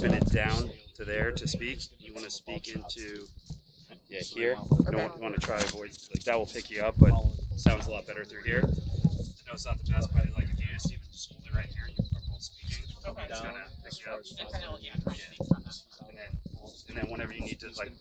pin it down to there to speak. You want to speak into here. You don't want to try to avoid like that will pick you up, but it sounds a lot better through here. I know it's not the best, but like if you just hold it right here, you are both speaking. It's gonna pick you up. And then whenever you need to like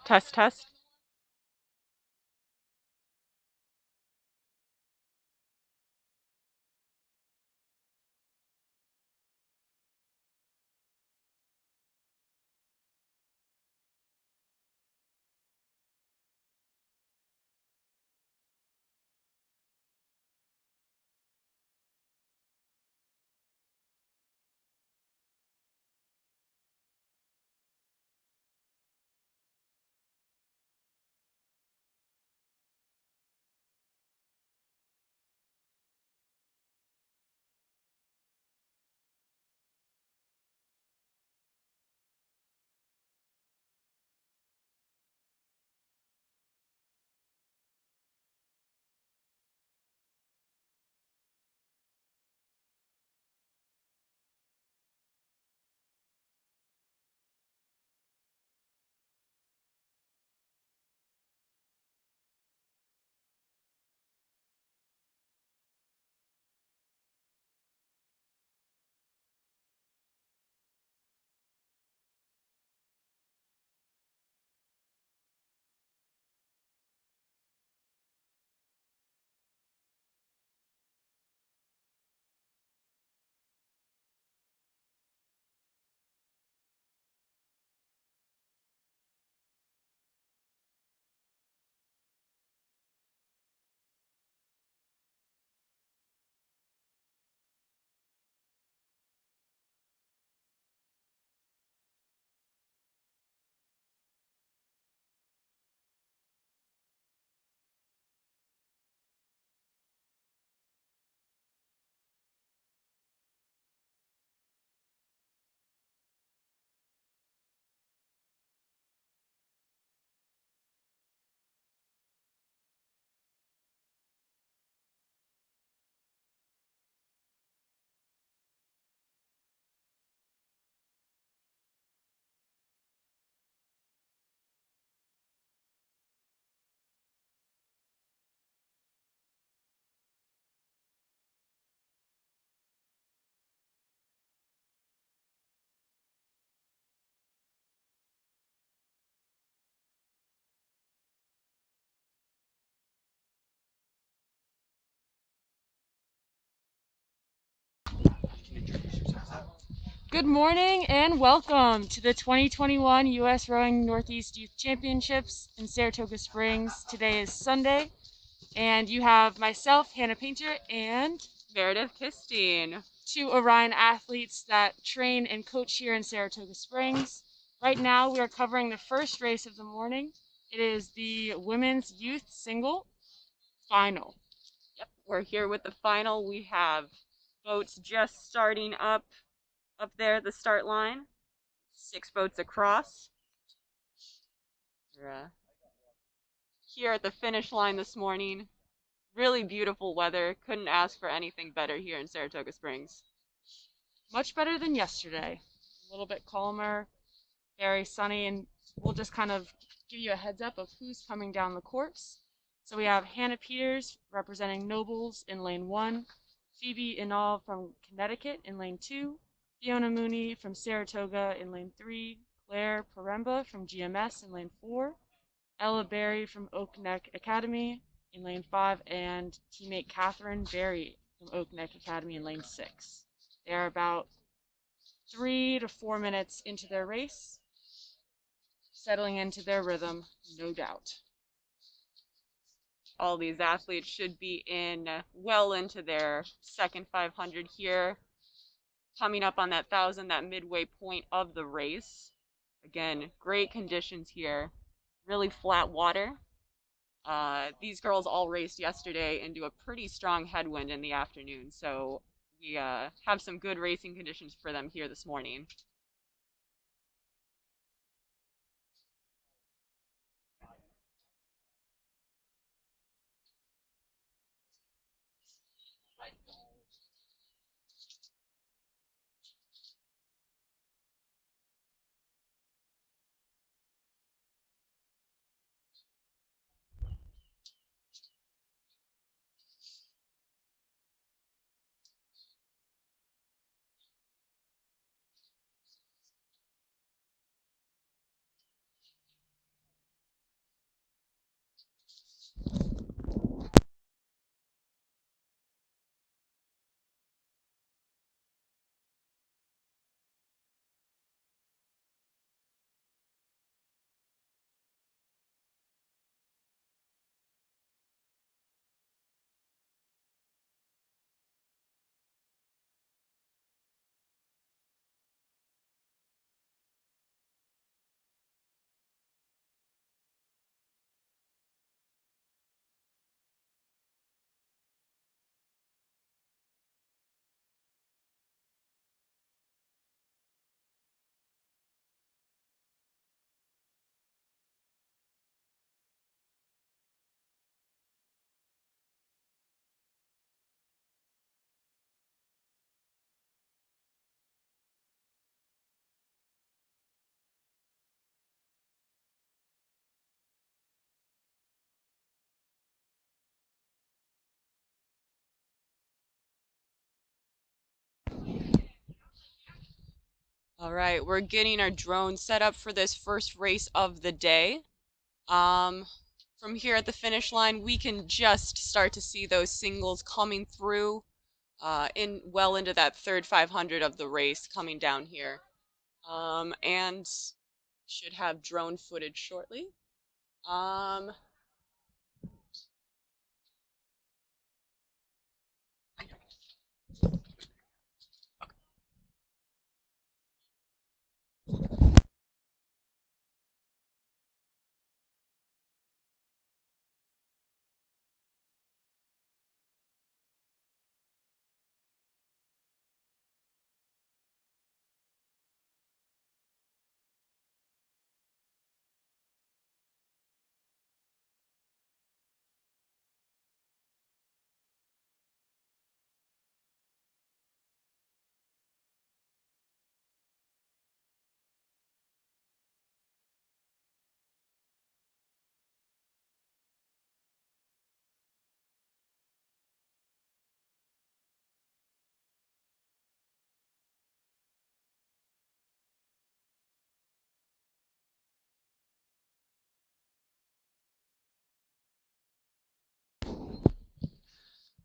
Test, test. Good morning and welcome to the 2021 U.S. Rowing Northeast Youth Championships in Saratoga Springs. Today is Sunday, and you have myself, Hannah Painter, and Meredith Kistine. two Orion athletes that train and coach here in Saratoga Springs. Right now, we are covering the first race of the morning. It is the women's youth single final. Yep, we're here with the final. We have boats just starting up there, the start line. 6 boats across. We're here at the finish line this morning. Really beautiful weather. Couldn't ask for anything better here in Saratoga Springs. Much better than yesterday. A little bit calmer, very sunny, and we'll just kind of give you a heads up of who's coming down the course. So we have Hannah Peters representing Nobles in lane 1, Phoebe Inall from Connecticut in lane 2, Fiona Mooney from Saratoga in lane 3, Claire Paremba from GMS in lane 4, Ella Berry from Oak Neck Academy in lane 5, and teammate Catherine Berry from Oak Neck Academy in lane 6. They are about 3 to 4 minutes into their race, settling into their rhythm, no doubt. All these athletes should be well into their second 500 here. Coming up on that 1,000, that midway point of the race. Again, great conditions here. Really flat water. These girls all raced yesterday into a pretty strong headwind in the afternoon, so we have some good racing conditions for them here this morning. All right, we're getting our drone set up for this first race of the day. From here at the finish line, we can just start to see those singles coming through well into that third 500 of the race coming down here. And should have drone footage shortly.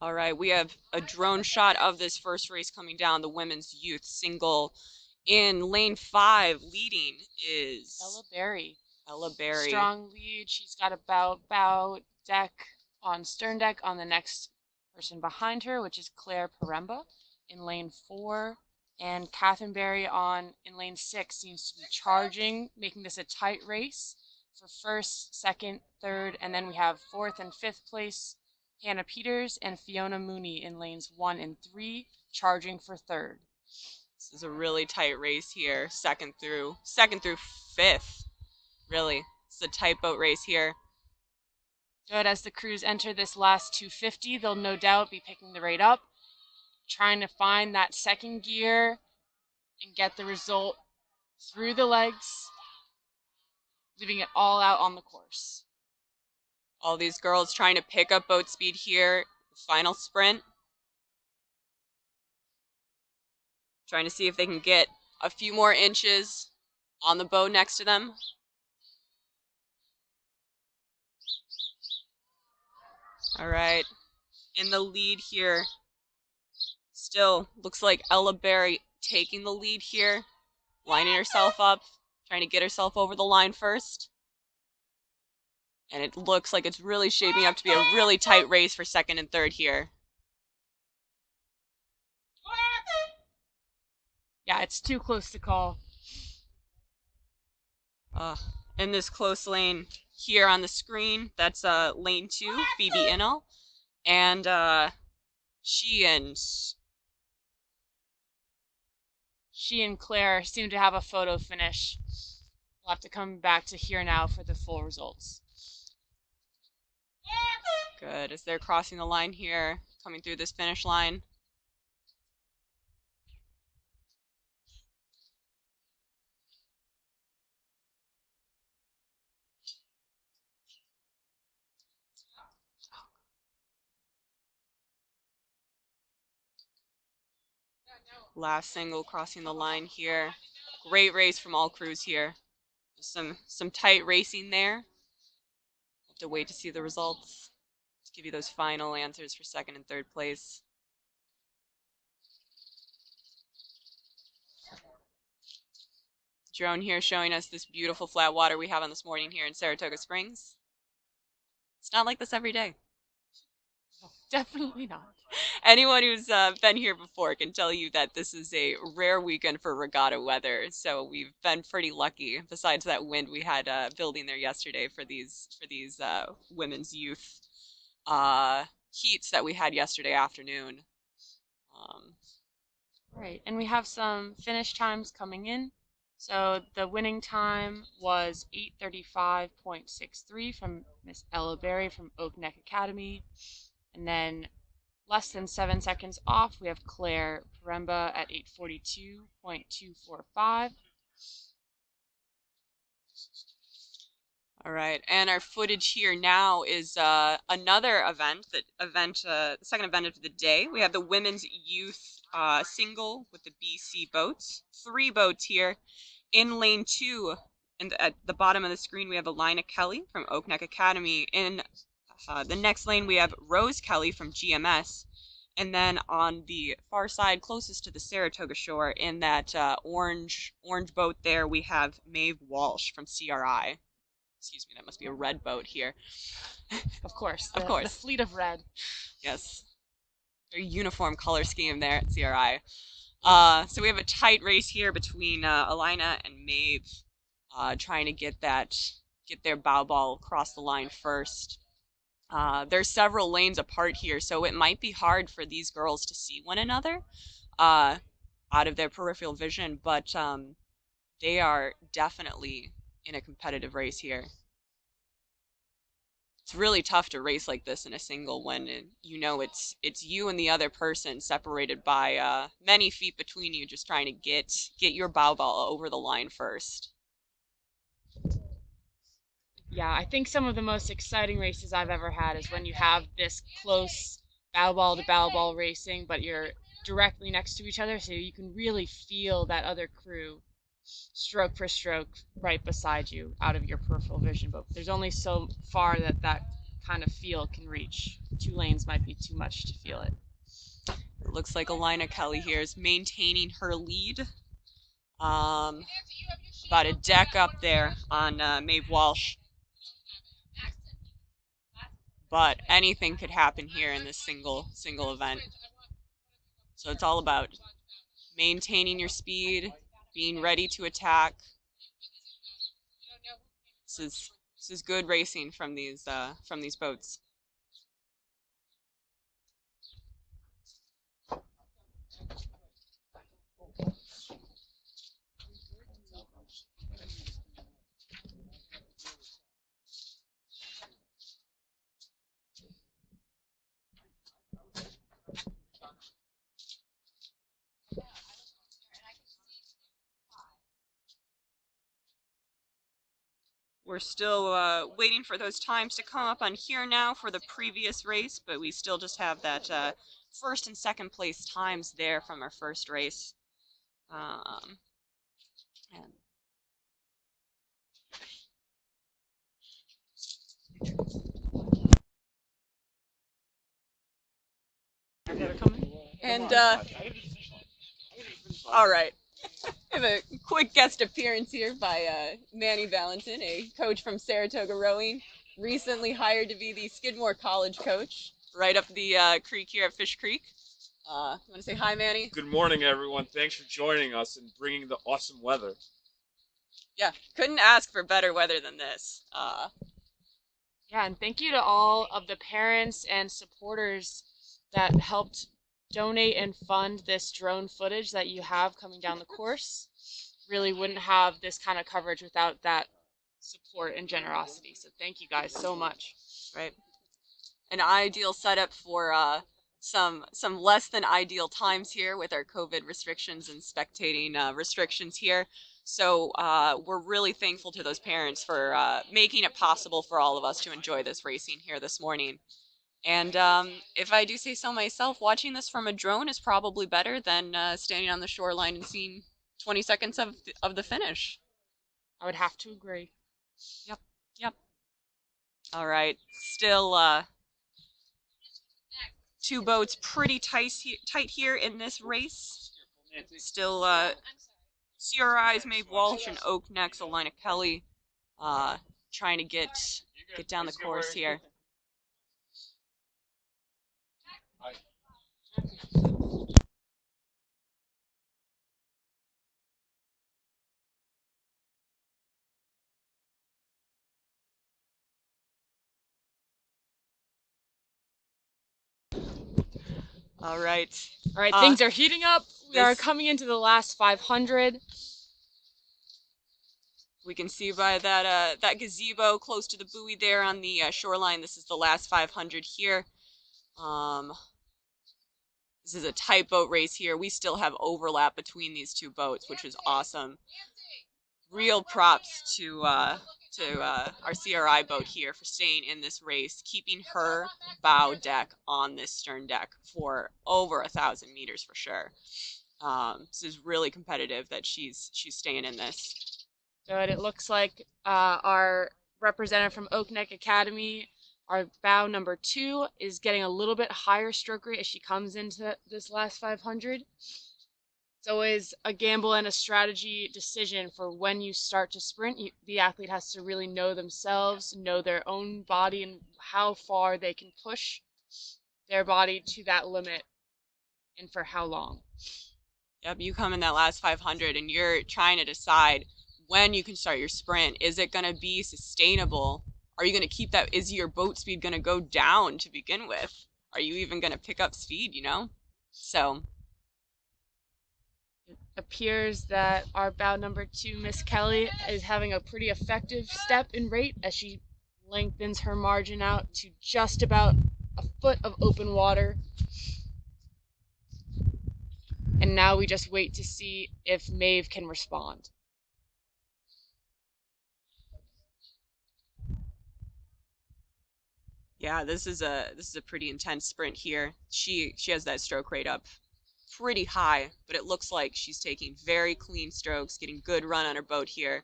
All right, we have a drone shot of this first race coming down, the women's youth single. In lane 5, leading is Ella Berry. Ella Berry. Strong lead. She's got about deck on stern deck on the next person behind her, which is Claire Paremba in lane 4. And Catherine Berry in lane 6 seems to be charging, making this a tight race for first, second, third, and then we have fourth and fifth place Hannah Peters and Fiona Mooney in lanes 1 and 3, charging for third. This is a really tight race here, second through fifth. Really, it's a tight boat race here. Good. As the crews enter this last 250, they'll no doubt be picking the rate up, trying to find that second gear and get the result through the legs, leaving it all out on the course. All these girls trying to pick up boat speed here. Final sprint. Trying to see if they can get a few more inches on the bow next to them. All right, in the lead here. Still looks like Ella Berry taking the lead here, lining herself up, trying to get herself over the line first. And it looks like it's really shaping up to be a really tight race for second and third here. Yeah, it's too close to call. In this close lane here on the screen, that's lane 2, Phoebe Innell. And she and Claire seem to have a photo finish. We'll have to come back to here now for the full results. Good, as they're crossing the line here, coming through this finish line. Last single crossing the line here. Great race from all crews here. Some tight racing there. Have to wait to see the results to give you those final answers for second and third place. Drone here showing us this beautiful flat water we have on this morning here in Saratoga Springs. It's not like this every day. Definitely not. Anyone who's been here before can tell you that this is a rare weekend for regatta weather. So we've been pretty lucky. Besides that wind we had building there yesterday for these women's youth heats that we had yesterday afternoon. Right, and we have some finish times coming in. So the winning time was 8:35.63 from Miss Ella Berry from Oak Neck Academy. And then less than 7 seconds off, we have Claire Paremba at 8:42.245. All right, and our footage here now is another event, the second event of the day. We have the women's youth single with the BC boats. 3 boats here. In lane 2, and at the bottom of the screen, we have Alina Kelly from Oak Neck Academy. In the next lane, we have Rose Kelly from GMS. And then on the far side, closest to the Saratoga shore, in that orange boat there, we have Maeve Walsh from CRI. Excuse me, that must be a red boat here. Of course. Of course. The fleet of red. Yes. Very uniform color scheme there at CRI. So we have a tight race here between Alina and Maeve, trying to get their bow ball across the line first. There's several lanes apart here, so it might be hard for these girls to see one another out of their peripheral vision, but they are definitely in a competitive race here. It's really tough to race like this in a single when it's you and the other person separated by many feet between you, just trying to get your bow ball over the line first. Yeah, I think some of the most exciting races I've ever had is when you have this close bow ball to bow ball racing, but you're directly next to each other, so you can really feel that other crew stroke for stroke right beside you out of your peripheral vision. But there's only so far that kind of feel can reach. 2 lanes might be too much to feel it. It looks like Alina Kelly here is maintaining her lead. About a deck up there on Maeve Walsh. But anything could happen here in this single event. So it's all about maintaining your speed, being ready to attack. This is good racing from these boats. We're still waiting for those times to come up on here now for the previous race, but we still just have that first and second place times there from our first race. And all right. I have a quick guest appearance here by Manny Valentin, a coach from Saratoga Rowing, recently hired to be the Skidmore College coach, right up the creek here at Fish Creek. You want to say hi, Manny? Good morning, everyone. Thanks for joining us and bringing the awesome weather. Yeah, couldn't ask for better weather than this. Yeah, and thank you to all of the parents and supporters that helped donate and fund this drone footage that you have coming down the course. Really wouldn't have this kind of coverage without that support and generosity. So thank you guys so much. Right. An ideal setup for some less than ideal times here with our COVID restrictions and spectating restrictions here. So we're really thankful to those parents for making it possible for all of us to enjoy this racing here this morning. And if I do say so myself, watching this from a drone is probably better than standing on the shoreline and seeing 20 seconds of the finish. I would have to agree. Yep. All right. Still 2 boats pretty tight here in this race. Still CRI's Maeve Walsh and Oak Neck's Alina Kelly trying to get down the course here. All right, things are heating up. We are coming into the last 500. We can see by that gazebo close to the buoy there on the shoreline. This is the last 500 here. This is a tight boat race here. We still have overlap between these 2 boats, which is awesome. Real props to to our CRI boat here for staying in this race, keeping her bow deck on this stern deck for over 1,000 meters for sure. This is really competitive that she's staying in this. Good. It looks like our representative from Oak Neck Academy, our bow number 2, is getting a little bit higher stroke rate as she comes into this last 500. It's always a gamble and a strategy decision for when you start to sprint. The athlete has to really know themselves, know their own body, and how far they can push their body to that limit and for how long. Yep, you come in that last 500 and you're trying to decide when you can start your sprint. Is it going to be sustainable? Are you going to keep that? Is your boat speed going to go down to begin with? Are you even going to pick up speed, you know? So it appears that our bow number 2, Miss Kelly, is having a pretty effective step in rate as she lengthens her margin out to just about a foot of open water. And now we just wait to see if Maeve can respond. yeah, this is a pretty intense sprint here. She has that stroke rate up pretty high, but it looks like she's taking very clean strokes, getting good run on her boat here.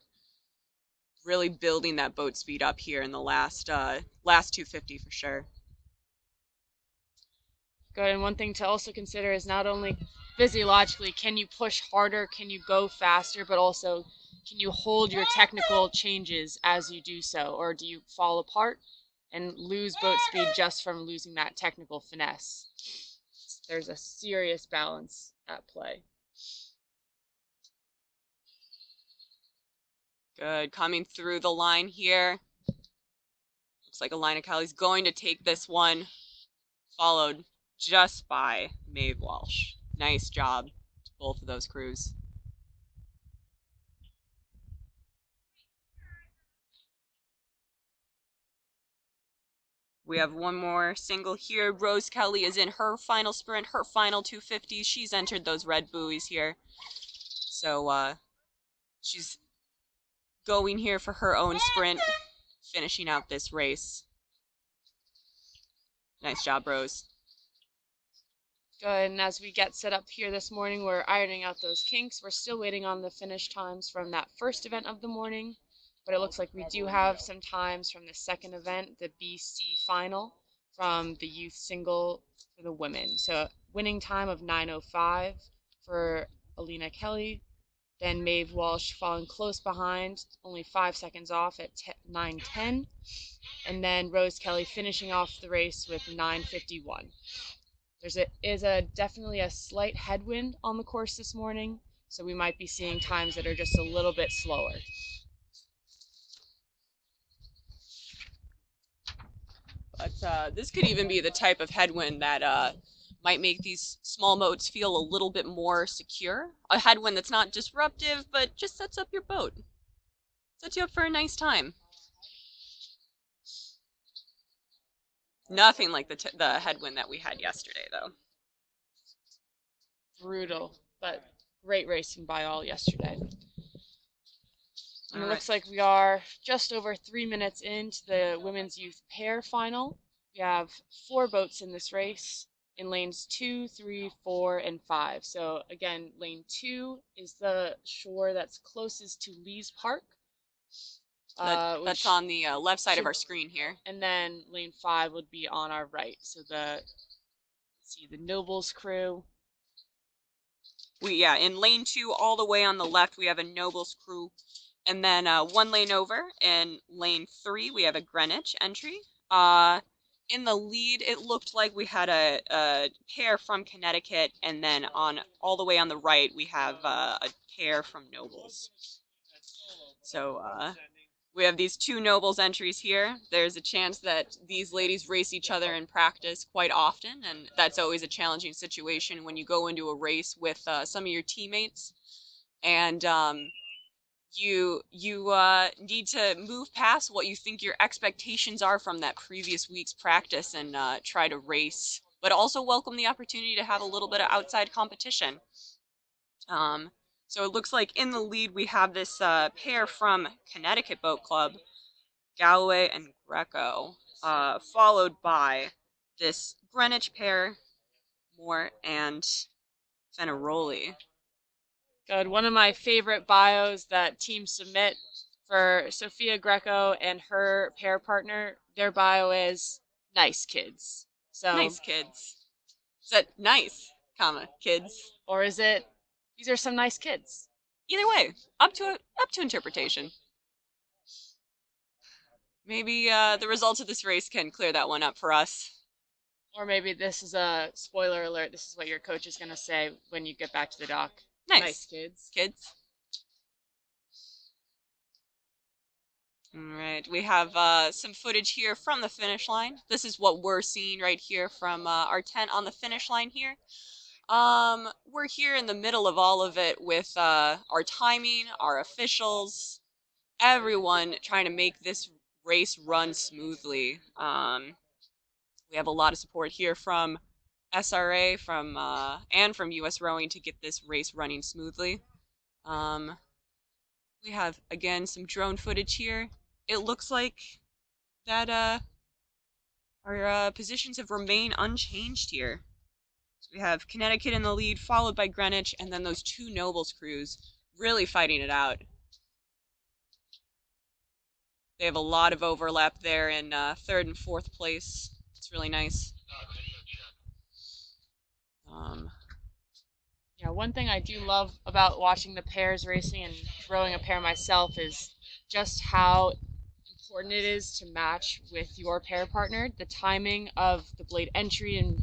Really building that boat speed up here in the last 250 for sure. Good. And one thing to also consider is not only physiologically, can you push harder, can you go faster, but also can you hold your technical changes as you do so, or do you fall apart and lose boat speed just from losing that technical finesse? There's a serious balance at play. Good, coming through the line here. Looks like Alina Kelly's going to take this one, followed just by Maeve Walsh. Nice job to both of those crews. We have one more single here. Rose Kelly is in her final sprint, her final 250s. She's entered those red buoys here. So she's going here for her own sprint, finishing out this race. Nice job, Rose. Good. And as we get set up here this morning, we're ironing out those kinks. We're still waiting on the finish times from that first event of the morning, but it looks like we do have some times from the second event, the BC final, from the youth single for the women. So winning time of 9:05 for Alina Kelly, then Maeve Walsh following close behind, only 5 seconds off at 9:10, and then Rose Kelly finishing off the race with 9:51. There is definitely a slight headwind on the course this morning, so we might be seeing times that are just a little bit slower. But this could even be the type of headwind that might make these small boats feel a little bit more secure. A headwind that's not disruptive, but just sets up your boat. Sets you up for a nice time. Nothing like the headwind that we had yesterday, though. Brutal, but great racing by all yesterday. And it looks like we are just over 3 minutes into the women's youth pair final. We have 4 boats in this race in lanes 2, 3, 4, and 5. So again, lane 2 is the shore that's closest to Lee's Park. That's on the left side of our screen here. And then lane 5 would be on our right. So let's see, the Nobles crew. In lane 2, all the way on the left, we have a Nobles crew. And then 1 lane over, in lane 3, we have a Greenwich entry. In the lead, it looked like we had a pair from Connecticut, and then all the way on the right, we have a pair from Nobles. So we have these 2 Nobles entries here. There's a chance that these ladies race each other in practice quite often, and that's always a challenging situation when you go into a race with some of your teammates, and you need to move past what you think your expectations are from that previous week's practice and try to race, but also welcome the opportunity to have a little bit of outside competition. So it looks like in the lead we have this pair from Connecticut Boat Club, Galloway and Greco, followed by this Greenwich pair, Moore and Fenaroli. Good. One of my favorite bios that teams submit for Sophia Greco and her pair partner, their bio is nice kids. So Nice kids. Is that nice, comma, kids? Or is it these are some nice kids? Either way, up to interpretation. Maybe the results of this race can clear that one up for us. Or maybe this is a spoiler alert. This is what your coach is going to say when you get back to the dock. Nice kids. Kids. All right, we have some footage here from the finish line. This is what we're seeing right here from our tent on the finish line here. We're here in the middle of all of it with our timing, our officials, everyone trying to make this race run smoothly. We have a lot of support here from SRA, and from US Rowing to get this race running smoothly. We have again some drone footage here. It looks like that our positions have remained unchanged here. So we have Connecticut in the lead, followed by Greenwich, and then those two Nobles crews really fighting it out. They have a lot of overlap there in third and fourth place. It's really nice. Yeah, one thing I do love about watching the pairs racing and throwing a pair myself is just how important it is to match with your pair partner. The timing of the blade entry and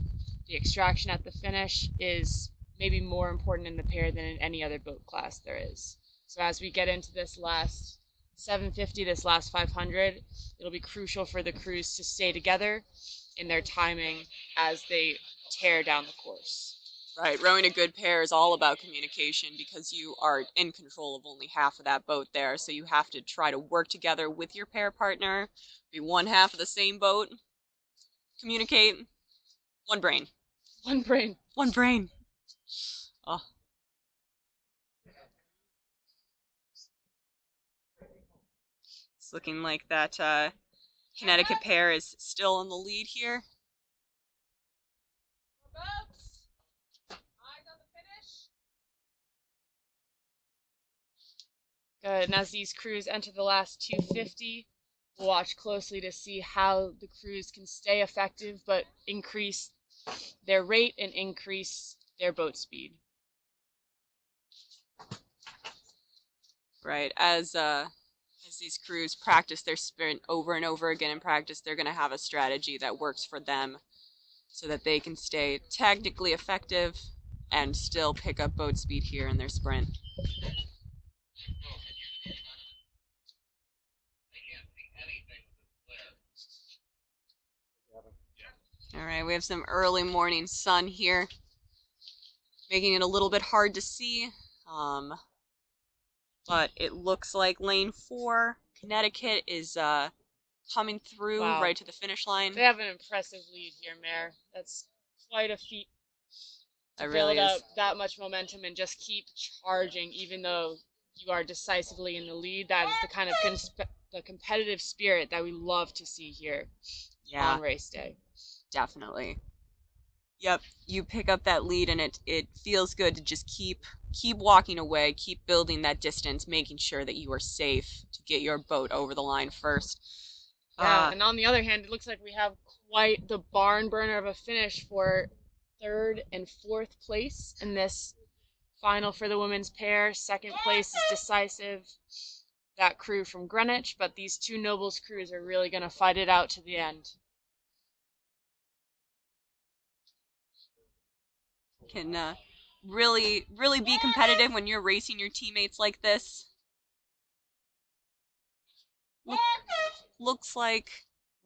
the extraction at the finish is maybe more important in the pair than in any other boat class there is. So as we get into this last 750, this last 500, it'll be crucial for the crews to stay together in their timing as they tear down the course. Right, rowing a good pair is all about communication because you are in control of only half of that boat there. So you have to try to work together with your pair partner, be one half of the same boat, communicate. One brain. One brain. One brain. Oh. It's looking like that Connecticut pair is still in the lead here. Good. And as these crews enter the last 250, we'll watch closely to see how the crews can stay effective but increase their rate and increase their boat speed. Right, as these crews practice their sprint over and over again in practice, they're going to have a strategy that works for them so that they can stay technically effective and still pick up boat speed here in their sprint. All right, we have some early morning sun here, making it a little bit hard to see, but it looks like lane 4, Connecticut, is coming through right to the finish line. They have an impressive lead here, Mare. That's quite a feat to really build is. up that much momentum and just keep charging, even though you are decisively in the lead. That is the kind of the competitive spirit that we love to see here on race day. Definitely. Yep, you pick up that lead and it feels good to just keep walking away, keep building that distance, making sure that you are safe to get your boat over the line first. Yeah, and on the other hand, it looks like we have quite the barn burner of a finish for third and fourth place in this final for the women's pair. Second place is decisive, that crew from Greenwich, but these two Nobles crews are really going to fight it out to the end. Can really be competitive when you're racing your teammates like this. Looks like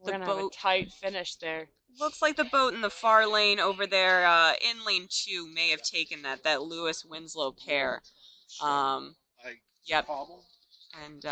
We're gonna have a tight finish there. Looks like the boat in the far lane over there in lane 2 may have taken that Lewis Winslow pair. Yep. And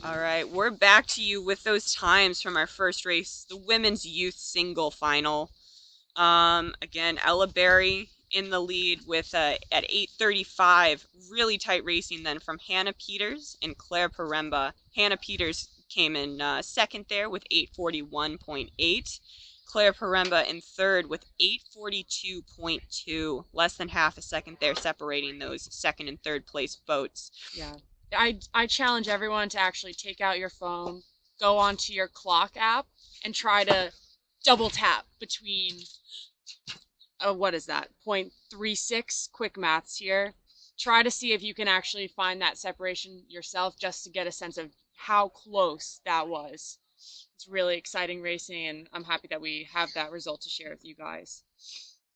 All right, we're back to you with those times from our first race, the women's youth single final. Again, Ella Berry in the lead with at 8:35. Really tight racing then from Hannah Peters and Claire Paremba. Hannah Peters came in second there with 8:41.8. Claire Paremba in third with 8:42.2. Less than half a second there separating those second and third place boats. Yeah. I challenge everyone to actually take out your phone, go onto your clock app, and try to double tap between, what is that, 0.36, quick maths here. Try to see if you can actually find that separation yourself just to get a sense of how close that was. It's really exciting racing, and I'm happy that we have that result to share with you guys.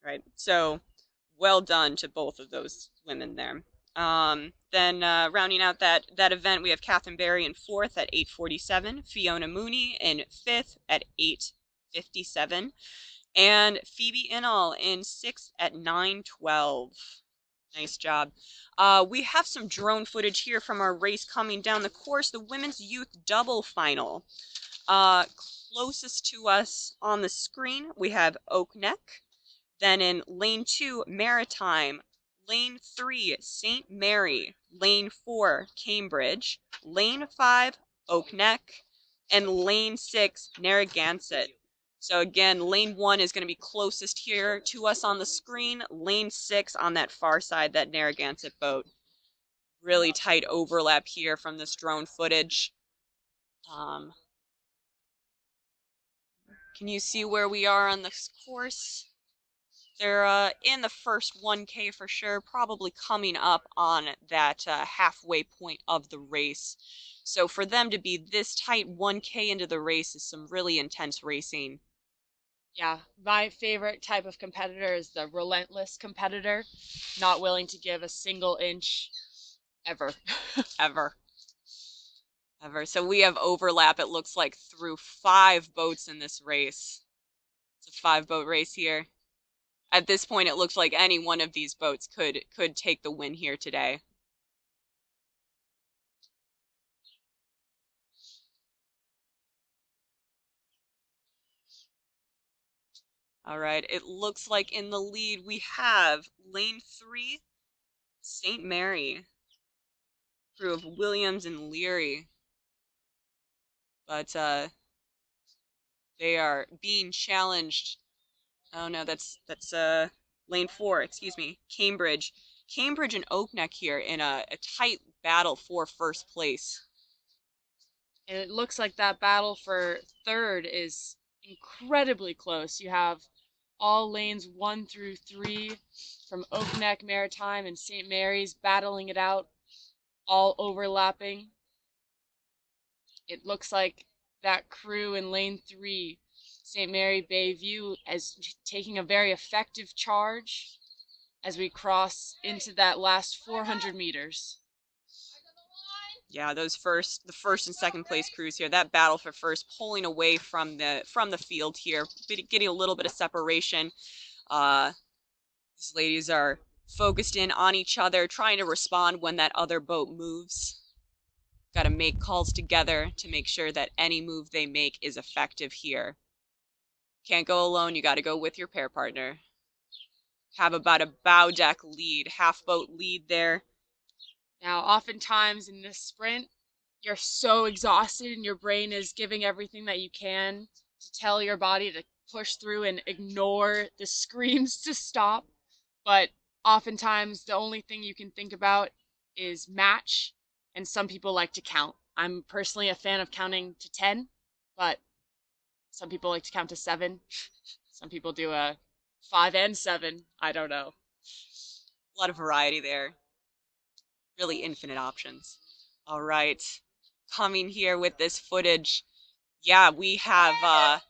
Right. So, well done to both of those women there. Then rounding out that event, we have Catherine Berry in fourth at 8:47, Fiona Mooney in fifth at 8:57, and Phoebe Inall in sixth at 9:12. Nice job. We have some drone footage here from our race coming down the course, the women's youth double final. Closest to us on the screen, we have Oak Neck. Then in lane 2, Maritime. Lane 3, St. Mary. Lane 4, Cambridge. Lane 5, Oak Neck. And lane 6, Narragansett. So again, lane 1 is going to be closest here to us on the screen. Lane 6 on that far side, that Narragansett boat. Really tight overlap here from this drone footage. Can you see where we are on this course? They're in the first 1K for sure, probably coming up on that halfway point of the race. So for them to be this tight 1K into the race is some really intense racing. Yeah, my favorite type of competitor is the relentless competitor, not willing to give a single inch ever. Ever. So we have overlap, it looks like, through 5 boats in this race. It's a 5-boat race here. At this point, it looks like any one of these boats could take the win here today. All right, it looks like in the lead we have lane 3, St. Mary, crew of Williams and Leary. But they are being challenged. Oh no, that's lane 4, excuse me, Cambridge. Cambridge and Oak Neck here in a tight battle for first place. And it looks like that battle for third is incredibly close. You have all lanes 1 through 3 from Oak Neck, Maritime, and St. Mary's battling it out, all overlapping. It looks like that crew in lane 3, St. Mary Bayview, is taking a very effective charge as we cross into that last 400 meters. Yeah, the first and second place crews here. That battle for first, pulling away from the field here, getting a little bit of separation. These ladies are focused in on each other, trying to respond when that other boat moves. Got to make calls together to make sure that any move they make is effective here. Can't go alone. You got to go with your pair partner. Have about a bow deck lead, half boat lead there. Now, oftentimes in this sprint, you're so exhausted and your brain is giving everything that you can to tell your body to push through and ignore the screams to stop. But oftentimes, the only thing you can think about is match, and some people like to count. I'm personally a fan of counting to 10, but some people like to count to 7. Some people do a 5 and 7. I don't know. A lot of variety there. Really infinite options. All right. Coming here with this footage. Yeah, we have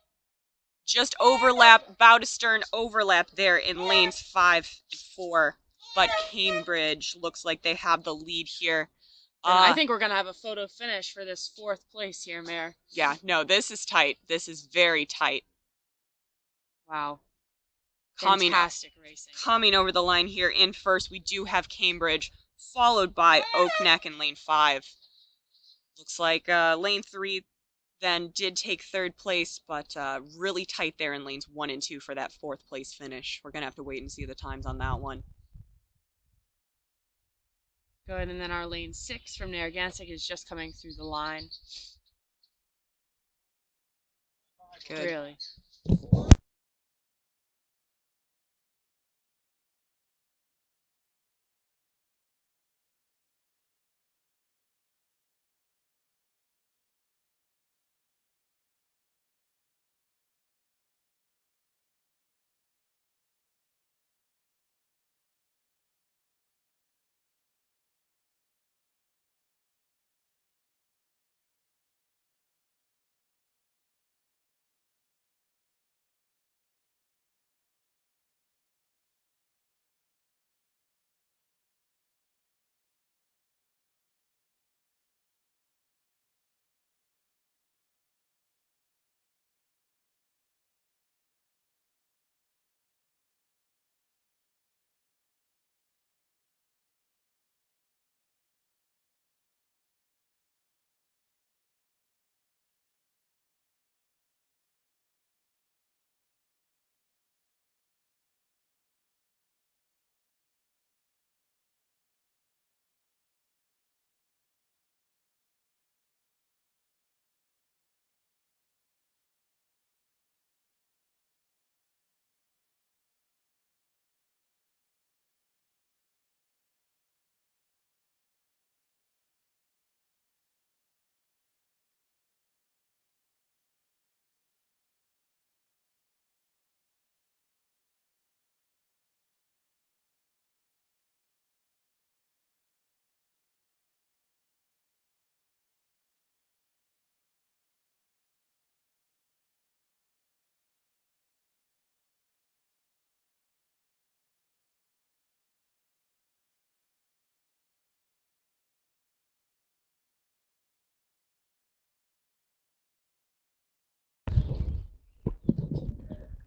just overlap, bow to stern overlap there in lanes 5 and 4. But Cambridge looks like they have the lead here. I think we're going to have a photo finish for this 4th place here, Mayor. Yeah, no, this is tight. This is very tight. Wow. Fantastic racing. Coming over the line here in first, we do have Cambridge, followed by Oak Neck in lane 5. Looks like lane 3 then did take 3rd place, but really tight there in lanes 1 and 2 for that 4th place finish. We're going to have to wait and see the times on that one. Good, and then our lane 6 from Narragansett is just coming through the line. Good. Really.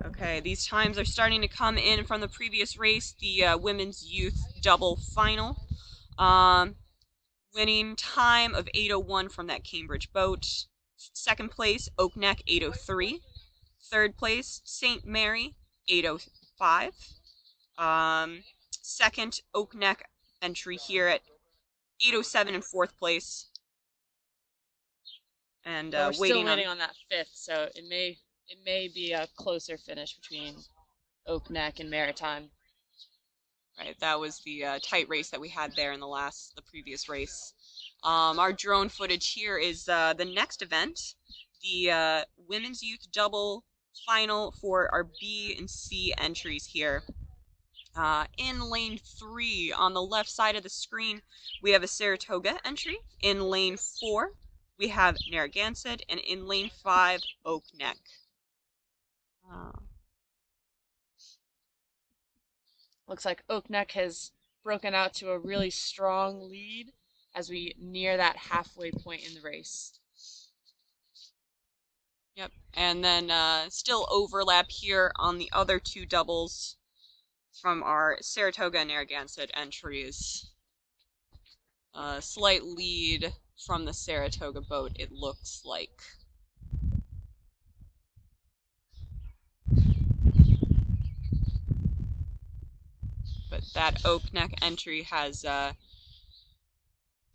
Okay, these times are starting to come in from the previous race, the women's youth double final. Winning time of 8:01 from that Cambridge boat. 2nd place, Oak Neck, 8:03. 3rd place, St. Mary, 8:05. 2nd, Oak Neck entry here at 8:07 in 4th place. And But we're still waiting waiting on that 5th, so it may be a closer finish between Oak Neck and Maritime. Right, that was the tight race that we had there in the previous race. Our drone footage here is the next event, the women's youth double final for our B and C entries here. In lane 3 on the left side of the screen, we have a Saratoga entry. In lane 4, we have Narragansett, and in lane 5, Oak Neck. Looks like Oak Neck has broken out to a really strong lead as we near that halfway point in the race. Yep, and then still overlap here on the other 2 doubles from our Saratoga and Narragansett entries. Slight lead from the Saratoga boat, it looks like. But that Oak Neck entry has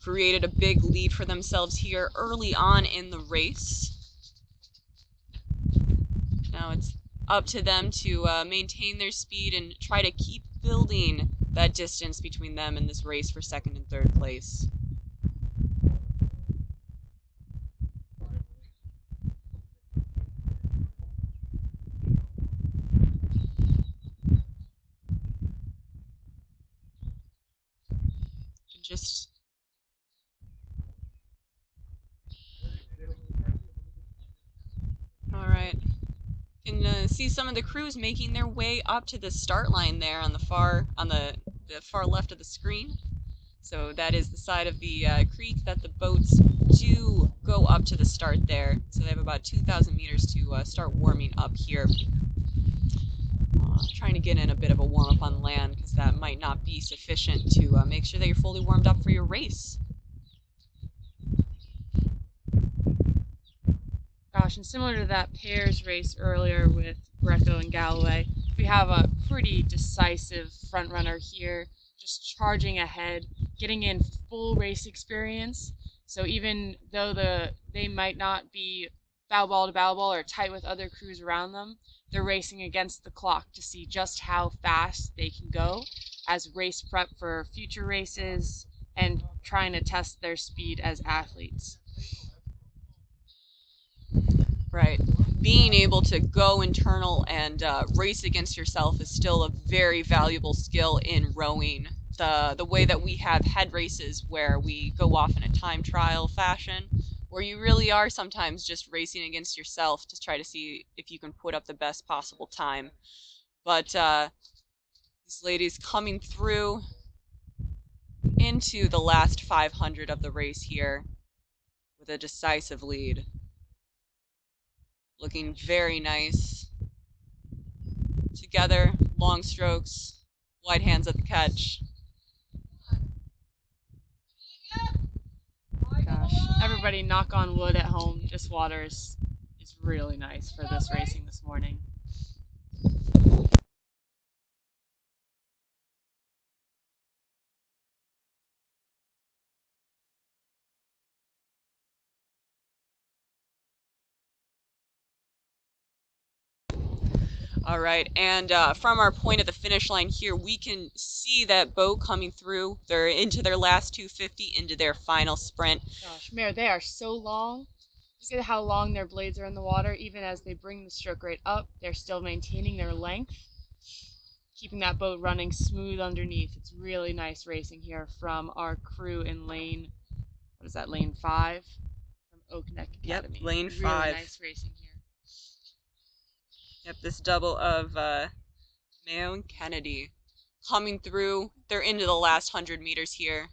created a big lead for themselves here early on in the race. Now it's up to them to maintain their speed and try to keep building that distance between them and this race for 2nd and 3rd place. Just all right. You can see some of the crews making their way up to the start line there on the far left of the screen. So that is the side of the creek that the boats do go up to the start there. So they have about 2,000 meters to start warming up here. Trying to get in a bit of a warm-up on land because that might not be sufficient to make sure that you're fully warmed up for your race. Josh, and similar to that pairs race earlier with Greco and Galloway, we have a pretty decisive front runner here, just charging ahead, getting in full race experience. So even though they might not be bow ball to bow ball or tight with other crews around them, they're racing against the clock to see just how fast they can go as race prep for future races and trying to test their speed as athletes. Right. Being able to go internal and race against yourself is still a very valuable skill in rowing. The way that we have head races where we go off in a time trial fashion, where you really are sometimes just racing against yourself to try to see if you can put up the best possible time. But these ladies coming through into the last 500 of the race here with a decisive lead. Looking very nice. Together, long strokes, wide hands at the catch. Gosh, everybody knock on wood at home. This water is really nice for this racing this morning. All right, and from our point at the finish line here, we can see that boat coming through. They're into their last 250, into their final sprint. Gosh, Mare, they are so long. Look at how long their blades are in the water. Even as they bring the stroke rate up, they're still maintaining their length, keeping that boat running smooth underneath. It's really nice racing here from our crew in lane, what is that, lane 5 from Oak Neck Academy. Yep, lane really 5. Nice racing here. Yep, this double of Mayo and Kennedy coming through. They're into the last 100 meters here.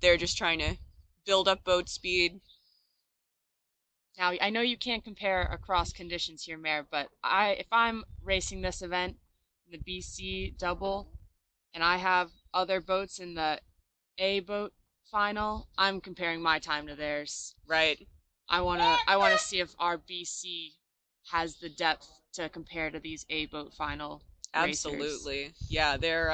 They're just trying to build up boat speed. Now, I know you can't compare across conditions here, Mare, but if I'm racing this event in the BC double and I have other boats in the A boat final, I'm comparing my time to theirs. Right. I wanna see if our BC has the depth to compare to these A boat final racers. Absolutely. Yeah, they're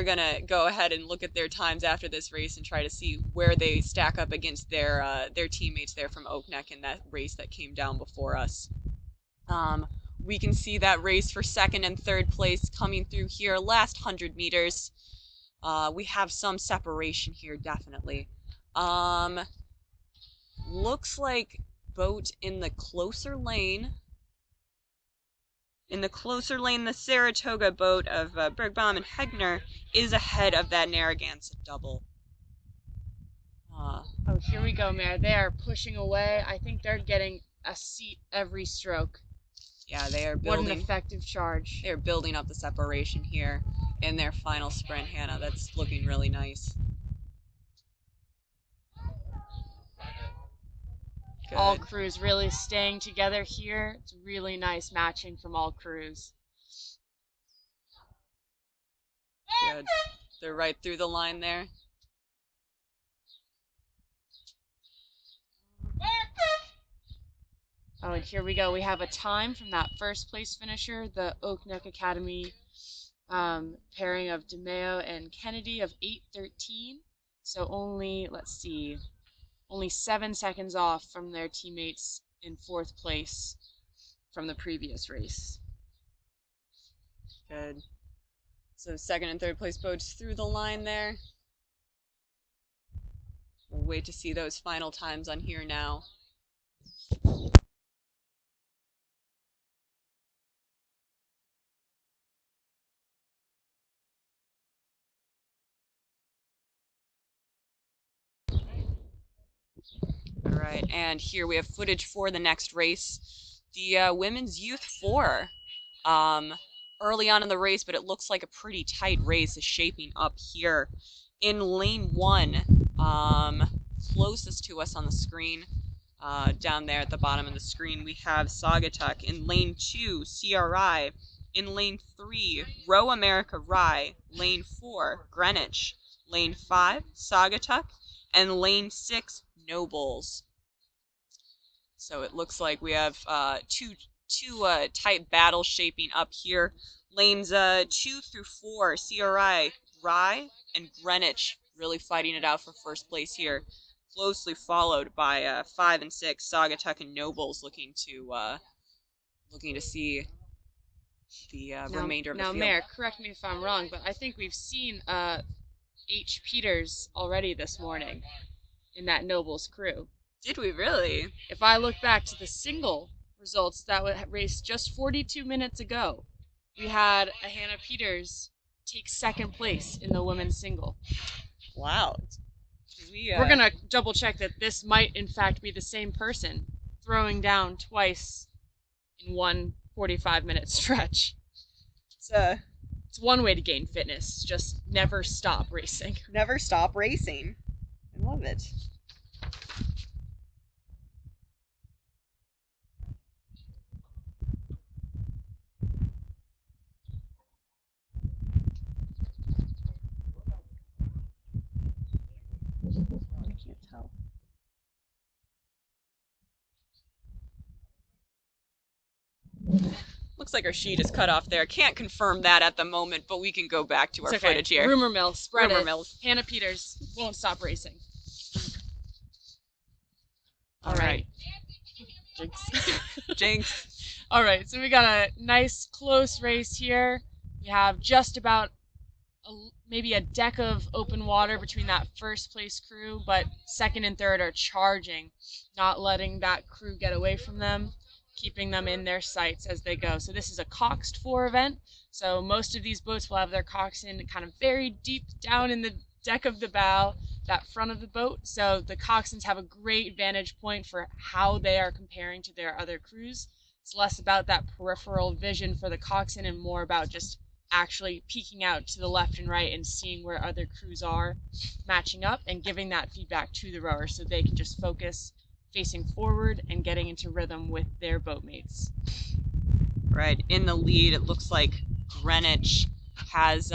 gonna go ahead and look at their times after this race and try to see where they stack up against their teammates there from Oak Neck in that race that came down before us. We can see that race for second and third place coming through here. Last 100 meters. We have some separation here, definitely. Looks like boat in the closer lane. In the closer lane, the Saratoga boat of Bergbaum and Hegner is ahead of that Narragansett double. Oh, here we go, Mare. They are pushing away. I think they're getting a seat every stroke. Yeah, they are What an building. effective charge. They're building up the separation here in their final sprint, Hannah. That's looking really nice. Good. All crews really staying together here. It's really nice matching from all crews. Good. They're right through the line there. Oh, and here we go. We have a time from that first place finisher, the Oak Neck Academy pairing of DeMeo and Kennedy of 8:13. So only, let's see, only 7 seconds off from their teammates in 4th place from the previous race. Good. So second and third place boats through the line there. We'll wait to see those final times on here now. All right, and here we have footage for the next race. The Women's Youth 4. Early on in the race, but it looks like a pretty tight race is shaping up here. In lane 1, closest to us on the screen, down there at the bottom of the screen, we have Saugatuck. In lane 2, CRI. In lane 3, Row America Rye. Lane 4, Greenwich. Lane 5, Saugatuck. And lane 6, Nobles. So it looks like we have two tight battles shaping up here. Lanes 2 through 4, CRI, Rye, and Greenwich really fighting it out for first place here. Closely followed by 5 and 6, Saugatuck and Nobles looking to see the remainder of the Now, field. Mayor, correct me if I'm wrong, but I think we've seen H. Peters already this morning in that Nobles crew. Did we really? If I look back to the single results that were raced just 42 minutes ago, we had a Hannah Peters take second place in the women's single. Wow. We're going to double check that this might in fact be the same person throwing down twice in one 45-minute stretch. It's one way to gain fitness, just never stop racing. Never stop racing. I love it. I can't tell. Looks like our sheet is cut off there. Can't confirm that at the moment, but we can go back to our footage here. Rumor mill, spread Rumor it. mills. Hannah Peters won't stop racing. All right. Jinx. Jinx. All right, so we got a nice close race here. We have just about maybe a deck of open water between that first place crew, but second and third are charging, not letting that crew get away from them, keeping them in their sights as they go. So this is a coxed 4 event, so most of these boats will have their coxswain kind of very deep down in the deck of the bow, that front of the boat, so the coxswains have a great vantage point for how they are comparing to their other crews. It's less about that peripheral vision for the coxswain and more about just actually peeking out to the left and right and seeing where other crews are matching up and giving that feedback to the rowers so they can just focus facing forward and getting into rhythm with their boatmates. Right, in the lead, it looks like Greenwich has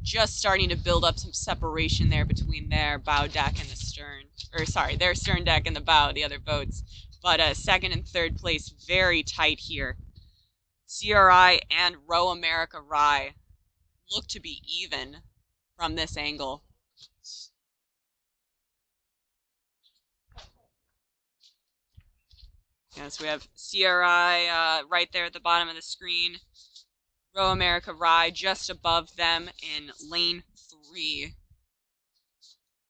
just starting to build up some separation there between their bow deck and the stern, or sorry, their stern deck and the bow, the other boats. But second and third place, very tight here. CRI and Row America Rye look to be even from this angle. Yes, we have CRI right there at the bottom of the screen. Row America Rye just above them in lane 3.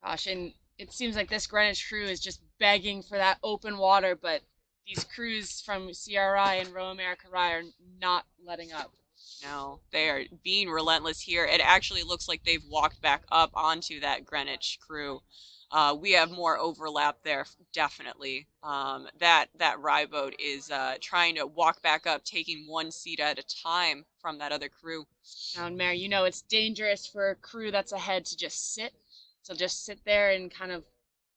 Gosh, and it seems like this Greenwich crew is just begging for that open water, but these crews from CRI and Row America Rye are not letting up. No, they are being relentless here. It actually looks like they've walked back up onto that Greenwich crew. We have more overlap there, definitely. That Rye boat is trying to walk back up, taking one seat at a time from that other crew. Now, Mary, you know it's dangerous for a crew that's ahead to just sit. So just sit there and kind of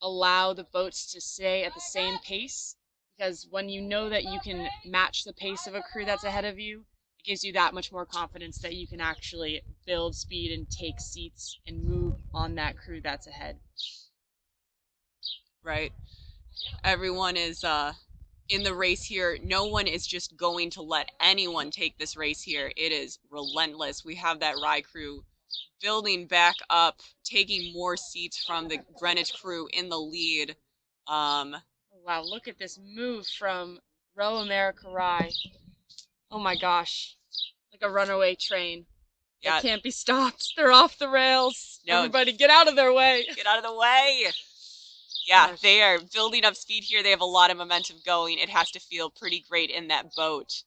allow the boats to stay at the same pace. Because when you know that you can match the pace of a crew that's ahead of you, it gives you that much more confidence that you can actually build speed and take seats and move on that crew that's ahead. Right. Everyone is in the race here. No one is just going to let anyone take this race here. It is relentless. We have that Rye crew building back up, taking more seats from the Greenwich crew in the lead. Wow, look at this move from Row America Rye. Oh my gosh, like a runaway train. Yeah. They can't be stopped. They're off the rails. No. Everybody get out of their way. Get out of the way. Yeah, Gosh. They are building up speed here. They have a lot of momentum going. It has to feel pretty great in that boat.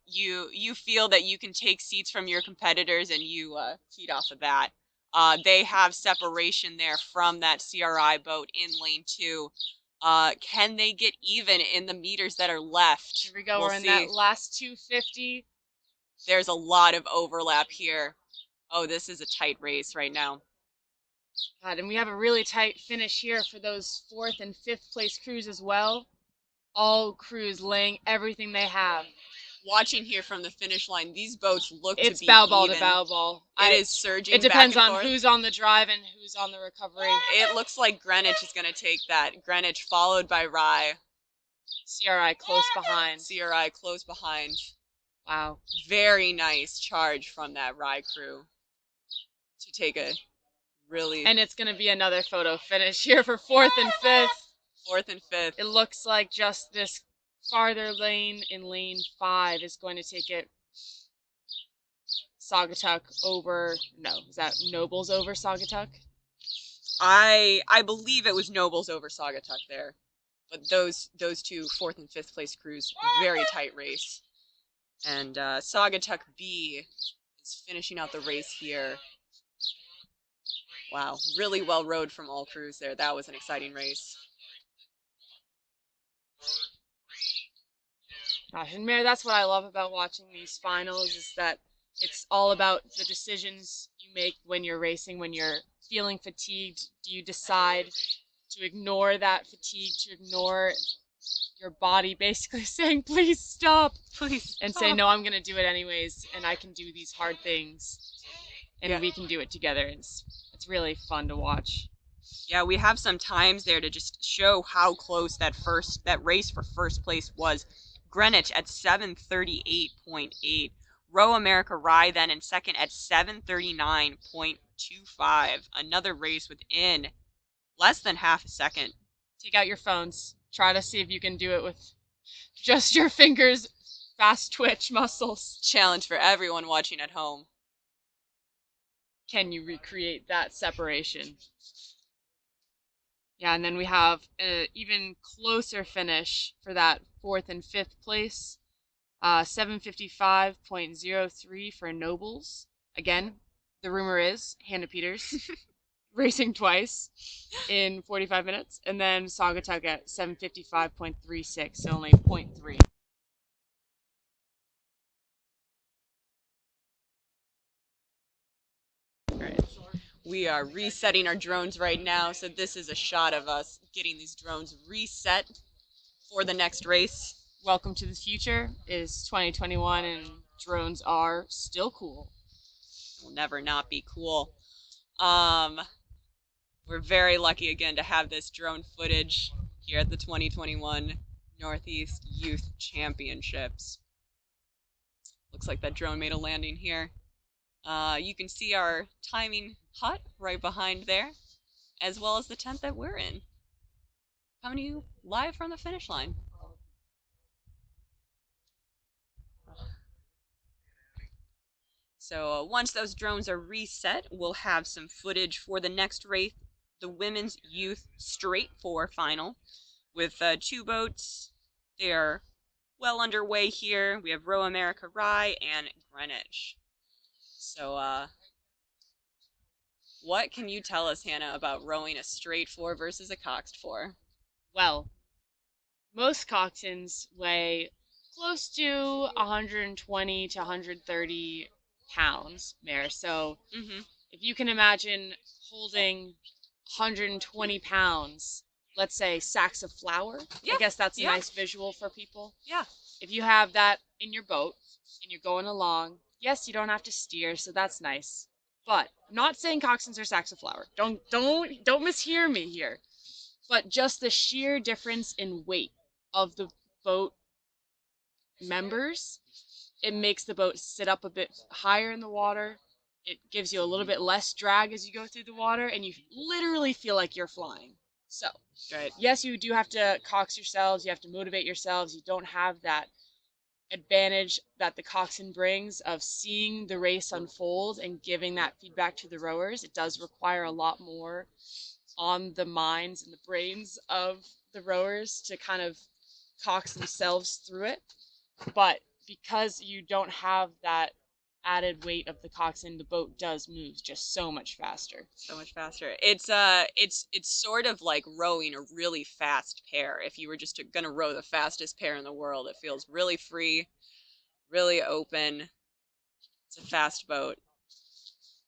You feel that you can take seats from your competitors and you feed off of that. They have separation there from that CRI boat in lane 2. Can they get even in the meters that are left? Here we go. We'll We're in see. that last 250. There's a lot of overlap here. Oh, this is a tight race right now. God, and we have a really tight finish here for those 4th and 5th place crews as well. All crews laying everything they have Watching here from the finish line, these boats look to It's be bow ball even. to bow ball. It is surging. It depends back and on forth. who's on the drive and who's on the recovery. It looks like Greenwich is going to take that. Greenwich followed by Rye. CRI close behind. CRI close behind. Wow. Very nice charge from that Rye crew to take a really. And it's going to be another photo finish here for 4th and 5th. 4th and 5th. It looks like just this farther lane in lane 5 is going to take it Saugatuck over. No, is that Nobles over Saugatuck? I believe it was Nobles over Saugatuck there, but those two 4th and 5th place crews, very tight race, and Saugatuck B is finishing out the race here. Wow, really well rode from all crews there. That was an exciting race. Gosh, and Mary, that's what I love about watching these finals is that it's all about the decisions you make when you're racing, when you're feeling fatigued. Do you decide to ignore that fatigue, to ignore your body basically saying, please stop, Please and stop. say, no, I'm going to do it anyways, and I can do these hard things, and we can do it together. It's really fun to watch. Yeah, we have some times there to just show how close that race for first place was. Greenwich at 7:38.8. Row America Rye then in second at 7:39.25. Another race within less than half a second. Take out your phones. Try to see if you can do it with just your fingers, fast twitch muscles. Challenge for everyone watching at home. Can you recreate that separation? Yeah, and then we have an even closer finish for that 4th and 5th place. 7:55.03 for Nobles. Again, the rumor is Hannah Peters racing twice in 45 minutes. And then Saugatuck at 7:55.36, so only 0.3. We are resetting our drones right now, so this is a shot of us getting these drones reset for the next race. Welcome to the future is 2021, and drones are still cool. Will never not be cool. We're very lucky again to have this drone footage here at the 2021 Northeast Youth Championships. Looks like that drone made a landing here. You can see our timing hut right behind there, as well as the tent that we're in. Coming to you live from the finish line. So once those drones are reset, we'll have some footage for the next race, the Women's Youth Straight 4 final, with 2 boats. They are well underway here. We have Row America Rye and Greenwich. So, what can you tell us, Hannah, about rowing a straight 4 versus a coxed 4? Well, most coxswains weigh close to 120 to 130 pounds, Mare. So if you can imagine holding 120 pounds, let's say sacks of flour, I guess that's a nice visual for people. Yeah. If you have that in your boat and you're going along, yes, you don't have to steer, so that's nice. But I'm not saying coxswains are sacks of flour. Don't mishear me here. But just the sheer difference in weight of the boat members, it makes the boat sit up a bit higher in the water. It gives you a little bit less drag as you go through the water, and you literally feel like you're flying. So, yes, you do have to cox yourselves. You have to motivate yourselves. You don't have that advantage that the coxswain brings of seeing the race unfold and giving that feedback to the rowers. It does require a lot more on the minds and the brains of the rowers to kind of cox themselves through it. But because you don't have that added weight of the coxswain, the boat does move just so much faster. So much faster. It's sort of like rowing a really fast pair. If you were just gonna row the fastest pair in the world, it feels really free, really open. It's a fast boat.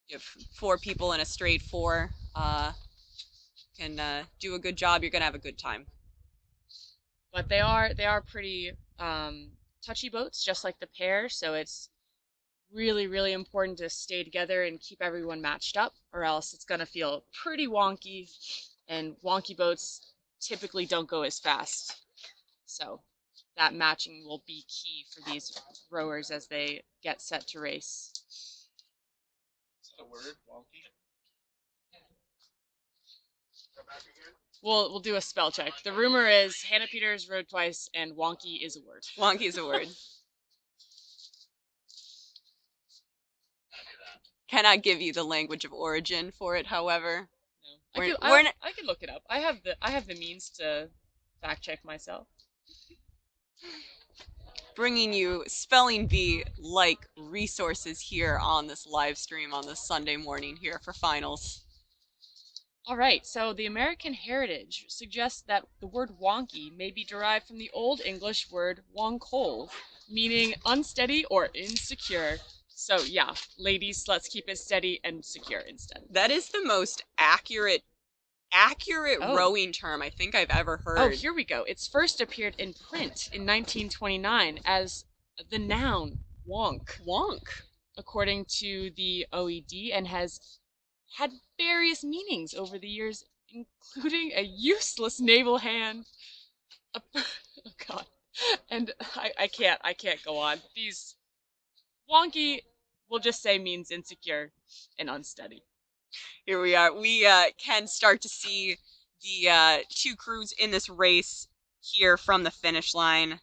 You have 4 people in a straight 4. Can do a good job. You're gonna have a good time. But they are pretty touchy boats, just like the pair, so it's really, really important to stay together and keep everyone matched up, or else it's going to feel pretty wonky, and wonky boats typically don't go as fast. So that matching will be key for these rowers as they get set to race. Is that a word? Wonky? We'll do a spell check. The rumor is Hannah Peters rode twice, and wonky is a word. Wonky is a word. Cannot give you the language of origin for it, however. No. I could look it up. I have the means to fact check myself. Bringing you spelling bee like resources here on this live stream on this Sunday morning here for finals. All right, so the American Heritage suggests that the word wonky may be derived from the Old English word wonkole, meaning unsteady or insecure. So yeah, ladies, let's keep it steady and secure instead. That is the most accurate rowing term I think I've ever heard. Oh, here we go. It's first appeared in print in 1929 as the noun wonk. Wonk. According to the OED, and has had various meanings over the years, including a useless naval hand. Oh God, and I can't go on. These wonky, we'll just say, means insecure and unsteady. Here we are. We can start to see the two crews in this race here from the finish line.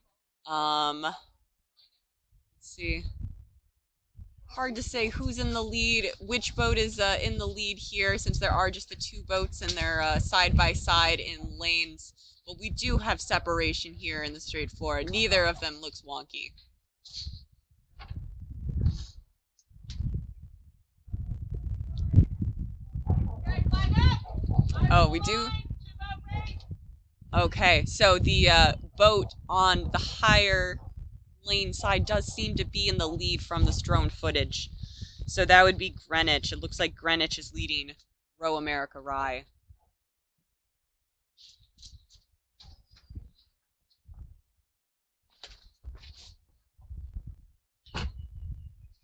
Let's see. Hard to say who's in the lead, which boat is in the lead here, since there are just the two boats and they're side by side in lanes. But we do have separation here in the straight floor. Neither of them looks wonky. Oh, we do? Okay, so the boat on the higher lane side does seem to be in the lead from this drone footage. So that would be Greenwich. It looks like Greenwich is leading Row America Rye.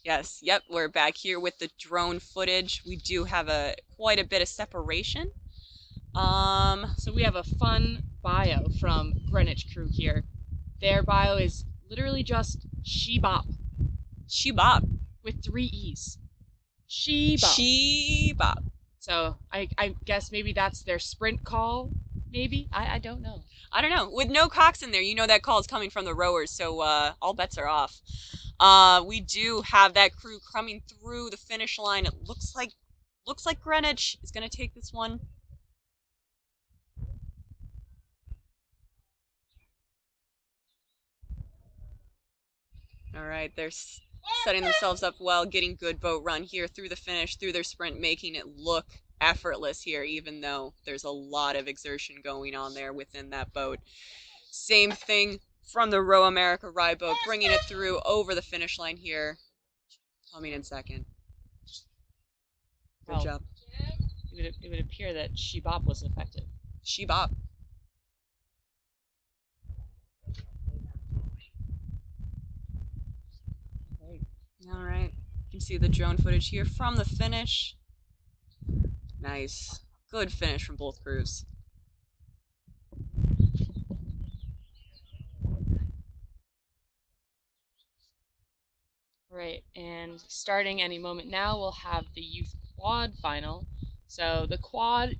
Yes, yep, we're back here with the drone footage. We do have quite a bit of separation. So we have a fun bio from Greenwich crew here. Their bio is literally just she-bop. She-bop. With 3 E's. She-bop. She-bop. So I guess maybe that's their sprint call, maybe? I don't know. I don't know. With no cocks in there, you know that call is coming from the rowers, so all bets are off. We do have that crew coming through the finish line. It looks like Greenwich is going to take this one. All right, they're setting themselves up well, getting good boat run here through the finish, through their sprint, making it look effortless here, even though there's a lot of exertion going on there within that boat. Same thing from the Row America Rye boat, bringing it through over the finish line here, coming in second. Good job. It would appear that she-bop was effective. She-bop. All right, you can see the drone footage here from the finish. Nice. Good finish from both crews. Right, and starting any moment now, we'll have the youth quad final. So the quad,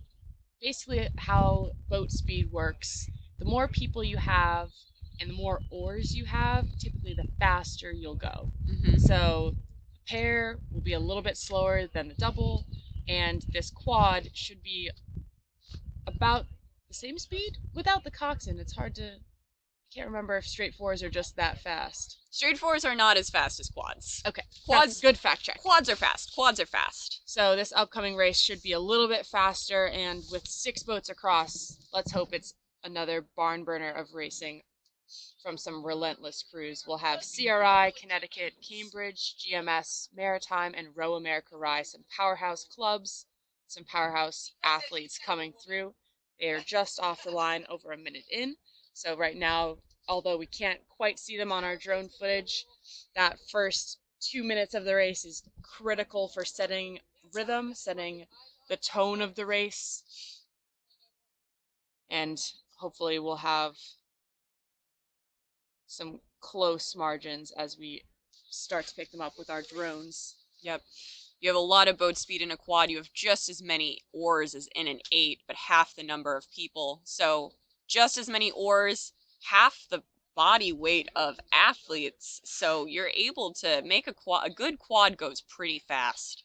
basically how boat speed works, the more people you have and the more oars you have, typically the faster you'll go. So the pair will be a little bit slower than the double, and this quad should be about the same speed without the coxswain. It's hard to, I can't remember if straight fours are just that fast. Straight fours are not as fast as quads. Okay, quads, good fact check. Quads are fast. Quads are fast. So this upcoming race should be a little bit faster, and with 6 boats across, let's hope it's another barn burner of racing from some relentless crews. We'll have CRI, Connecticut, Cambridge, GMS, Maritime, and Row America Rye, some powerhouse clubs, some powerhouse athletes coming through. They are just off the line over a minute in. So right now, although we can't quite see them on our drone footage, that first 2 minutes of the race is critical for setting rhythm, setting the tone of the race, and hopefully we'll have some close margins as we start to pick them up with our drones. Yep. You have a lot of boat speed in a quad. You have just as many oars as in an 8, but half the number of people. So just as many oars, half the body weight of athletes. So you're able to make a quad. A good quad goes pretty fast.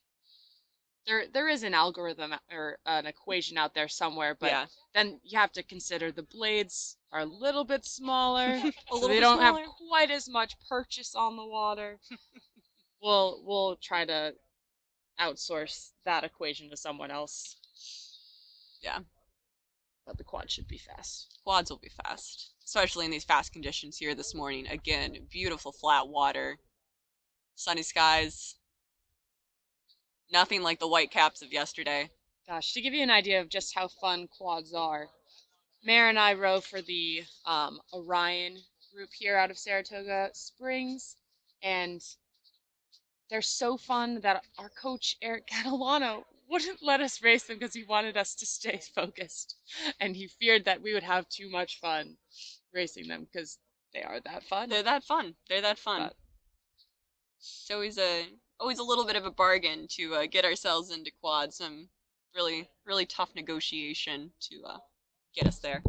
There is an algorithm or an equation out there somewhere, but Yeah. then you have to consider the blades are a little bit smaller, so little they bit don't have smaller. quite as much purchase on the water. We'll try to outsource that equation to someone else. Yeah. But the quad should be fast. Quads will be fast, especially in these fast conditions here this morning. Again, beautiful flat water, sunny skies. Nothing like the white caps of yesterday. Gosh, to give you an idea of just how fun quads are, Mare and I row for the Orion group here out of Saratoga Springs, and they're so fun that our coach, Eric Catalano, wouldn't let us race them because he wanted us to stay focused, and he feared that we would have too much fun racing them because they are that fun. They're that fun. They're that fun. But it's always a little bit of a bargain to get ourselves into quads. Some really tough negotiation to get us there.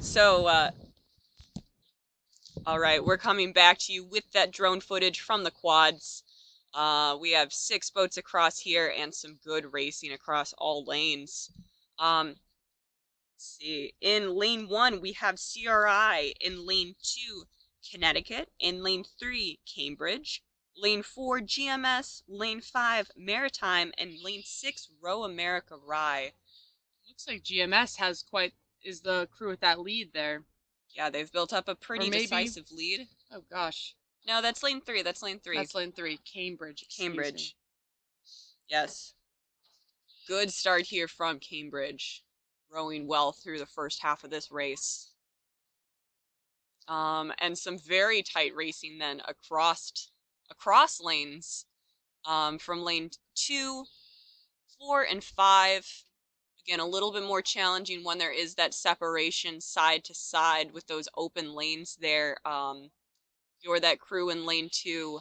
So, all right, we're coming back to you with that drone footage from the quads. We have 6 boats across here and some good racing across all lanes. Let's see. In lane 1, we have CRI. In lane 2, Connecticut. In lane 3, Cambridge. Lane 4, GMS. Lane 5, Maritime. And lane 6, Row America Rye. looks like GMS is the crew with that lead there. Yeah, they've built up a pretty decisive lead. Oh gosh. No, that's lane 3. That's lane 3. That's lane 3. Cambridge. Cambridge. Yes. Good start here from Cambridge. Rowing well through the first half of this race. And some very tight racing then across lanes. From lane 2, 4, and 5. Again, a little bit more challenging when there is that separation side to side with those open lanes there. You're that crew in lane 2,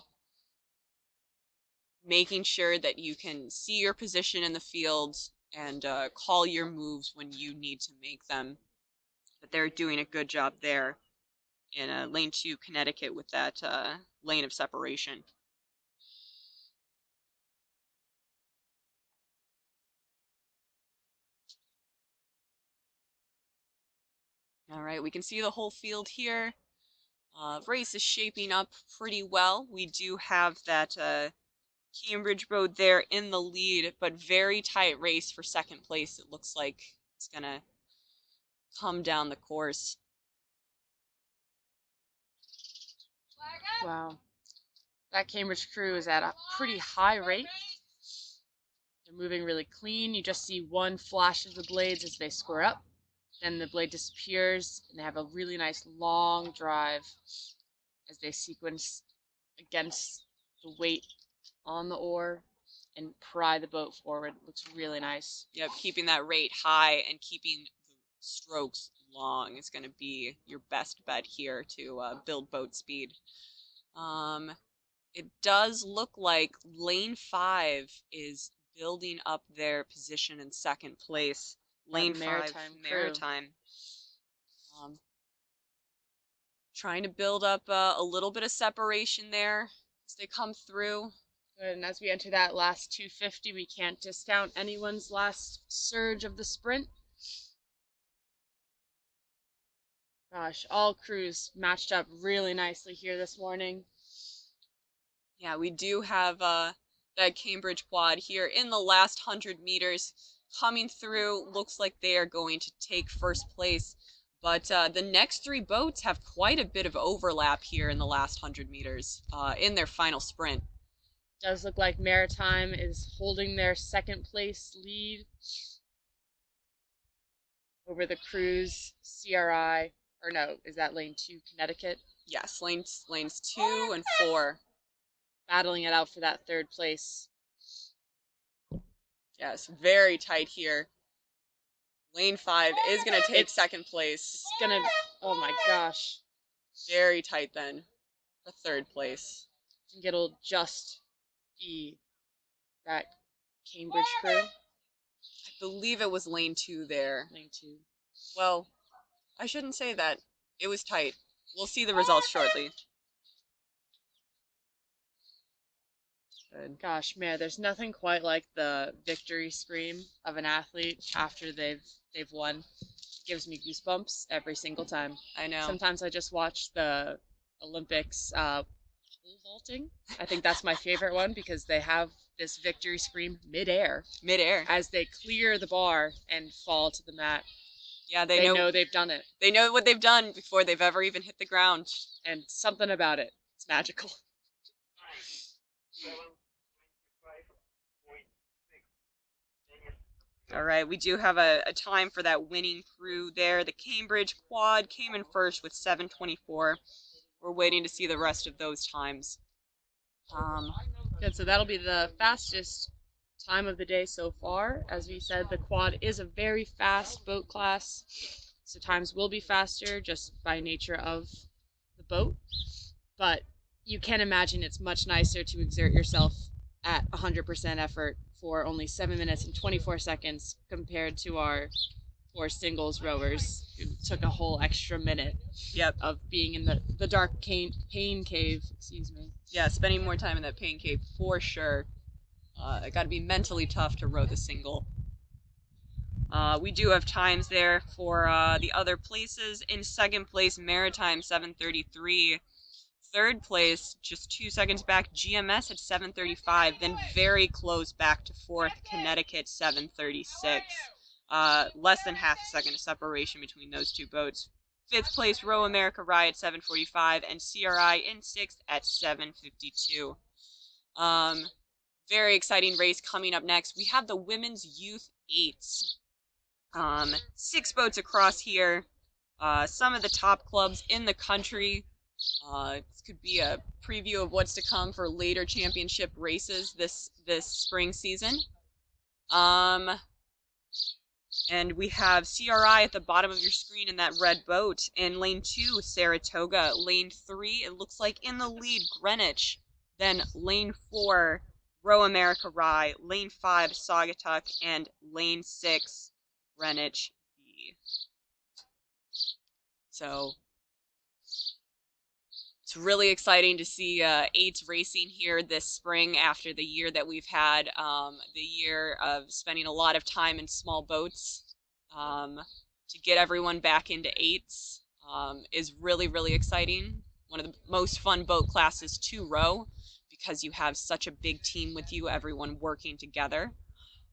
making sure that you can see your position in the field and call your moves when you need to make them. But they're doing a good job there in lane 2 Connecticut with that lane of separation. All right, we can see the whole field here. Race is shaping up pretty well. We do have that Cambridge boat there in the lead, but very tight race for second place. It looks like it's gonna come down the course. Wow. That Cambridge crew is at a pretty high rate. They're moving really clean. You just see one flash of the blades as they square up. Then the blade disappears, and they have a really nice long drive as they sequence against the weight on the oar and pry the boat forward. It looks really nice. Yep, keeping that rate high and keeping the strokes long is going to be your best bet here to build boat speed. It does look like lane 5 is building up their position in second place. Lane 5, Maritime. Trying to build up a little bit of separation there as they come through. Good, and as we enter that last 250, we can't discount anyone's last surge of the sprint. Gosh, all crews matched up really nicely here this morning. Yeah, we do have that Cambridge quad here in the last 100 meters coming through. Looks like they are going to take first place. But the next 3 boats have quite a bit of overlap here in the last 100 meters in their final sprint. Does look like Maritime is holding their second place lead over the Cruise, CRI, or no, is that lane 2, Connecticut? Yes, lanes 2 and 4. Battling it out for that third place. Yes, very tight here. Lane 5 is going to take second place. It's going to, oh my gosh. Very tight then for third place. I think it'll just be that Cambridge crew. I believe it was lane 2 there. Lane 2. Well, I shouldn't say that. It was tight. We'll see the results shortly. Good. Gosh, man, there's nothing quite like the victory scream of an athlete after they've won. It gives me goosebumps every single time. I know. Sometimes I just watch the Olympics pole vaulting. I think that's my favorite one because they have this victory scream midair as they clear the bar and fall to the mat. Yeah, they know they've done it. They know what they've done before they've ever even hit the ground. And something about it. It's magical. All right, we do have a time for that winning crew there. The Cambridge quad came in first with 7:24. We're waiting to see the rest of those times. Good, so that'll be the fastest time of the day so far. As we said, the quad is a very fast boat class, so times will be faster just by nature of the boat. But you can imagine it's much nicer to exert yourself at 100% effort for only 7 minutes and 24 seconds compared to our 4 singles rowers who took a whole extra minute of being in the dark pain cave, excuse me. Yeah, spending more time in that pain cave for sure. It got to be mentally tough to row the single. We do have times there for the other places. In second place, Maritime 7:33. Third place, just 2 seconds back, GMS at 7:35. Then very close back to fourth, Connecticut 7:36. Less than half a second of separation between those 2 boats. Fifth place, Row America Rye at 7:45, and CRI in sixth at 7:52. Very exciting race coming up next. We have the Women's Youth 8s. 6 boats across here. Some of the top clubs in the country. This could be a preview of what's to come for later championship races this spring season. And we have CRI at the bottom of your screen in that red boat. In lane 2, Saratoga. Lane 3, it looks like in the lead, Greenwich. Then lane 4, Row America Rye. Lane 5, Saugatuck. And lane 6, Greenwich B. So it's really exciting to see 8s racing here this spring after the year that we've had, the year of spending a lot of time in small boats. To get everyone back into 8s is really, really exciting. One of the most fun boat classes to row because you have such a big team with you, everyone working together.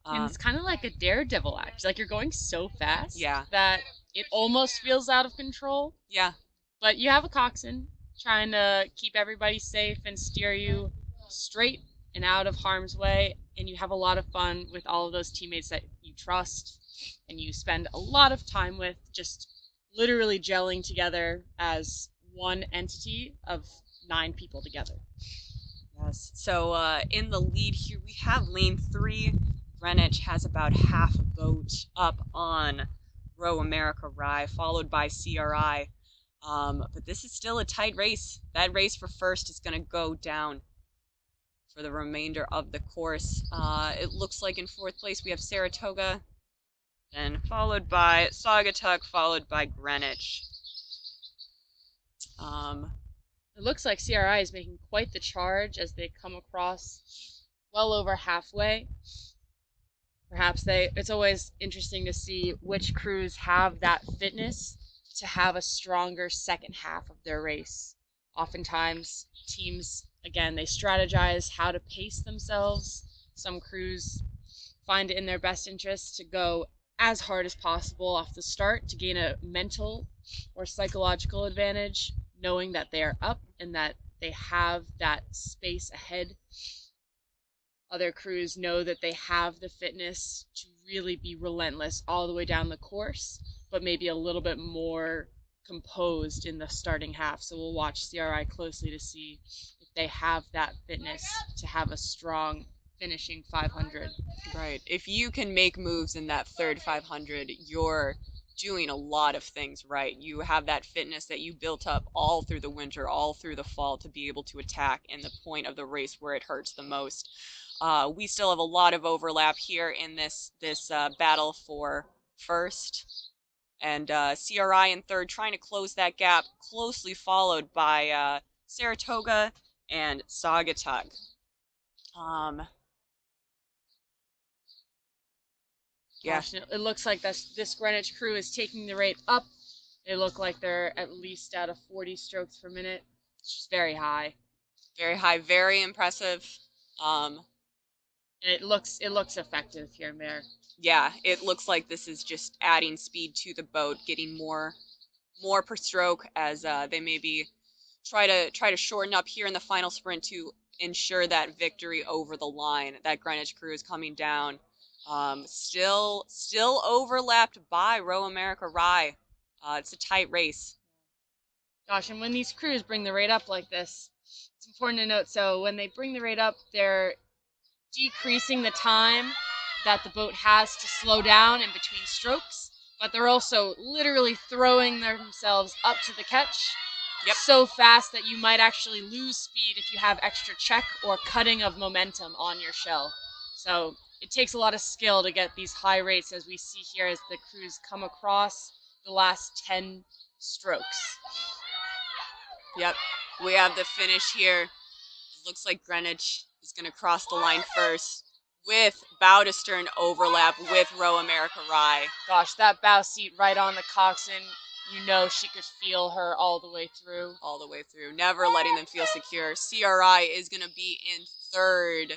And it's kind of like a daredevil act. Like you're going so fast Yeah. that it almost feels out of control. Yeah. But you have a coxswain trying to keep everybody safe and steer you straight and out of harm's way. And you have a lot of fun with all of those teammates that you trust and you spend a lot of time with, just literally gelling together as one entity of 9 people together. Yes. So in the lead here, we have lane 3. Greenwich has about half a boat up on Row America Rye, followed by CRI. But this is still a tight race. That race for first is going to go down for the remainder of the course. It looks like in 4th place we have Saratoga, then followed by Saugatuck, followed by Greenwich. It looks like CRI is making quite the charge as they come across well over halfway. Perhaps it's always interesting to see which crews have that fitness to have a stronger second half of their race. Oftentimes, teams, again, they strategize how to pace themselves. Some crews find it in their best interest to go as hard as possible off the start to gain a mental or psychological advantage, knowing that they are up and that they have that space ahead. Other crews know that they have the fitness to really be relentless all the way down the course, but maybe a little bit more composed in the starting half. So we'll watch CRI closely to see if they have that fitness to have a strong finishing 500. Right. If you can make moves in that third 500, you're doing a lot of things right. You have that fitness that you built up all through the winter, all through the fall to be able to attack in the point of the race where it hurts the most. We still have a lot of overlap here in this battle for first. And CRI in third, trying to close that gap, closely followed by Saratoga and Saugatuck. Yeah. Gosh, it looks like this Greenwich crew is taking the rate up. They look like they're at least at a 40 strokes per minute, which is very high. Very high, very impressive. And it looks effective here and there. Yeah, it looks like this is just adding speed to the boat, getting more per stroke as they maybe try to shorten up here in the final sprint to ensure that victory over the line. That Greenwich crew is coming down. Still overlapped by Row America Rye. It's a tight race. Gosh, and when these crews bring the rate up like this, it's important to note, so when they bring the rate up, they're decreasing the time that the boat has to slow down in between strokes, but they're also literally throwing themselves up to the catch. Yep. So fast that you might actually lose speed if you have extra check or cutting of momentum on your shell. So it takes a lot of skill to get these high rates, as we see here as the crews come across the last 10 strokes. Yep, we have the finish here. It looks like Greenwich is going to cross the line first with bow to stern overlap with Row America Rye. Gosh, that bow seat right on the coxswain, you know she could feel her all the way through. All the way through, never letting them feel secure. CRI is going to be in third.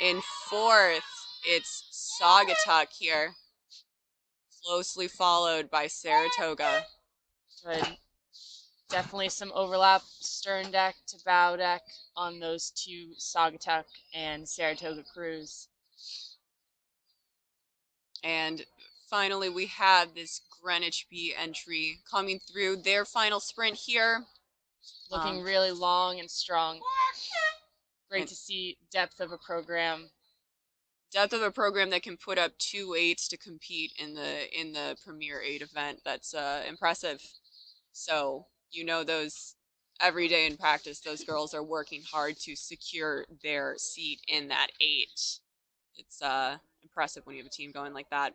In fourth, it's Saugatuck here, closely followed by Saratoga. Good. Definitely some overlap, stern deck to bow deck on those two Saugatuck and Saratoga crews. And finally, we have this Greenwich B entry coming through their final sprint here. Looking really long and strong. Great to see depth of a program. Depth of a program that can put up 2.8s to compete in the Premier 8 event. That's impressive. So, you know, those every day in practice, those girls are working hard to secure their seat in that 8. It's impressive when you have a team going like that.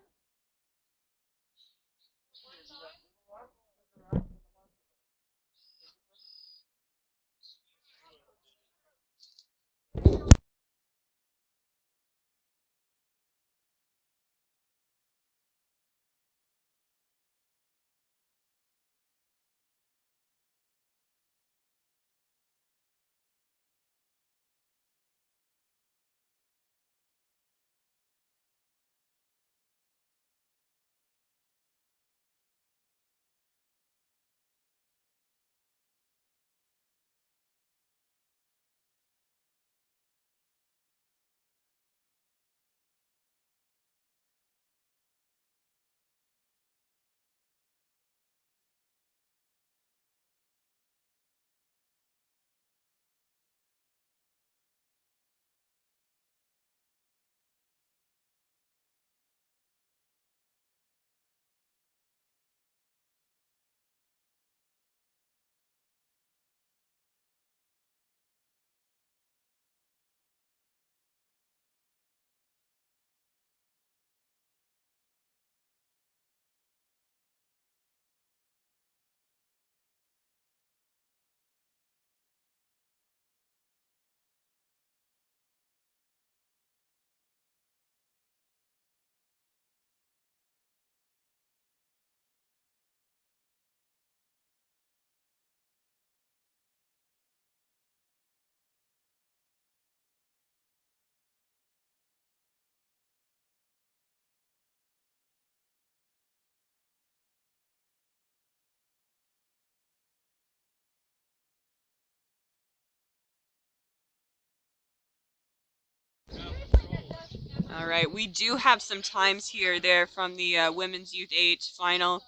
All right, we do have some times here there from the Women's Youth 8 final.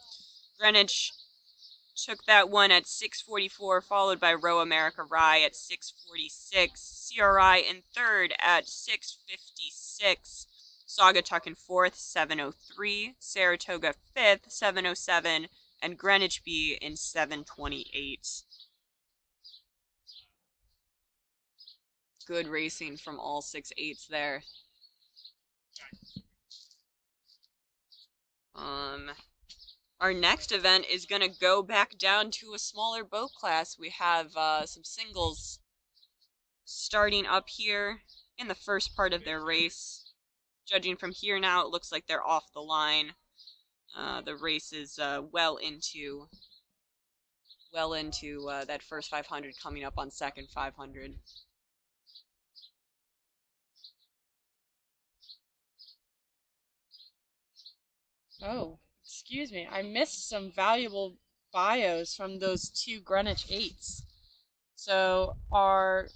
Greenwich took that one at 6:44, followed by Row America Rye at 6:46. CRI in third at 6:56. Saugatuck in fourth, 7:03. Saratoga fifth, 7:07. And Greenwich B in 7:28. Good racing from all 6/8s there. Our next event is going to go back down to a smaller boat class. We have some singles starting up here in the first part of their race. Judging from here now, it looks like they're off the line. The race is well into that first 500, coming up on second 500. Oh, excuse me. I missed some valuable bios from those two Greenwich 8s. So our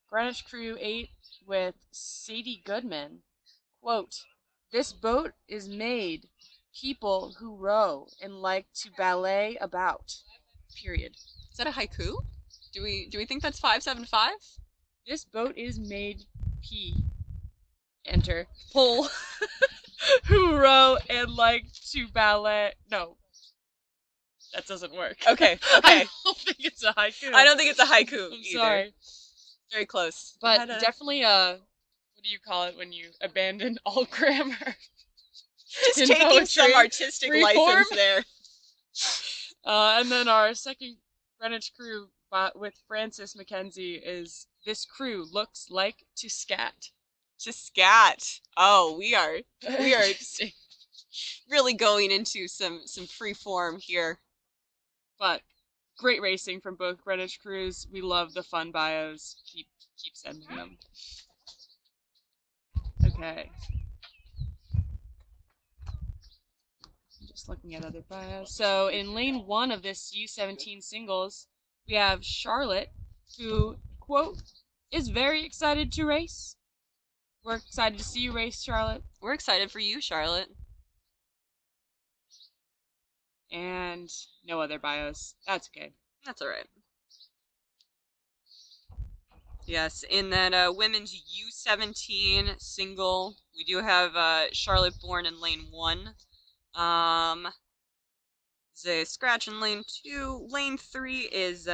Greenwich Crew 8 with Sadie Goodman. Quote, "This boat is made people who row and like to ballet about." Period. Is that a haiku? Do we think that's 575? This boat is made enter pull who row and like to ballet. No, that doesn't work. Okay. I don't think it's a haiku. I don't think it's a haiku I'm either. sorry. Very close. But definitely what do you call it when you abandon all grammar? Just in taking poetry, some artistic freeform. license there. And then our second Greenwich Crew with Francis McKenzie is "This crew looks like to scat." To scat. Oh, we are Interesting. really going into some free form here. But great racing from both Greenwich Crews. We love the fun bios. Keep sending them. Okay. I'm just looking at other bios. So in lane 1 of this U17 singles, we have Charlotte, who, quote, "is very excited to race." We're excited to see you race, Charlotte. We're excited for you, Charlotte. And no other bios. That's okay. That's all right. Yes, in that women's U17 single, we do have Charlotte Bourne in lane 1. Zay Scratch in lane 2. Lane 3 is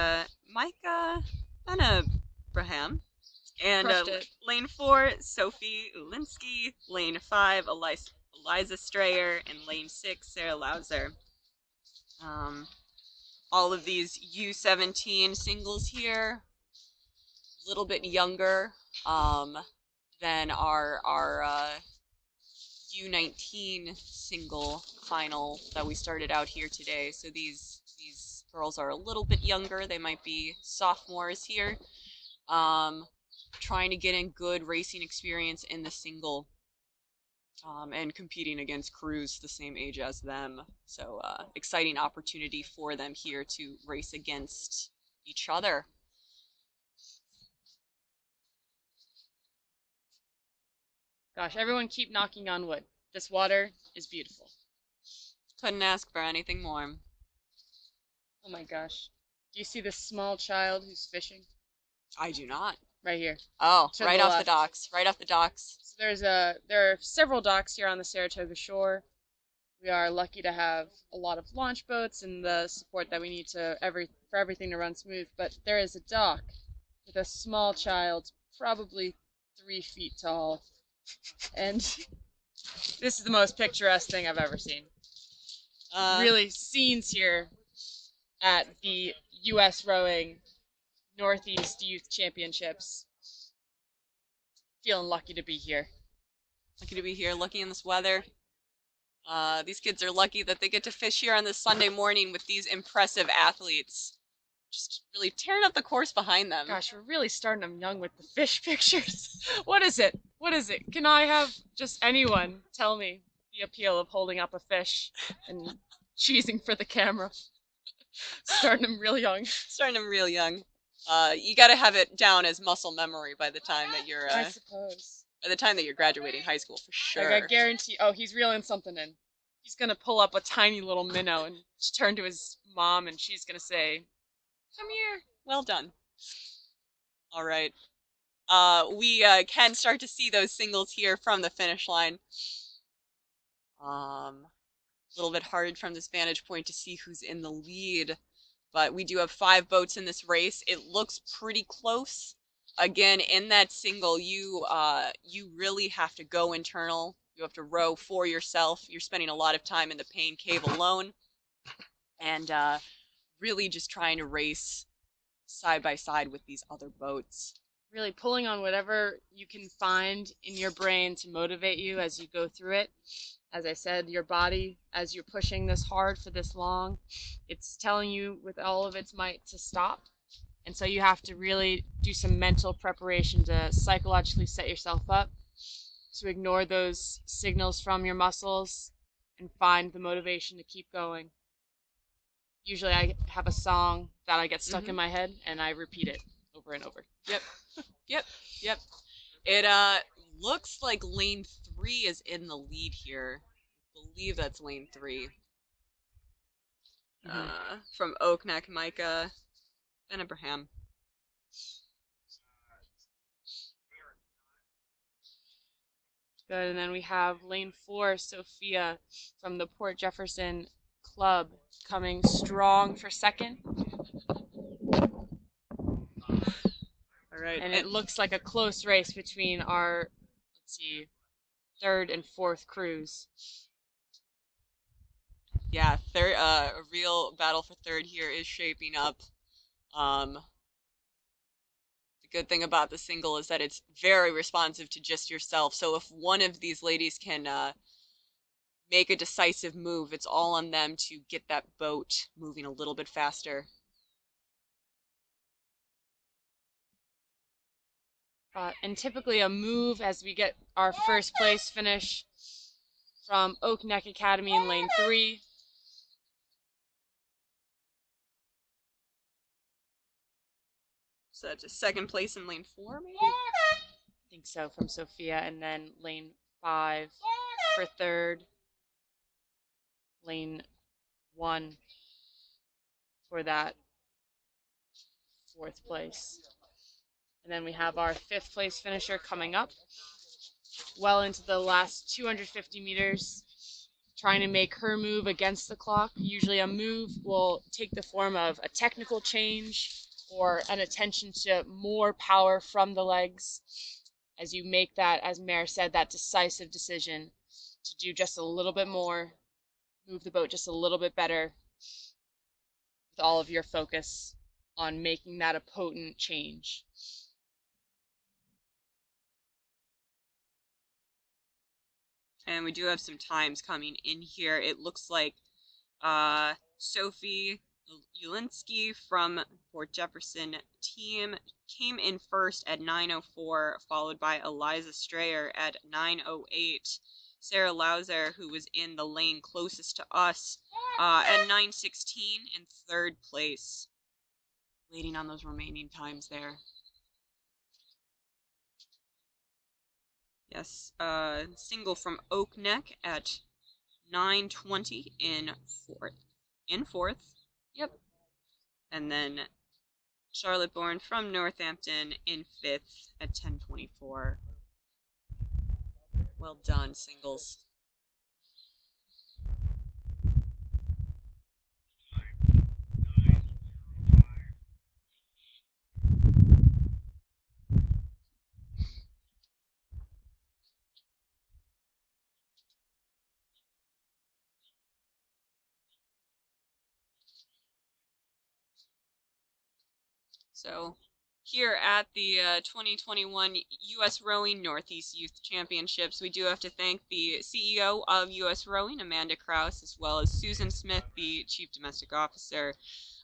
Micah Benabraham. And lane 4, Sophie Ulinski. Lane 5, Eliza Strayer. And lane 6, Sarah Lauser. All of these U17 singles here, a little bit younger than our U19 single final that we started out here today. So these girls are a little bit younger. They might be sophomores here. Trying to get in good racing experience in the single and competing against crews the same age as them. So exciting opportunity for them here to race against each other. Gosh, everyone keep knocking on wood. This water is beautiful. Couldn't ask for anything more. Oh my gosh. Do you see this small child who's fishing? I do not. Right here. Oh, To right the off left. the docks. Right off the docks. So there are several docks here on the Saratoga shore. We are lucky to have a lot of launch boats and the support that we need for everything to run smooth. But there is a dock with a small child, probably 3 feet tall, and this is the most picturesque thing I've ever seen. Really, scenes here at the U.S. Rowing Northeast Youth Championships. Feeling lucky to be here. Lucky to be here, lucky in this weather. These kids are lucky that they get to fish here on this Sunday morning with these impressive athletes. Just really tearing up the course behind them. Gosh, we're really starting them young with the fish pictures. What is it? What is it? Can I have just anyone tell me the appeal of holding up a fish and cheesing for the camera? Starting them real young. Starting them real young. You gotta have it down as muscle memory by the time that you're I suppose. by the time that you're graduating high school, for sure. Like I guarantee. Oh, he's reeling something in. He's gonna pull up a tiny little minnow and turn to his mom, and she's gonna say, "Come here." Well done. All right. We can start to see those singles here from the finish line. A little bit hard from this vantage point to see who's in the lead, but we do have 5 boats in this race. It looks pretty close. Again, in that single, you really have to go internal. You have to row for yourself. You're spending a lot of time in the Pain Cave alone, and really just trying to race side by side with these other boats. Really pulling on whatever you can find in your brain to motivate you as you go through it. As I said, your body, as you're pushing this hard for this long, it's telling you with all of its might to stop. And so you have to really do some mental preparation to psychologically set yourself up to ignore those signals from your muscles and find the motivation to keep going. Usually I have a song that I get stuck in my head and I repeat it over and over. Yep. Yep. It looks like lane 3 is in the lead here. I believe that's lane 3. From Oak Neck, Micah, and Abraham. Good, and then we have lane 4, Sophia from the Port Jefferson Club coming strong for second. All right. And it looks like a close race between our, let's see, 3rd and 4th crews. Yeah, third, a real battle for 3rd here is shaping up. The good thing about the single is that it's very responsive to just yourself. So if one of these ladies can make a decisive move, it's all on them to get that boat moving a little bit faster. And typically a move as we get our first place finish from Oak Neck Academy in lane 3. So that's a 2nd place in lane 4, maybe? I think so, from Sophia, and then lane 5 for 3rd, lane 1 for that 4th place. And then we have our 5th place finisher coming up, well into the last 250 meters, trying to make her move against the clock. Usually a move will take the form of a technical change or an attention to more power from the legs as you make that, as Mare said, that decisive decision to do just a little bit more, move the boat just a little bit better with all of your focus on making that a potent change. And we do have some times coming in here. It looks like Sophie Ulinski from Port Jefferson team came in first at 9:04, followed by Eliza Strayer at 9:08. Sarah Lauser, who was in the lane closest to us, at 9:16 in 3rd place. Waiting on those remaining times there. Yes, single from Oak Neck at 9:20 in 4th. Yep. And then Charlotte Bourne from Northampton in 5th at 10:24. Well done, singles. So here at the 2021 U.S. Rowing Northeast Youth Championships, we do have to thank the CEO of U.S. Rowing, Amanda Krause, as well as Susan Smith, the Chief Domestic Officer,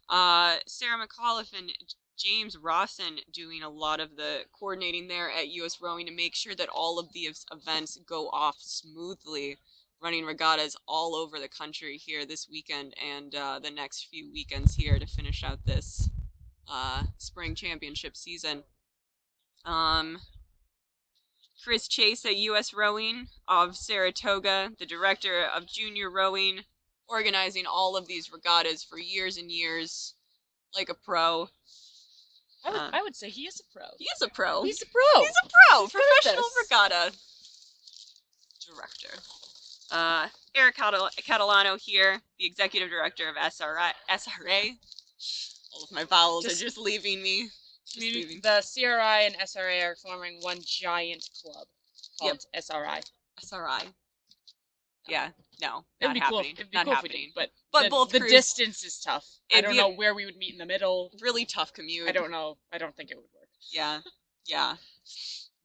Sarah McAuliffe and James Rawson doing a lot of the coordinating there at U.S. Rowing to make sure that all of these events go off smoothly, running regattas all over the country here this weekend and the next few weekends here to finish out this spring championship season. Chris Chase at U.S. Rowing of Saratoga, the director of junior rowing, organizing all of these regattas for years and years, like a pro. I would say he is a pro. He is a pro. He's a pro. He's a pro. He's good at Professional this. regatta director. Eric Catalano here, the executive director of SRA. All of my vowels are just leaving me. The CRI and SRA are forming one giant club called SRI. SRI. Yeah, no, It'd not be happening. Cool. It'd be not cool happening. But both the crews, distance is tough. I It'd don't be a- know where we would meet in the middle. really tough commute. I don't know. I don't think it would work. Yeah.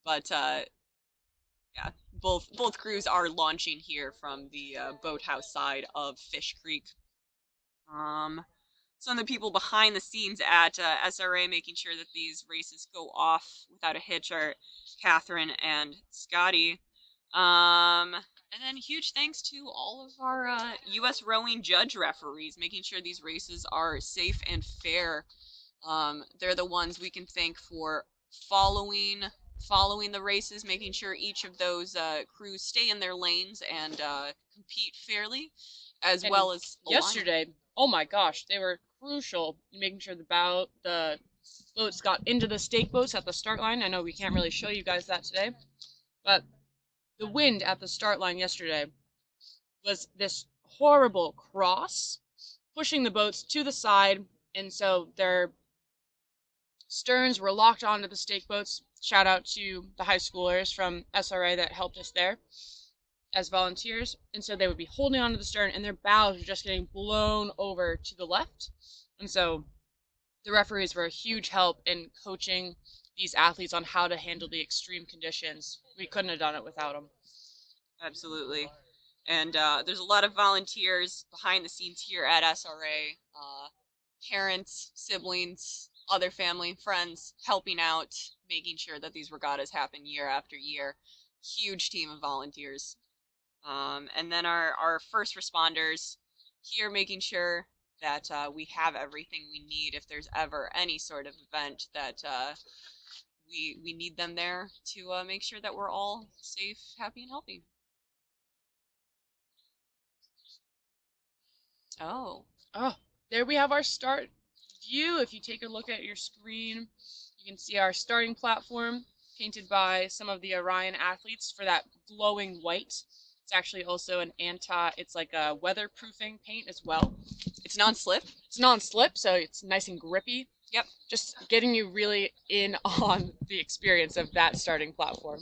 But yeah, both crews are launching here from the boathouse side of Fish Creek. Some of the people behind the scenes at SRA making sure that these races go off without a hitch are Catherine and Scotty. And then huge thanks to all of our U.S. rowing judge referees, making sure these races are safe and fair. They're the ones we can thank for following the races, making sure each of those crews stay in their lanes and compete fairly, as well as yesterday. Oh my gosh, they were crucial in making sure the boats got into the stake boats at the start line. I know we can't really show you guys that today, but the wind at the start line yesterday was this horrible cross, pushing the boats to the side, and so their sterns were locked onto the stake boats. Shout out to the high schoolers from SRA that helped us there as volunteers. And so they would be holding onto the stern, and their bows were just getting blown over to the left. And so the referees were a huge help in coaching these athletes on how to handle the extreme conditions. We couldn't have done it without them. Absolutely. And there's a lot of volunteers behind the scenes here at SRA, parents, siblings, other family, friends helping out, making sure that these regattas happen year after year. Huge team of volunteers. And then our first responders here making sure that we have everything we need if there's ever any sort of event that we need them there to make sure that we're all safe, happy, and healthy. Oh, there we have our start view. If you take a look at your screen, you can see our starting platform painted by some of the Orion athletes for that glowing white. It's actually also it's like a weatherproofing paint as well. It's non-slip? It's non-slip, so it's nice and grippy. Yep. Just getting you really in on the experience of that starting platform.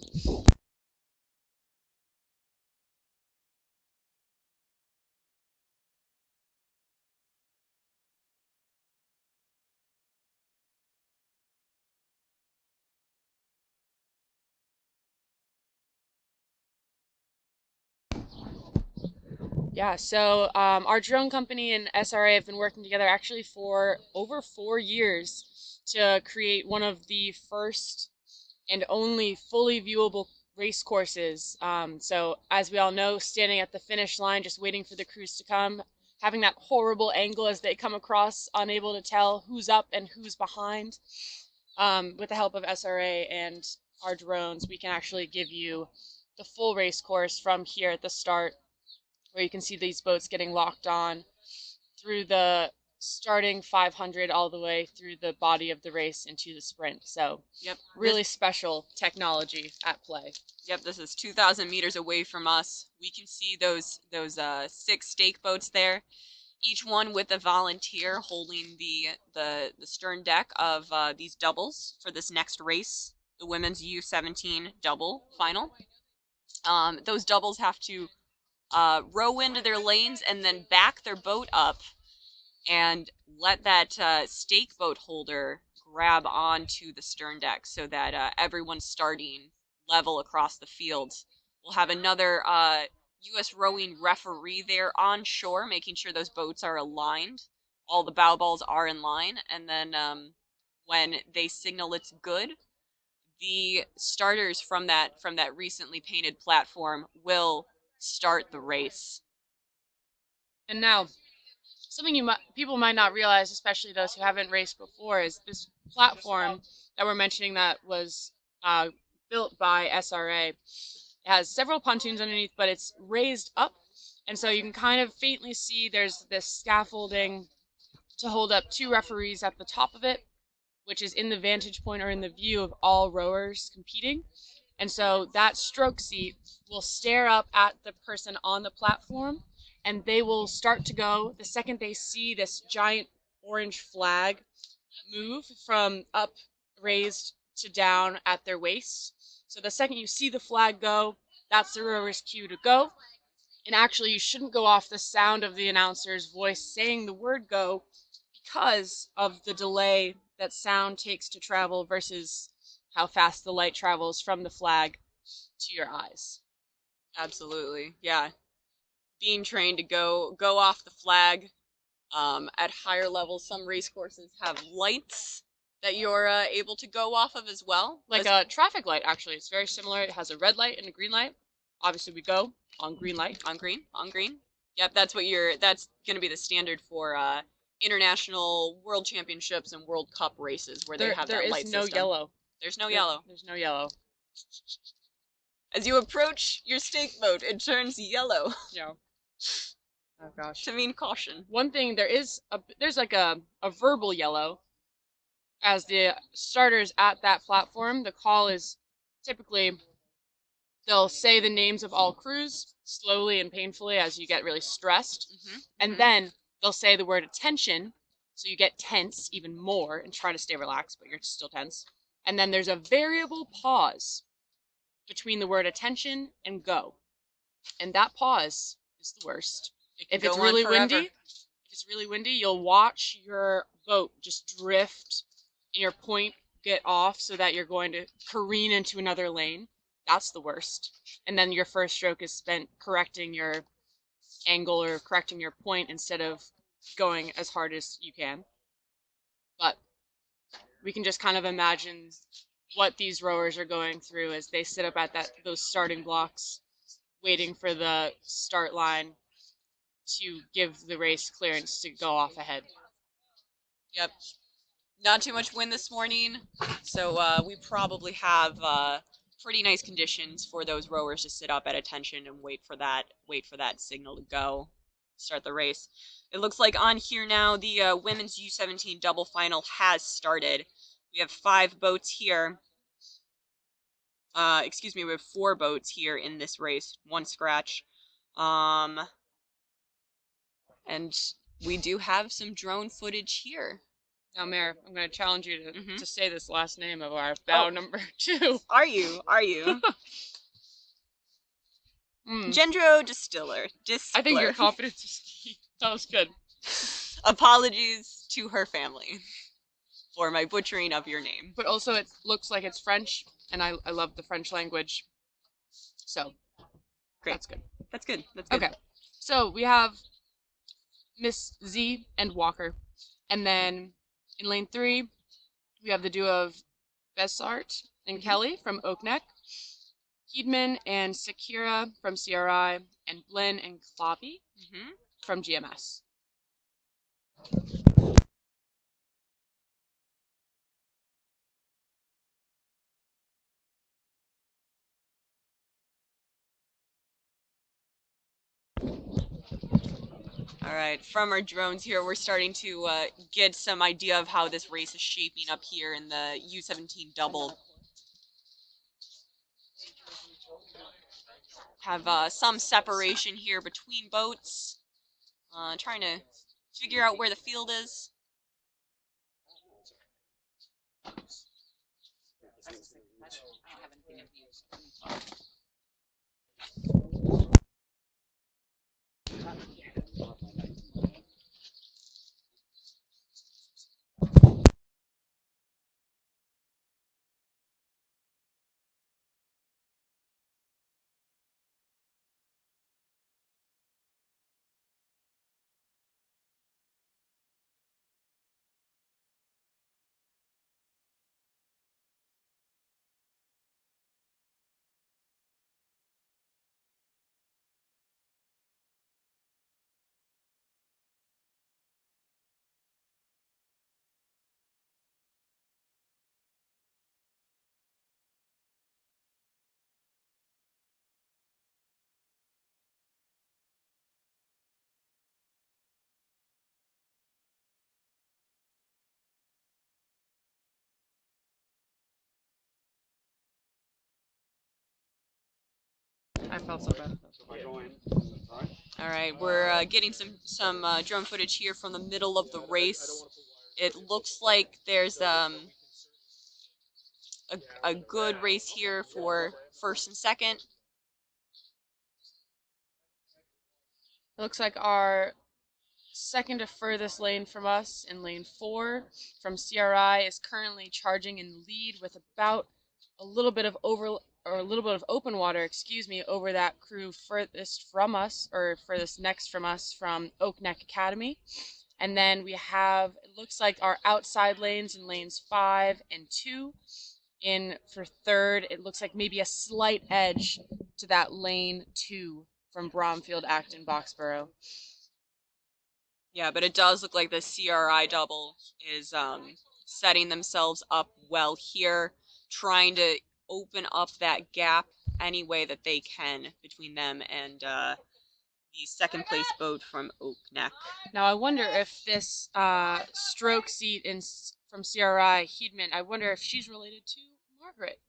Yeah, so our drone company and SRA have been working together actually for over 4 years to create one of the first and only fully viewable race courses. So as we all know, standing at the finish line, just waiting for the crews to come, having that horrible angle as they come across, unable to tell who's up and who's behind. With the help of SRA and our drones, we can actually give you the full race course from here at the start, where you can see these boats getting locked on through the starting 500 all the way through the body of the race into the sprint. So yep, really special technology at play. Yep, this is 2,000 meters away from us. We can see those 6 stake boats there, each one with a volunteer holding the stern deck of these doubles for this next race, the women's U17 double final. Those doubles have to row into their lanes and then back their boat up and let that stake boat holder grab onto the stern deck so that everyone's starting level across the field. We'll have another U.S. rowing referee there on shore, making sure those boats are aligned. All the bow balls are in line, and then when they signal it's good, the starters from that recently painted platform will start the race. And now, something people might not realize, especially those who haven't raced before, is this platform that we're mentioning that was built by SRA. It has several pontoons underneath, but it's raised up, and so you can kind of faintly see there's this scaffolding to hold up 2 referees at the top of it, which is in the vantage point or in the view of all rowers competing. And so that stroke seat will stare up at the person on the platform, and they will start to go the second they see this giant orange flag move from up raised to down at their waist. So the second you see the flag go, that's the rower's cue to go. And actually, you shouldn't go off the sound of the announcer's voice saying the word go because of the delay that sound takes to travel versus how fast the light travels from the flag to your eyes. Absolutely, yeah. Being trained to go off the flag. At higher levels, some race courses have lights that you're able to go off of as well. Like a traffic light, actually. It's very similar. It has a red light and a green light. Obviously, we go on green light. On green. Yep, that's going to be the standard for international world championships and World Cup races where they have that light system. There is no yellow. There's no yellow. There's no yellow. As you approach your stake boat, it turns yellow. Yeah. Oh gosh. To mean caution. One thing, there's like a verbal yellow. As the starters at that platform, the call is typically they'll say the names of all crews slowly and painfully as you get really stressed. And then they'll say the word attention, so you get tense even more and try to stay relaxed, but you're still tense. And then there's a variable pause between the word attention and go. And that pause is the worst. If it's really windy, you'll watch your boat just drift and your point get off so that you're going to careen into another lane. That's the worst. And then your first stroke is spent correcting your angle or correcting your point instead of going as hard as you can. But we can just kind of imagine what these rowers are going through as they sit up at those starting blocks, waiting for the start line to give the race clearance to go off ahead. Yep. Not too much wind this morning, so we probably have pretty nice conditions for those rowers to sit up at attention and wait for that signal to go, start the race. It looks like on here now the women's U17 double final has started. We have 5 boats here. We have 4 boats here in this race, 1 scratch. And we do have some drone footage here. Now, Mayor, I'm going to challenge you to say this last name of our bow number 2. Are you? Gendro Distiller. I think your confidence is key. That was good. Apologies to her family for my butchering of your name. But also, it looks like it's French, and I love the French language. So, great. That's good. Okay. So, we have Miss Z and Walker. And then in lane 3, we have the duo of Bessart and Kelly from Oakneck, Heedman and Sakira from CRI, and Blinn and Klavi from GMS. All right, from our drones here, we're starting to get some idea of how this race is shaping up here in the U17 double. Have some separation here between boats. Trying to figure out where the field is. felt so bad. So if I go in from the front, All right, we're getting some drone footage here from the middle of the race. It looks like there's a good race here for first and second. It looks like our second to furthest lane from us in lane 4 from CRI is currently charging in the lead with about a little bit of open water, excuse me, over that crew furthest from us, or furthest next from us, from Oak Neck Academy. And then we have, it looks like our outside lanes in lanes 5 and 2. In for third, it looks like maybe a slight edge to that lane 2 from Bromfield, Acton, Boxborough. Yeah, but it does look like the CRI double is setting themselves up well here, trying to open up that gap any way that they can between them and the second place boat from Oak Neck. Now I wonder if this stroke seat from CRI Heedman, I wonder if she's related to Margaret,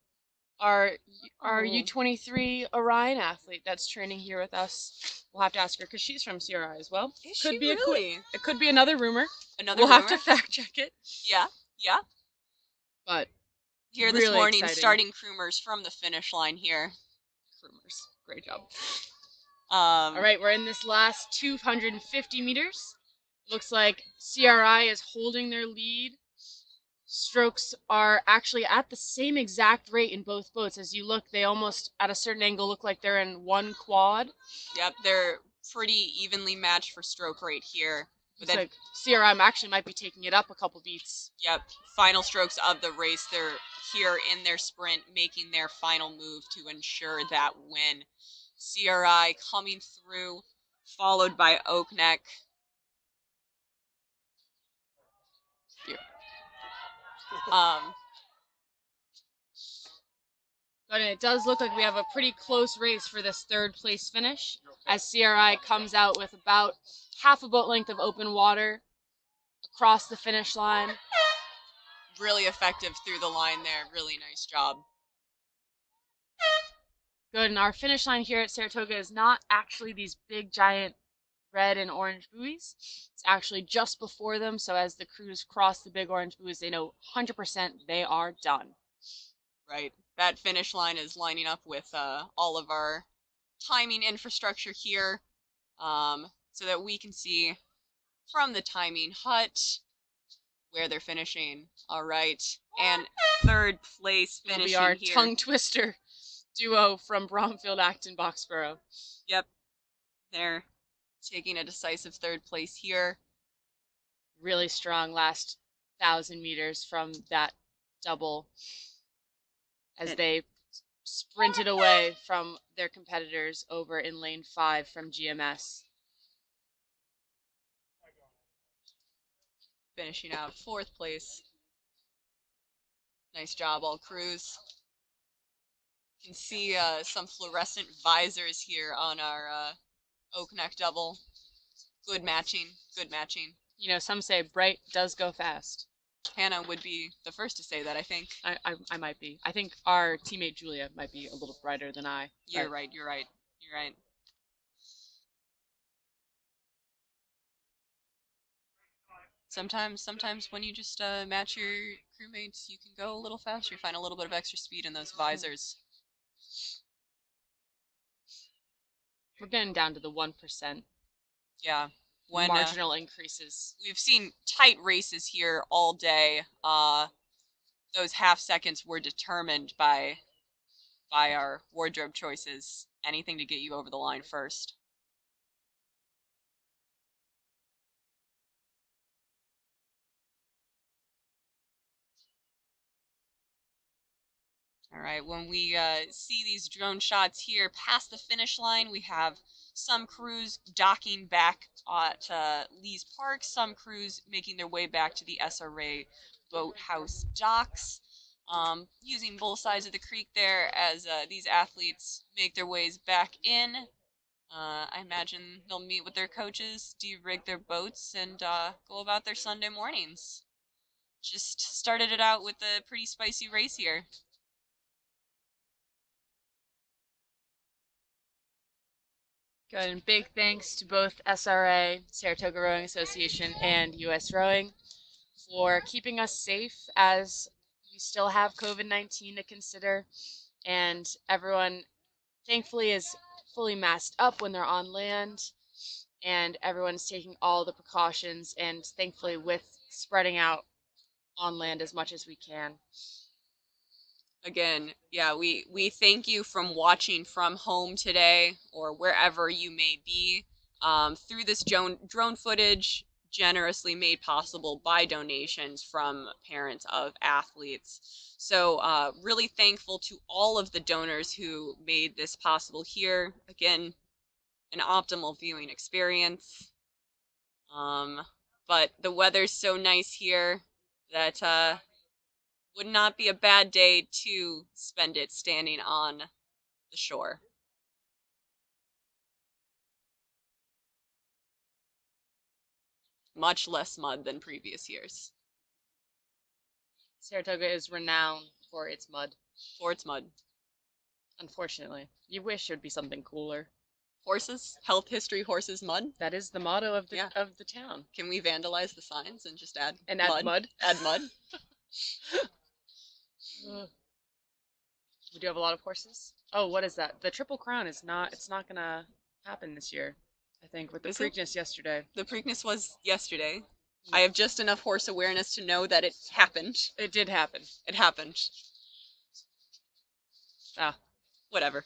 our U23 Orion athlete that's training here with us. We'll have to ask her because she's from CRI as well. Is she really? It could be another rumor. Another We'll rumor? have to fact check it. Yeah, yeah. But Here really this morning, exciting. starting Croomers from the finish line here. Groomers, great job. All All right, we're in this last 250 meters. Looks like CRI is holding their lead. Strokes are actually at the same exact rate in both boats. As you look, they almost, at a certain angle, look like they're in one quad. Yep, they're pretty evenly matched for stroke rate here. Looks like CRI actually might be taking it up a couple beats. Yep, final strokes of the race. They're here in their sprint, making their final move to ensure that win. CRI coming through, followed by Oak Neck. Here. But it does look like we have a pretty close race for this third place finish, as CRI comes out with about half a boat length of open water across the finish line. Really effective through the line there. Really nice job. Good, and our finish line here at Saratoga is not actually these big giant red and orange buoys. It's actually just before them, so as the crews cross the big orange buoys, they know 100% they are done. Right. That finish line is lining up with all of our timing infrastructure here, so that we can see from the timing hut where they're finishing. All right, and third place finishing will be our here. tongue twister duo from Bromfield, Acton, Boxborough. Yep, they're taking a decisive third place here. Really strong last 1,000 meters from that double, as they sprinted away from their competitors over in lane 5 from GMS. Finishing out fourth place. Nice job, all crews. You can see some fluorescent visors here on our Oak Neck double. Good matching, good matching. You know, some say bright does go fast. Hannah would be the first to say that, I think. I might be. I think our teammate Julia might be a little brighter than I. You're right, you're right, you're right. Sometimes when you just match your crewmates, you can go a little faster. You find a little bit of extra speed in those visors. We're getting down to the 1%. Yeah. When marginal increases. We've seen tight races here all day. Those half seconds were determined by our wardrobe choices. Anything to get you over the line first. All right, when we see these drone shots here past the finish line, we have some crews docking back at Lee's Park, some crews making their way back to the SRA boathouse docks, using both sides of the creek there as these athletes make their ways back in. I imagine they'll meet with their coaches, de-rig their boats, and go about their Sunday mornings. Just started it out with a pretty spicy race here. Good. And big thanks to both SRA, Saratoga Rowing Association, and US Rowing for keeping us safe as we still have COVID-19 to consider. And everyone, thankfully, is fully masked up when they're on land. And everyone's taking all the precautions and thankfully with spreading out on land as much as we can. Again, yeah, we thank you from watching from home today or wherever you may be through this drone footage generously made possible by donations from parents of athletes. So really thankful to all of the donors who made this possible here. Again, an optimal viewing experience. But the weather's so nice here that would not be a bad day to spend it standing on the shore. Much less mud than previous years. Saratoga is renowned for its mud. For its mud. Unfortunately. You wish it would be something cooler. Horses? Health history horses mud? That is the motto of the town. Can we vandalize the signs and just add And mud? add mud? Add mud? We do have a lot of horses. Oh, what is that? The Triple Crown is not, it's not gonna happen this year, I think, with the Preakness yesterday. The Preakness was yesterday. I have just enough horse awareness to know that it happened. It did happen. It happened. Ah. Whatever.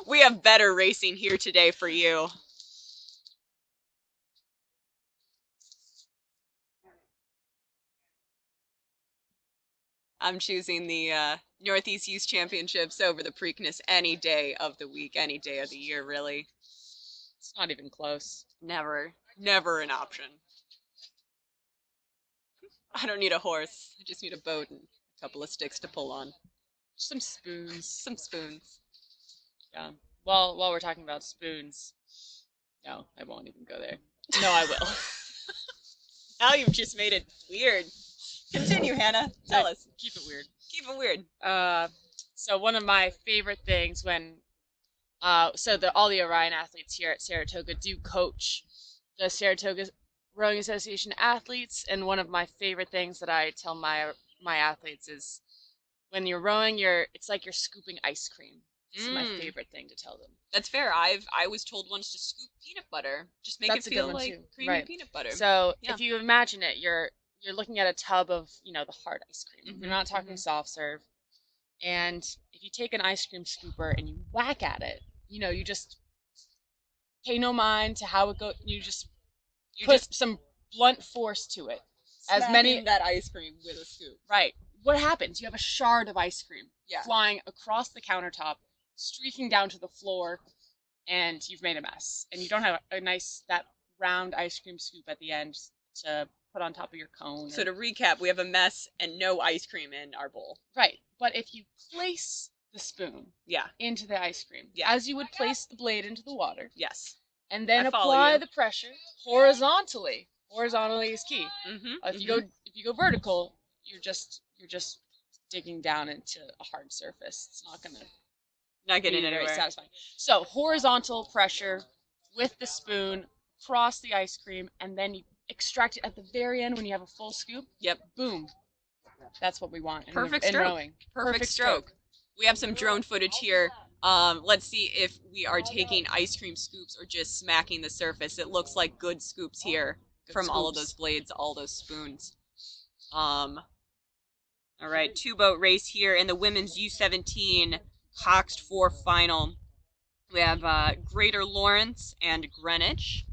We have better racing here today for you. I'm choosing the Northeast Youth Championships over the Preakness any day of the week, any day of the year, really. It's not even close. Never, never an option. I don't need a horse. I just need a boat and a couple of sticks to pull on. Some spoons. Some spoons. Yeah. Well, while we're talking about spoons, no, I won't even go there. No, I will. Now you've just made it weird. Continue, Hannah. Tell us. Keep it weird. Keep it weird. So one of my favorite things when, all the Orion athletes here at Saratoga do coach the Saratoga Rowing Association athletes, and one of my favorite things that I tell my athletes is when you're rowing, it's like you're scooping ice cream. This is my favorite thing to tell them. That's fair. I was told once to scoop peanut butter. Just make it feel like creamy peanut butter. So if you imagine it, you're looking at a tub of, the hard ice cream. You're not talking soft serve. And if you take an ice cream scooper and you whack at it, you just pay no mind to how it goes. You put some blunt force to it. Smacking that ice cream with a scoop. Right. What happens? You have a shard of ice cream flying across the countertop, streaking down to the floor, and you've made a mess. And you don't have that round ice cream scoop at the end to put on top of your cone. So to recap, we have a mess and no ice cream in our bowl. Right. But if you place the spoon into the ice cream, as you would place the blade into the water. Yes. And then apply the pressure horizontally. Horizontally is key. If you go vertical, you're just digging down into a hard surface. It's not getting anywhere. Very satisfying. So horizontal pressure with the spoon across the ice cream, and then you extract it at the very end when you have a full scoop. Yep. Boom. That's what we want. Perfect in stroke. Rowing. Perfect stroke. We have some drone footage here. Let's see if we are taking ice cream scoops or just smacking the surface. It looks like good scoops here from all of those blades, all those spoons. All right, two-boat race here in the women's U17 Coxed 4 final. We have Greater Lawrence and Greenwich.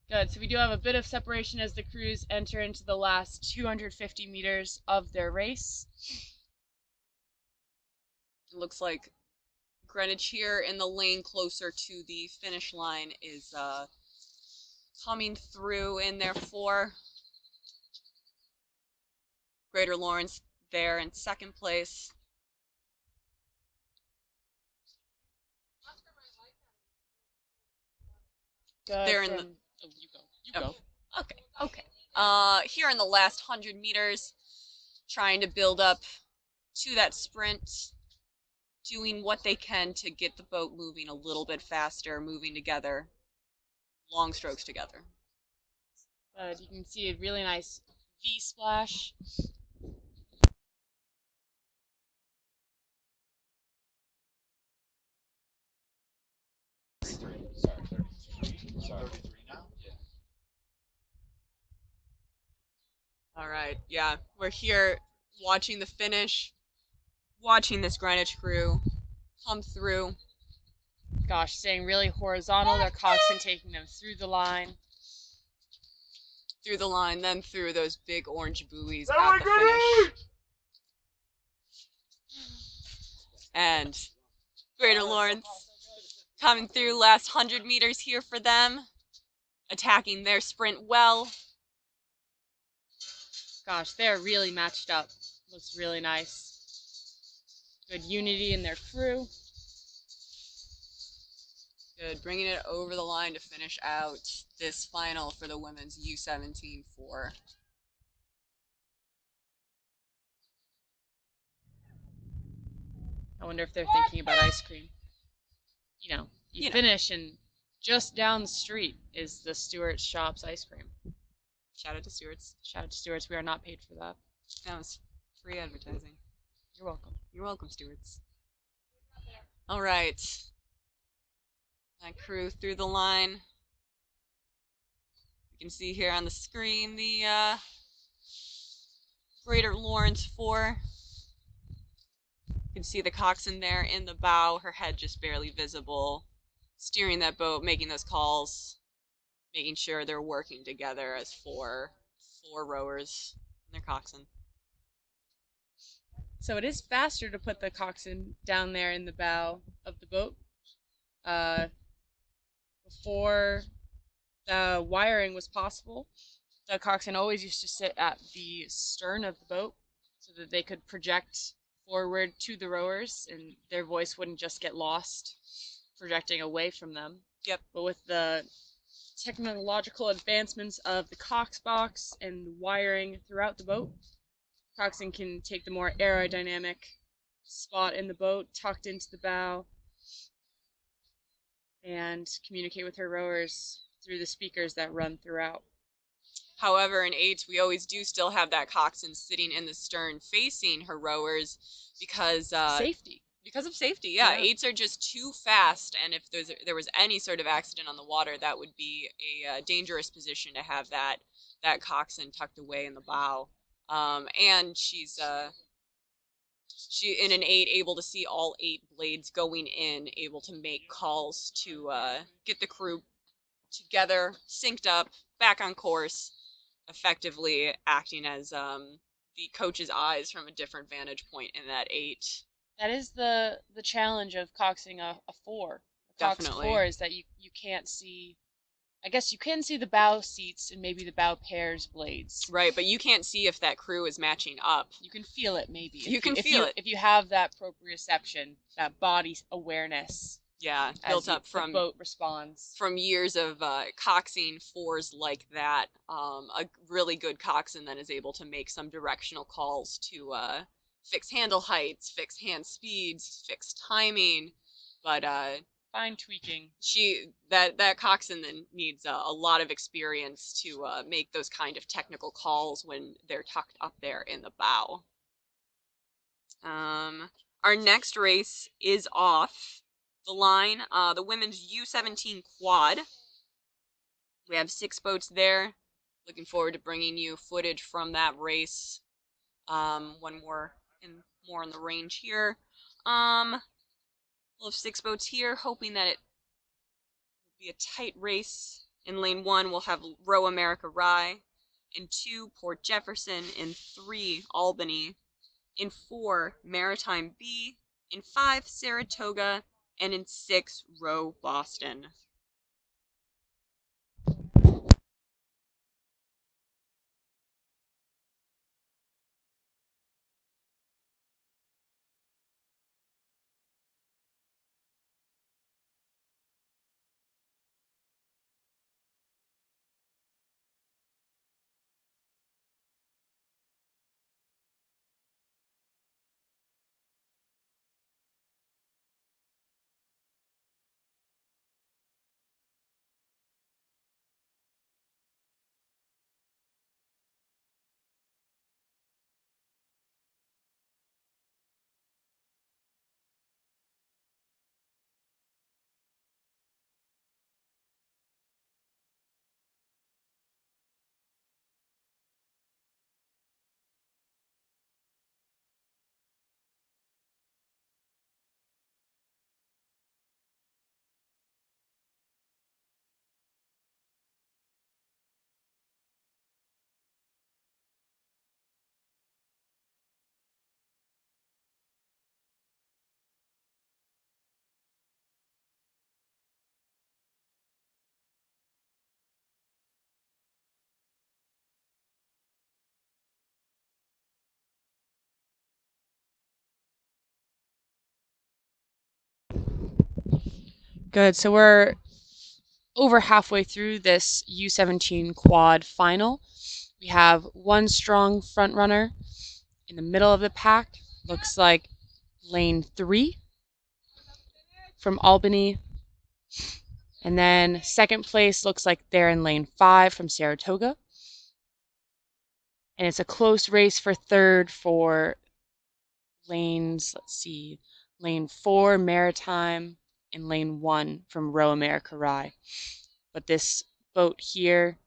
Good. So we do have a bit of separation as the crews enter into the last 250 meters of their race. It looks like Greenwich here in the lane closer to the finish line is coming through in their 4. Greater Lawrence there in second place. Good. They're in the... Oh, you go. Okay. Here in the last 100 meters, trying to build up to that sprint, doing what they can to get the boat moving a little bit faster, moving together, long strokes together. You can see a really nice V splash. All right, yeah, we're here watching the finish, watching this Greenwich crew come through. Gosh, staying really horizontal. Their coxswain taking them through the line. Through the line, then through those big orange buoys at the finish. And Greater Lawrence coming through last 100 meters here for them, attacking their sprint well. Gosh, they're really matched up. Looks really nice. Good unity in their crew. Good, bringing it over the line to finish out this final for the women's U17 4. I wonder if they're thinking about ice cream. You know, you finish and just down the street is the Stewart's Shops ice cream. Shout out to Stewart's. Shout out to Stewart's. We are not paid for that. That was free advertising. You're welcome. You're welcome, Stewart's. All right. That crew through the line. You can see here on the screen the Greater Lawrence 4. You can see the coxswain there in the bow, her head just barely visible, steering that boat, making those calls, making sure they're working together as four rowers and their coxswain. So it is faster to put the coxswain down there in the bow of the boat. Before the wiring was possible, the coxswain always used to sit at the stern of the boat so that they could project forward to the rowers and their voice wouldn't just get lost projecting away from them. Yep. But with the technological advancements of the cox box and wiring throughout the boat, coxswain can take the more aerodynamic spot in the boat, tucked into the bow, and communicate with her rowers through the speakers that run throughout. However, in 8, we always do still have that coxswain sitting in the stern facing her rowers because safety. Because of safety, yeah. 8s are just too fast, and if there was any sort of accident on the water, that would be a dangerous position to have that coxswain tucked away in the bow. And she's in an 8 able to see all 8 blades going in, able to make calls to get the crew together, synced up, back on course, effectively acting as the coach's eyes from a different vantage point in that 8. That is the challenge of coxing a 4. A cox 4 is that you can't see. I guess you can see the bow seats and maybe the bow pairs blades. Right, but you can't see if that crew is matching up. You can feel it, maybe. You can feel it. If you have that proprioception, that body awareness. Yeah, built up from the boat responds. From years of coxing 4s like that. A really good coxswain then is able to make some directional calls to fix handle heights, fix hand speeds, fix timing, but fine tweaking. That coxswain then needs a lot of experience to make those kind of technical calls when they're tucked up there in the bow. Our next race is off the line, the women's U17 quad. We have 6 boats there. Looking forward to bringing you footage from that race. One more in the range here. We'll have 6 boats here, hoping that it will be a tight race. In lane 1, we'll have Row America Rye. In 2, Port Jefferson. In 3, Albany. In 4, Maritime B. In 5, Saratoga. And in 6, Row Boston. Good. So we're over halfway through this U17 quad final. We have one strong front runner in the middle of the pack. Looks like lane 3 from Albany. And then second place looks like they're in lane 5 from Saratoga. And it's a close race for third for lanes, lane 4 Maritime and lane 1 from Row America Rye. But this boat here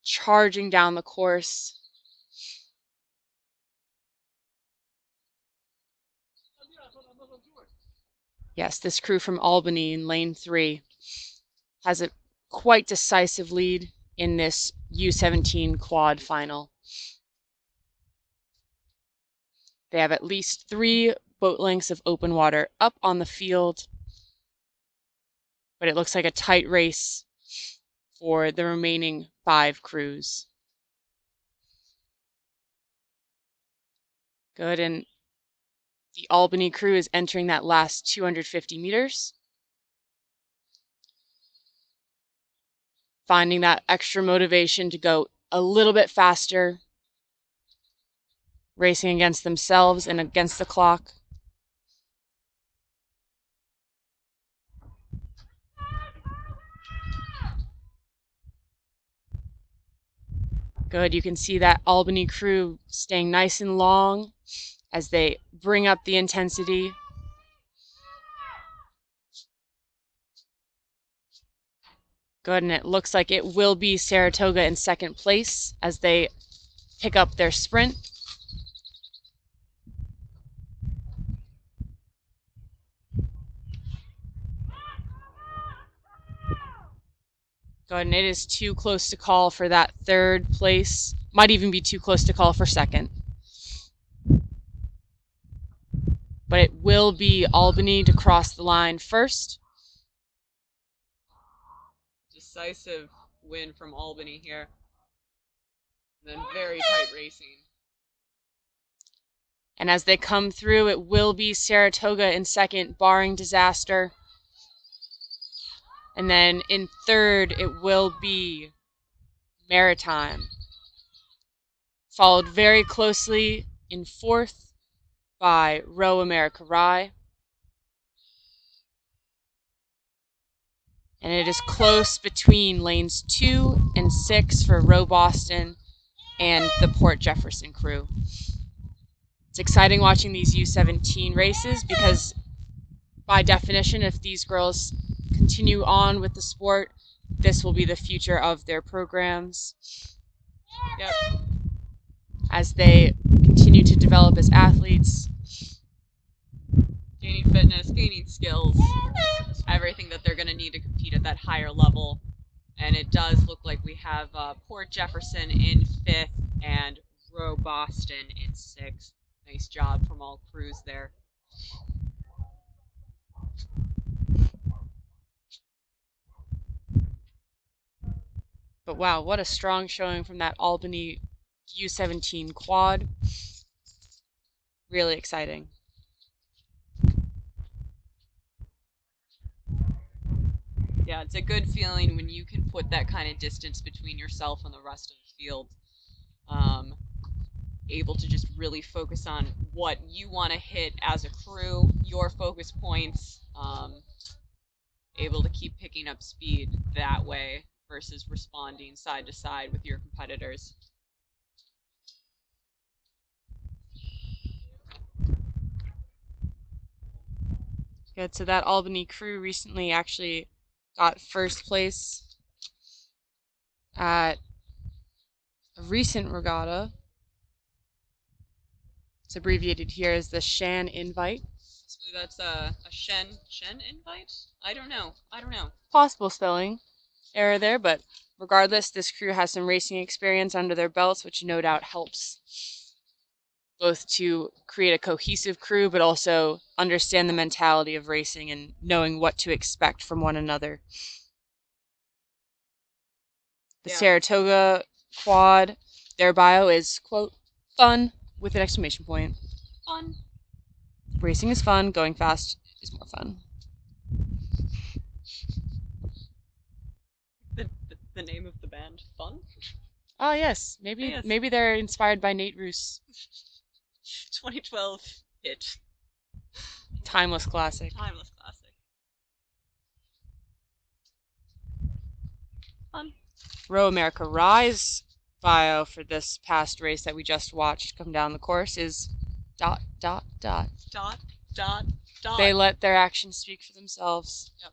charging down the course. Yes, this crew from Albany in lane 3 has a quite decisive lead in this U17 quad final. They have at least 3 boat lengths of open water up on the field, but it looks like a tight race for the remaining 5 crews. Good, and the Albany crew is entering that last 250 meters. Finding that extra motivation to go a little bit faster, racing against themselves and against the clock. Good, you can see that Albany crew staying nice and long as they bring up the intensity. Good, and it looks like it will be Saratoga in second place as they pick up their sprint. Good, and it is too close to call for that third place. Might even be too close to call for second. But it will be Albany to cross the line first. Decisive win from Albany here. And then very tight racing. And as they come through, it will be Saratoga in second, barring disaster. And then in third, it will be Maritime. Followed very closely in fourth by Row America Rye. And it is close between lanes 2 and 6 for Row Boston and the Port Jefferson crew. It's exciting watching these U17 races because by definition, if these girls continue on with the sport, this will be the future of their programs. Yep. As they continue to develop as athletes. Gaining fitness, gaining skills, everything that they're going to need to compete at that higher level. And it does look like we have Port Jefferson in 5th and Row Boston in 6th. Nice job from all crews there. But wow, what a strong showing from that Albany U17 quad. Really exciting. Yeah, it's a good feeling when you can put that kind of distance between yourself and the rest of the field. Able to just really focus on what you want to hit as a crew, your focus points, able to keep picking up speed that way versus responding side to side with your competitors. Good, so that Albany crew recently actually got first place at a recent regatta. It's abbreviated here as the Shan Invite. So that's a Shen invite? I don't know. Possible spelling error there, but regardless, this crew has some racing experience under their belts, which no doubt helps both to create a cohesive crew, but also understand the mentality of racing and knowing what to expect from one another. The Saratoga quad, their bio is, quote, fun, with an exclamation point. Fun. Racing is fun, going fast is more fun. name of the band? Fun? Oh yes, maybe Yes. maybe they're inspired by Nate Roos. 2012 hit. Timeless classic. Timeless classic. Fun. Row America Rise bio for this past race that we just watched come down the course is ... Dot, dot, dot. They let their actions speak for themselves. Yep.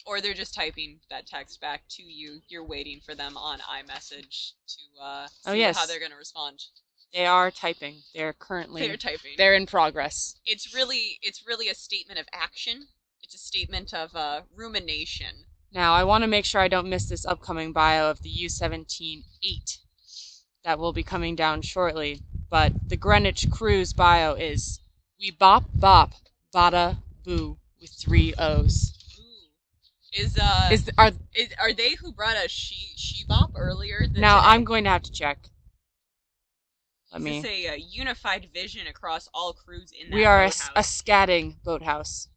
Or they're just typing that text back to you. You're waiting for them on iMessage to see yes. how they're going to respond. They are typing. They're currently. They're typing. They're in progress. It's really a statement of action. It's a statement of rumination. Now, I want to make sure I don't miss this upcoming bio of the U17-8 that will be coming down shortly. But the Greenwich Cruise bio is "We bop bop bada boo" with 3 O's. Are they who brought us she bop earlier? Now today? I'm going to have to check. Is this a unified vision across all crews in that We are a boathouse? scatting boathouse.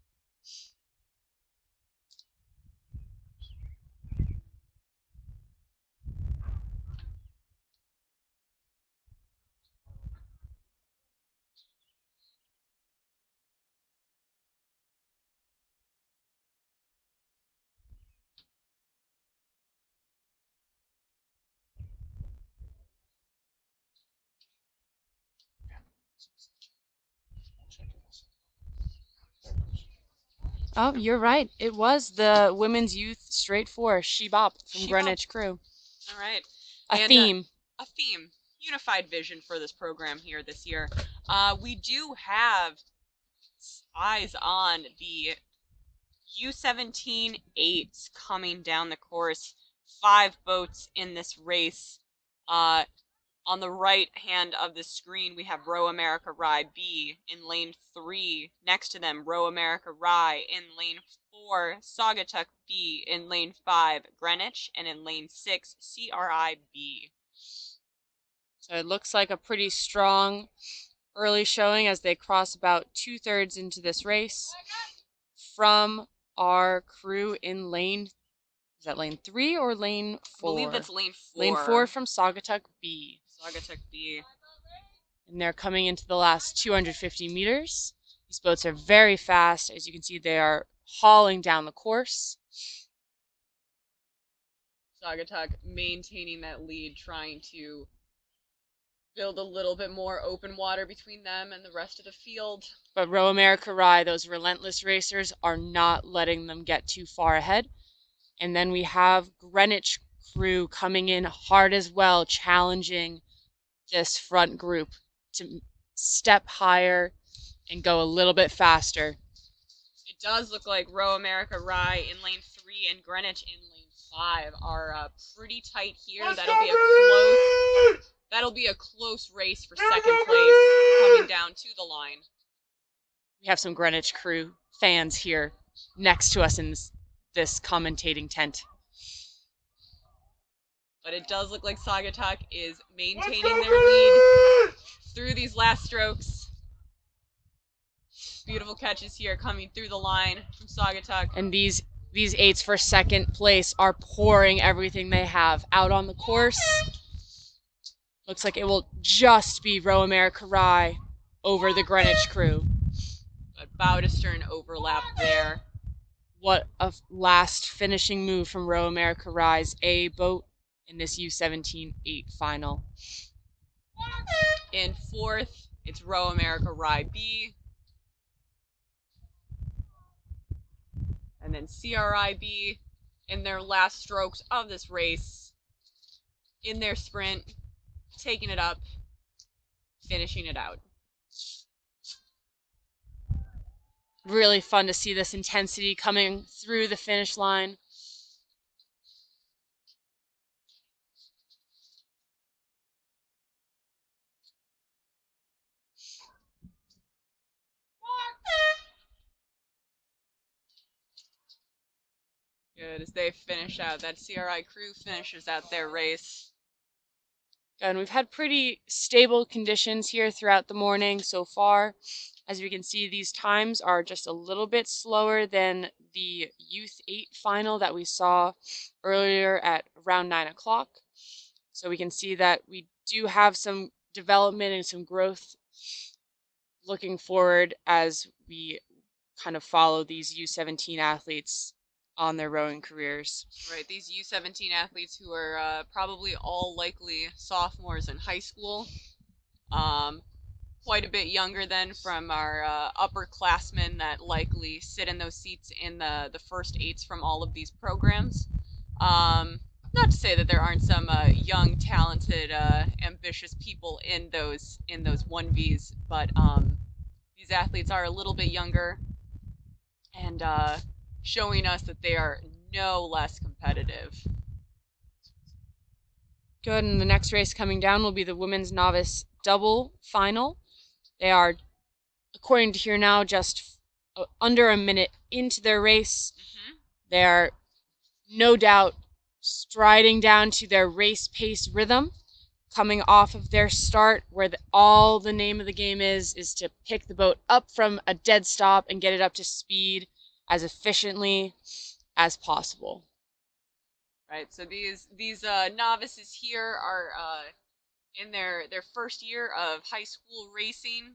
Oh, you're right. It was the Women's Youth Straight 4 She Bop from She Greenwich Bop. Crew. All right. A theme. A theme. Unified vision for this program here this year. We do have eyes on the U17-8s coming down the course. 5 boats in this race. On the right hand of the screen, we have Row America Rye B in lane 3. Next to them, Row America Rye in lane 4, Saugatuck B in lane 5, Greenwich, and in lane 6, CRI B. So it looks like a pretty strong early showing as they cross about 2/3 into this race from our crew in lane. Is that lane 3 or lane 4? I believe that's lane 4. Lane 4 from Saugatuck B. Saugatuck B. And they're coming into the last 250 meters. These boats are very fast. As you can see, they are hauling down the course. Saugatuck maintaining that lead, trying to build a little bit more open water between them and the rest of the field. But Row America Rye, those relentless racers, are not letting them get too far ahead. And then we have Greenwich Crew coming in hard as well, challenging this front group to step higher and go a little bit faster. It does look like Row America Rye in lane 3 and Greenwich in lane 5 are pretty tight here. That'll be a close race for second place coming down to the line. We have some Greenwich Crew fans here next to us in this commentating tent. But it does look like Saugatuck is maintaining their lead through these last strokes. Beautiful catches here coming through the line from Saugatuck. And these 8s for second place are pouring everything they have out on the course. Looks like it will just be Row America Rye over the Greenwich Crew. But bow to stern overlap there. What a last finishing move from Row America Rye's A boat in this U17-8 final. In 4th, it's Row America Rye B. And then CRIB in their last strokes of this race, in their sprint, taking it up, finishing it out. Really fun to see this intensity coming through the finish line. Good, as they finish out, that CRI crew finishes out their race. And we've had pretty stable conditions here throughout the morning so far. As we can see, these times are just a little bit slower than the Youth 8 final that we saw earlier at around 9 o'clock. So we can see that we do have some development and some growth looking forward as we kind of follow these U17 athletes on their rowing careers. Right, these U17 athletes who are probably all likely sophomores in high school. Quite a bit younger than from our upperclassmen that likely sit in those seats in the first eights from all of these programs. Not to say that there aren't some young, talented, ambitious people in those 1Vs, but these athletes are a little bit younger and showing us that they are no less competitive. Good, and the next race coming down will be the women's novice double final. They are, according to here now, just under a minute into their race. They are no doubt striding down to their race pace rhythm, coming off of their start where all the name of the game is to pick the boat up from a dead stop and get it up to speed as efficiently as possible. Right, so these novices here are in their first year of high school racing.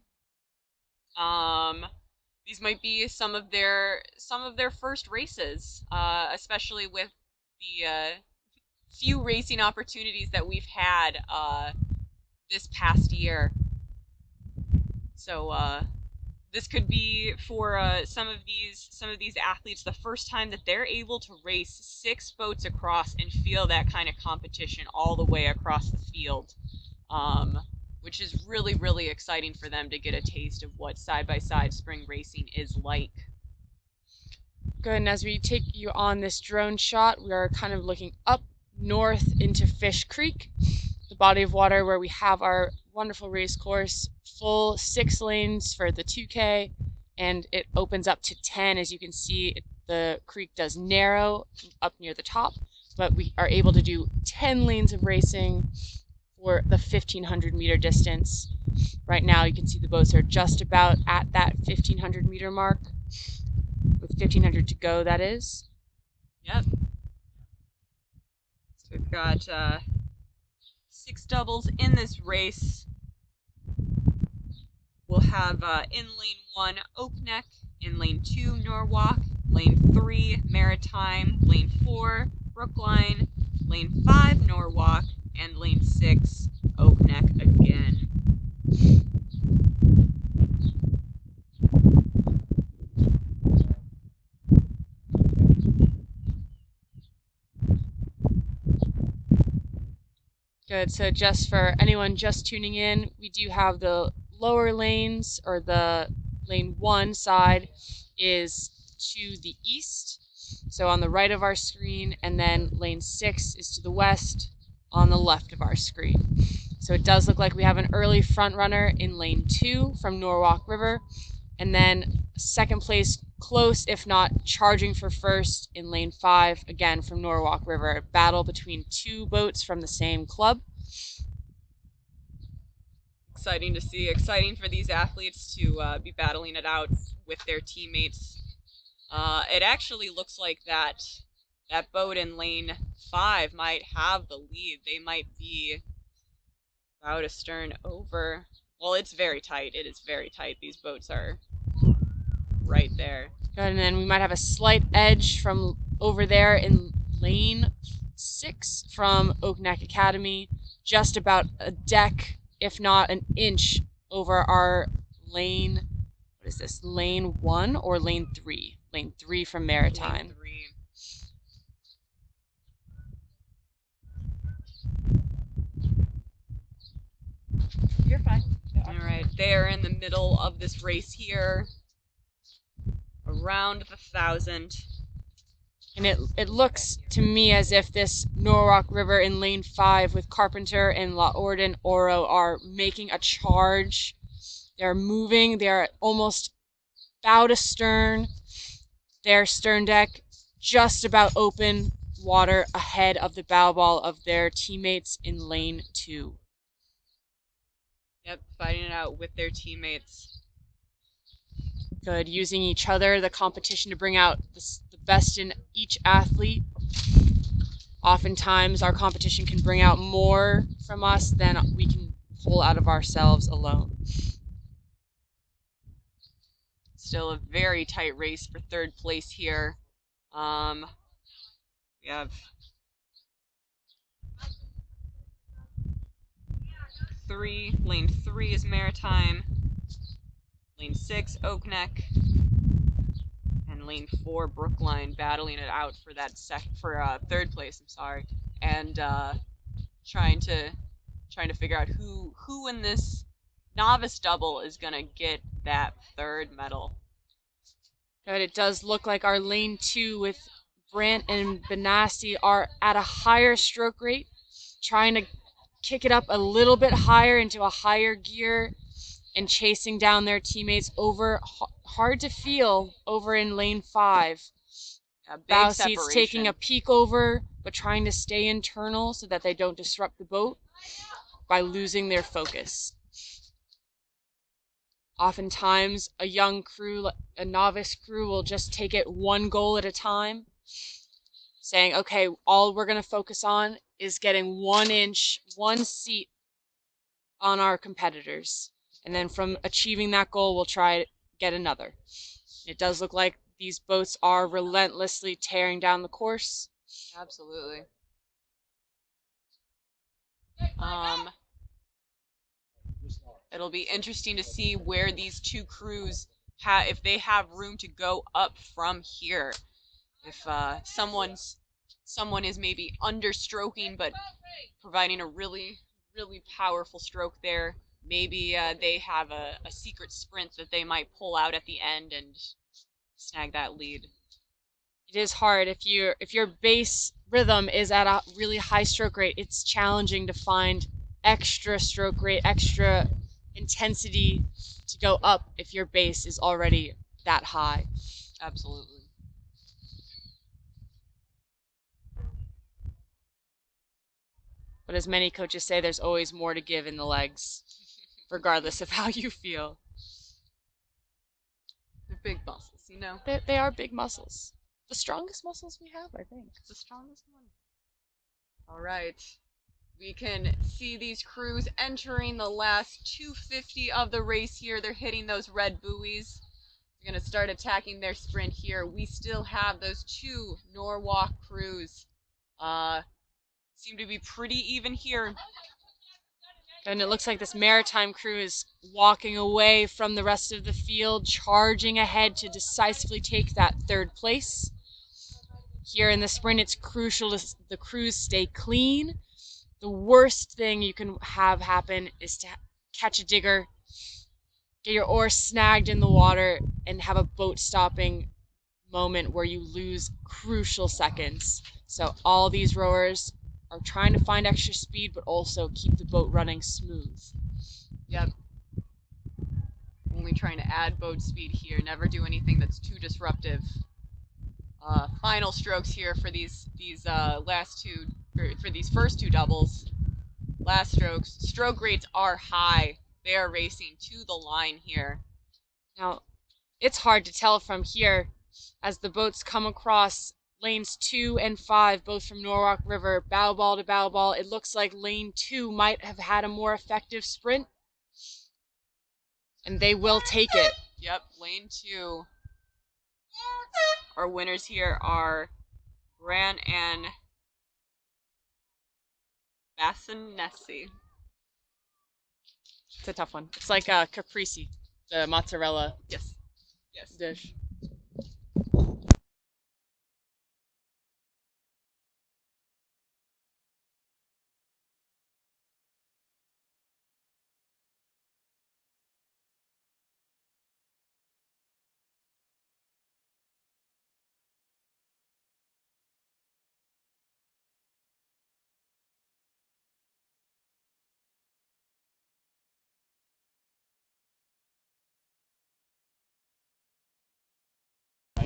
These might be some of their first races, especially with the few racing opportunities that we've had this past year. So this could be for some of these athletes the first time that they're able to race 6 boats across and feel that kind of competition all the way across the field, which is really, really exciting for them to get a taste of what side-by-side spring racing is like. Good, and as we take you on this drone shot, we are kind of looking up north into Fish Creek, the body of water where we have our wonderful race course, full 6 lanes for the 2K, and it opens up to 10. As you can see, the creek does narrow up near the top, but we are able to do 10 lanes of racing for the 1,500 meter distance. Right now you can see the boats are just about at that 1,500 meter mark, with 1,500 to go, that is. Yep. So we've got 6 doubles in this race. We'll have in lane 1 Oak Neck, in lane 2 Norwalk, lane 3 Maritime, lane 4 Brookline, lane 5 Norwalk, and lane 6 Oak Neck again. Good, so just for anyone just tuning in, we do have the lower lanes, or the lane 1 side is to the east, so on the right of our screen, and then lane 6 is to the west on the left of our screen. So it does look like we have an early front runner in lane 2 from Norwalk River, and then second place close, if not charging for first, in lane 5, again from Norwalk River. A battle between 2 boats from the same club. Exciting to see, exciting for these athletes to be battling it out with their teammates. It actually looks like that boat in lane 5 might have the lead. They might be about astern over. Well, it's very tight. It is very tight. These boats are right there. Good, and then we might have a slight edge from over there in lane 6 from Oak Neck Academy, just about a deck, if not an inch, over our lane. What is this? Lane 1 or lane 3? Lane 3 from Maritime. Lane 3. You're fine. All right, they are in the middle of this race here, around the 1,000. And it looks to me as if this Norwalk River in lane 5 with Carpenter and La Orden Oro are making a charge. They're moving. They're almost about astern. Their stern deck just about open water ahead of the bow ball of their teammates in lane 2. Yep, fighting it out with their teammates. Good, using each other, the competition to bring out the best in each athlete. Oftentimes, our competition can bring out more from us than we can pull out of ourselves alone. Still a very tight race for third place here. We have lane 3 is Maritime, lane 6 Oakneck, and lane 4 Brookline battling it out for that third place. I'm sorry, and trying to figure out who in this novice double is gonna get that third medal. But it does look like our lane 2 with Brandt and Benassi are at a higher stroke rate, trying to kick it up a little bit higher into a higher gear and chasing down their teammates over. Hard to feel over in lane 5. Bow seats taking a peek over, but trying to stay internal so that they don't disrupt the boat by losing their focus. Oftentimes, a young crew, a novice crew, will just take it one goal at a time, saying, okay, all we're going to focus on is getting 1 inch, 1 seat on our competitors. And then from achieving that goal, we'll try to get another. It does look like these boats are relentlessly tearing down the course. Absolutely. It'll be interesting to see where these two crews if they have room to go up from here. If someone is maybe understroking but providing a really powerful stroke there, maybe they have a secret sprint that they might pull out at the end and snag that lead. It is hard if your base rhythm is at a really high stroke rate. It's challenging to find extra stroke rate, extra intensity to go up if your base is already that high. Absolutely. But as many coaches say, there's always more to give in the legs, regardless of how you feel. They're big muscles, you know? They are big muscles. The strongest muscles we have, I think. The strongest one. All right. We can see these crews entering the last 250 of the race here. They're hitting those red buoys. They're going to start attacking their sprint here. We still have those 2 Norwalk crews. Seem to be pretty even here. And it looks like this Maritime crew is walking away from the rest of the field, charging ahead to decisively take that third place. Here in the sprint, it's crucial the crews stay clean. The worst thing you can have happen is to catch a digger, get your oar snagged in the water, and have a boat stopping moment where you lose crucial seconds. So all these rowers are trying to find extra speed, but also keep the boat running smooth. Yep. Only trying to add boat speed here. Never do anything that's too disruptive. Final strokes here for these last 2, for these first 2 doubles. Last strokes. Stroke rates are high. They are racing to the line here. Now, it's hard to tell from here as the boats come across lanes 2 and 5, both from Norwalk River, bow ball to bow ball. It looks like lane 2 might have had a more effective sprint, and they will take it. Yep, lane 2. Our winners here are Bran and Bassanesi. It's a tough one. It's like caprese, the mozzarella Yes. dish.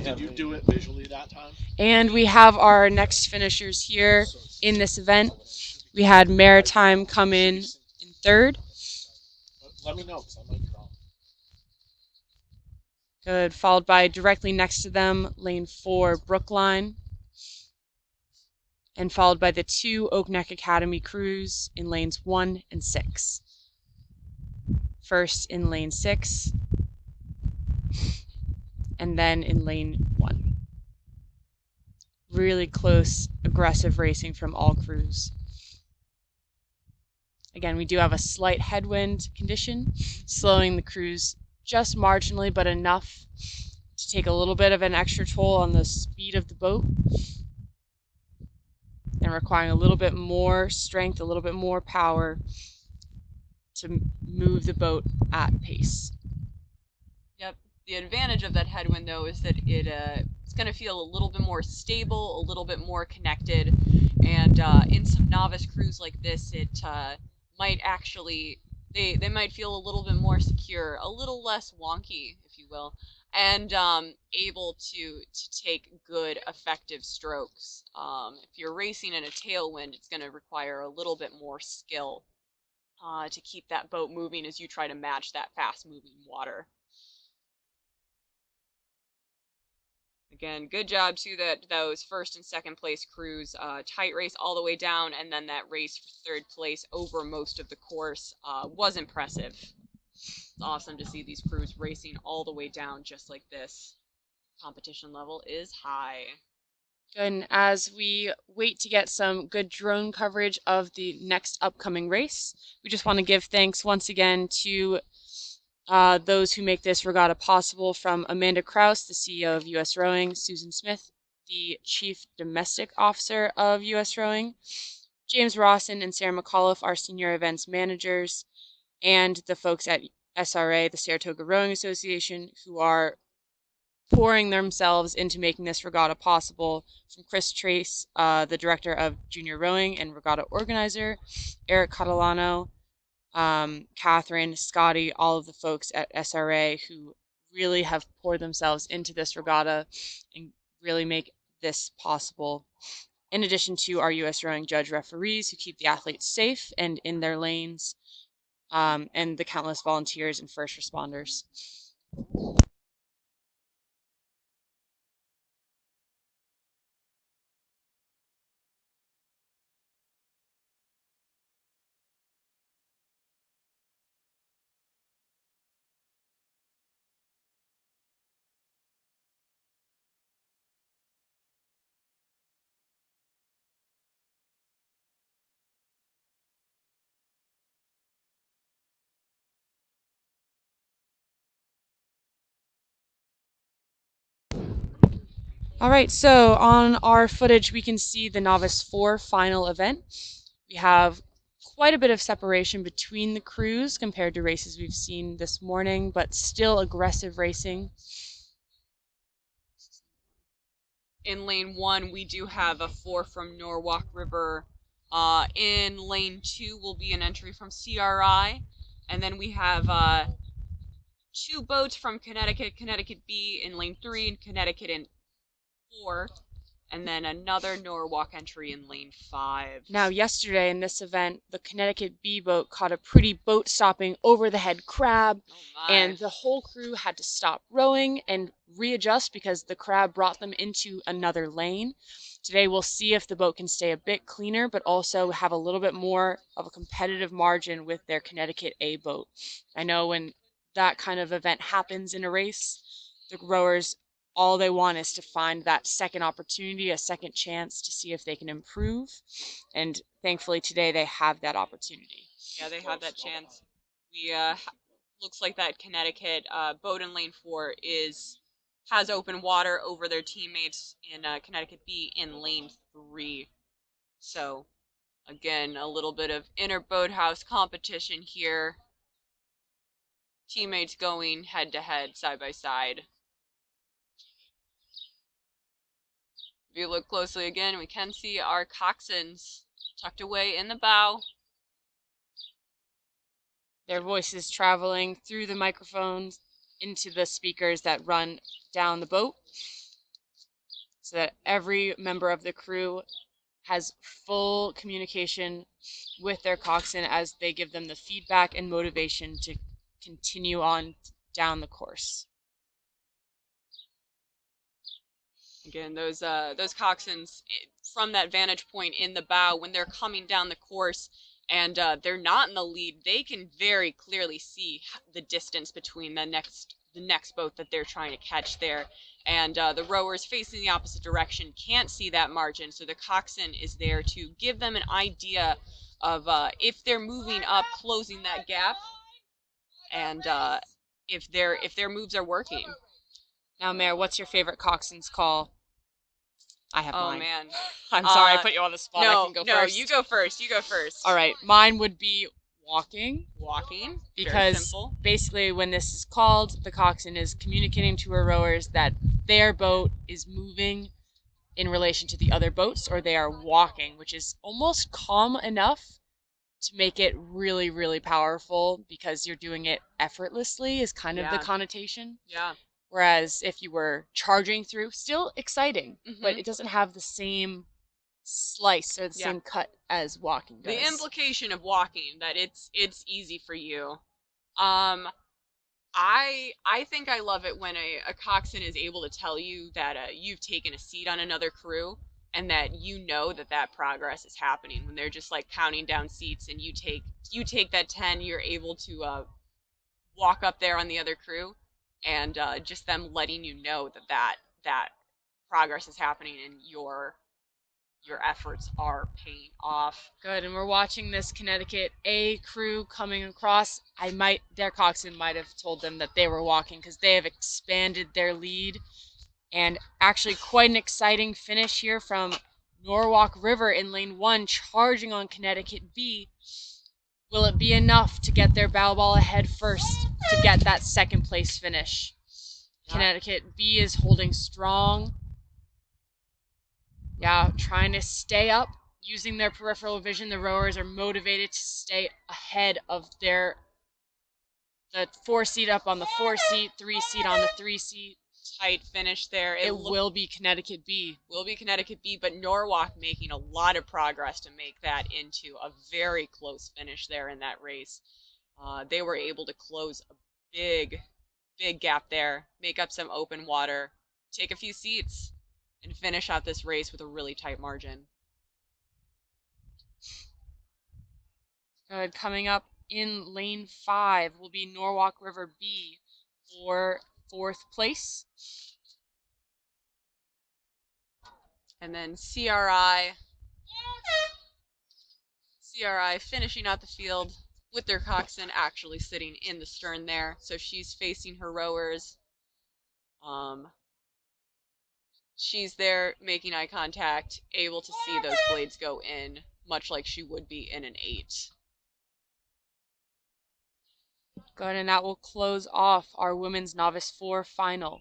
Did you do it visually that time? And we have our next finishers here in this event. We had Maritime come in 3rd. Let me know, because I might be wrong. Good. Followed by directly next to them, lane 4, Brookline. And followed by the 2 Oak Neck Academy crews in lanes 1 and 6. First in lane 6, and then in lane 1. Really close, aggressive racing from all crews. Again, we do have a slight headwind condition, slowing the crews just marginally, but enough to take a little bit of an extra toll on the speed of the boat, and requiring a little bit more strength, a little bit more power to move the boat at pace. Yep. The advantage of that headwind, though, is that it's going to feel a little bit more stable, a little bit more connected, and in some novice crews like this, it might actually they might feel a little bit more secure, a little less wonky, if you will, and able to take good, effective strokes. If you're racing in a tailwind, it's going to require a little bit more skill to keep that boat moving as you try to match that fast-moving water. Again, good job to those first and second place crews. Tight race all the way down, and then that race for third place over most of the course was impressive. It's awesome to see these crews racing all the way down just like this. Competition level is high. Good. And as we wait to get some good drone coverage of the next upcoming race, we just want to give thanks once again to those who make this regatta possible, from Amanda Kraus, the CEO of U.S. Rowing, Susan Smith, the Chief Domestic Officer of U.S. Rowing, James Rawson and Sarah McAuliffe, our Senior Events Managers, and the folks at SRA, the Saratoga Rowing Association, who are pouring themselves into making this regatta possible, from Chris Trace, the Director of Junior Rowing and Regatta Organizer, Eric Catalano, Catherine, Scotty, all of the folks at SRA who really have poured themselves into this regatta and really make this possible. In addition to our U.S. Rowing judge referees who keep the athletes safe and in their lanes, and the countless volunteers and first responders. All right, so on our footage, we can see the Novice 4 final event. We have quite a bit of separation between the crews compared to races we've seen this morning, but still aggressive racing. In lane 1, we do have a 4 from Norwalk River. In lane 2 will be an entry from CRI. And then we have 2 boats from Connecticut, Connecticut B in lane 3, and Connecticut in 4. And then another Norwalk entry in lane 5. Now, yesterday in this event, the Connecticut B boat caught a pretty boat-stopping over-the-head crab, and the whole crew had to stop rowing and readjust because the crab brought them into another lane. Today, we'll see if the boat can stay a bit cleaner, but also have a little bit more of a competitive margin with their Connecticut A boat. I know when that kind of event happens in a race, the rowers, all they want is to find that second opportunity, a second chance to see if they can improve. And thankfully today they have that opportunity. Yeah, they have that chance. We looks like that Connecticut boat in lane 4 has open water over their teammates in Connecticut B in lane 3. So again, a little bit of inner boathouse competition here. Teammates going head to head, side by side. If you look closely again, we can see our coxswains tucked away in the bow. Their voices traveling through the microphones into the speakers that run down the boat, so that every member of the crew has full communication with their coxswain as they give them the feedback and motivation to continue on down the course. Again, those coxswains from that vantage point in the bow when they're coming down the course and they're not in the lead, they can very clearly see the distance between the next boat that they're trying to catch there. And the rowers facing the opposite direction can't see that margin, so the coxswain is there to give them an idea of if they're moving up, closing that gap, and if their moves are working. Now, Mayor, what's your favorite coxswain's call? I have Oh mine. man, I'm sorry, I put you on the spot. I no, can go no, first. you go first. You go first. All right, mine would be walking. Walking, very Because simple. basically when this is called, the coxswain is communicating to her rowers that their boat is moving in relation to the other boats, or they are walking, which is almost calm enough to make it really, really powerful because you're doing it effortlessly is kind of the Yeah. connotation. Yeah. Whereas if you were charging through, still exciting, but Mhm. it doesn't have the same slice or the Yeah. same cut as walking does. The implication of walking, that it's easy for you. I think I love it when a coxswain is able to tell you that you've taken a seat on another crew and that you know that progress is happening when they're just like counting down seats and you take that 10, you're able to walk up there on the other crew, and just them letting you know that progress is happening and your efforts are paying off. Good, and we're watching this Connecticut A crew coming across. Their coxswain might have told them that they were walking because they have expanded their lead. And actually quite an exciting finish here from Norwalk River in lane 1, charging on Connecticut B. Will it be enough to get their bow ball ahead first to get that second place finish? Yeah. Connecticut B is holding strong. Yeah, trying to stay up, using their peripheral vision. The rowers are motivated to stay ahead of the 4 seat up on the 4 seat, 3 seat on the 3 seat. Tight finish there. It will be Connecticut B. Will be Connecticut B, but Norwalk making a lot of progress to make that into a very close finish there in that race. They were able to close a big gap there, make up some open water, take a few seats, and finish out this race with a really tight margin. Good. Coming up in lane 5 will be Norwalk River B for 4th place. And then CRI finishing out the field with their coxswain actually sitting in the stern there. So she's facing her rowers. She's there making eye contact, able to see those blades go in, much like she would be in an 8. Good, and that will close off our Women's Novice 4 final.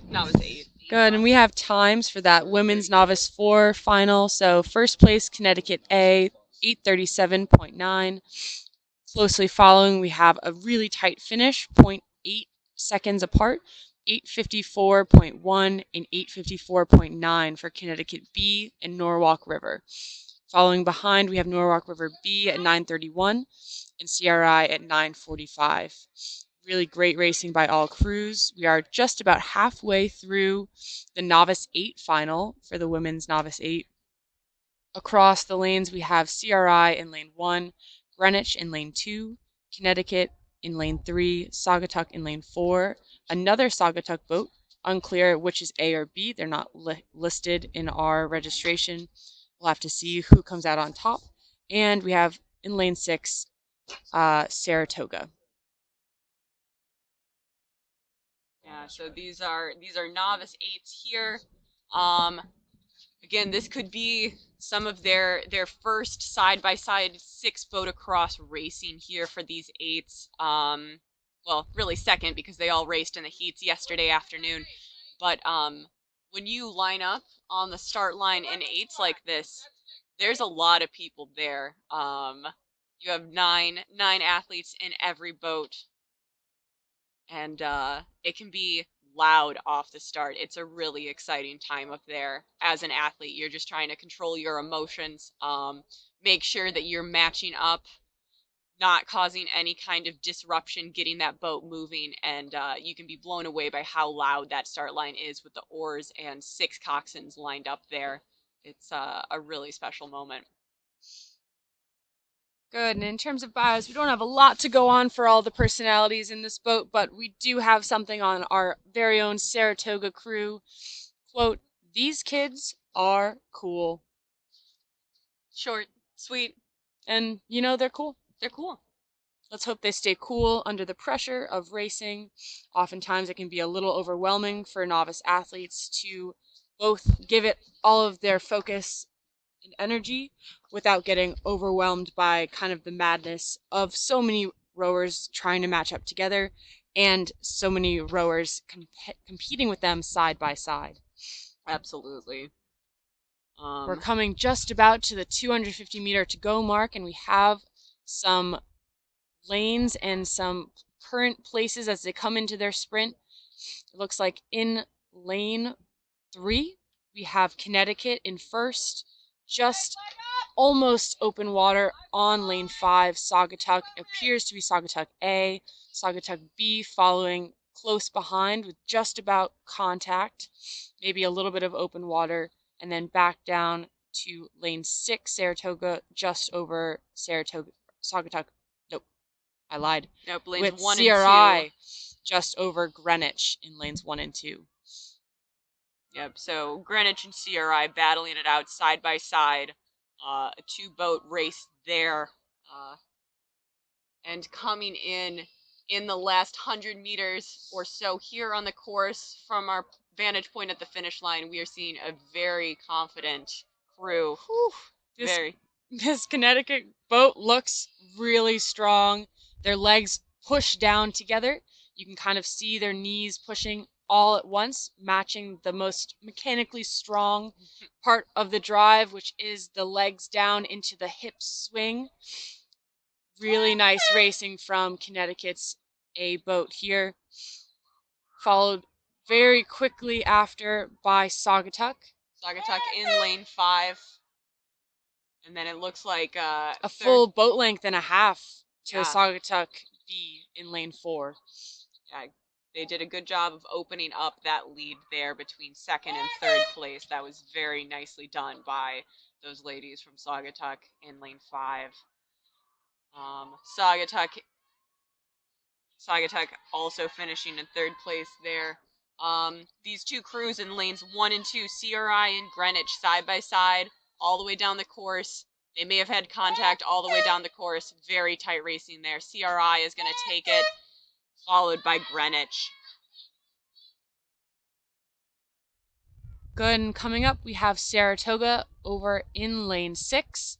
Novice 8. Good, and we have times for that women's novice 4 final. So first place, Connecticut A, 8:37.9. Closely following, we have a really tight finish, 0.8 seconds apart, 8:54.1 and 8:54.9 for Connecticut B and Norwalk River. Following behind, we have Norwalk River B at 9:31 and CRI at 9:45. Really great racing by all crews. We are just about halfway through the Novice 8 final for the women's Novice 8. Across the lanes, we have CRI in lane 1, Greenwich in lane 2, Connecticut in lane 3, Saugatuck in lane 4, another Saugatuck boat, unclear which is A or B. They're not listed in our registration. We'll have to see who comes out on top. And we have in lane 6, Saratoga. Yeah, so these are novice 8s here. Again, this could be some of their first side-by-side 6 boat across racing here for these 8s. Well, really second because they all raced in the heats yesterday afternoon. But when you line up on the start line in 8s like this, there's a lot of people there. You have nine athletes in every boat, and it can be loud off the start. It's a really exciting time up there. As an athlete, you're just trying to control your emotions, make sure that you're matching up, not causing any kind of disruption, getting that boat moving, and you can be blown away by how loud that start line is with the oars and 6 coxswains lined up there. It's a really special moment. Good, and in terms of bios, we don't have a lot to go on for all the personalities in this boat, but we do have something on our very own Saratoga crew. Quote, "These kids are cool." Short, sweet, and you know they're cool. They're cool. Let's hope they stay cool under the pressure of racing. Oftentimes it can be a little overwhelming for novice athletes to both give it all of their focus and energy without getting overwhelmed by kind of the madness of so many rowers trying to match up together and so many rowers competing with them side by side. Absolutely. We're coming just about to the 250-meter to go mark, and we have some lanes and some current places as they come into their sprint. It looks like in lane 3, we have Connecticut in first, just almost open water on lane 5. Saugatuck appears to be Saugatuck A, Saugatuck B following close behind with just about contact, maybe a little bit of open water, and then back down to lane 6, Saratoga, just over Saratoga, Saugatuck. Nope, I lied. Nope, lanes with 1 CRI and 2. just over Greenwich in lanes 1 and 2. Yep, so Greenwich and CRI battling it out side by side. A 2-boat race there. And coming in the last 100 meters or so here on the course from our vantage point at the finish line, we are seeing a very confident crew. Whew, this Connecticut boat looks really strong. Their legs push down together. You can kind of see their knees pushing all at once, matching the most mechanically strong part of the drive, which is the legs down into the hip swing. Really nice racing from Connecticut's A boat here. Followed very quickly after by Saugatuck. Saugatuck in lane 5. And then it looks like a full boat length and a half to Yeah. Saugatuck B in lane 4. Yeah, they did a good job of opening up that lead there between second and third place. That was very nicely done by those ladies from Saugatuck in lane 5. Saugatuck also finishing in third place there. These 2 crews in lanes 1 and 2, CRI and Greenwich side by side, all the way down the course. They may have had contact all the way down the course. Very tight racing there. CRI is going to take it, followed by Greenwich. Good, and coming up we have Saratoga over in lane 6.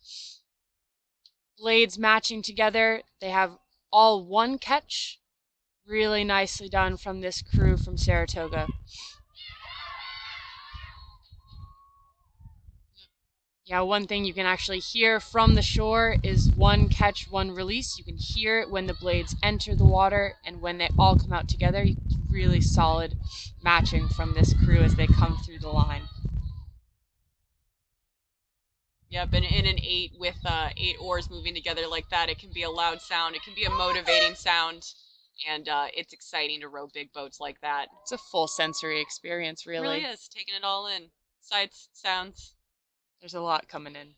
Blades matching together. They have all 1 catch. Really nicely done from this crew from Saratoga. Yeah, one thing you can actually hear from the shore is one catch, one release. You can hear it when the blades enter the water and when they all come out together. Really solid matching from this crew as they come through the line. Yep, and in an 8 with 8 oars moving together like that, it can be a loud sound. It can be a motivating sound, and it's exciting to row big boats like that. It's a full sensory experience, It really. really is, taking it all in. Sights, sounds. There's a lot coming in.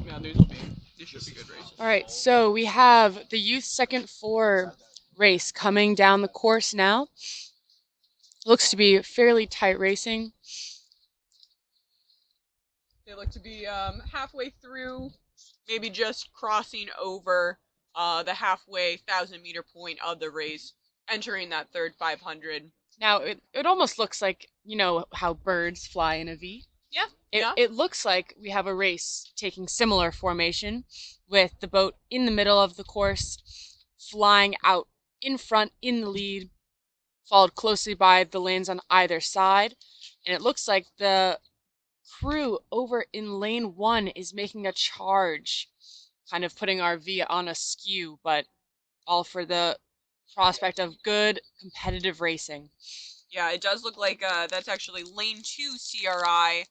Yeah, these should be good races. All right, so we have the youth second four race coming down the course now. Looks to be fairly tight racing. They look to be halfway through, maybe just crossing over the halfway 1,000-meter point of the race, entering that third 500. Now, it almost looks like, you know, how birds fly in a V. Yeah, It looks like we have a race taking similar formation with the boat in the middle of the course, flying out in front in the lead, followed closely by the lanes on either side. And it looks like the crew over in lane 1 is making a charge, kind of putting our V on a skew, but all for the prospect of good competitive racing. Yeah, it does look like that's actually lane 2 CRI,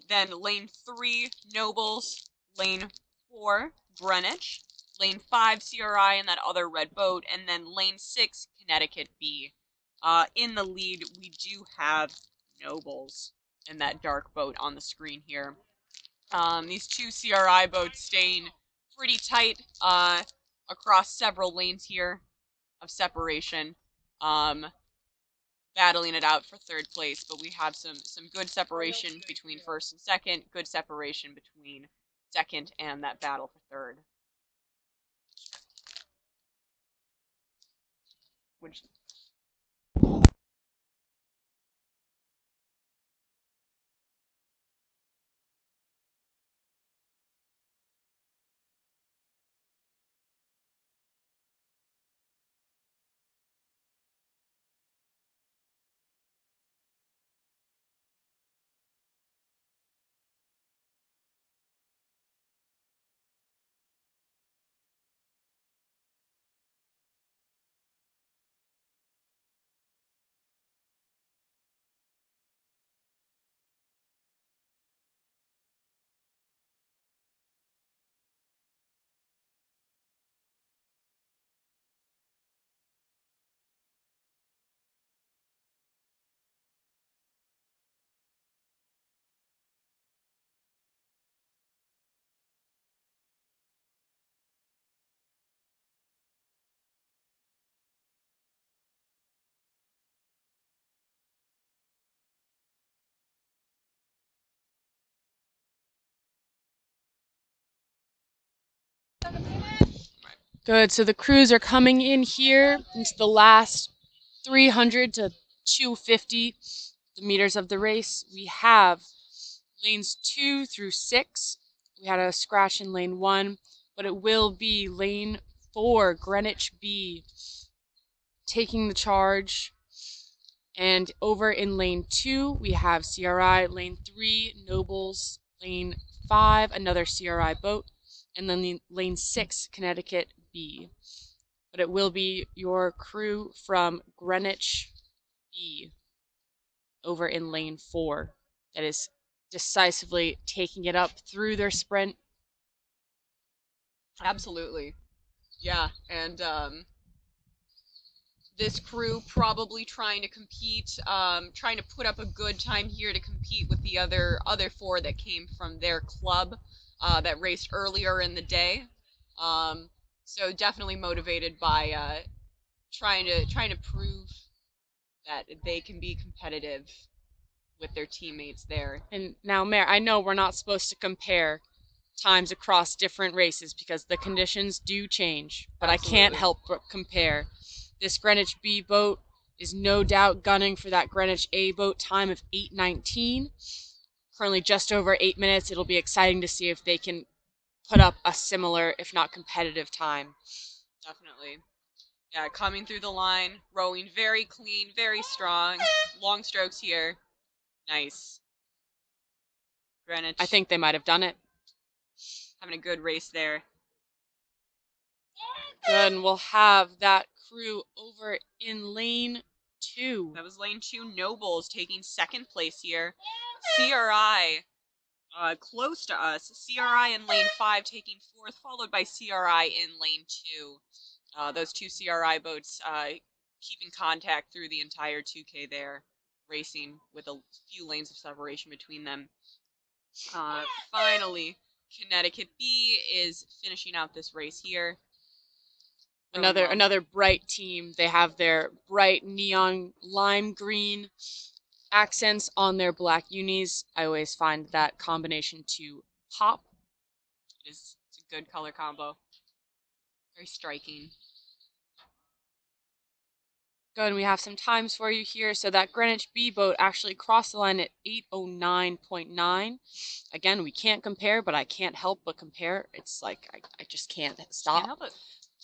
then lane 3 Nobles, lane 4 Greenwich, lane 5 CRI and that other red boat, and then lane 6 Connecticut B. In the lead, we do have Nobles and that dark boat on the screen here. These two CRI boats staying pretty tight across several lanes here of separation. Battling it out for third place, but we have some good separation between first and second, good separation between second and that battle for third. Which Good. So the crews are coming in here into the last 300 to 250 the meters of the race. We have lanes 2 through 6. We had a scratch in lane 1, but it will be lane 4, Greenwich B, taking the charge. And over in lane 2, we have CRI, lane 3, Nobles, lane 5, another CRI boat, and then lane 6, Connecticut B. But it will be your crew from Greenwich B over in lane 4 that is decisively taking it up through their sprint. Absolutely. Yeah, and this crew probably trying to compete, trying to put up a good time here to compete with the other four that came from their club that raced earlier in the day. So definitely motivated by trying to prove that they can be competitive with their teammates there. And now, Mayor, I know we're not supposed to compare times across different races because the conditions do change, but Absolutely. I can't help but compare. This Greenwich B boat is no doubt gunning for that Greenwich A boat time of 8:19. Currently just over 8 minutes. It'll be exciting to see if they can put up a similar, if not competitive time. Definitely. Yeah, coming through the line, rowing very clean, very strong. Long strokes here. Nice. Greenwich. I think they might have done it. Having a good race there. Good, and we'll have that crew over in lane 2. That was lane 2, Nobles taking second place here. CRI close to us. CRI in lane 5 taking fourth, followed by CRI in lane 2. Those two CRI boats keeping contact through the entire 2K there, racing with a few lanes of separation between them. Finally, Connecticut B is finishing out this race here. Another bright team. They have their bright neon lime green accents on their black unis. I always find that combination to pop. It's a good color combo. Very striking. Good, and we have some times for you here. So that Greenwich B boat actually crossed the line at 8:09.9. Again, we can't compare, but I can't help but compare. It's like I just can't stop. Can't help it.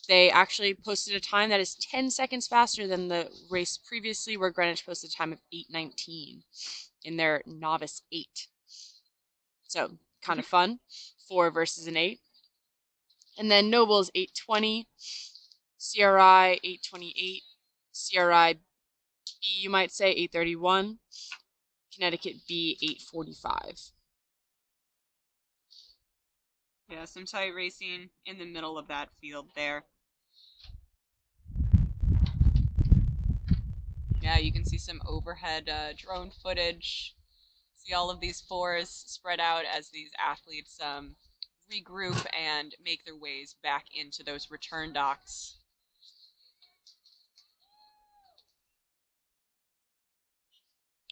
They actually posted a time that is 10 seconds faster than the race previously, where Greenwich posted a time of 8:19 in their novice 8. So kind of fun, 4 versus an 8. And then Nobles 8:20, CRI 8:28, CRI B, you might say 8:31, Connecticut B 8:45. Yeah, some tight racing in the middle of that field there. Yeah, you can see some overhead drone footage. See all of these fours spread out as these athletes regroup and make their ways back into those return docks.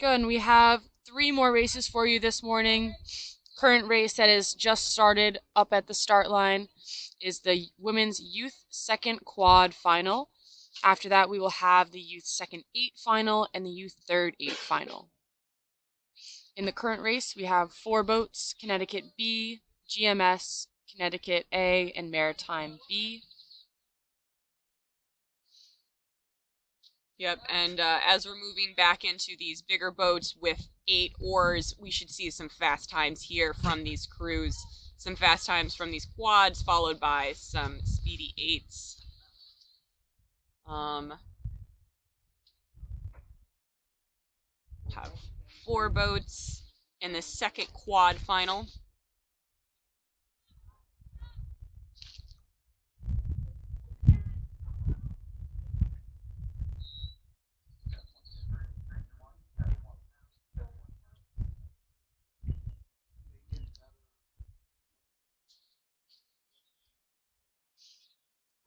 Good, and we have 3 more races for you this morning. Current race that is just started up at the start line is the women's youth second quad final. After that, we will have the youth second 8 final and the youth third 8 final. In the current race, we have 4 boats: Connecticut B, GMS, Connecticut A, and Maritime B. Yep, and as we're moving back into these bigger boats with 8 oars, we should see some fast times here from these crews. Some fast times from these quads, followed by some speedy 8s. Have 4 boats in the second quad final.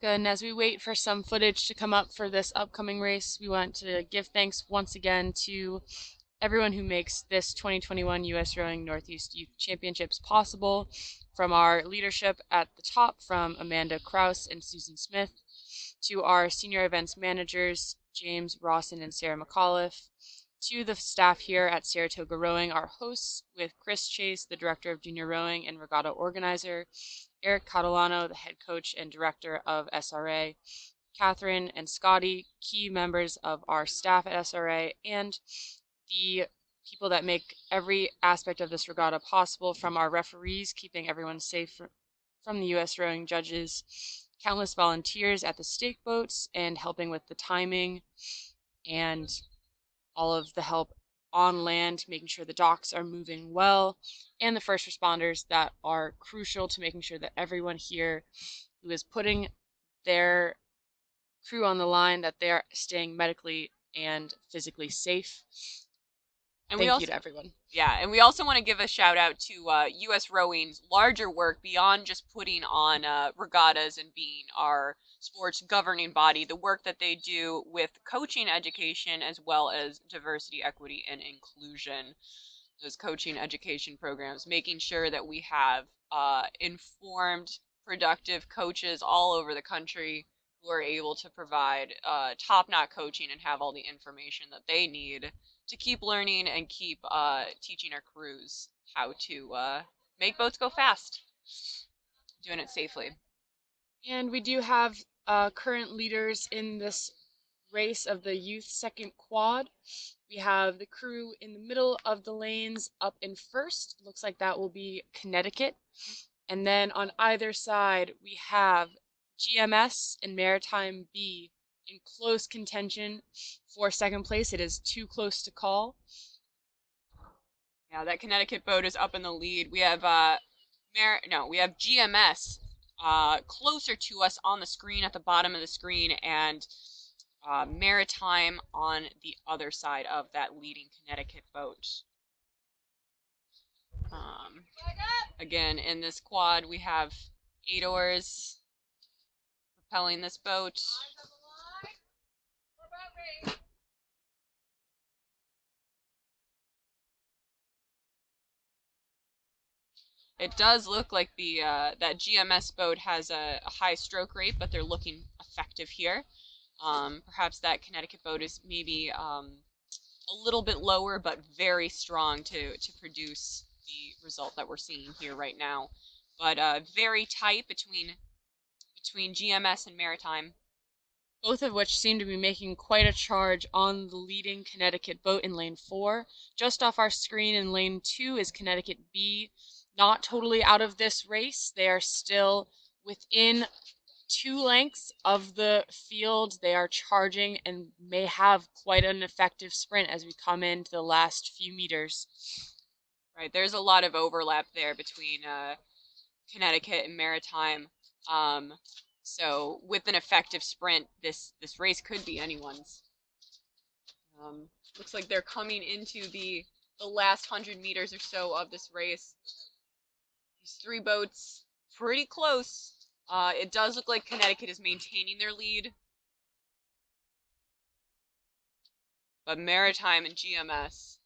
Good, and as we wait for some footage to come up for this upcoming race, we want to give thanks once again to everyone who makes this 2021 U.S. Rowing Northeast Youth Championships possible, from our leadership at the top, from Amanda Kraus and Susan Smith, to our senior events managers, James Rawson and Sarah McAuliffe, to the staff here at Saratoga Rowing, our hosts, with Chris Chase, the director of junior rowing and regatta organizer, Eric Catalano, the head coach and director of SRA, Catherine and Scotty, key members of our staff at SRA, and the people that make every aspect of this regatta possible, from our referees, keeping everyone safe from the U.S. rowing judges, countless volunteers at the stake boats and helping with the timing, and all of the help on land, making sure the docks are moving well, and the first responders that are crucial to making sure that everyone here who is putting their crew on the line, that they are staying medically and physically safe. And Thank you to everyone. Yeah, and we also want to give a shout out to U.S. Rowing's larger work beyond just putting on regattas and being our sports governing body, the work that they do with coaching education as well as diversity, equity, and inclusion. Those coaching education programs, making sure that we have informed, productive coaches all over the country who are able to provide top-notch coaching and have all the information that they need to keep learning and keep teaching our crews how to make boats go fast, doing it safely. And we do have current leaders in this race of the youth second quad. We have the crew in the middle of the lanes up in first. Looks like that will be Connecticut. And then on either side, we have GMS and Maritime B in close contention for second place. It is too close to call. Yeah, that Connecticut boat is up in the lead. We have we have GMS closer to us on the screen at the bottom of the screen, and Maritime on the other side of that leading Connecticut boat. Again, in this quad, we have 8 oars propelling this boat. It does look like the that GMS boat has a high stroke rate, but they're looking effective here. Perhaps that Connecticut boat is maybe a little bit lower, but very strong to produce the result that we're seeing here right now. But very tight between GMS and Maritime. Both of which seem to be making quite a charge on the leading Connecticut boat in lane 4. Just off our screen in lane 2 is Connecticut B. Not totally out of this race. They are still within 2 lengths of the field. They are charging and may have quite an effective sprint as we come into the last few meters. Right, there's a lot of overlap there between Connecticut and Maritime. So with an effective sprint, this race could be anyone's. Looks like they're coming into the last 100 meters or so of this race. These 3 boats pretty close. It does look like Connecticut is maintaining their lead, but Maritime and GMS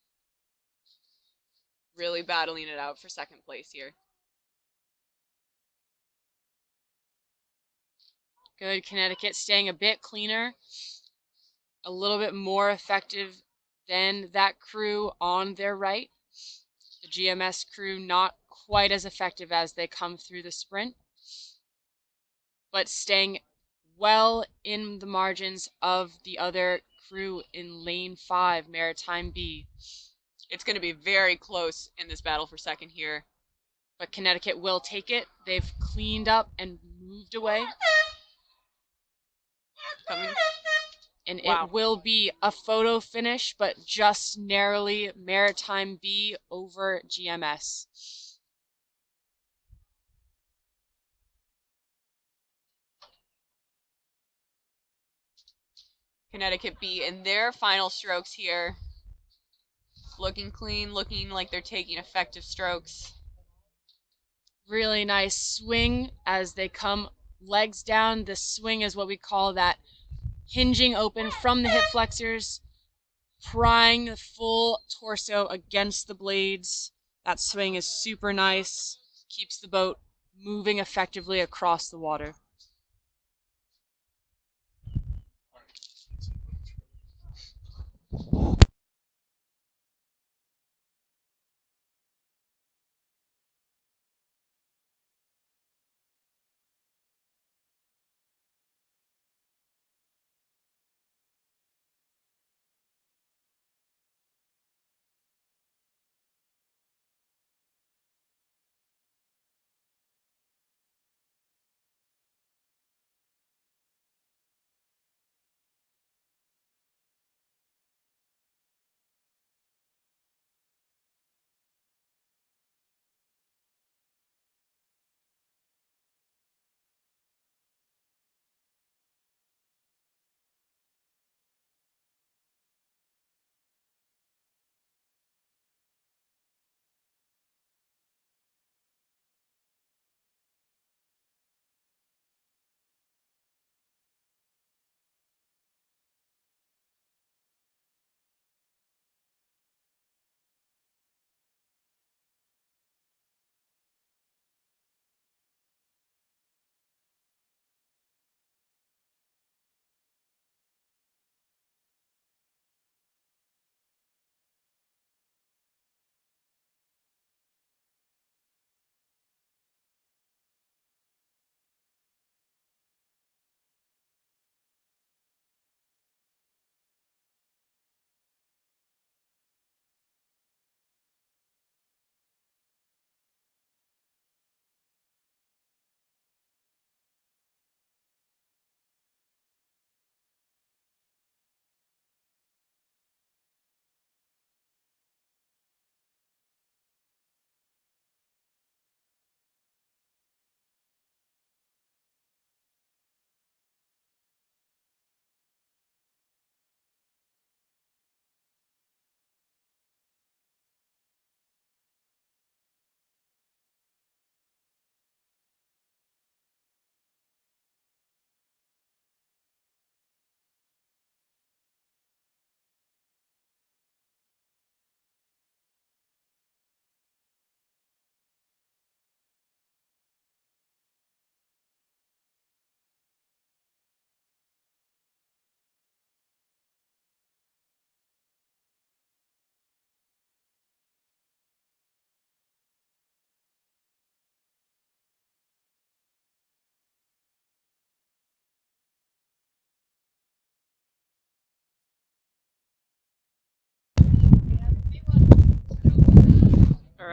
really battling it out for second place here. Good. Connecticut staying a bit cleaner, a little bit more effective than that crew on their right. The GMS crew not quite as effective as they come through the sprint, but staying well in the margins of the other crew in lane 5, Maritime B. It's going to be very close in this battle for second here. But Connecticut will take it. They've cleaned up and moved away. And Wow. it will be a photo finish, but just narrowly Maritime B over GMS. Connecticut B in their final strokes here. Looking clean, looking like they're taking effective strokes. Really nice swing as they come legs down. The swing is what we call that hinging open from the hip flexors, prying the full torso against the blades. That swing is super nice, keeps the boat moving effectively across the water.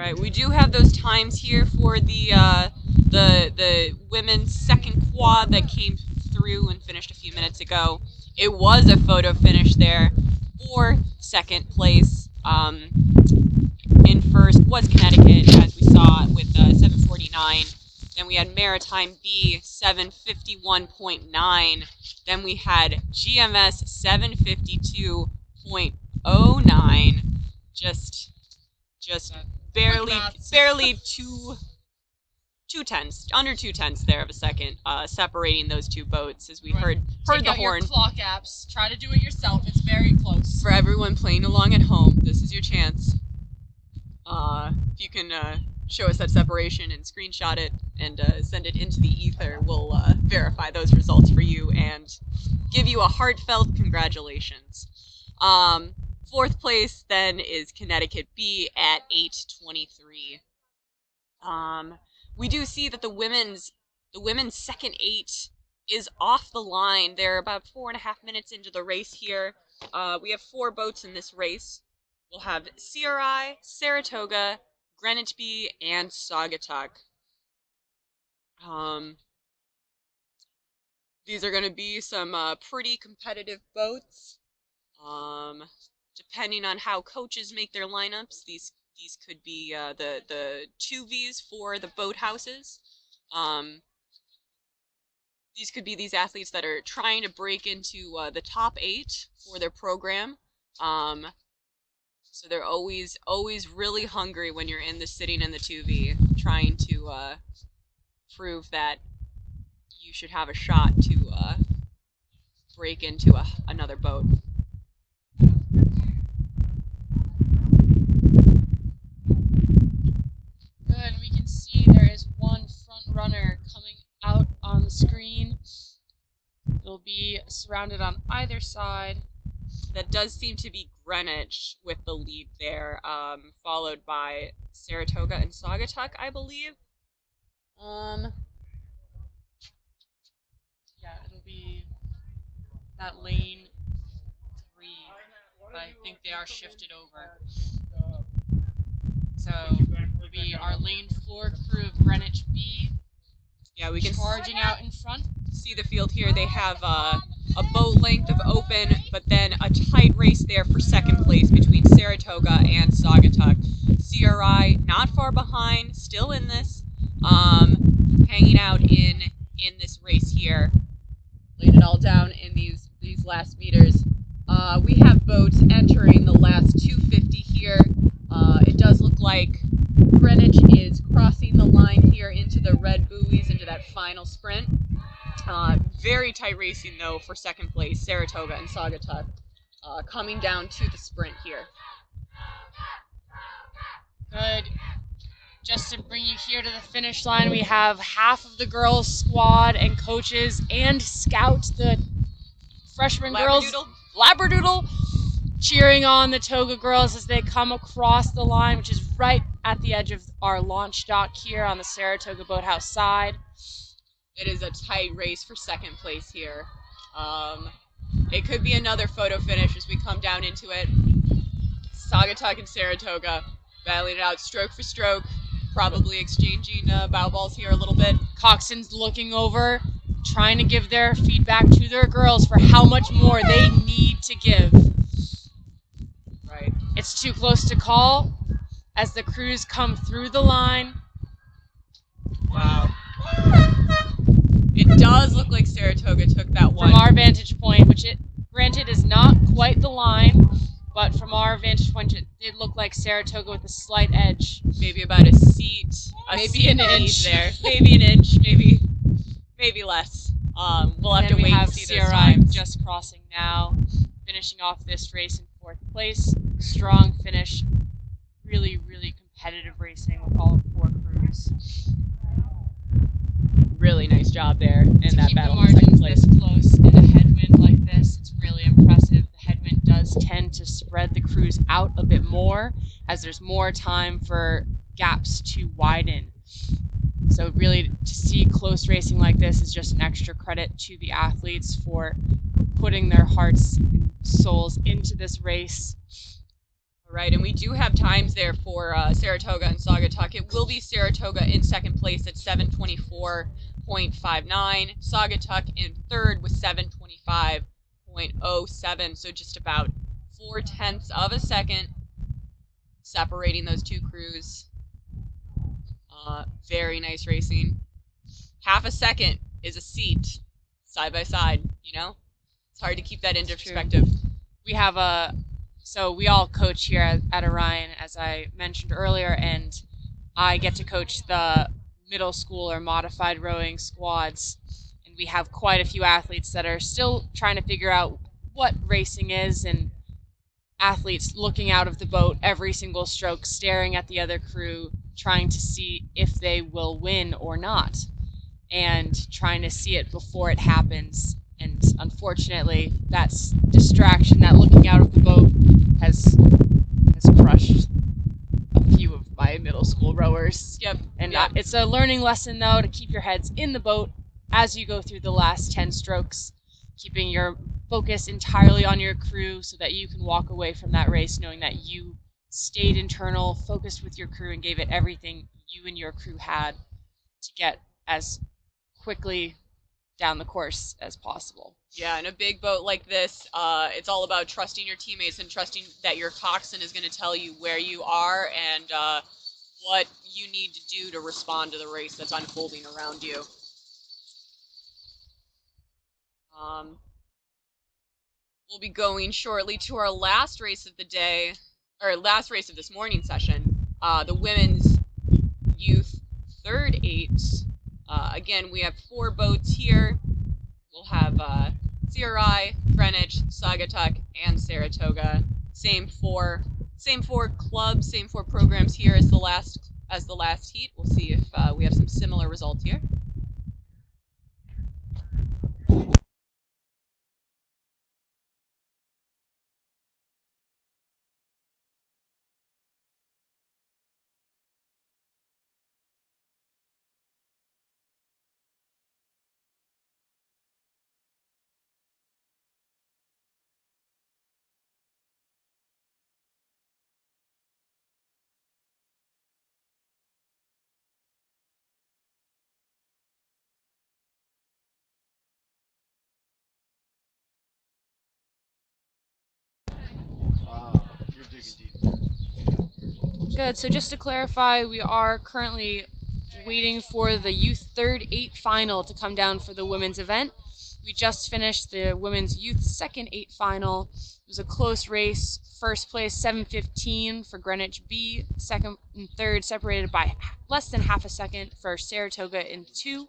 right, we do have those times here for the women's second quad that came through and finished a few minutes ago. It was a photo finish there for second place. In first was Connecticut, as we saw, with 7:49. Then we had Maritime B 7:51.9. Then we had GMS 7:52.09. Just barely two tenths, under 2 tenths there of a second, separating those two boats as we heard Take the out horn. your clock apps. Try to do it yourself. It's very close. For everyone playing along at home, this is your chance. If you can show us that separation and screenshot it and send it into the ether, we'll verify those results for you and give you a heartfelt congratulations. Fourth place then is Connecticut B at 8:23. We do see that the women's second 8 is off the line. They're about 4.5 minutes into the race here. We have 4 boats in this race. We'll have CRI, Saratoga, Greenwich B, and Saugatuck. These are going to be some pretty competitive boats. Depending on how coaches make their lineups, these could be the 2Vs for the boat houses. These could be these athletes that are trying to break into the top 8 for their program. So they're always really hungry when you're sitting in the 2V, trying to prove that you should have a shot to break into another boat. Good. We can see there is one front runner coming out on the screen. It'll be surrounded on either side. That does seem to be Greenwich with the lead there, followed by Saratoga and Saugatuck, I believe. Yeah, it'll be that lane 3, but I think they are shifted over. So it'll be our lane 4 crew of Greenwich B. Yeah, we can charging out in front. See the field here. They have a boat length of open, but then a tight race there for second place between Saratoga and Saugatuck. CRI not far behind, still in this, hanging out in this race here. Laying it all down in these last meters. We have boats entering the last 250 here. It does look like Greenwich is crossing the line here into the red buoys, into that final sprint. Very tight racing, though, for second place, Saratoga and Saugatuck, coming down to the sprint here. Good. Just to bring you here to the finish line, we have half of the girls' squad and coaches and scout, the freshman girls, Labradoodle, cheering on the Toga girls as they come across the line, which is right at the edge of our launch dock here on the Saratoga Boathouse side. It is a tight race for second place here. It could be another photo finish as we come down into it. Saugatuck and Saratoga battling it out stroke for stroke, probably exchanging bow balls here a little bit. Coxswain's looking over, trying to give their feedback to their girls for how much more they need to give. Right. It's too close to call as the crews come through the line. Wow. It does look like Saratoga took that one. From our vantage point, which it granted is not quite the line, but from our vantage point, it did look like Saratoga with a slight edge. Maybe about a seat, maybe an inch there. Maybe an inch, maybe less. We'll have to wait and see those times. Just crossing now, finishing off this race in 4th place. Strong finish, really, really competitive racing with all 4 crews. Really nice job there in that battle for second second place. This close in a headwind like this, it's really impressive. The headwind does tend to spread the crews out a bit more as there's more time for gaps to widen. So really, to see close racing like this is just an extra credit to the athletes for putting their hearts and souls into this race. All right, and we do have times there for Saratoga and Saugatuck. It will be Saratoga in second place at 7:24.59. Saugatuck in third with 7:25.07. So just about 0.4 of a second separating those two crews. Very nice racing. Half a second is a seat side by side, you know? It's hard to keep that into perspective. We have so we all coach here at Orion, as I mentioned earlier, and I get to coach the middle school or modified rowing squads. And we have quite a few athletes that are still trying to figure out what racing is, and athletes looking out of the boat every single stroke, staring at the other crew, trying to see if they will win or not, and trying to see it before it happens. And unfortunately, that distraction, that looking out of the boat, has crushed a few of my middle school rowers. Yep. And yep. It's a learning lesson, though, to keep your heads in the boat as you go through the last 10 strokes, keeping your focus entirely on your crew so that you can walk away from that race knowing that you stayed internal, focused with your crew, and gave it everything you and your crew had to get as quickly down the course as possible. Yeah, in a big boat like this, it's all about trusting your teammates and trusting that your coxswain is going to tell you where you are and what you need to do to respond to the race that's unfolding around you. We'll be going shortly to our last race of the day, or last race of this morning session, the women's youth third eight. Again, we have 4 boats here. We'll have CRI, Greenwich, Saugatuck, and Saratoga. Same four clubs, same 4 programs here as the last heat. We'll see if we have some similar results here. You're digging deep. Good. So just to clarify, we are currently waiting for the youth third 8 final to come down for the women's event. We just finished the women's youth second 8 final. It was a close race. First place 7:15 for Greenwich B. Second and third separated by less than half a second for Saratoga in 2.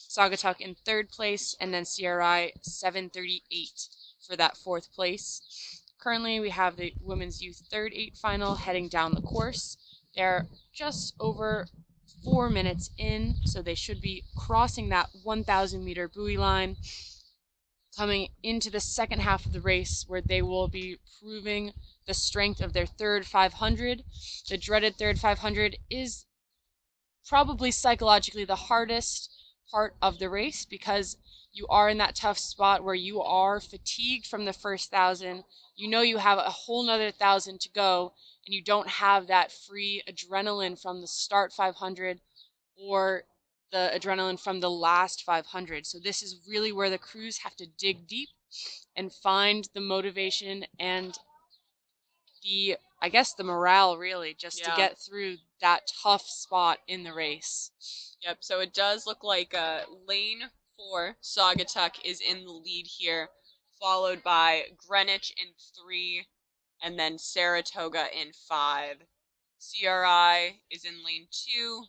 Saugatuck in third place, and then CRI 7:38 for that 4th place. Currently, we have the women's youth third 8 final heading down the course. They're just over 4 minutes in, so they should be crossing that 1,000 meter buoy line, coming into the second half of the race where they will be proving the strength of their third 500. The dreaded third 500 is probably psychologically the hardest part of the race because you are in that tough spot where you are fatigued from the first 1,000. You know you have a whole nother 1,000 to go, and you don't have that free adrenaline from the start 500 or the adrenaline from the last 500. So this is really where the crews have to dig deep and find the motivation and the, I guess, the morale really just to get through that tough spot in the race. Yep, so it does look like lane 4, Saugatuck, is in the lead here, followed by Greenwich in 3, and then Saratoga in 5. CRI is in lane 2,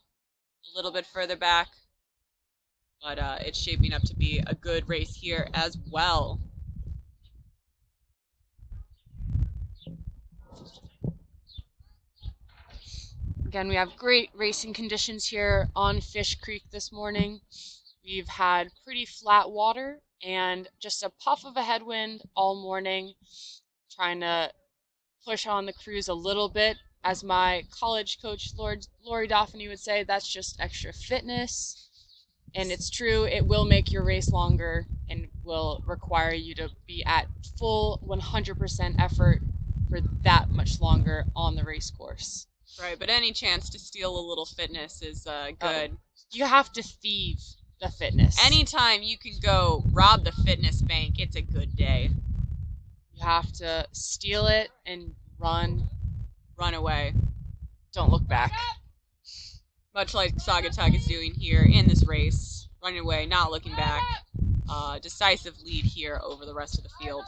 a little bit further back, but it's shaping up to be a good race here as well. Again, we have great racing conditions here on Fish Creek this morning. We've had pretty flat water and just a puff of a headwind all morning, trying to push on the crews a little bit. As my college coach, Lori Dauphiny, would say, that's just extra fitness. And it's true, it will make your race longer and will require you to be at full 100% effort for that much longer on the race course. Right, but any chance to steal a little fitness is good. You have to thieve the fitness. Anytime you can go rob the fitness bank, it's a good day. You have to steal it and run. Run away. Don't look back. Much like Sagatag is doing here in this race. Running away, not looking back. Decisive lead here over the rest of the field.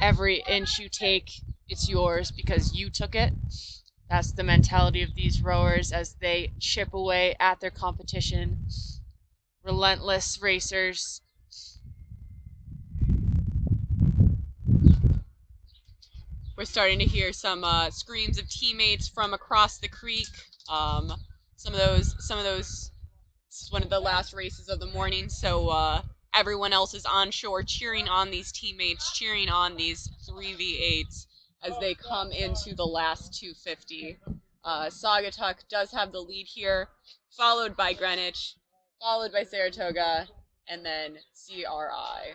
Every inch you take, it's yours because you took it. That's the mentality of these rowers as they chip away at their competition. Relentless racers. We're starting to hear some screams of teammates from across the creek. Some of those. This is one of the last races of the morning, so everyone else is on shore cheering on these teammates, cheering on these 3v8s as they come into the last 250. Saugatuck does have the lead here, followed by Greenwich, followed by Saratoga, and then CRI.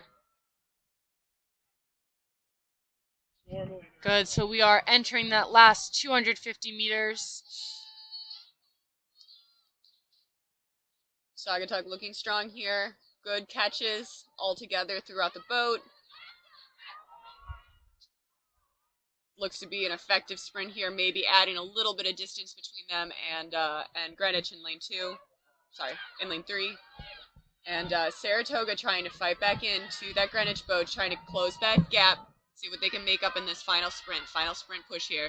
Good, so we are entering that last 250 meters. Saugatuck looking strong here. Good catches all together throughout the boat. Looks to be an effective sprint here, maybe adding a little bit of distance between them and Greenwich in lane 2. Sorry, in lane 3. And Saratoga trying to fight back into that Greenwich boat, trying to close that gap, see what they can make up in this final sprint. Final sprint push here.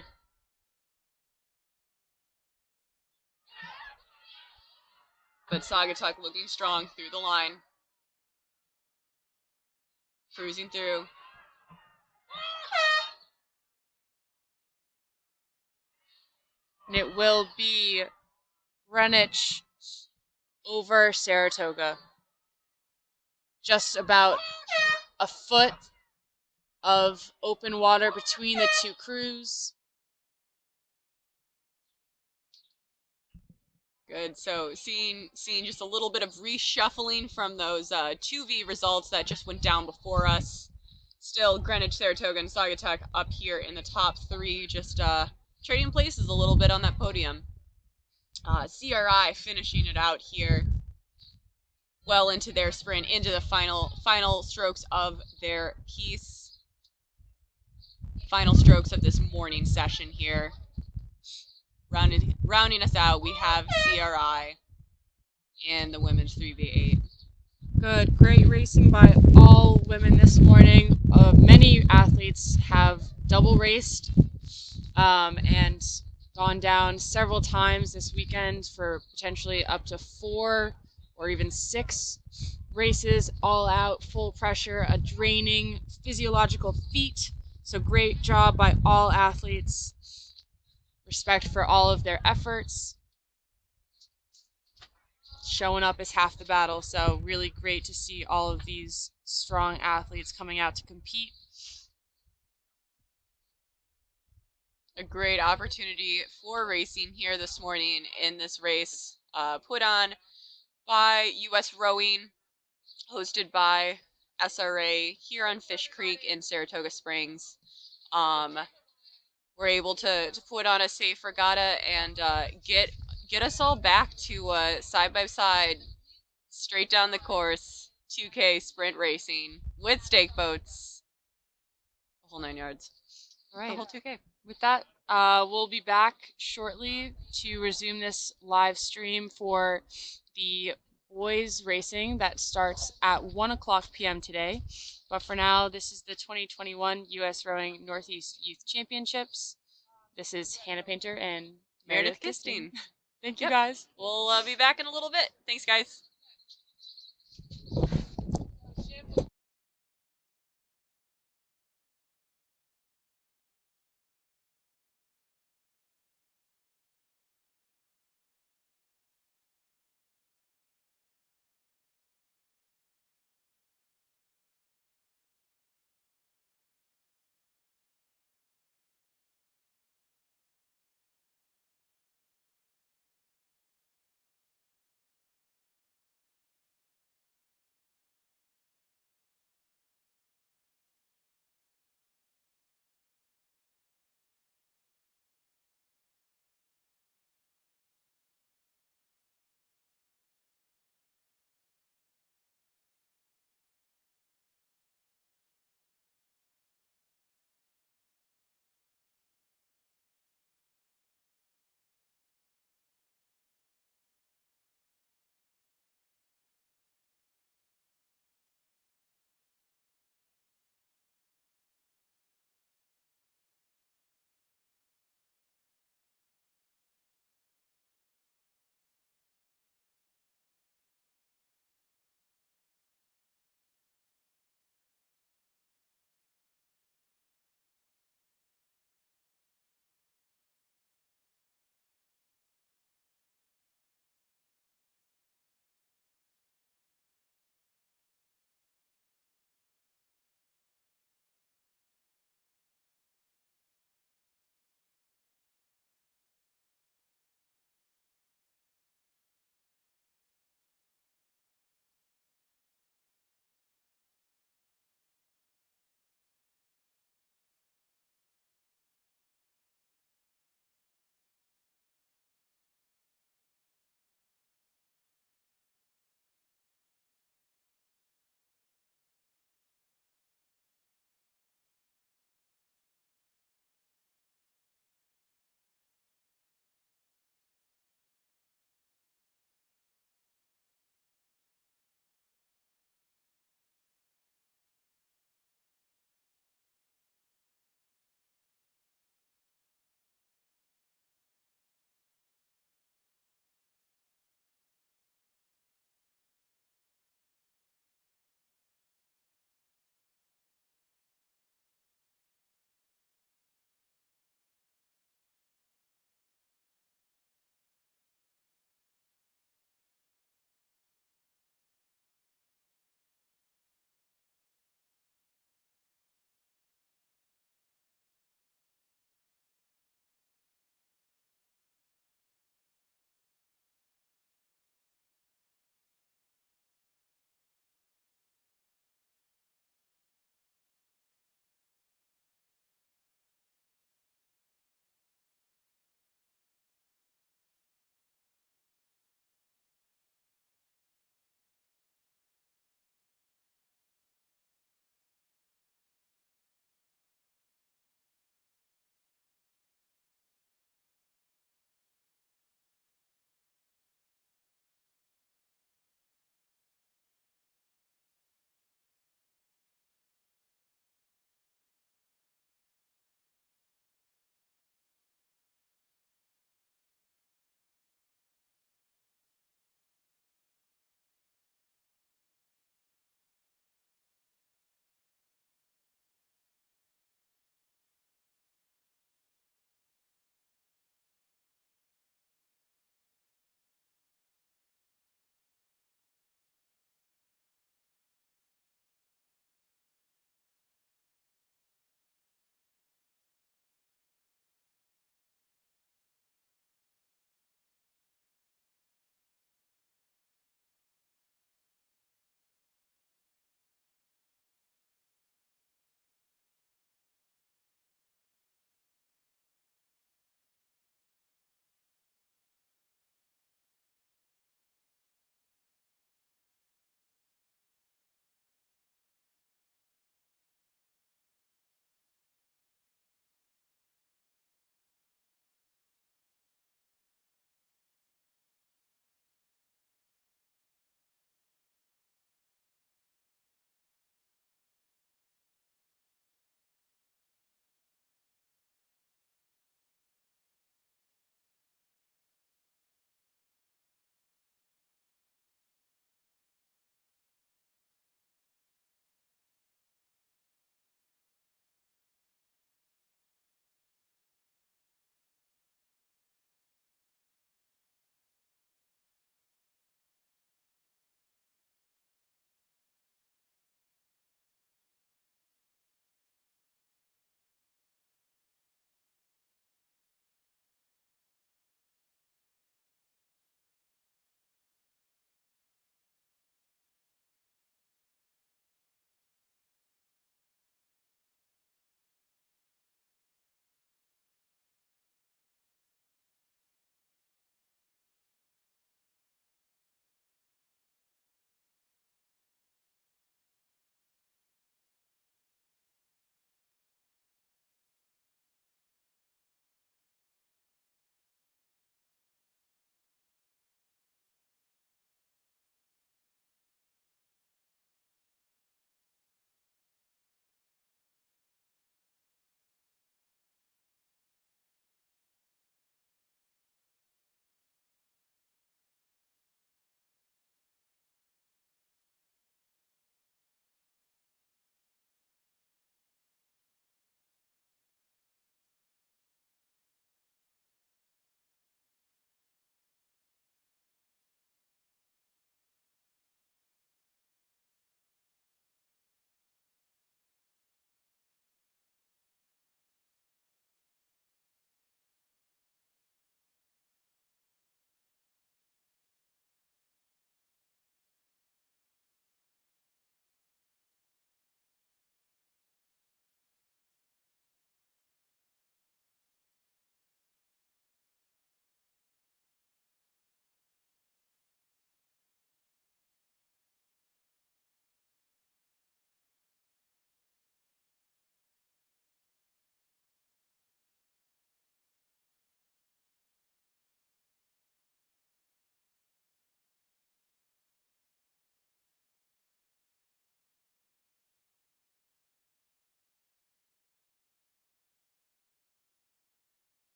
But Saugatuck looking strong through the line. Cruising through. And it will be Greenwich over Saratoga. Just about a foot of open water between the two crews. Good. So seeing just a little bit of reshuffling from those 2v results that just went down before us. Still, Greenwich, Saratoga, and Saugatuck up here in the top 3, just trading places a little bit on that podium. CRI finishing it out here, well into their sprint, into the final strokes of their piece. Final strokes of this morning session here. Rounding us out, we have CRI and the women's 3v8. Good, great racing by all women this morning. Many athletes have double raced and gone down several times this weekend for potentially up to 4 or even 6 races, all out, full pressure, a draining physiological feat. So great job by all athletes. Respect for all of their efforts. Showing up is half the battle, so really great to see all of these strong athletes coming out to compete. A great opportunity for racing here this morning in this race, put on by U.S. Rowing, hosted by SRA here on Fish Creek in Saratoga Springs. We're able to put on a safe regatta and get us all back to side by side, straight down the course, 2K sprint racing with stake boats, the whole 9 yards. All right. The whole 2K. With that, we'll be back shortly to resume this live stream for the boys racing that starts at 1:00 p.m. today. But for now, this is the 2021 U.S. Rowing Northeast Youth Championships. This is Hannah Painter and Meredith Kisting. Thank you, Yep. guys. We'll be back in a little bit. Thanks, guys.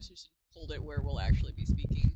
should hold it where we'll actually be speaking.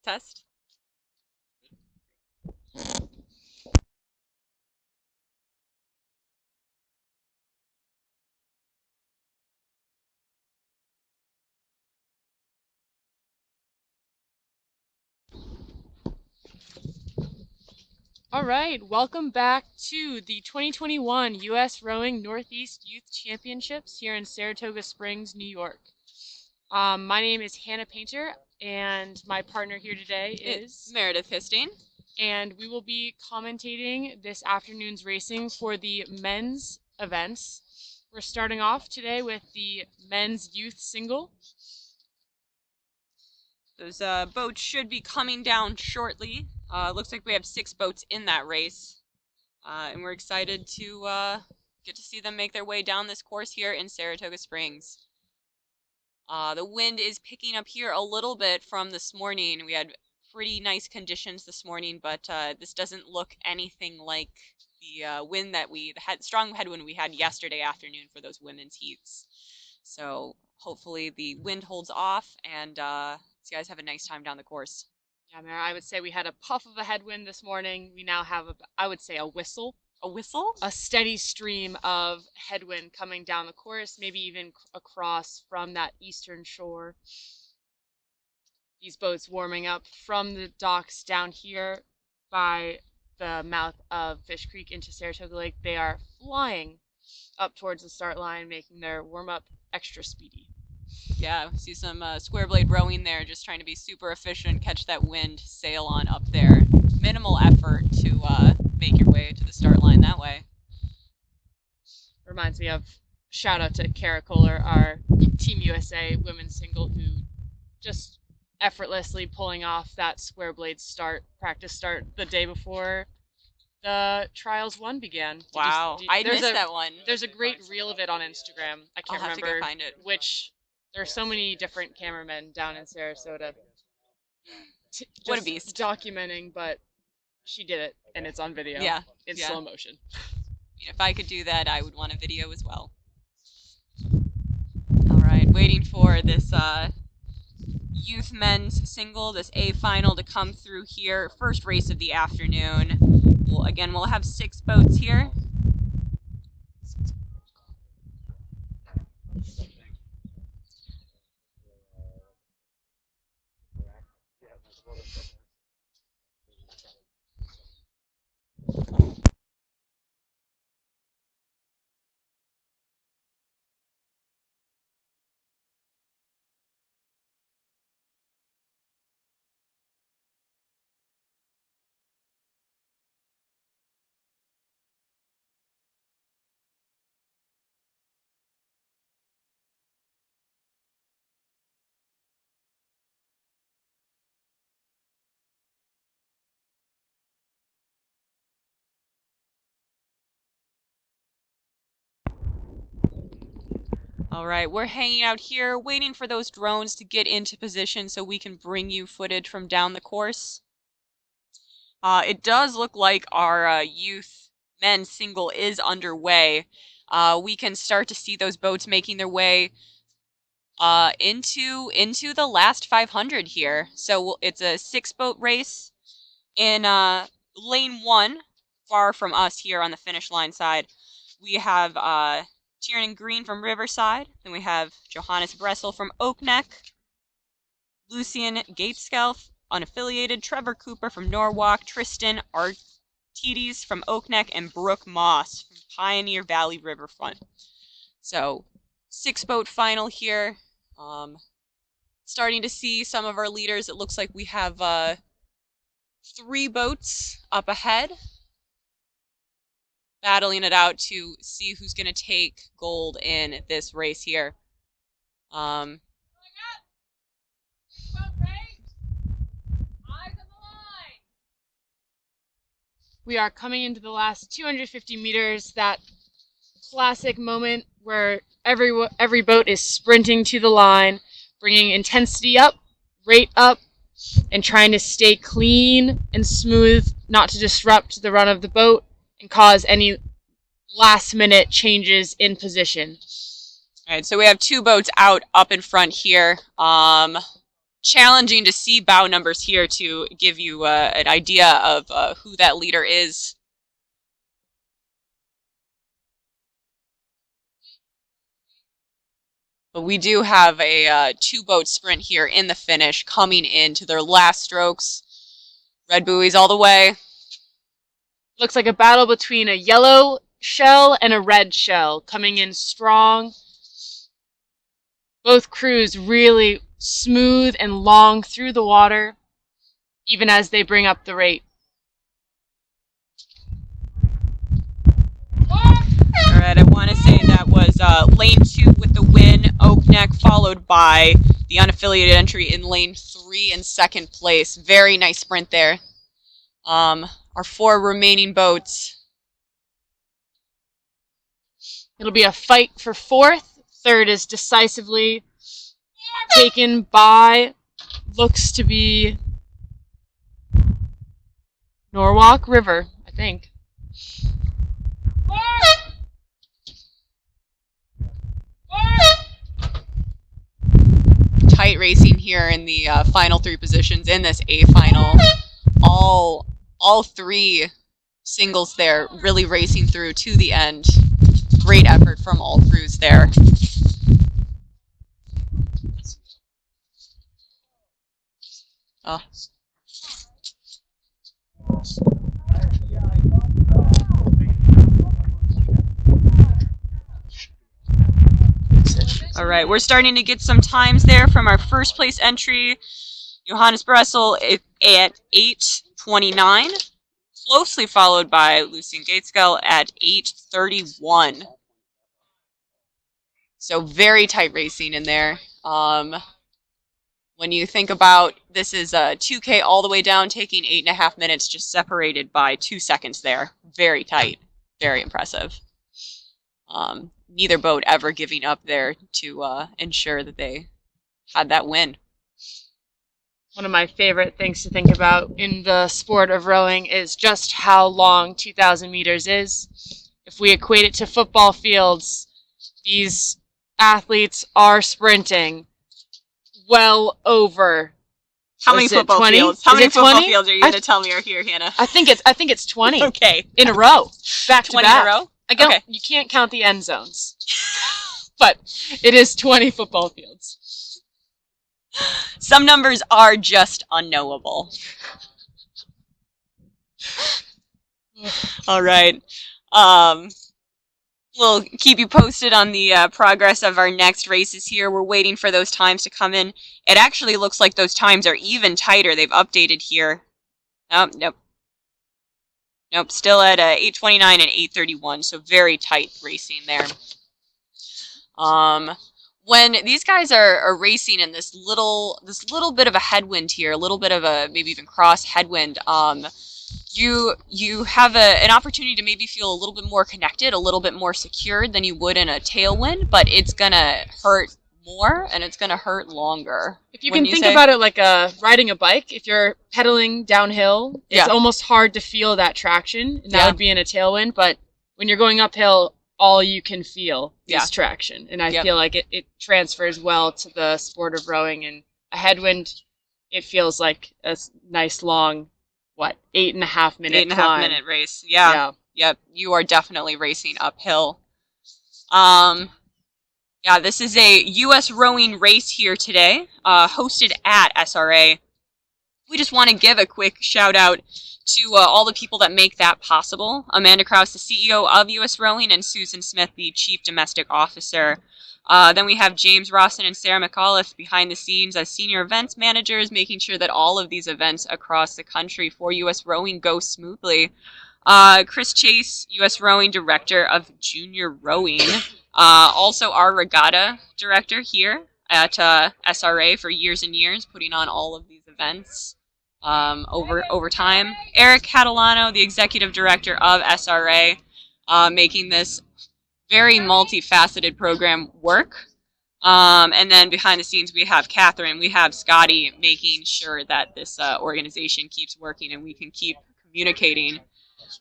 Test. All right, welcome back to the 2021 U.S. Rowing Northeast Youth Championships here in Saratoga Springs, New York. My name is Hannah Painter, and my partner here today is Meredith Histine. And we will be commentating this afternoon's racing for the men's events. We're starting off today with the men's youth single. Those boats should be coming down shortly. Looks like we have 6 boats in that race. And we're excited to get to see them make their way down this course here in Saratoga Springs. The wind is picking up here a little bit from this morning. We had pretty nice conditions this morning, but this doesn't look anything like the wind that we had, strong headwind we had yesterday afternoon for those women's heats. So hopefully the wind holds off and you guys have a nice time down the course. Yeah, Mara, I would say we had a puff of a headwind this morning. We now have, I would say, a whistle. A whistle? A steady stream of headwind coming down the course, maybe even across from that eastern shore. These boats warming up from the docks down here by the mouth of Fish Creek into Saratoga Lake. They are flying up towards the start line, making their warm-up extra speedy. Yeah, see some square blade rowing there, just trying to be super efficient, catch that wind, sail on up there. Minimal effort to make your way to the start line that way. Reminds me of shout out to Kara Kohler, our Team USA women's single, who just effortlessly pulling off that square blade practice start the day before the Trials 1 began. Wow, I missed that one. There's a great reel of it on Instagram. I can't remember to go find it. which. There's so many different cameramen down in Sarasota. What a beast. Documenting, but she did it, and it's on video. Yeah. In slow motion. If I could do that, I would want a video as well. All right, waiting for this youth men's single, this A final to come through here. First race of the afternoon. We'll have 6 boats here. All right, we're hanging out here waiting for those drones to get into position so we can bring you footage from down the course. It does look like our youth men's single is underway. We can start to see those boats making their way into the last 500 here. So it's a 6-boat race in lane 1, far from us here on the finish line side. We have Tiernan Green from Riverside. Then we have Johannes Bressel from Oak Neck. Lucian Gateskelf, unaffiliated. Trevor Cooper from Norwalk. Tristan Artides from Oak Neck. And Brooke Moss from Pioneer Valley Riverfront. So, 6-boat final here. Starting to see some of our leaders. It looks like we have 3 boats up ahead, battling it out to see who's going to take gold in this race here. We are coming into the last 250 meters, that classic moment where every boat is sprinting to the line, bringing intensity up, rate up, and trying to stay clean and smooth, not to disrupt the run of the boat and cause any last-minute changes in position. All right, so we have 2 boats out up in front here. challenging to see bow numbers here to give you an idea of who that leader is. But we do have a two-boat sprint here in the finish coming into their last strokes. Red buoys all the way. Looks like a battle between a yellow shell and a red shell coming in strong. Both crews really smooth and long through the water, even as they bring up the rate. All right, I want to say that was lane 2 with the win, Oak Neck, followed by the unaffiliated entry in lane 3 in second place. Very nice sprint there. Our 4 remaining boats. It'll be a fight for fourth. Third is decisively taken by, looks to be Norwalk River, I think. Tight racing here in the final 3 positions in this A final. All 3 singles there really racing through to the end. Great effort from all crews there. Oh. All right, we're starting to get some times there from our first place entry. Johannes Bressel at 8:29, closely followed by Lucien Gateskell at 8:31. So very tight racing in there. When you think about this is a 2K all the way down, taking 8.5 minutes, just separated by 2 seconds there. Very tight, very impressive. Neither boat ever giving up there to ensure that they had that win. One of my favorite things to think about in the sport of rowing is just how long 2,000 meters is. If we equate it to football fields, these athletes are sprinting well over. How many football 20? fields? How Is many it football 20? fields are you going to tell me are here, Hannah? I think it's 20 Okay. in a row, back to 20 back. in a row? Okay. You can't count the end zones, but it is 20 football fields. Some numbers are just unknowable. All right. We'll keep you posted on the progress of our next races here. We're waiting for those times to come in. It actually looks like those times are even tighter. They've updated here. Oh, nope. Nope, still at 8:29 and 8:31, so very tight racing there. When these guys are racing in this little bit of a headwind here, a little bit of a maybe even cross headwind, you have an opportunity to maybe feel a little bit more connected, a little bit more secured than you would in a tailwind, but it's gonna hurt more and it's gonna hurt longer. If you can think about it like riding a bike, if you're pedaling downhill, it's almost hard to feel that traction, and that would be in a tailwind, but when you're going uphill, all you can feel is traction. And I feel like it transfers well to the sport of rowing. And a headwind, it feels like a nice long, 8.5 minute 8.5 minute race. Yeah. Yep. You are definitely racing uphill. Yeah, this is a U.S. rowing race here today, hosted at SRA. We just want to give a quick shout out to all the people that make that possible. Amanda Krause, the CEO of U.S. Rowing, and Susan Smith, the Chief Domestic Officer. Then we have James Rawson and Sarah McAuliffe behind the scenes as senior events managers, making sure that all of these events across the country for U.S. Rowing go smoothly. Chris Chase, U.S. Rowing Director of Junior Rowing. Also our regatta director here at SRA for years and years, putting on all of these events over time. Eric Catalano, the Executive Director of SRA, making this very multifaceted program work. And then behind the scenes, we have Catherine, we have Scotty, making sure that this organization keeps working and we can keep communicating.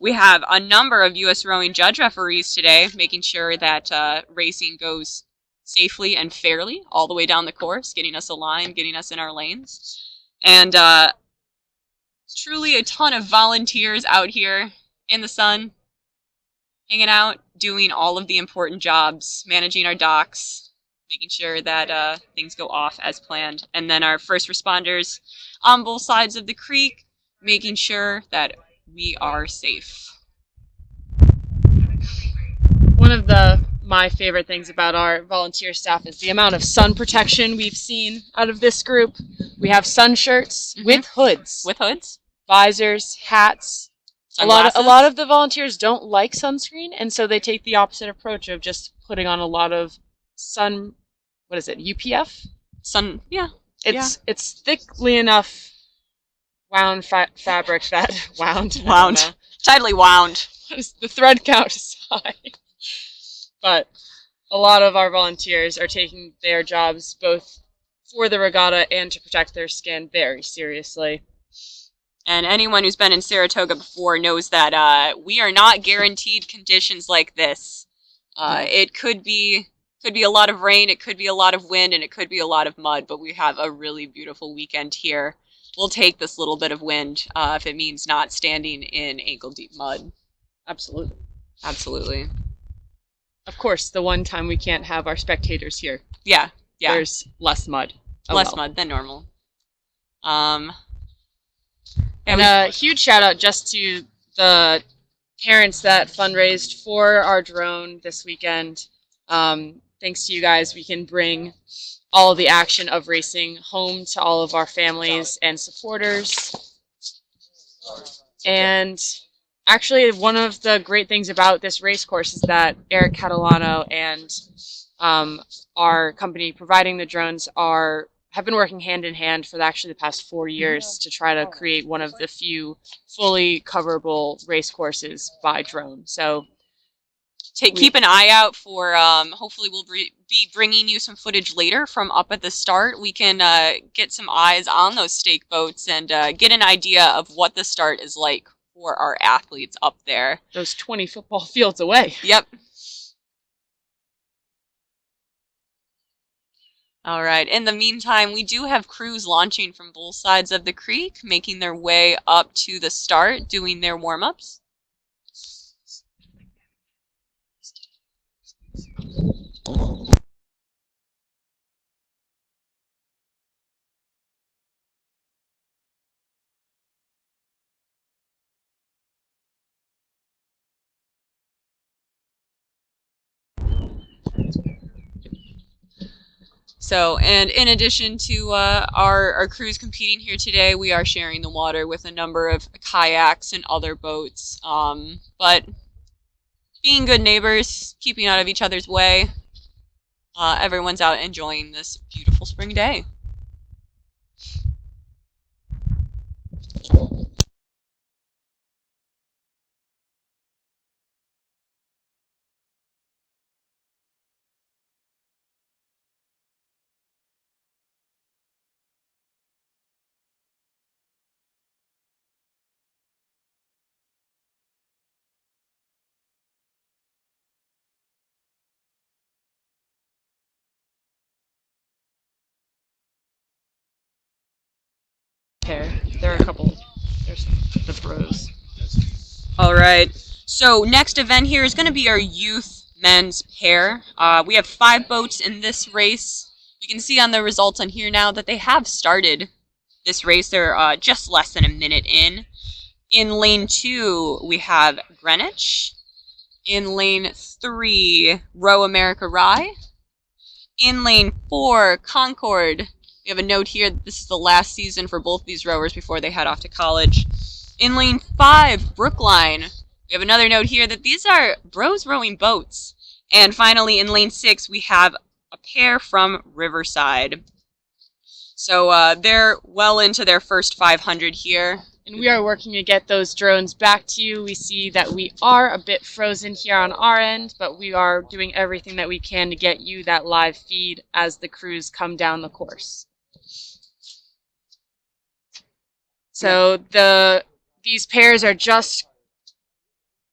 We have a number of U.S. Rowing judge referees today, making sure that racing goes safely and fairly all the way down the course, getting us aligned, getting us in our lanes. And truly a ton of volunteers out here in the sun, hanging out, doing all of the important jobs, managing our docks, making sure that things go off as planned. And then our first responders on both sides of the creek, making sure that we are safe. One of my favorite things about our volunteer staff is the amount of sun protection we've seen out of this group. We have sun shirts with hoods, With hoods, visors, hats. sunglasses. A lot of the volunteers don't like sunscreen, and so they take the opposite approach of just putting on a lot of UPF? Yeah. It's thickly enough wound fabric that wound. Tightly wound. What is the thread count aside? But a lot of our volunteers are taking their jobs both for the regatta and to protect their skin very seriously. And anyone who's been in Saratoga before knows that we are not guaranteed conditions like this. It could be a lot of rain, it could be a lot of wind, and it could be a lot of mud, but we have a really beautiful weekend here. We'll take this little bit of wind if it means not standing in ankle-deep mud. Absolutely. Absolutely. Of course, the one time we can't have our spectators here. Yeah. There's less mud. Less mud than normal. And a huge shout out just to the parents that fundraised for our drone this weekend. Thanks to you guys, we can bring all of the action of racing home to all of our families and supporters. And actually, one of the great things about this race course is that Eric Catalano and our company providing the drones have been working hand in hand for the past 4 years to try to create one of the few fully coverable race courses by drone. So keep an eye out for, hopefully we'll be bringing you some footage later from up at the start. We can get some eyes on those stake boats and get an idea of what the start is like for our athletes up there. Those 20 football fields away. Yep. All right. In the meantime, we do have crews launching from both sides of the creek, making their way up to the start, doing their warm-ups. So, and in addition to our crews competing here today, we are sharing the water with a number of kayaks and other boats. But being good neighbors, keeping out of each other's way, everyone's out enjoying this beautiful spring day. There are a couple. There's the pros. All right. So next event here is going to be our youth men's pair. We have 5 boats in this race. You can see on the results on here now that they have started this race. They're just less than a minute in. In lane 2, we have Greenwich. In lane 3, Row America Rye. In lane 4, Concord. We have a note here that this is the last season for both these rowers before they head off to college. In lane 5, Brookline. We have another note here that these are bros rowing boats. And finally, in lane 6, we have a pair from Riverside. So they're well into their first 500 here. And we are working to get those drones back to you. We see that we are a bit frozen here on our end, but we are doing everything that we can to get you that live feed as the crews come down the course. So these pairs are just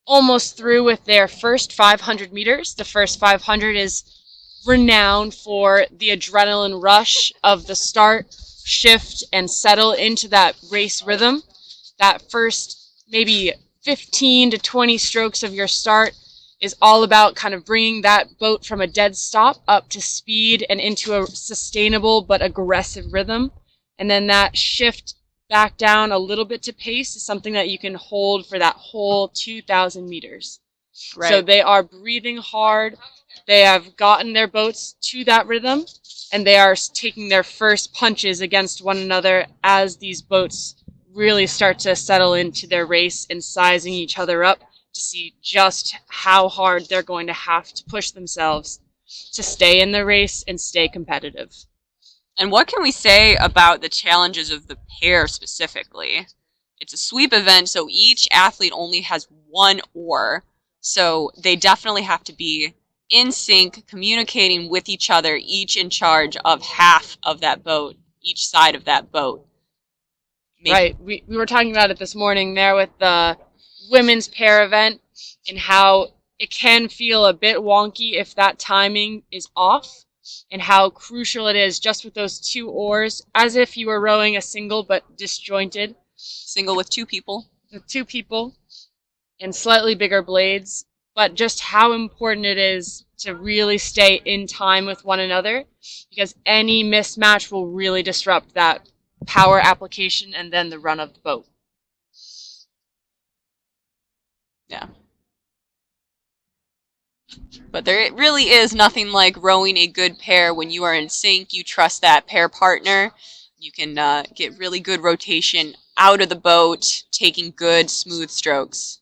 almost through with their first 500 meters. The first 500 is renowned for the adrenaline rush of the start, shift, and settle into that race rhythm. That first maybe 15 to 20 strokes of your start is all about kind of bringing that boat from a dead stop up to speed and into a sustainable but aggressive rhythm. And then that shift back down a little bit to pace is something that you can hold for that whole 2,000 meters. Right. So they are breathing hard. They have gotten their boats to that rhythm, and they are taking their first punches against one another as these boats really start to settle into their race and sizing each other up to see just how hard they're going to have to push themselves to stay in the race and stay competitive. And what can we say about the challenges of the pair specifically? It's a sweep event, so each athlete only has one oar. So they definitely have to be in sync, communicating with each other, each in charge of half of that boat, each side of that boat. Right. We were talking about it this morning there with the women's pair event and how it can feel a bit wonky if that timing is off, and how crucial it is just with those two oars, as if you were rowing a single but disjointed. Single with two people. With two people and slightly bigger blades, but just how important it is to really stay in time with one another, because any mismatch will really disrupt that power application and then the run of the boat. Yeah. But there really is nothing like rowing a good pair when you are in sync. You trust that pair partner. You can get really good rotation out of the boat, taking good, smooth strokes.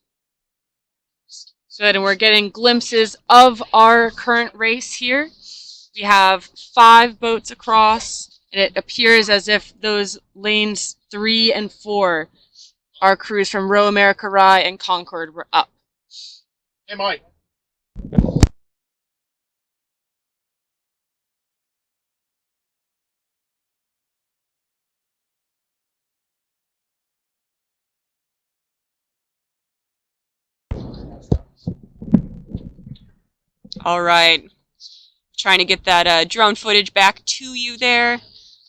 Good, and we're getting glimpses of our current race here. We have 5 boats across, and it appears as if those lanes 3 and 4, our crews from Row America Rye and Concord, were up. Hey, Mike. All right. Trying to get that drone footage back to you there.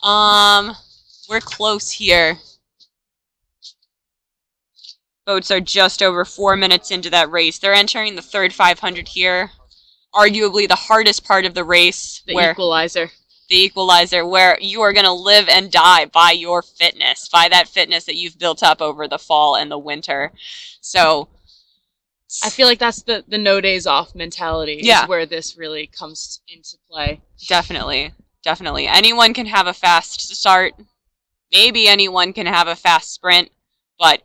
We're close here. Boats are just over 4 minutes into that race. They're entering the third 500 here. Arguably the hardest part of the race. The equalizer. The equalizer, where you are going to live and die by your fitness, by that fitness that you've built up over the fall and the winter. So I feel like that's the no days off mentality. Yeah. Is where this really comes into play. Definitely. Definitely. Anyone can have a fast start. Maybe anyone can have a fast sprint, but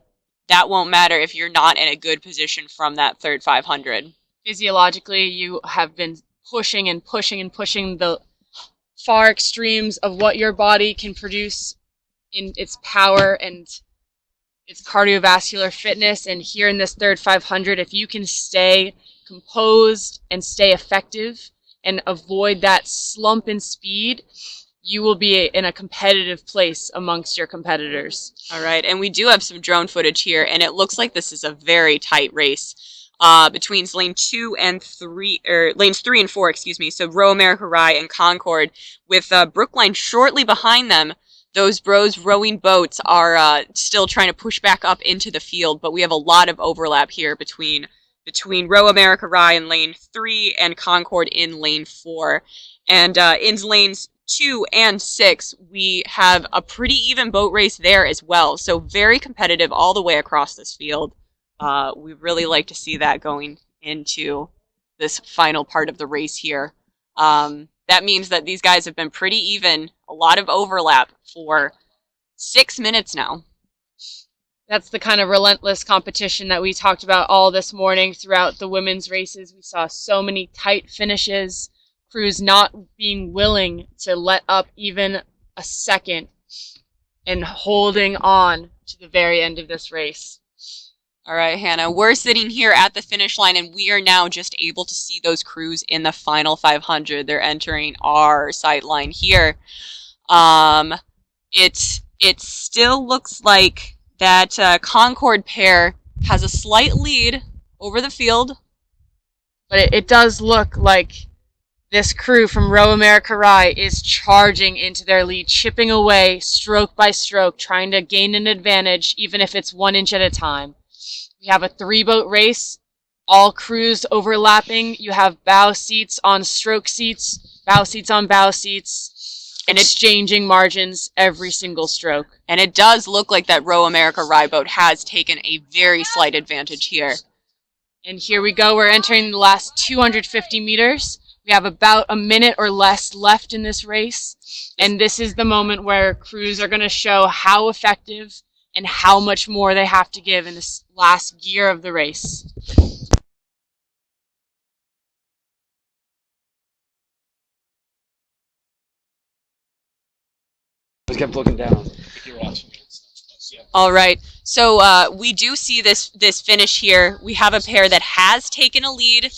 that won't matter if you're not in a good position from that third 500. Physiologically, you have been pushing and pushing and pushing the far extremes of what your body can produce in its power and its cardiovascular fitness. And here in this third 500, if you can stay composed and stay effective and avoid that slump in speed, you will be in a competitive place amongst your competitors. All right, and we do have some drone footage here, and it looks like this is a very tight race between lanes 3 and 4, excuse me. So Row America Rye and Concord, with Brookline shortly behind them. Those bros rowing boats are still trying to push back up into the field, but we have a lot of overlap here between Row America Rye in lane 3 and Concord in lane 4. And in lanes 2 and 6, we have a pretty even boat race there as well. So very competitive all the way across this field. We really like to see that going into this final part of the race here. That means that these guys have been pretty even, a lot of overlap for 6 minutes now. That's the kind of relentless competition that we talked about all this morning throughout the women's races. We saw so many tight finishes, crews not being willing to let up even a second and holding on to the very end of this race. All right, Hannah, we're sitting here at the finish line, and we are now just able to see those crews in the final 500. They're entering our sight line here. It still looks like that Concord pair has a slight lead over the field. But it does look like this crew from Row America Rye is charging into their lead, chipping away stroke by stroke, trying to gain an advantage, even if it's 1 inch at a time. We have a 3-boat race, all crews overlapping. You have bow seats on stroke seats, bow seats on bow seats, and exchanging margins every single stroke. And it does look like that Row America Rye boat has taken a very slight advantage here. And here we go. We're entering the last 250 meters. We have about a minute or less left in this race. And this is the moment where crews are going to show how effective and how much more they have to give in this last gear of the race. Just kept looking down. All right, so we do see this finish here. We have a pair that has taken a lead.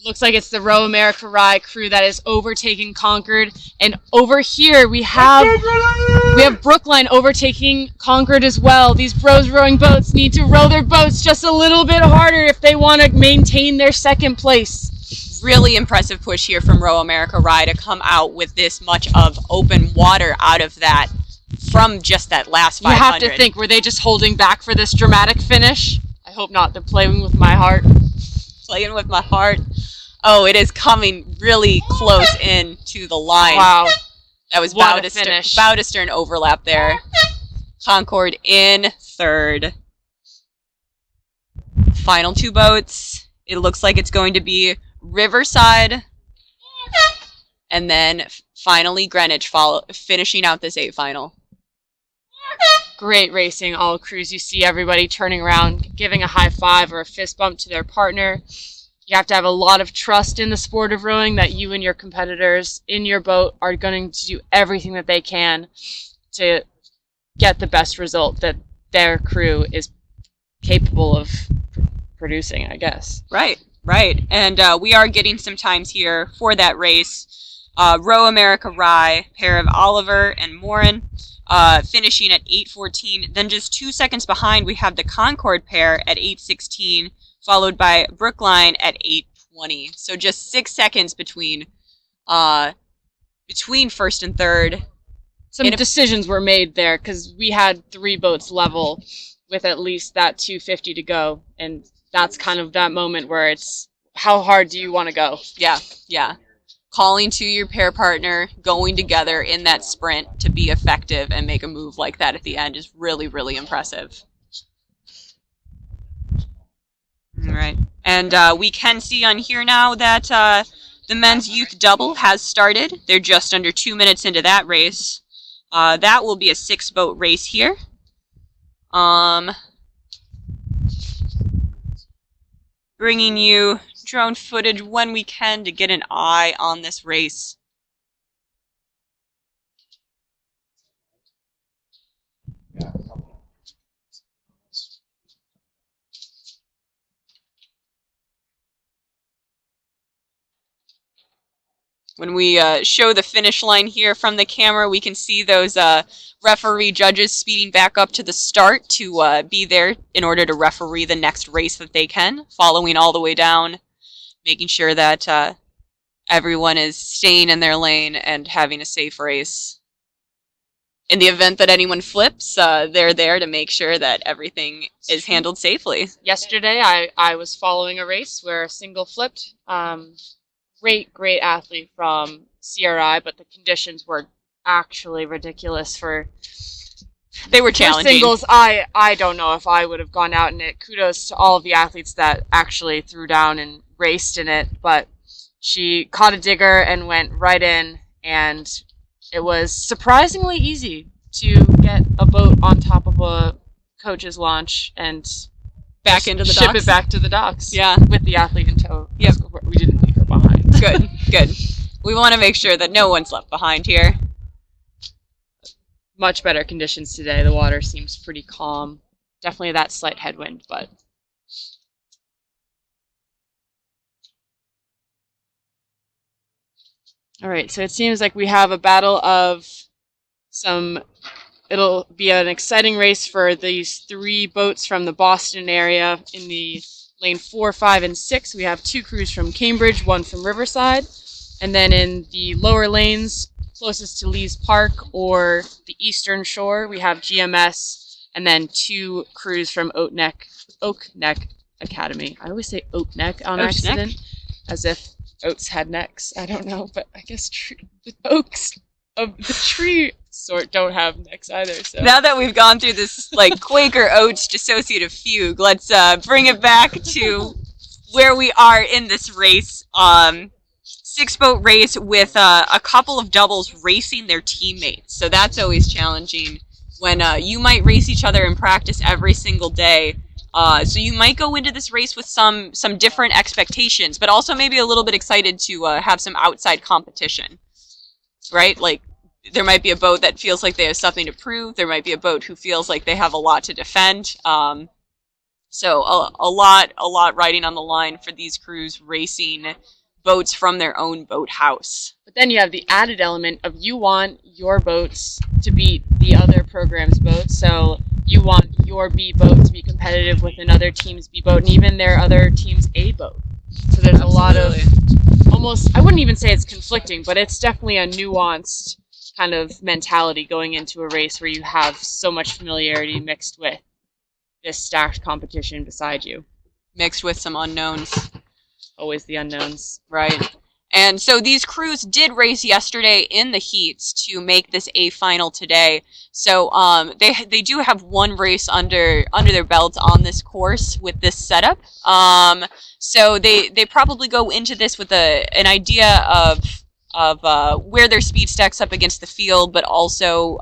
Looks like it's the Row America Rye crew that is overtaking Concord. And over here we have Brookline overtaking Concord as well. These bros rowing boats need to row their boats just a little bit harder if they want to maintain their second place. Really impressive push here from Row America Rye to come out with this much of open water out of that from just that last 500. You have to think, were they just holding back for this dramatic finish? I hope not. They're playing with my heart. Playing with my heart. Oh, it is coming really close in to the line. Wow. That was What bow a finish. to stern overlap there. Concord in third. Final 2 boats. It looks like it's going to be Riverside. And then finally Greenwich finishing out this 8 final. Great racing, all crews. You see everybody turning around, giving a high five or a fist bump to their partner. You have to have a lot of trust in the sport of rowing that you and your competitors in your boat are going to do everything that they can to get the best result that their crew is capable of producing, I guess. Right. And we are getting some times here for that race. Row America Rye, pair of Oliver and Morin, finishing at 8:14. Then just 2 seconds behind, we have the Concord pair at 8:16, followed by Brookline at 8:20. So just 6 seconds between first and third. Some decisions were made there because we had 3 boats level with at least that 250 to go, and that's kind of that moment where it's how hard do you want to go? Yeah. Calling to your pair partner, going together in that sprint to be effective and make a move like that at the end is really, really impressive. All right. And we can see on here now that the men's youth double has started. They're just under 2 minutes into that race. That will be a 6-boat race here. Bringing you drone footage when we can to get an eye on this race. When we show the finish line here from the camera, we can see those referee judges speeding back up to the start to be there in order to referee the next race that they can, following all the way down, making sure that everyone is staying in their lane and having a safe race. In the event that anyone flips, they're there to make sure that everything is handled safely. Yesterday, I was following a race where a single flipped. Great athlete from CRI, but the conditions were actually ridiculous for They were challenging. singles. I don't know if I would have gone out in it. Kudos to all of the athletes that actually threw down and raced in it, but she caught a digger and went right in, and it was surprisingly easy to get a boat on top of a coach's launch and Back into the ship docks? it back to the docks. Yeah. With the athlete in tow. Yep. We didn't leave her behind. Good. We want to make sure that no one's left behind here. Much better conditions today. The water seems pretty calm. Definitely that slight headwind, but all right, so it seems like we have a battle of it'll be an exciting race for these 3 boats from the Boston area in the lane 4, 5, and 6, we have 2 crews from Cambridge, 1 from Riverside. And then in the lower lanes, closest to Lee's Park or the Eastern Shore, we have GMS, and then 2 crews from Oak Neck Academy. I always say Oak Neck on Oak accident, Neck? as if oats had necks. I don't know, but I guess the oaks of the tree sort don't have necks either. So Now that we've gone through this like Quaker Oats dissociative fugue, let's bring it back to where we are in this race. 6-boat race with a couple of doubles racing their teammates. So that's always challenging when you might race each other in practice every single day. So you might go into this race with some different expectations, but also maybe a little bit excited to have some outside competition, right? Like there might be a boat that feels like they have something to prove. There might be a boat who feels like they have a lot to defend. So a lot riding on the line for these crews racing boats from their own boathouse. But then you have the added element of you want your boats to beat the other program's boats, so you want your B boat to be competitive with another team's B boat, and even their other team's A boat. So there's a lot of almost, I wouldn't even say it's conflicting, but it's definitely a nuanced kind of mentality going into a race where you have so much familiarity mixed with this stacked competition beside you. Mixed with some unknowns. Always the unknowns. Right. And so these crews did race yesterday in the heats to make this A final today. So they do have one race under their belts on this course with this setup. So they probably go into this with an idea of where their speed stacks up against the field, but also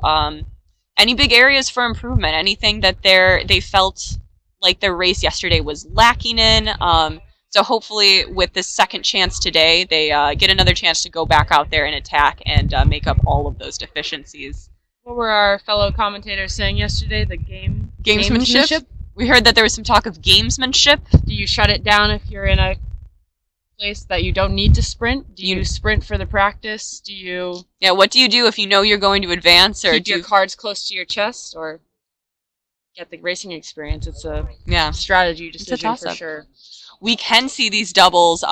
any big areas for improvement, anything that they felt like their race yesterday was lacking in. So hopefully with this second chance today, they get another chance to go back out there and attack and make up all of those deficiencies. What were our fellow commentators saying yesterday? The Gamesmanship? We heard that there was some talk of gamesmanship. Do you shut it down if you're in a place that you don't need to sprint? Do you sprint for the practice? Do you... Yeah, what do you do if you know you're going to advance? Or keep your cards close to your chest? Or get the racing experience? It's a strategy decision for sure. We can see these doubles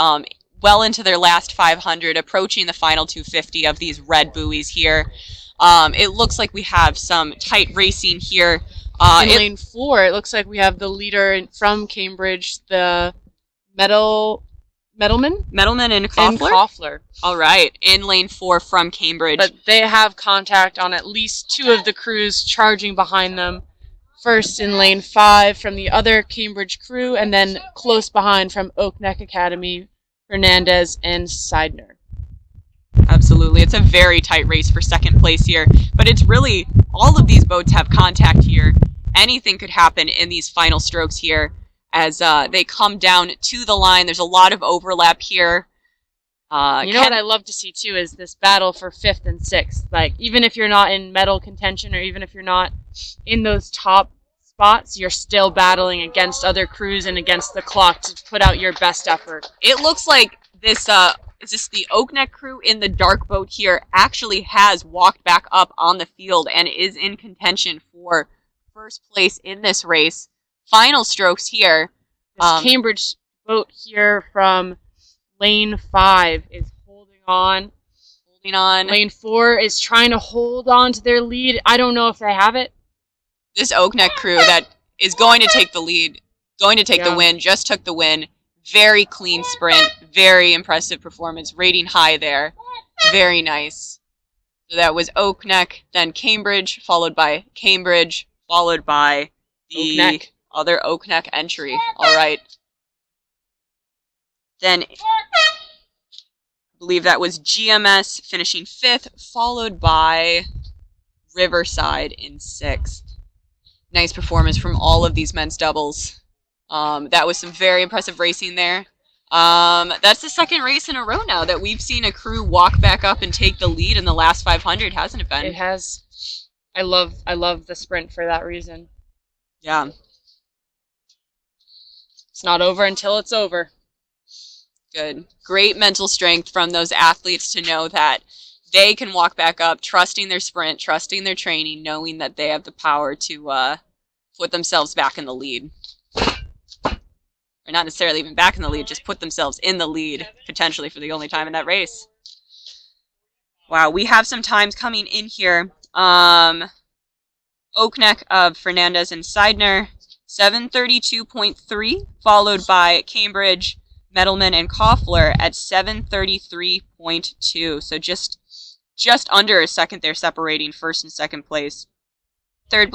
well into their last 500, approaching the final 250 of these red buoys here. It looks like we have some tight racing here. In lane 4, it looks like we have the leader from Cambridge, the Metalman and Koffler. All right, in lane 4 from Cambridge. But they have contact on at least 2 of the crews charging behind them. First in lane 5 from the other Cambridge crew, and then close behind from Oak Neck Academy, Hernandez and Seidner. Absolutely. It's a very tight race for second place here, but it's really, all of these boats have contact here. Anything could happen in these final strokes here as they come down to the line. There's a lot of overlap here. You know what I love to see too is this battle for 5th and 6th. Like, even if you're not in medal contention, or even if you're not in those top spots, you're still battling against other crews and against the clock to put out your best effort. It looks like this the Oak Neck crew in the dark boat here actually has walked back up on the field and is in contention for first place in this race. Final strokes here. This Cambridge boat here from lane 5 is holding on. Lane 4 is trying to hold on to their lead. I don't know if they have it. This Oak Neck crew that is going to take the lead, going to take the win, just took the win. Very clean sprint, very impressive performance, rating high there. Very nice. So that was Oak Neck, then Cambridge, followed by Cambridge, followed by the other Oak Neck entry. All right. Then I believe that was GMS finishing 5th, followed by Riverside in 6th. Nice performance from all of these men's doubles. That was some very impressive racing there. That's the second race in a row now that we've seen a crew walk back up and take the lead in the last 500, hasn't it been? It has. I love the sprint for that reason. Yeah. It's not over until it's over. Good. Great mental strength from those athletes to know that they can walk back up, trusting their sprint, trusting their training, knowing that they have the power to put themselves back in the lead. Very not necessarily even back in the lead, just put themselves in the lead, potentially for the only time in that race. Wow, we have some times coming in here. Oakneck of Fernandez and Seidner, 7:32.3, followed by Cambridge, Metalman, and Koffler at 7:33.2. So just under a second there separating first and second place. Third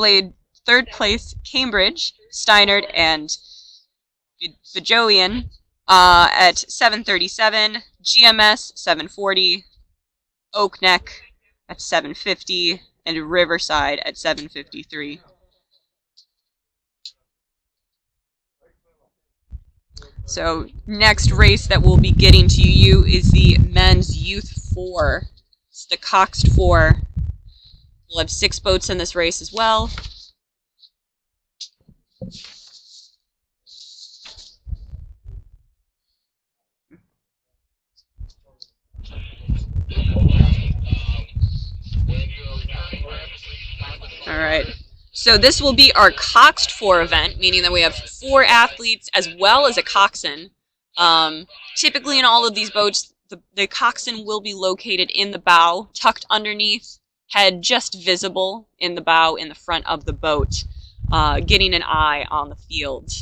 place, Cambridge, Steinert, and Bajoian at 7:37, GMS 7:40, Oakneck at 7:50, and Riverside at 7:53. So next race that we'll be getting to you is the men's Youth 4. It's the Coxed 4. We'll have 6 boats in this race as well. All right. So this will be our Coxed 4 event, meaning that we have 4 athletes as well as a coxswain. Typically in all of these boats, the coxswain will be located in the bow, tucked underneath, head just visible in the bow in the front of the boat, getting an eye on the field.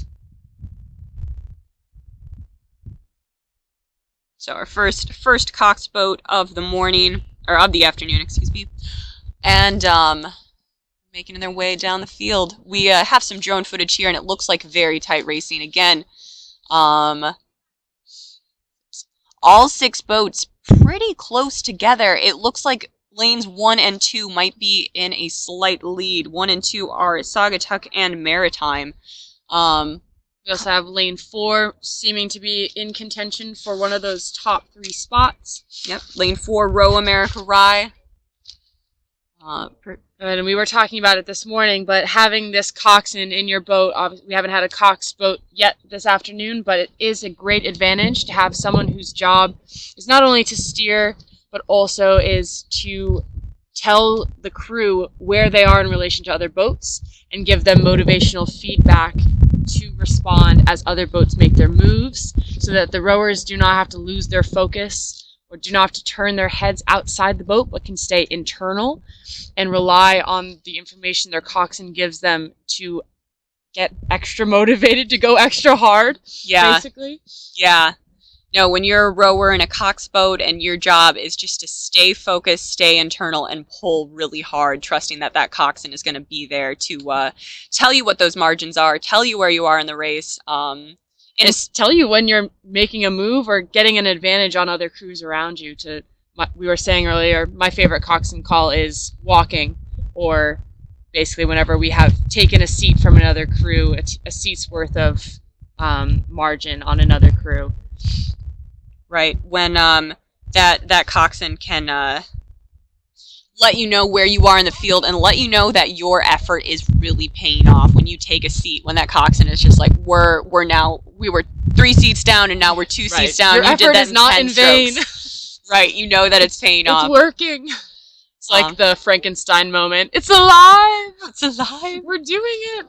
So our first coxed boat of the morning, or of the afternoon, excuse me, and making their way down the field. We have some drone footage here, and it looks like very tight racing again. All 6 boats pretty close together. It looks like lanes 1 and 2 might be in a slight lead. 1 and 2 are Saugatuck and Maritime. We also have lane 4 seeming to be in contention for one of those top 3 spots. Yep, lane 4, Row America Rye. And we were talking about it this morning, but having this coxswain in your boat, obviously we haven't had a coxed boat yet this afternoon, but it is a great advantage to have someone whose job is not only to steer, but also is to tell the crew where they are in relation to other boats and give them motivational feedback to respond as other boats make their moves, so that the rowers do not have to lose their focus or do not have to turn their heads outside the boat, but can stay internal and rely on the information their coxswain gives them to get extra motivated to go extra hard, basically. Yeah. No, when you're a rower in a cox boat and your job is just to stay focused, stay internal, and pull really hard, trusting that that coxswain is going to be there to tell you what those margins are, tell you where you are in the race, and tell you when you're making a move or getting an advantage on other crews around you. We were saying earlier, my favorite coxswain call is walking, or basically whenever we have taken a seat from another crew, a seat's worth of margin on another crew. Right, when that coxswain can let you know where you are in the field and let you know that your effort is really paying off when you take a seat. When that coxswain is just like, we were 3 seats down and now we're 2 seats down. Your effort is not in vain. Right, you know that it's paying off. It's working. It's like the Frankenstein moment. It's alive! It's alive! We're doing it!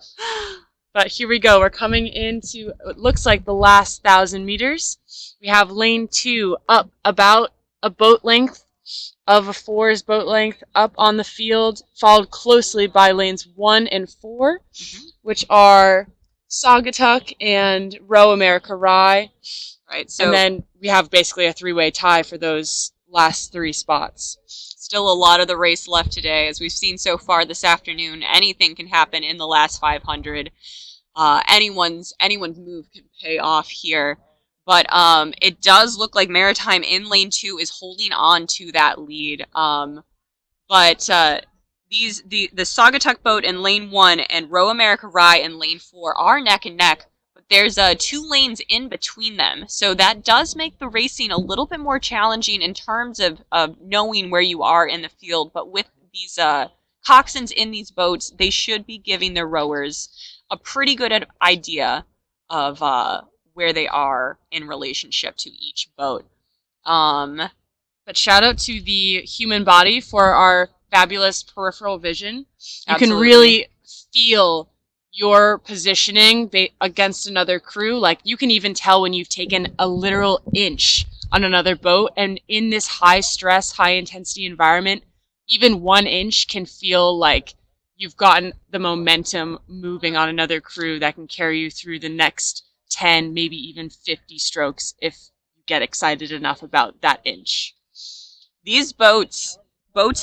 But here we go. We're coming into what looks like the last 1,000 meters. We have lane 2 up about a boat length of a 4's boat length up on the field, followed closely by lanes 1 and 4, which are Saugatuck and Row America Rye. Right. So, and then we have basically a 3-way tie for those last 3 spots. Still a lot of the race left today. As we've seen so far this afternoon, anything can happen in the last 500. Anyone's move can pay off here. But it does look like Maritime in lane 2 is holding on to that lead. The Saugatuck boat in lane 1 and Row America Rye in lane 4 are neck and neck. But there's 2 lanes in between them. So that does make the racing a little bit more challenging in terms of knowing where you are in the field. But with these coxswains in these boats, they should be giving their rowers a pretty good idea of where they are in relationship to each boat. But shout out to the human body for our fabulous peripheral vision. You can really feel your positioning against another crew. Like, you can even tell when you've taken a literal inch on another boat. And in this high stress, high intensity environment, even 1 inch can feel like you've gotten the momentum moving on another crew that can carry you through the next 10, maybe even 50 strokes if you get excited enough about that inch. These boats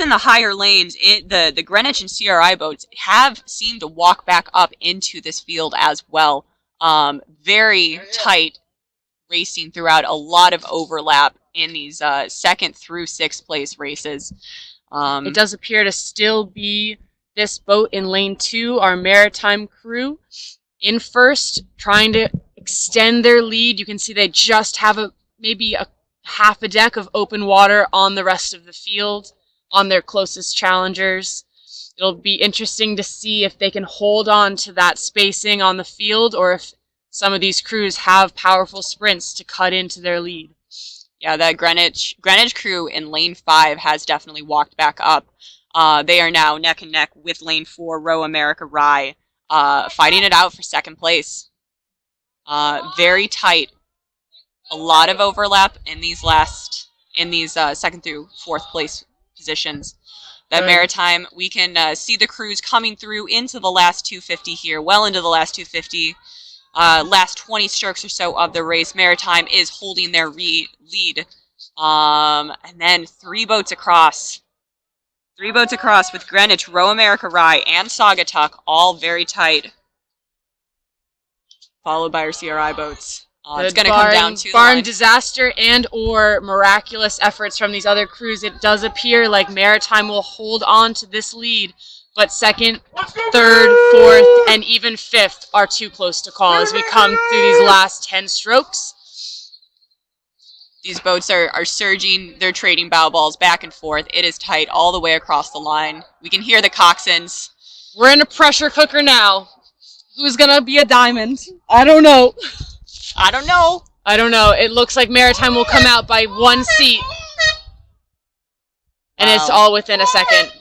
in the higher lanes, the Greenwich and CRI boats have seemed to walk back up into this field as well. Very tight racing throughout, a lot of overlap in these 2nd through 6th place races. It does appear to still be this boat in lane 2, our maritime crew, in first, trying to extend their lead. You can see they just have maybe a half a deck of open water on the rest of the field, on their closest challengers. It'll be interesting to see if they can hold on to that spacing on the field, or if some of these crews have powerful sprints to cut into their lead. Yeah, that Greenwich crew in lane 5 has definitely walked back up. They are now neck and neck with lane 4, Row America Rye, fighting it out for 2nd place. Very tight. A lot of overlap in these 2nd through 4th place positions. That Maritime, we can see the crews coming through into the last 250 here, well into the last 250. Last 20 strokes or so of the race, Maritime is holding their lead. And then 3 boats across. 3 boats across with Greenwich, Row America Rye, and Saugatuck, all very tight. Followed by our CRI boats. It's going to come down to barring disaster and or miraculous efforts from these other crews, it does appear like Maritime will hold on to this lead, but 2nd, 3rd, 4th, and even 5th are too close to call as we come through these last 10 strokes. These boats are surging. They're trading bow balls back and forth. It is tight all the way across the line. We can hear the coxswains. We're in a pressure cooker now. Who's going to be a diamond? I don't know. I don't know. It looks like Maritime will come out by 1 seat. And it's all within a second.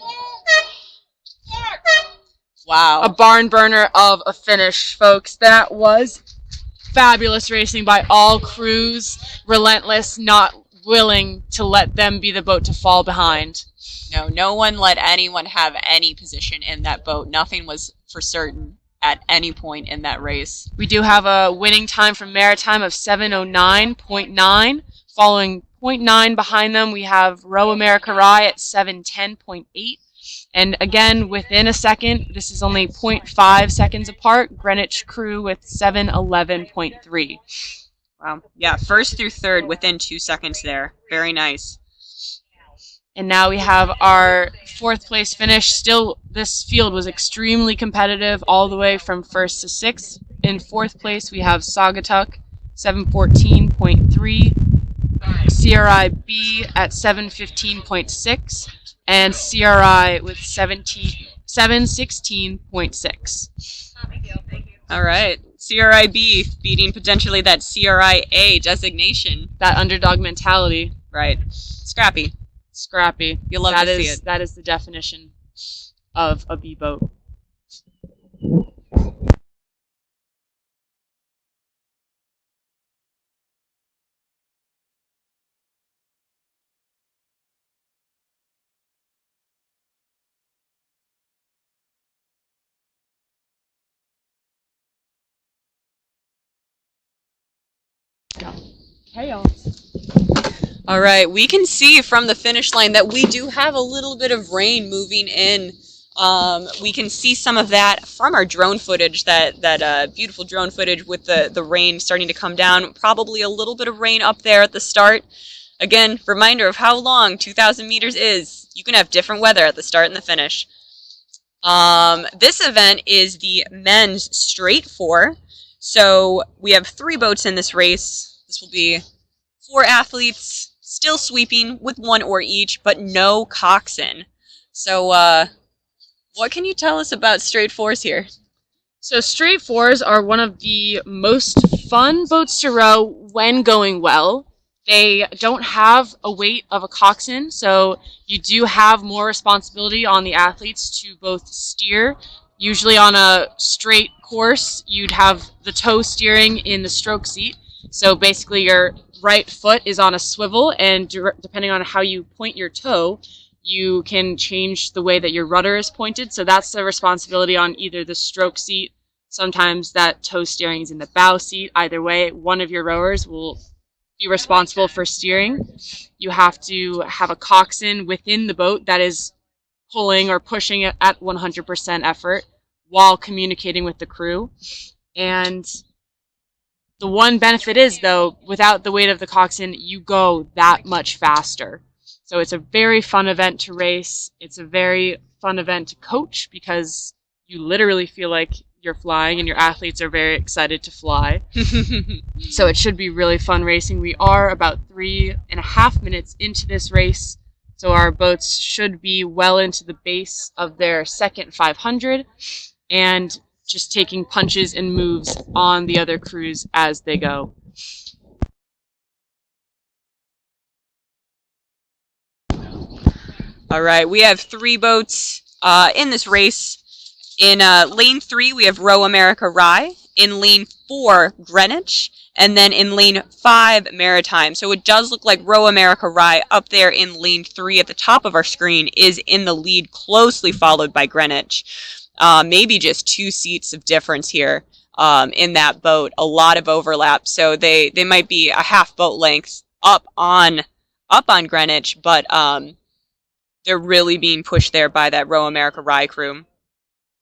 Wow. A barn burner of a finish, folks. That was fabulous racing by all crews. Relentless, not willing to let them be the boat to fall behind. No one let anyone have any position in that boat. Nothing was for certain at any point in that race. We do have a winning time from Maritime of 7:09.9. Following 0.9 behind them, we have Row America Rye at 7:10.8. And again, within a second, this is only 0.5 seconds apart, Greenwich crew with 7:11.3. Wow. Yeah, 1st through 3rd within 2 seconds there. Very nice. And now we have our 4th place finish. Still, this field was extremely competitive all the way from 1st to 6th. In 4th place, we have Saugatuck, 7:14.3, CRI B at 7:15.6, and CRI with 7:16.6. All right. CRI B beating potentially that CRI A designation. That underdog mentality. Right. Scrappy. You love to see it. That is the definition of a B boat. All right, we can see from the finish line that we do have a little bit of rain moving in. We can see some of that from our drone footage, that beautiful drone footage with the rain starting to come down. Probably a little bit of rain up there at the start. Again, reminder of how long 2,000 meters is. You can have different weather at the start and the finish. This event is the men's straight 4. So we have 3 boats in this race. This will be 4 athletes, still sweeping with 1 oar each, but no coxswain. So what can you tell us about straight 4s here? So straight 4s are one of the most fun boats to row when going well. They don't have a weight of a coxswain, so you do have more responsibility on the athletes to both steer, usually on a straight course, you'd have the toe steering in the stroke seat. So basically your right foot is on a swivel, and depending on how you point your toe, you can change the way that your rudder is pointed. So that's the responsibility on either the stroke seat. Sometimes that toe steering is in the bow seat. Either way, one of your rowers will be responsible for steering. You have to have a coxswain within the boat that is pulling or pushing it at 100% effort while communicating with the crew. And the one benefit is, though, without the weight of the coxswain, you go that much faster. So it's a very fun event to race. It's a very fun event to coach because you literally feel like you're flying and your athletes are very excited to fly. So it should be really fun racing. We are about 3.5 minutes into this race, so our boats should be well into the base of their second 500 and just taking punches and moves on the other crews as they go. All right, we have 3 boats in this race. In lane 3, we have Row America Rye. In lane 4, Greenwich. And then in lane 5, Maritime. So it does look like Row America Rye up there in lane 3 at the top of our screen is in the lead, closely followed by Greenwich. Maybe just 2 seats of difference here in that boat. A lot of overlap. So they might be a half boat length up on Greenwich, but they're really being pushed there by that Row America Rye crew.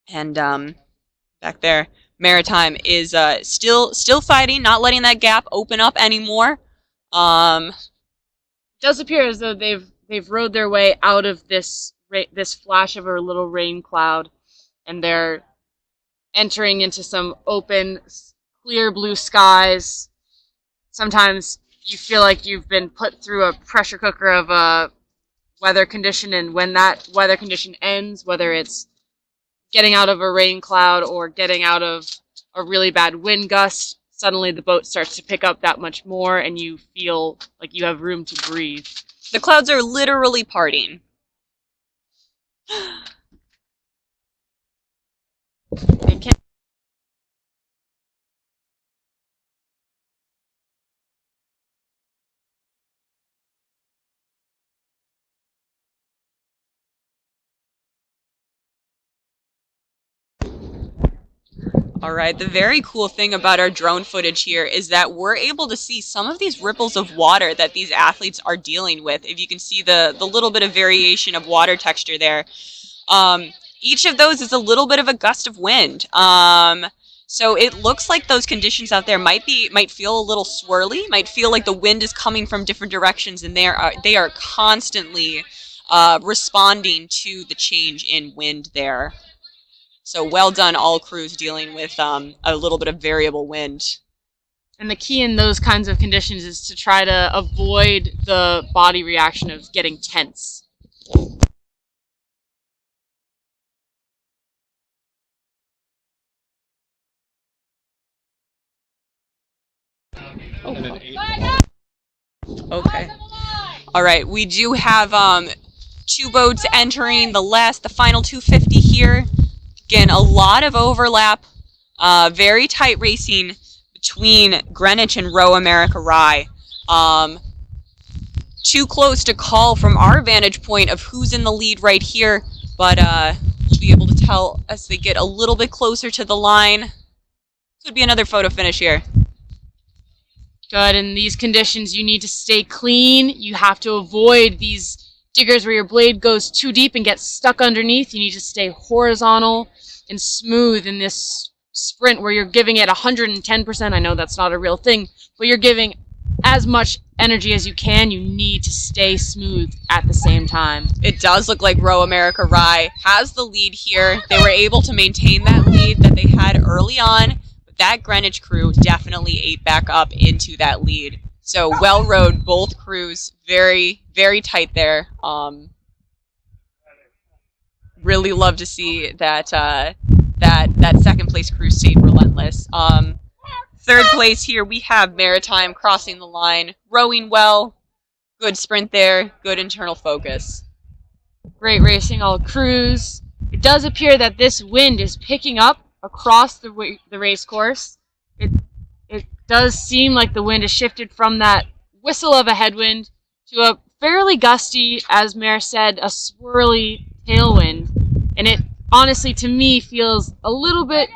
And back there, Maritime is still fighting, not letting that gap open up anymore. It does appear as though they've rode their way out of this flash of a little rain cloud, and they're entering into some open, clear blue skies. Sometimes you feel like you've been put through a pressure cooker of a weather condition, and when that weather condition ends, whether it's getting out of a rain cloud or getting out of a really bad wind gust, suddenly the boat starts to pick up that much more and you feel like you have room to breathe. The clouds are literally parting. They can't. All right, the very cool thing about our drone footage here is that we're able to see some of these ripples of water that these athletes are dealing with. If you can see the little bit of variation of water texture there. Each of those is a little bit of a gust of wind. So it looks like those conditions out there might feel a little swirly, might feel like the wind is coming from different directions, and they are constantly responding to the change in wind there. So well done, all crews dealing with a little bit of variable wind. And the key in those kinds of conditions is to try to avoid the body reaction of getting tense. Okay. All right, we do have 2 boats entering the final 250 here. Again, a lot of overlap, very tight racing between Greenwich and Row America Rye. Too close to call from our vantage point of who's in the lead right here, but we'll be able to tell as they get a little bit closer to the line. Could be another photo finish here. Good. In these conditions, you need to stay clean. You have to avoid these diggers where your blade goes too deep and gets stuck underneath. You need to stay horizontal and smooth in this sprint where you're giving it 110%. I know that's not a real thing, but you're giving as much energy as you can. You need to stay smooth at the same time. It does look like Row America Rye has the lead here. They were able to maintain that lead that they had early on, but that Greenwich crew definitely ate back up into that lead. So well rowed, both crews, very, very tight there. Really love to see that that second place crew stayed relentless. Third place here, we have Maritime crossing the line, rowing well, good sprint there, good internal focus. Great racing, all crews. It does appear that this wind is picking up across the race course, it does seem like the wind has shifted from that whistle of a headwind to a fairly gusty, as Mare said, a swirly tailwind. And it honestly, to me, feels a little bit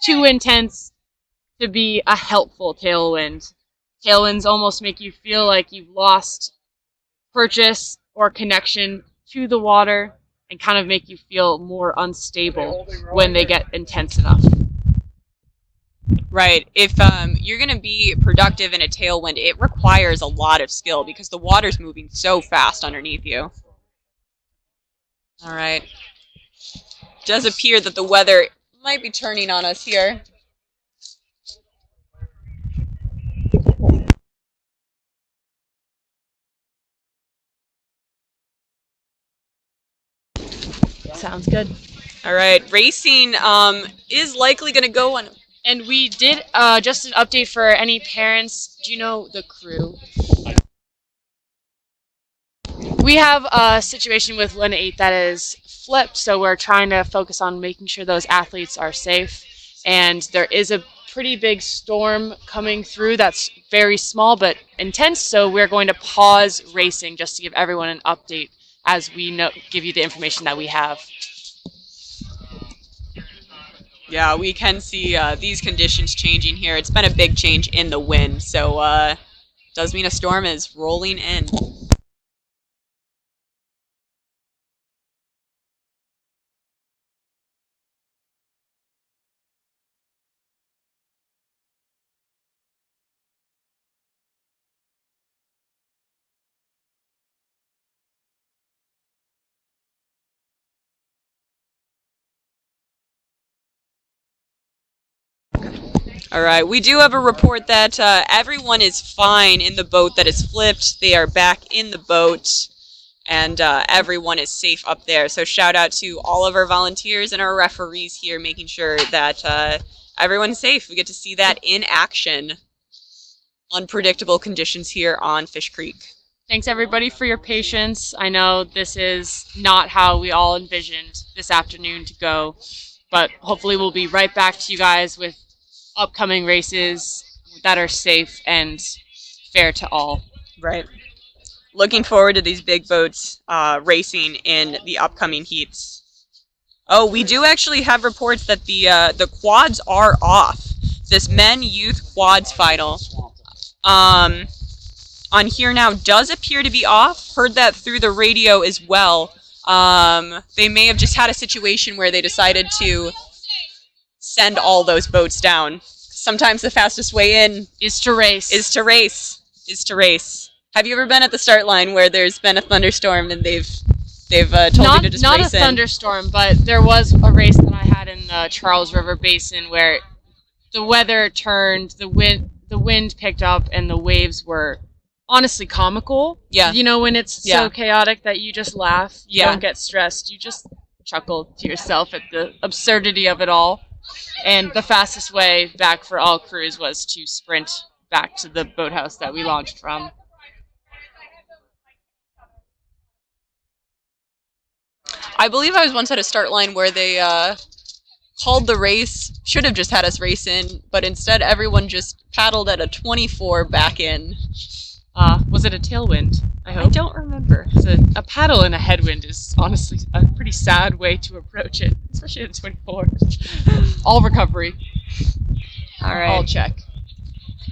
too intense to be a helpful tailwind. Tailwinds almost make you feel like you've lost purchase or connection to the water and kind of make you feel more unstable when they get intense enough. Right. If you're going to be productive in a tailwind, it requires a lot of skill because the water's moving so fast underneath you. All right. Does appear that the weather might be turning on us here. Sounds good. All right. Racing is likely going to go on. And we did, just an update for any parents, do you know the crew? We have a situation with Lane 8 that is flipped, so we're trying to focus on making sure those athletes are safe. And there is a pretty big storm coming through that's very small but intense, so we're going to pause racing just to give everyone an update as we give you the information that we have. Yeah, we can see these conditions changing here. It's been a big change in the wind, so does mean a storm is rolling in. All right, we do have a report that everyone is fine in the boat that is flipped. They are back in the boat, and everyone is safe up there. So shout out to all of our volunteers and our referees here, making sure that everyone's safe. We get to see that in action. Unpredictable conditions here on Fish Creek. Thanks everybody for your patience. I know this is not how we all envisioned this afternoon to go, but hopefully we'll be right back to you guys with upcoming races that are safe and fair to all. Right. Looking forward to these big boats racing in the upcoming heats. Oh, we do actually have reports that the quads are off. This men youth quads final on here now does appear to be off. Heard that through the radio as well. They may have just had a situation where they decided to send all those boats down. Sometimes the fastest way in is to race. Have you ever been at the start line where there's been a thunderstorm and they've told you to just not race in? Not a thunderstorm, but there was a race that I had in the Charles River Basin where the weather turned, the wind picked up, and the waves were honestly comical. Yeah. You know, when it's so chaotic that you just laugh. You Yeah. don't get stressed. You just chuckle to yourself at the absurdity of it all. And the fastest way back for all crews was to sprint back to the boathouse that we launched from. I believe I was once at a start line where they called the race, should have just had us race in, but instead everyone just paddled at a 24 back in. Was it a tailwind? I hope. I don't remember. A paddle in a headwind is honestly a pretty sad way to approach it, especially at 24. All recovery. All right. All check.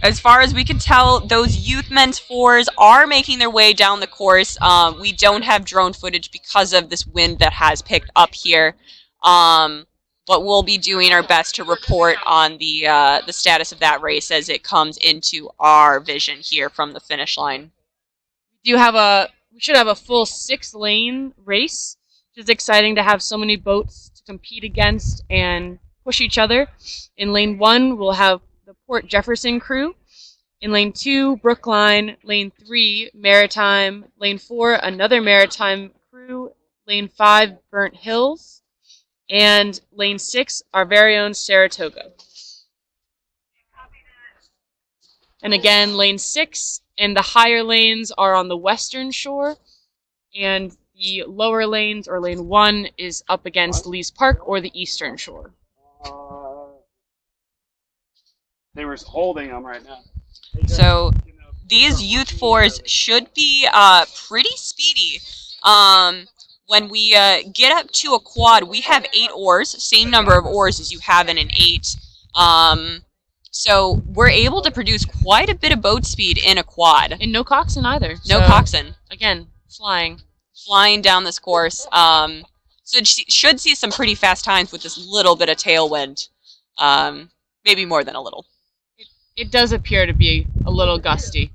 As far as we can tell, those youth men's fours are making their way down the course. We don't have drone footage because of this wind that has picked up here. But we'll be doing our best to report on the status of that race as it comes into our vision here from the finish line. We should have a full 6-lane race, which is exciting to have so many boats to compete against and push each other. In lane 1, we'll have the Port Jefferson crew. In lane 2, Brookline. Lane 3, Maritime. Lane 4, another Maritime crew. Lane 5, Burnt Hills. And lane 6, our very own Saratoga. And again, lane 6 and the higher lanes are on the western shore, and the lower lanes, or lane 1, is up against Lee's Park or the eastern shore. They were holding them right now. So these youth fours should be pretty speedy. When we get up to a quad, we have 8 oars, same number of oars as you have in an 8. So we're able to produce quite a bit of boat speed in a quad. And no coxswain either. No so, coxswain. Again, flying Down this course. So should see some pretty fast times with this little bit of tailwind. Maybe more than a little. It does appear to be a little gusty.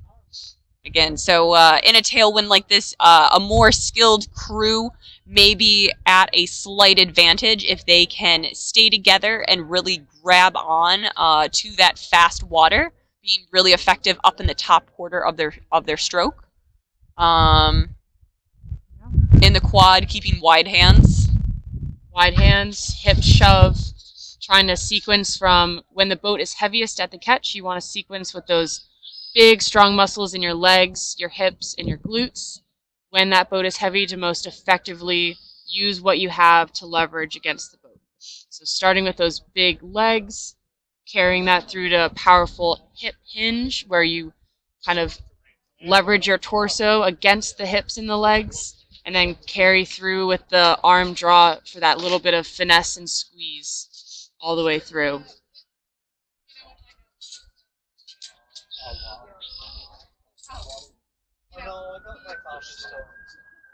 Again, so in a tailwind like this, a more skilled crew may be at a slight advantage if they can stay together and really grab on to that fast water, being really effective up in the top quarter of their stroke. In the quad, keeping wide hands. Wide hands, hip shove, trying to sequence from when the boat is heaviest at the catch. You want to sequence with those big, strong muscles in your legs, your hips, and your glutes. When that boat is heavy, to most effectively use what you have to leverage against the boat. So starting with those big legs, carrying that through to a powerful hip hinge where you kind of leverage your torso against the hips and the legs, and then carry through with the arm draw for that little bit of finesse and squeeze all the way through.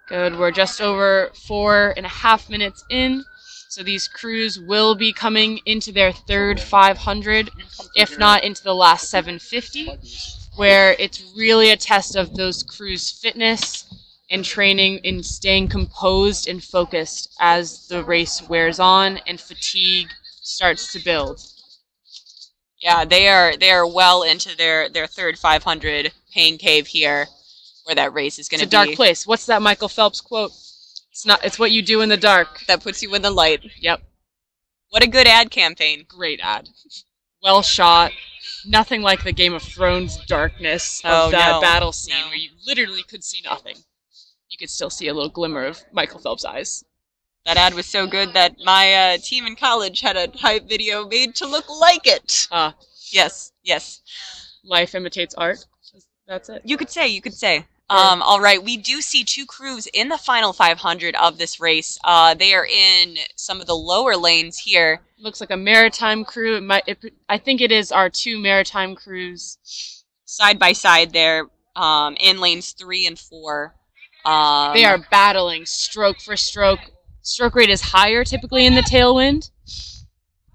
Good, we're just over 4.5 minutes in, so these crews will be coming into their third 500, if not into the last 750, where it's really a test of those crews' fitness and training in staying composed and focused as the race wears on and fatigue starts to build. Yeah, they are well into their third 500 pain cave here, where that race is going to be. It's a dark place. What's that Michael Phelps quote? It's what you do in the dark that puts you in the light. Yep. What a good ad campaign. Great ad. Well shot. Nothing like the Game of Thrones darkness of that battle scene where you literally could see nothing. You could still see a little glimmer of Michael Phelps' eyes. That ad was so good that my team in college had a hype video made to look like it. Yes. Life imitates art. That's it. You could say. All right, we do see 2 crews in the final 500 of this race. They are in some of the lower lanes here. Looks like a maritime crew. I think it is our 2 maritime crews. Side by side there, in lanes 3 and 4. They are battling stroke for stroke. Stroke rate is higher typically in the tailwind,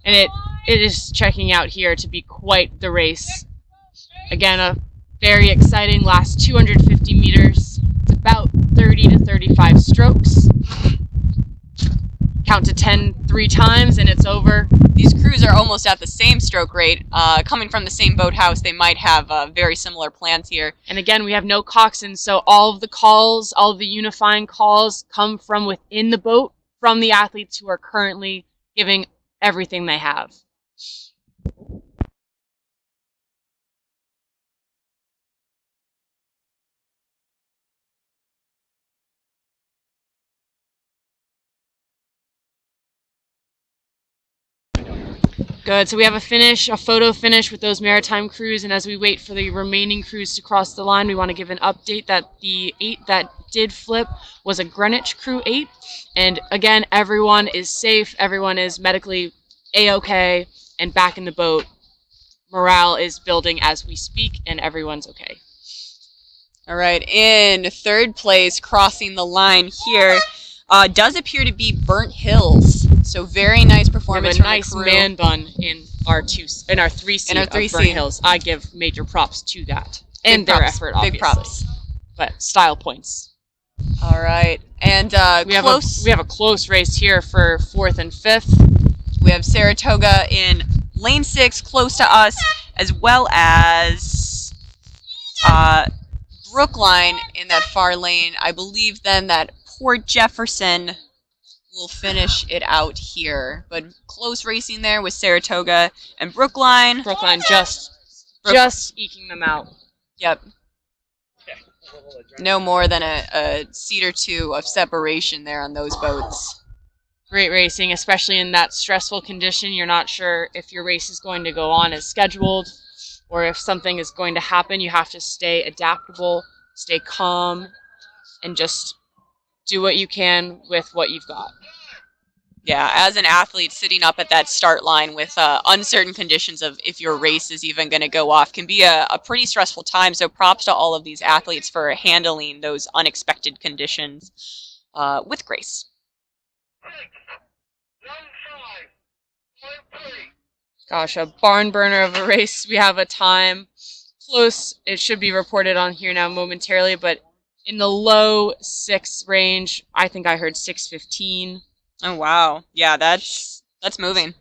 and it is checking out here to be quite the race. Again, a very exciting last 250 meters. It's about 30 to 35 strokes. Count to 10 3 times and it's over. These crews are almost at the same stroke rate. Coming from the same boathouse, they might have very similar plans here. And again, we have no coxswain, so all of the calls, all of the unifying calls come from within the boat, from the athletes who are currently giving everything they have. Good, so we have a photo finish with those maritime crews, and as we wait for the remaining crews to cross the line, we want to give an update that the 8 that did flip was a Greenwich Crew 8, and again, everyone is safe, everyone is medically A-okay, and back in the boat. Morale is building as we speak, and everyone's okay. All right, in third place, crossing the line here, does appear to be Burnt Hills. So very nice performance from the crew. We have a nice man bun in our 3C of Burnt Hills. I give major props to that. And their effort, obviously. Big props. But style points. All right. And we have a close race here for 4th and 5th. We have Saratoga in lane 6, close to us, as well as Brookline in that far lane. I believe then that Port Jefferson will finish it out here. But close racing there with Saratoga and Brookline. Brookline just eking them out. Yep. No more than a seat or 2 of separation there on those boats. Great racing, especially in that stressful condition. You're not sure if your race is going to go on as scheduled. or if something is going to happen, you have to stay adaptable, stay calm, and just do what you can with what you've got. Yeah, as an athlete, sitting up at that start line with uncertain conditions of if your race is even going to go off can be a pretty stressful time. So props to all of these athletes for handling those unexpected conditions with grace. Gosh, a barn burner of a race. We have a time close. It should be reported on here now momentarily, but in the low 6 range. I think I heard 6:15. Oh wow, yeah, that's moving.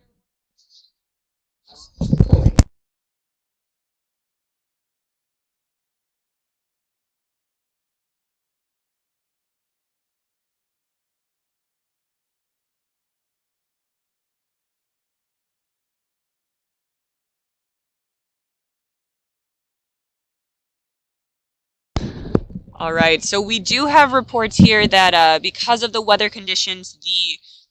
All right, so we do have reports here that because of the weather conditions,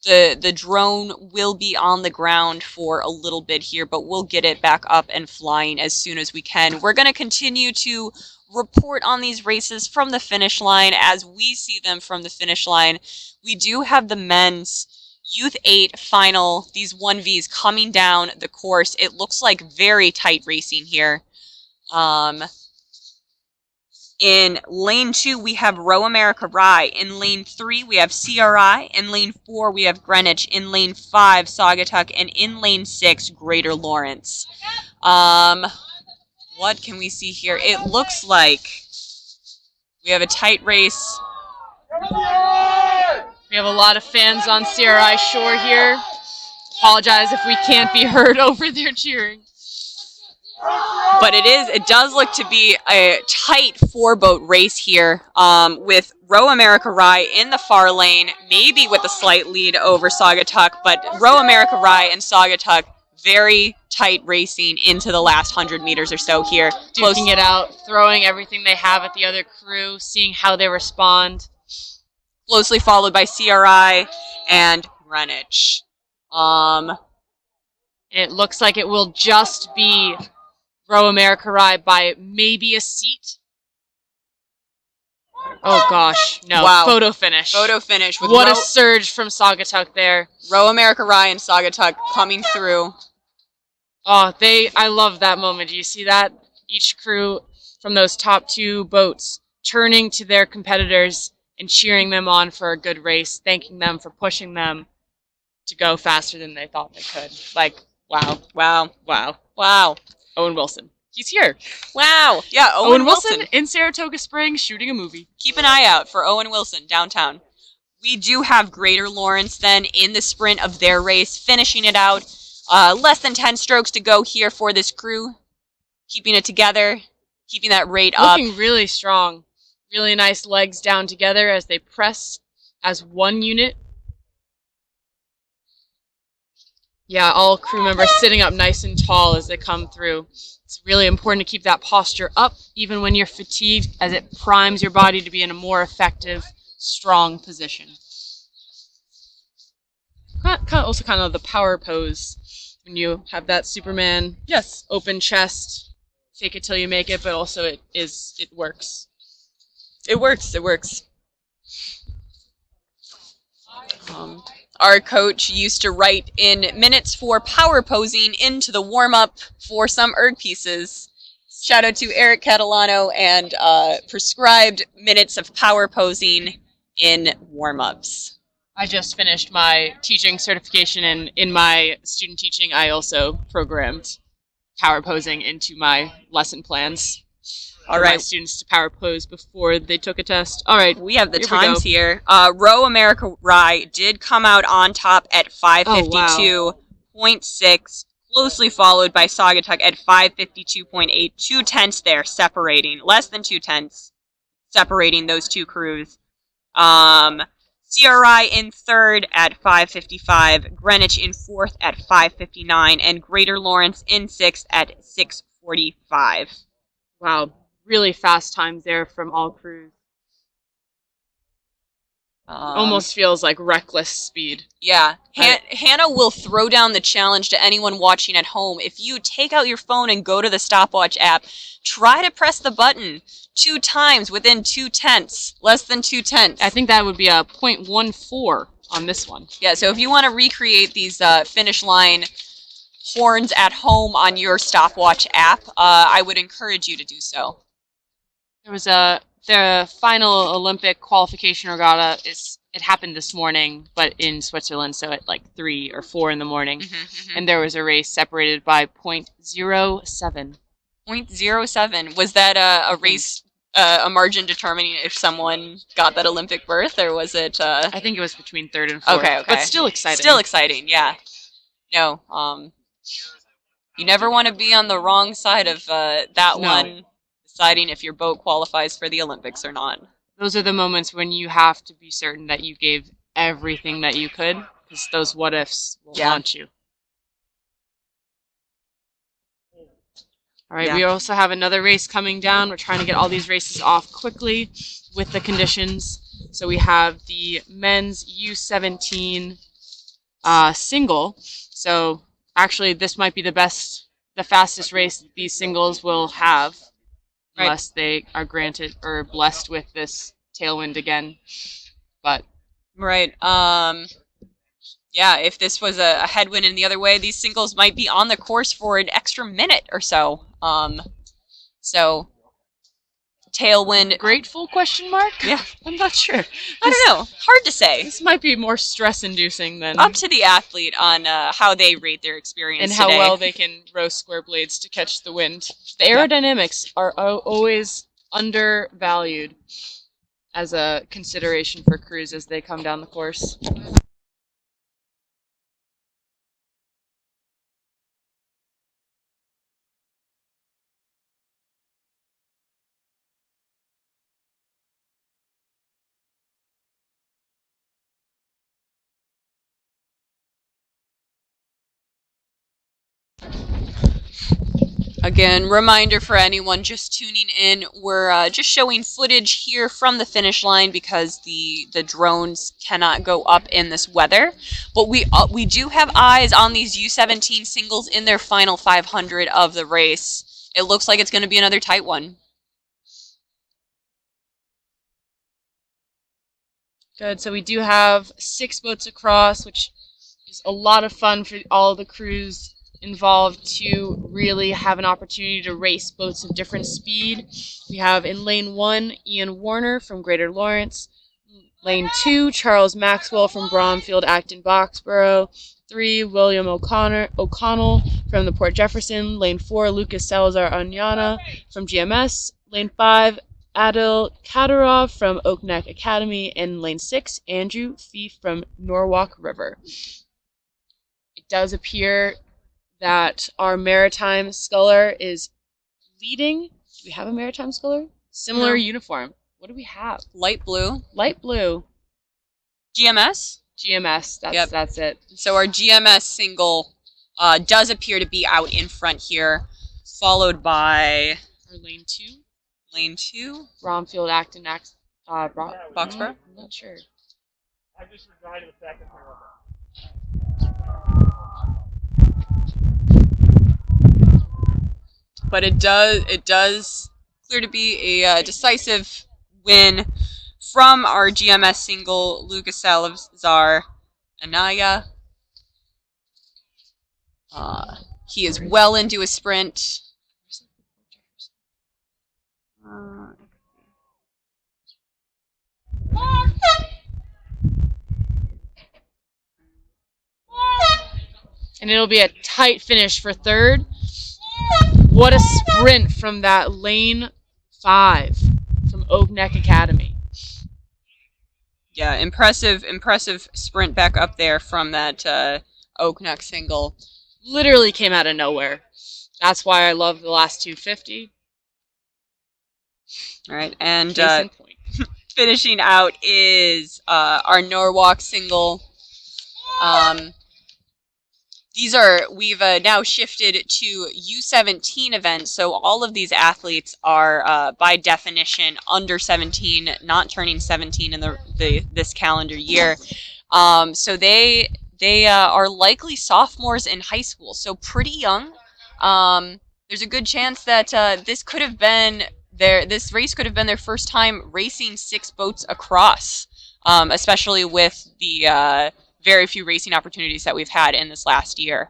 the drone will be on the ground for a little bit here, but we'll get it back up and flying as soon as we can. We're going to continue to report on these races from the finish line as we see them from the finish line. We do have the men's Youth 8 final, these 1Vs coming down the course. It looks like very tight racing here. In lane 2, we have Row America Rye. In lane 3, we have CRI. In lane 4, we have Greenwich. In lane 5, Saugatuck. And in lane 6, Greater Lawrence. What can we see here? It looks like we have a tight race. We have a lot of fans on CRI Shore here. Apologize if we can't be heard over there cheering. But it does look to be a tight 4-boat race here, with Row America Rye in the far lane, maybe with a slight lead over Saugatuck, but Row America Rye and Saugatuck, very tight racing into the last 100 meters or so here. Duking it out, throwing everything they have at the other crew, seeing how they respond. Closely followed by CRI and Greenwich. It looks like it will just be Row America Rye by maybe a seat. Oh gosh, no. Wow. Photo finish. Photo finish with what a surge from Saugatuck there. Row America Rye and Saugatuck coming through. Oh, I love that moment. Do you see that? Each crew from those top 2 boats turning to their competitors and cheering them on for a good race, thanking them for pushing them to go faster than they thought they could. Like, wow. Wow. Wow. Wow. Owen Wilson. He's here. Wow. Yeah, Owen Wilson in Saratoga Springs shooting a movie. Keep an eye out for Owen Wilson downtown. We do have Greater Lawrence then in the sprint of their race, finishing it out. Less than 10 strokes to go here for this crew. Keeping it together, keeping that rate up. Looking really strong. Really nice legs down together as they press as one unit. Yeah, all crew members sitting up nice and tall as they come through. It's really important to keep that posture up even when you're fatigued, as it primes your body to be in a more effective, strong position. Also kind of the power pose when you have that Superman, yes, open chest, fake it till you make it, but also it works. It works. Our coach used to write in minutes for power posing into the warm-up for some erg pieces. Shout out to Eric Catalano and prescribed minutes of power posing in warm-ups. I just finished my teaching certification, and in my student teaching, I also programmed power posing into my lesson plans. All right, students to power pose before they took a test. All right, we have the times here. Row America Rye did come out on top at 5:52.6, closely followed by Saugatuck at 5:52.8. 2 tenths there separating, less than 2 tenths separating those two crews. CRI in third at 5:55, Greenwich in fourth at 5:59, and Greater Lawrence in sixth at 6:45. Wow. Really fast times there from all crews. Almost feels like reckless speed. Yeah. Hannah will throw down the challenge to anyone watching at home. If you take out your phone and go to the stopwatch app, try to press the button 2 times within 2/10, less than 2/10. I think that would be a 0.14 on this one. Yeah, so if you want to recreate these finish line horns at home on your stopwatch app, I would encourage you to do so. There was the final Olympic qualification regatta it happened this morning, but in Switzerland, so at like 3 or 4 in the morning, and there was a race separated by 0.07. 0.07. Was that a race, a margin determining if someone got that Olympic berth, or was it? I think it was between 3rd and 4th. Okay, But still exciting. Still exciting, yeah. No, you never want to be on the wrong side of that one, deciding if your boat qualifies for the Olympics or not. Those are the moments when you have to be certain that you gave everything that you could, because those what ifs will haunt you. All right, we also have another race coming down. We're trying to get all these races off quickly with the conditions. So we have the men's U17 single. So actually, this might be the fastest race these singles will have, unless they are granted or blessed with this tailwind again. But yeah, if this was a headwind in the other way, these singles might be on the course for an extra minute or so. So tailwind. Grateful question mark? Yeah. I'm not sure. I don't know. Hard to say. This might be more stress-inducing than... Up to the athlete on how they rate their experience and how well they can row square blades to catch the wind. The aerodynamics are always undervalued as a consideration for crews as they come down the course. Again, reminder for anyone just tuning in, we're just showing footage here from the finish line because the drones cannot go up in this weather. But we do have eyes on these U17 singles in their final 500 of the race. It looks like it's going to be another tight one. Good, so we do have 6 boats across, which is a lot of fun for all the crews involved to really have an opportunity to race boats of different speed. We have in lane 1, Ian Warner from Greater Lawrence. Lane 2, Charles Maxwell from Bromfield, Acton, Boxborough. 3, William O'Connell from the Port Jefferson. Lane 4, Lucas Salazar Anyana from GMS. Lane 5, Adil Kadarov from Oak Neck Academy. And lane 6, Andrew Thief from Norwalk River. It does appear that our maritime sculler is leading. Do we have a maritime sculler? Similar uniform. What do we have? Light blue. Light blue. GMS? GMS. That's it. So our GMS single does appear to be out in front here, followed by our lane 2. Lane 2. Bromfield, Acton, Boxborough? I'm not sure. I just resigned in a second. But it does clear to be a decisive win from our GMS single, Lucas Salazar Anaya. He is well into his sprint. And it'll be a tight finish for 3rd. What a sprint from that lane 5 from Oak Neck Academy. Yeah, impressive sprint back up there from that Oak Neck single. Literally came out of nowhere. That's why I love the last 250. All right, and finishing out is our Norwalk single. we've now shifted to U17 events, so all of these athletes are, by definition, under 17, not turning 17 in this calendar year. So they are likely sophomores in high school, so pretty young. There's a good chance that this race could have been their first time racing 6 boats across, especially with the very few racing opportunities that we've had in this last year.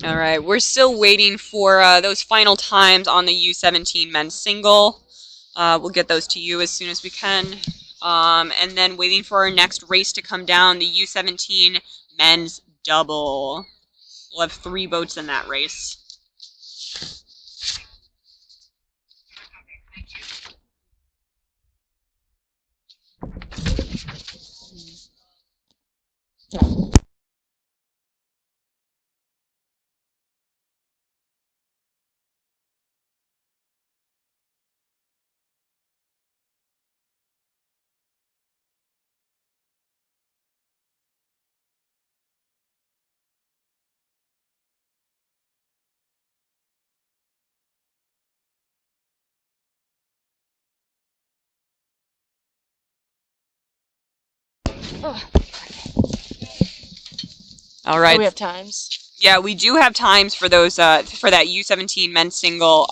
All right, we're still waiting for those final times on the U17 men's single. We'll get those to you as soon as we can. And then waiting for our next race to come down, the U17 men's double. We'll have 3 boats in that race. All right. So we have times. Yeah, we do have times for those for that U17 men's single.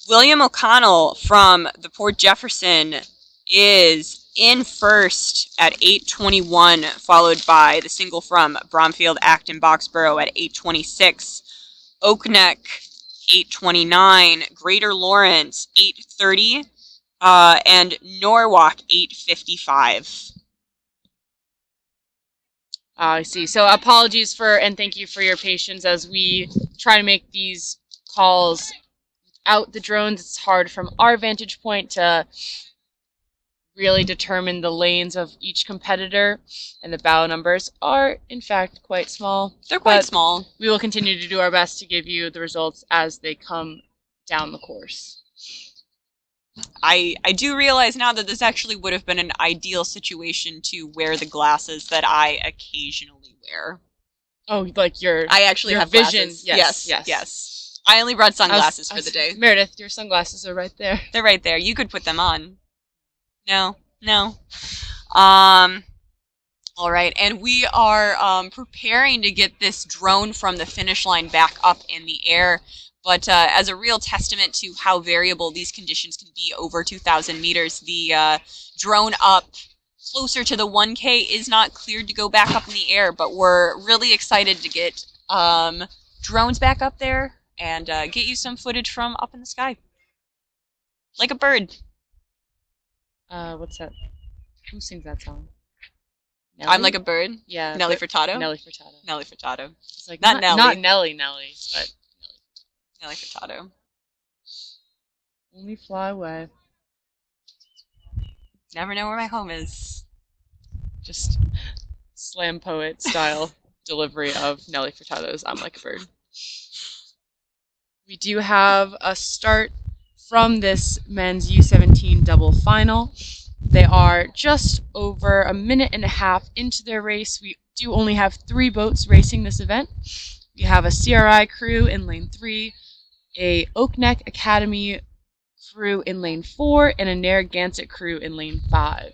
William O'Connell from the Port Jefferson is in first at 8:21, followed by the single from Bromfield Acton Boxborough at 8:26. Oak Neck 8:29, Greater Lawrence 8:30, and Norwalk 8:55. I see. So apologies and thank you for your patience as we try to make these calls out the drones. It's hard from our vantage point to really determine the lanes of each competitor, and the bow numbers are in fact quite small. They're quite small. We will continue to do our best to give you the results as they come down the course. I do realize now that this actually would have been an ideal situation to wear the glasses that I occasionally wear. Oh, like I actually have vision. Glasses. Yes. I only brought sunglasses for the day. Meredith, your sunglasses are right there. They're right there. You could put them on. No. All right, and we are preparing to get this drone from the finish line back up in the air. But as a real testament to how variable these conditions can be over 2,000 meters, the drone up closer to the 1K is not cleared to go back up in the air. But we're really excited to get drones back up there and get you some footage from up in the sky. Like a bird. What's that? Who sings that song? Nelly? I'm Like a Bird? Yeah. Nelly Furtado? Nelly Furtado. Nelly Furtado. It's like not Nelly. Not Nelly, but Nelly Furtado. Only fly away. Never know where my home is. Just slam poet style delivery of Nelly Furtado's I'm Like a Bird. We do have a start from this men's U17 double final. They are just over a minute and a half into their race. We do only have 3 boats racing this event. We have a CRI crew in lane 3, a Oakneck Academy crew in lane 4, and a Narragansett crew in lane 5.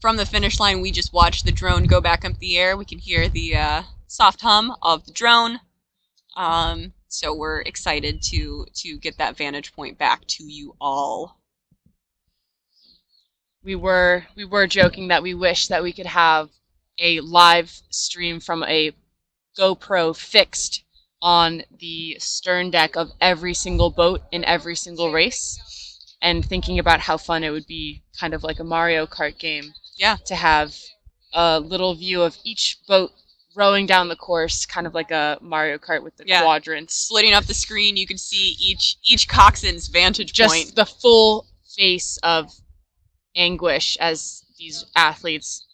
From the finish line, we just watched the drone go back up the air. We can hear the soft hum of the drone. So we're excited to get that vantage point back to you all. We were joking that we wish that we could have a live stream from a GoPro fixed on the stern deck of every single boat in every single race, and thinking about how fun it would be, kind of like a Mario Kart game. Yeah. To have a little view of each boat rowing down the course, kind of like a Mario Kart with the quadrants. Splitting up the screen, you can see each coxswain's vantage point. Just the full face of anguish as these athletes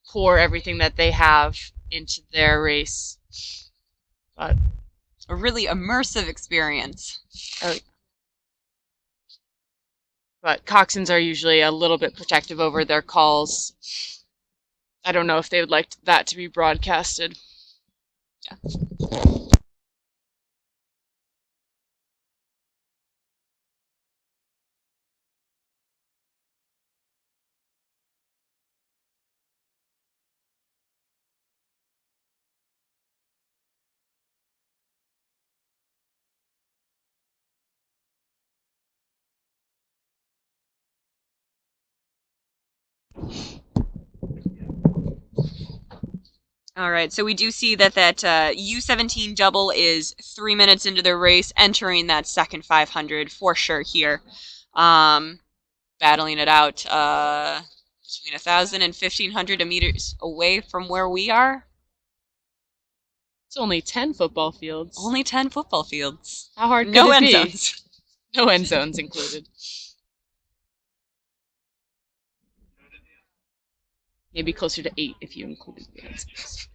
pour everything that they have into their race. But a really immersive experience. But coxswains are usually a little bit protective over their calls. I don't know if they would like that to be broadcasted. Yeah. All right, so we do see that U17 double is 3 minutes into their race, entering that second 500 for sure here. Battling it out between 1,000 and 1,500 meters away from where we are. It's only 10 football fields. Only 10 football fields. How hard could no it end be? zones. No end zones included. Maybe closer to 8 if you included the end zones.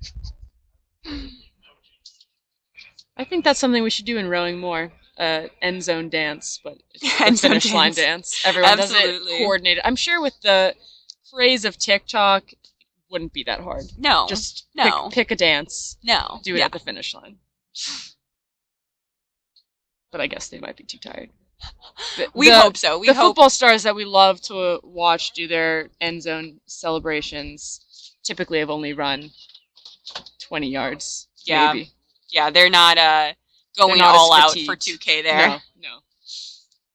I think that's something we should do in rowing more. End zone dance, but it's the finish line dance. Everyone does it coordinated. I'm sure with the craze of TikTok, it wouldn't be that hard. No. Just no. Pick a dance. No. Do it at the finish line. But I guess they might be too tired. We hope so. The football stars that we love to watch do their end zone celebrations typically have only run 20 yards. Yeah. Maybe. Yeah, they're not going all out for 2K there.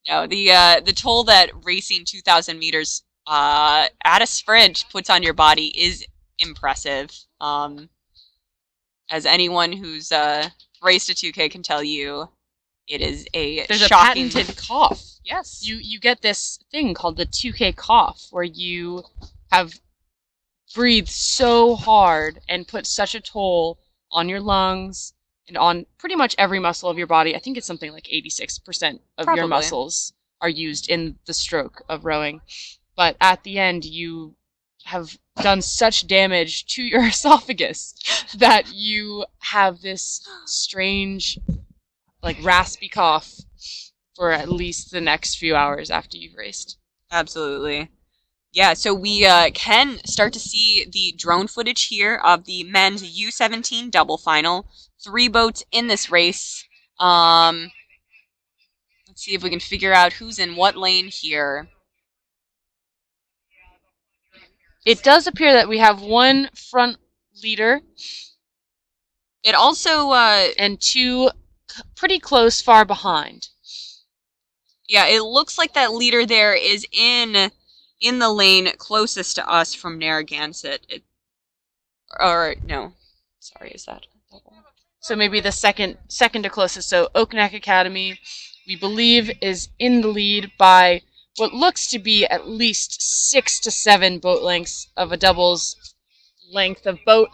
No, the toll that racing 2,000 meters at a sprint puts on your body is impressive. As anyone who's raced a 2K can tell you, it is There's shocking... a patented cough. Yes. You get this thing called the 2K cough, where you have breathed so hard and put such a toll on your lungs and on pretty much every muscle of your body. I think it's something like 86% of your muscles are used in the stroke of rowing. But at the end, you have done such damage to your esophagus that you have this strange, like, raspy cough for at least the next few hours after you've raced. Absolutely. Yeah, so we can start to see the drone footage here of the men's U17 double final. 3 boats in this race. Let's see if we can figure out who's in what lane here. It does appear that we have one front leader. It also... and 2 pretty close far behind. Yeah, it looks like that leader there is in the lane closest to us from Narragansett. Is that double? So maybe the second to closest. So Oakneck Academy, we believe, is in the lead by what looks to be at least 6 to 7 boat lengths of a double's length of boat,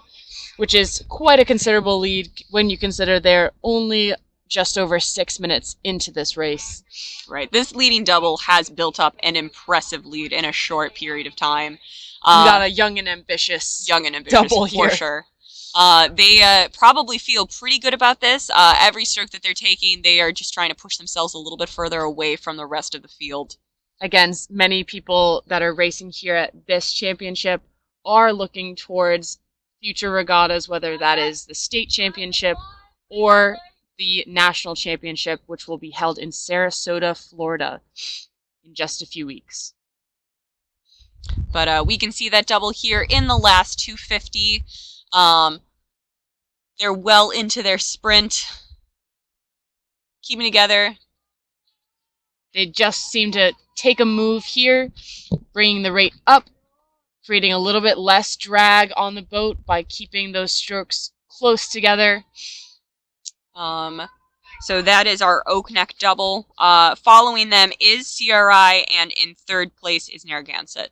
which is quite a considerable lead when you consider they're only just over 6 minutes into this race. Right. This leading double has built up an impressive lead in a short period of time. We got a young and ambitious double here. For sure. They probably feel pretty good about this. Every stroke that they're taking, they are just trying to push themselves a little bit further away from the rest of the field. Again, many people that are racing here at this championship are looking towards future regattas, whether that is the state championship or the national championship, which will be held in Saratoga, Florida in just a few weeks. But we can see that double here in the last 250. They're well into their sprint, keeping together. They just seem to take a move here, bringing the rate up, creating a little bit less drag on the boat by keeping those strokes close together. So that is our Oak Neck double. Following them is CRI, and in third place is Narragansett.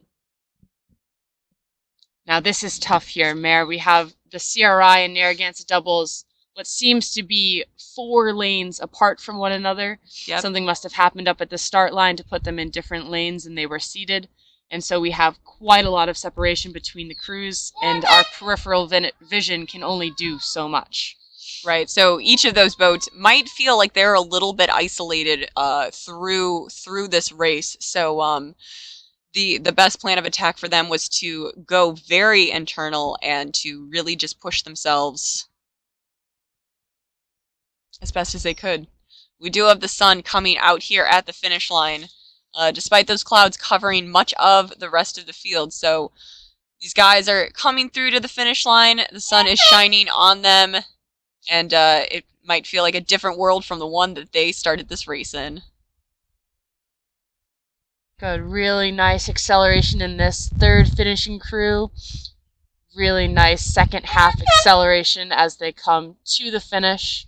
Now this is tough here, Mare. We have the CRI and Narragansett doubles, what seems to be 4 lanes apart from one another. Yep. Something must have happened up at the start line to put them in different lanes, and they were seated. And so we have quite a lot of separation between the crews, and our peripheral vision can only do so much. Right, so each of those boats might feel like they're a little bit isolated through this race. So the best plan of attack for them was to go very internal and to really just push themselves as best as they could. We do have the sun coming out here at the finish line, despite those clouds covering much of the rest of the field. So these guys are coming through to the finish line. The sun is shining on them, and it might feel like a different world from the one that they started this race in. Good, really nice acceleration in this third finishing crew. Really nice second half acceleration as they come to the finish.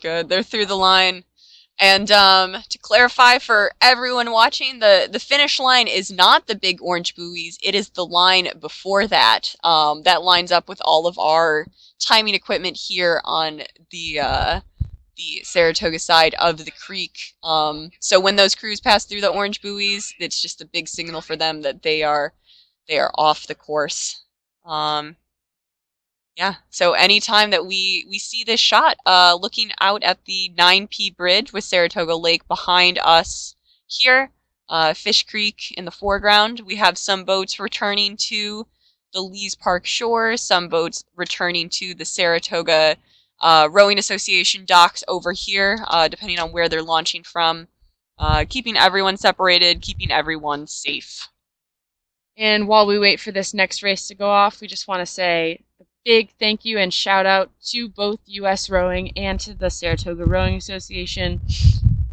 Good, they're through the line. And to clarify for everyone watching, the finish line is not the big orange buoys. It is the line before that. That lines up with all of our timing equipment here on the Saratoga side of the creek. So when those crews pass through the orange buoys, it's just a big signal for them that they are off the course. Yeah, so anytime that we see this shot, looking out at the 9P bridge with Saratoga Lake behind us here, Fish Creek in the foreground, we have some boats returning to the Lees Park shore, some boats returning to the Saratoga Rowing Association docks over here, depending on where they're launching from, keeping everyone separated, keeping everyone safe. And while we wait for this next race to go off, we just want to say a big thank you and shout out to both U.S. Rowing and to the Saratoga Rowing Association.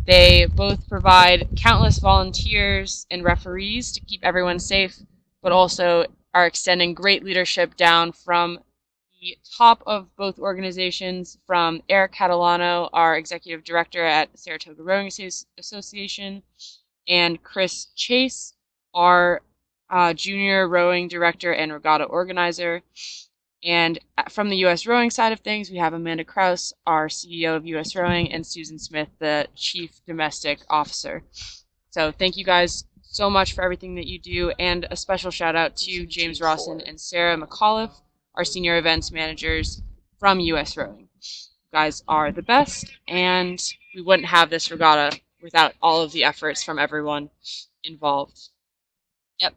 They both provide countless volunteers and referees to keep everyone safe, but also are extending great leadership down from the top of both organizations, from Eric Catalano, our executive director at Saratoga Rowing Association, and Chris Chase, our junior rowing director and regatta organizer. And from the U.S. Rowing side of things, we have Amanda Kraus, our CEO of U.S. Rowing, and Susan Smith, the Chief Domestic Officer. So thank you guys so much for everything that you do, and a special shout out to James Rawson and Sarah McAuliffe, our senior events managers from U.S. Rowing. You guys are the best, and we wouldn't have this regatta without all of the efforts from everyone involved. Yep.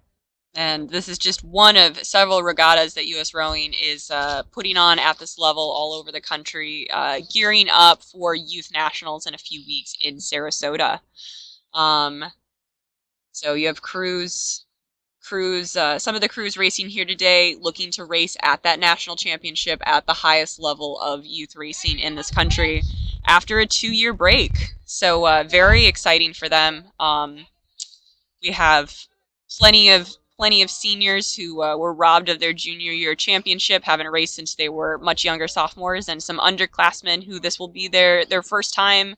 And this is just one of several regattas that U.S. Rowing is putting on at this level all over the country, gearing up for Youth Nationals in a few weeks in Sarasota. So you have some of the crews racing here today, looking to race at that national championship at the highest level of youth racing in this country after a 2-year break. So very exciting for them. We have plenty of seniors who were robbed of their junior year championship, haven't raced since they were much younger sophomores, and some underclassmen who this will be their first time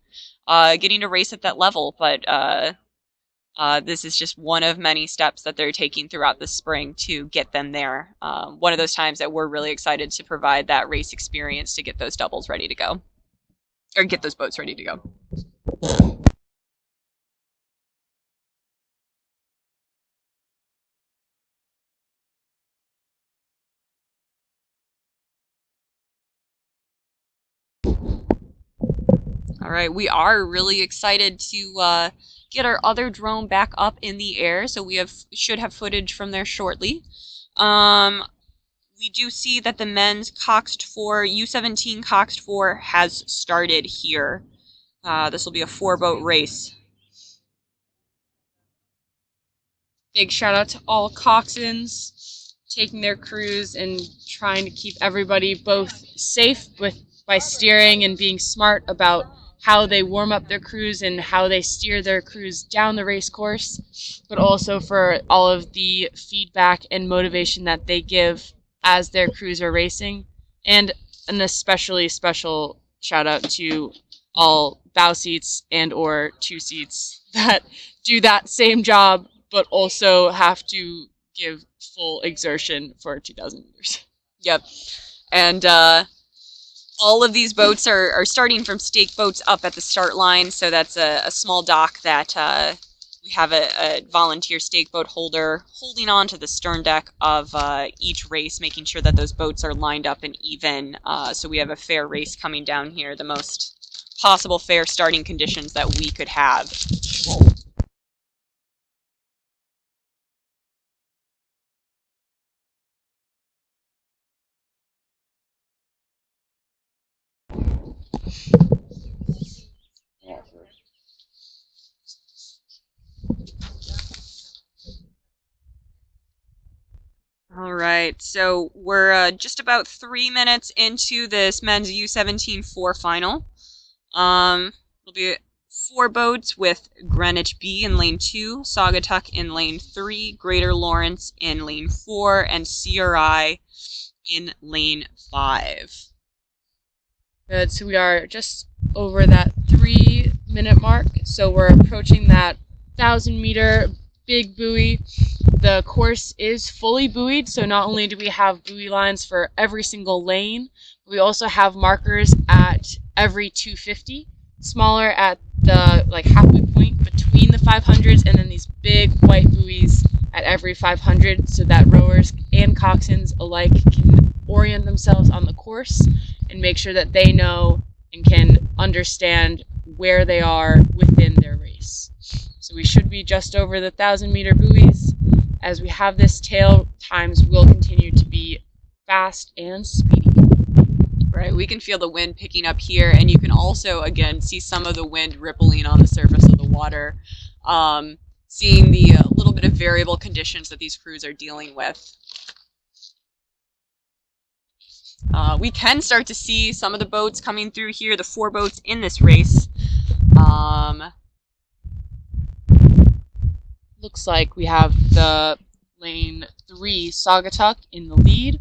getting to race at that level. But this is just one of many steps that they're taking throughout the spring to get them there. One of those times that we're really excited to provide that race experience to get those doubles ready to go, or get those boats ready to go. All right, we are really excited to get our other drone back up in the air, so we should have footage from there shortly. We do see that the men's Coxed 4, U17 Coxed 4 has started here. This will be a 4-boat race. Big shout out to all coxswains taking their crews and trying to keep everybody both safe by steering and being smart about how they warm up their crews and how they steer their crews down the race course, but also for all of the feedback and motivation that they give as their crews are racing. And an especially special shout out to all bow seats and or two seats that do that same job but also have to give full exertion for 2,000 meters. Yep. And all of these boats are starting from stake boats up at the start line, so that's a small dock that we have a volunteer stake boat holder holding on to the stern deck of each race, making sure that those boats are lined up and even, so we have a fair race coming down here, the most possible fair starting conditions that we could have. All right, so we're just about 3 minutes into this men's U17 4 final. It'll be 4 boats with Greenwich B in lane 2, Saugatuck in lane 3, Greater Lawrence in lane 4, and CRI in lane 5. Good, so we are just over that 3-minute mark, so we're approaching that 1,000-meter big buoy. The course is fully buoyed, so not only do we have buoy lines for every single lane, we also have markers at every 250, smaller at the halfway point between the 500s, and then these big white buoys at every 500, so that rowers and coxswains alike can orient themselves on the course and make sure that they know and can understand where they are within their race. So we should be just over the 1,000-meter buoys. As we have this tail, times will continue to be fast and speedy. Right, we can feel the wind picking up here, and you can also, again, see some of the wind rippling on the surface of the water, seeing the little bit of variable conditions that these crews are dealing with. We can start to see some of the boats coming through here, the 4 boats in this race. Looks like we have the lane 3 Saugatuck in the lead,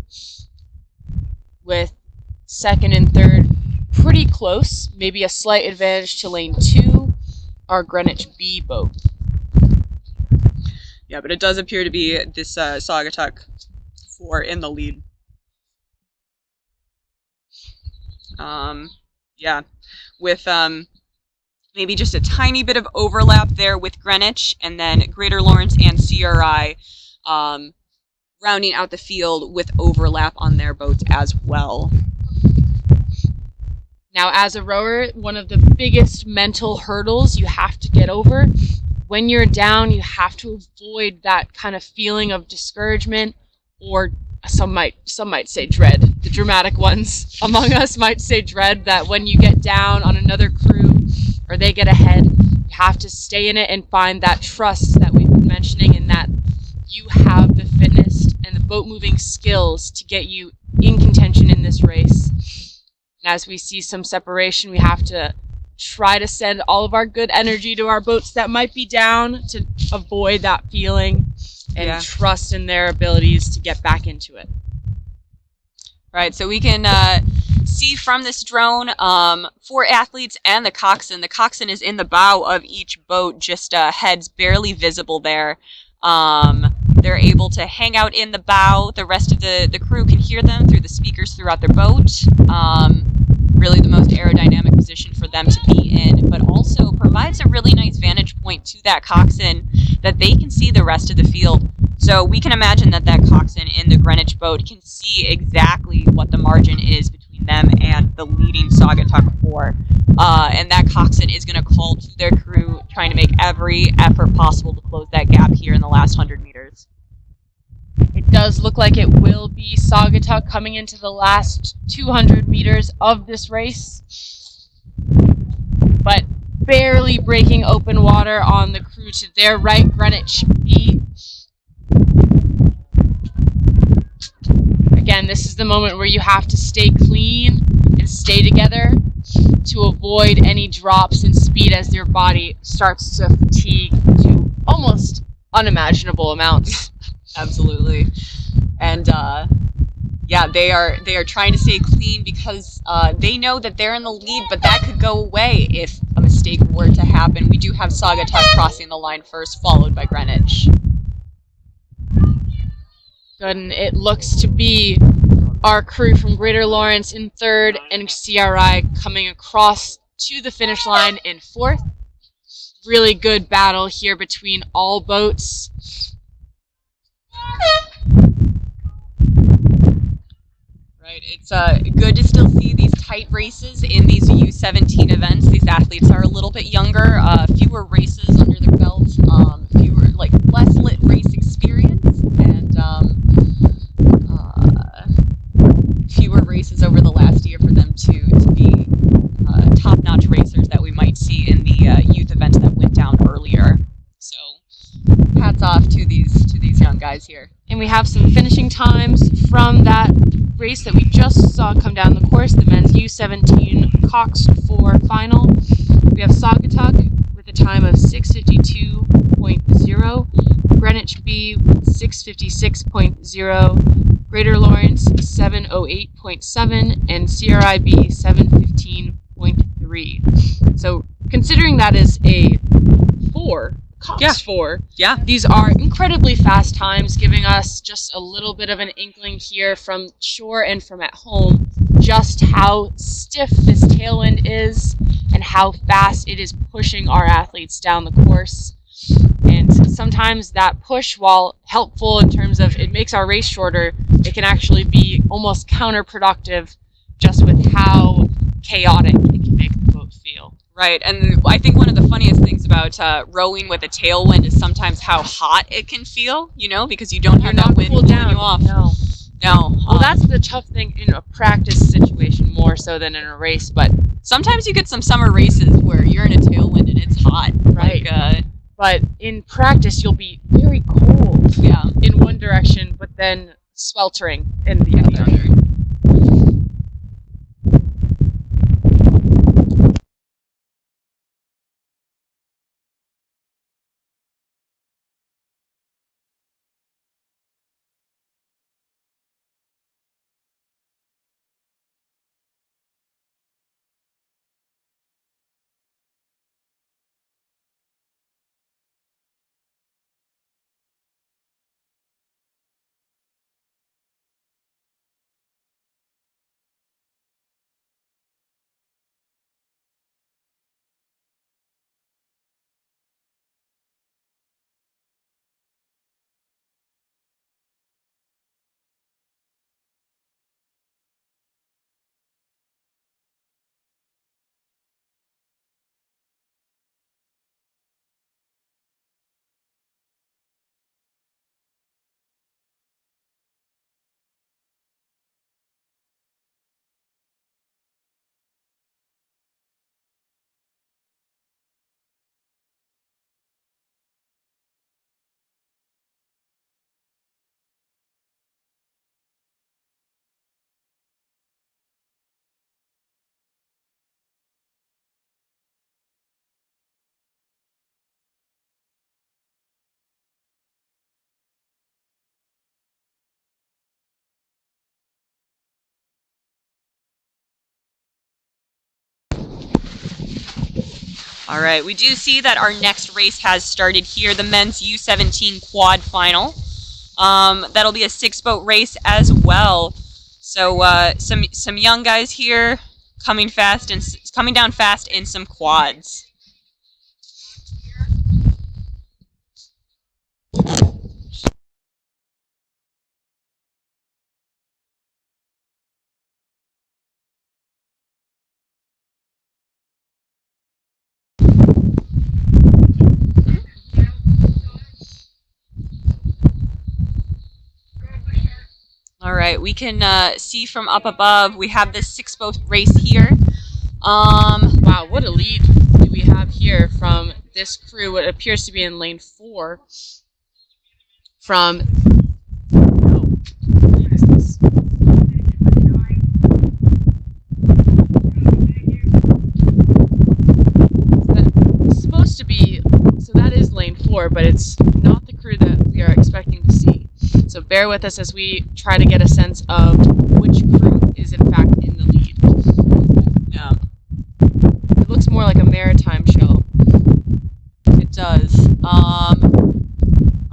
with second and third pretty close, maybe a slight advantage to lane 2, our Greenwich B boat. Yeah, but it does appear to be this Saugatuck 4 in the lead. Yeah, with maybe just a tiny bit of overlap there with Greenwich, and then Greater Lawrence and CRI rounding out the field with overlap on their boats as well. Now, as a rower, one of the biggest mental hurdles you have to get over, when you're down, you have to avoid that kind of feeling of discouragement, or some might say dread. The dramatic ones among us might say dread, that when you get down on another crew or they get ahead, you have to stay in it and find that trust that we've been mentioning, and that you have the fitness and the boat moving skills to get you in contention in this race. And as we see some separation, we have to try to send all of our good energy to our boats that might be down to avoid that feeling and trust in their abilities to get back into it. Right, so we can see from this drone 4 athletes and the coxswain. The coxswain is in the bow of each boat, just heads barely visible there. They're able to hang out in the bow. The rest of the crew can hear them through the speakers throughout their boat. Really the most aerodynamic position for them to be in, but also provides a really nice vantage point to that coxswain that they can see the rest of the field. So we can imagine that that coxswain in the Greenwich boat can see exactly what the margin is between between them and the leading Saugatuck 4. And that coxswain is going to call to their crew, trying to make every effort possible to close that gap here in the last 100 meters. It does look like it will be Saugatuck coming into the last 200 meters of this race, but barely breaking open water on the crew to their right, Greenwich B. Again, this is the moment where you have to stay clean and stay together to avoid any drops in speed as your body starts to fatigue to almost unimaginable amounts. Absolutely. And yeah, they are trying to stay clean because they know that they're in the lead, but that could go away if a mistake were to happen. We do have Saugatuck crossing the line first, followed by Greenwich. Good, and it looks to be our crew from Greater Lawrence in third and CRI coming across to the finish line in fourth. Really good battle here between all boats. Right, it's good to still see these tight races in these U17 events. These athletes are a little bit younger, fewer races under their belt, fewer, like, less lit race experience, and fewer races over the last year for them to be top-notch racers that we might see in the youth events that went down earlier. So, hats off to these young guys here. And we have some finishing times from that race that we just saw come down the course, the men's U17 Cox 4 final. We have Saugatuck with a time of 6:52.0, Greenwich B with 6:56.0, Greater Lawrence 7:08.7, and CRIB 7:15.3. So considering that is a 4, Cox 4, Yeah. these are incredibly fast times, giving us just a little bit of an inkling here from shore and from at home just how stiff this tailwind is and how fast it is pushing our athletes down the course. And sometimes that push, while helpful in terms of it makes our race shorter, it can actually be almost counterproductive just with how chaotic it can make the boat feel. Right, and I think one of the funniest things about rowing with a tailwind is sometimes how hot it can feel, you know, because you don't have that wind cooled pulling you off. No. No. Well, that's the tough thing in a practice situation more so than in a race, but sometimes you get some summer races where you're in a tailwind and it's hot. Right. Like, but in practice, you'll be very cold yeah. in one direction, but then sweltering in the other. All right, we do see that our next race has started here, the men's U17 quad final. That'll be a 6-boat race as well. So some young guys here coming down fast in some quads. right, we can see from up above. We have this 6-boat race here. Wow, what a lead do we have here from this crew, what appears to be in lane 4, from, oh, what is this? That's supposed to be, so that is lane 4, but it's not the crew that we are expecting to see. So bear with us as we try to get a sense of which crew is in fact in the lead. Yeah. It looks more like a maritime show. It does.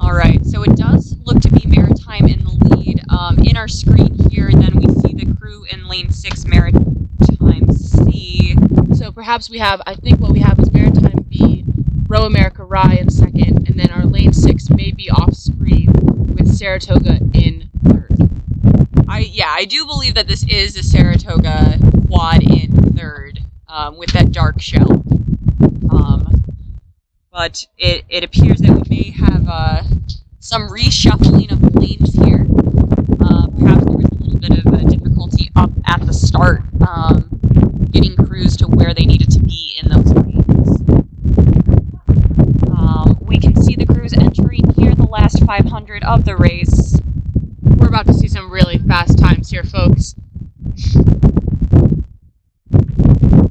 All right, so it does look to be Maritime in the lead. In our screen here, then we see the crew in lane 6, Maritime C. So perhaps we have, I think what we have is Maritime B, Row America Rye in second, and then our lane 6 may be off screen with Saratoga in third. I do believe that this is a Saratoga quad in third, with that dark shell. But it appears that we may have some reshuffling of the lanes here. Perhaps there was a little bit of a difficulty up at the start, getting crews to where they needed to be in those lanes. We can see the crews entering here the last 500 of the race. We're about to see some really fast times here, folks.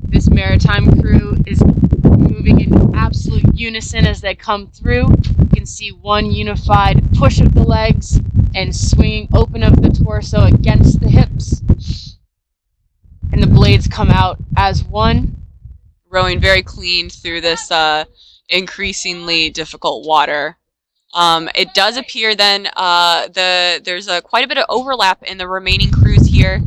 This Maritime crew is moving in absolute unison as they come through. You can see one unified push of the legs and swinging open of the torso against the hips. And the blades come out as one. Rowing very clean through this increasingly difficult water. It does appear then there's quite a bit of overlap in the remaining crews here.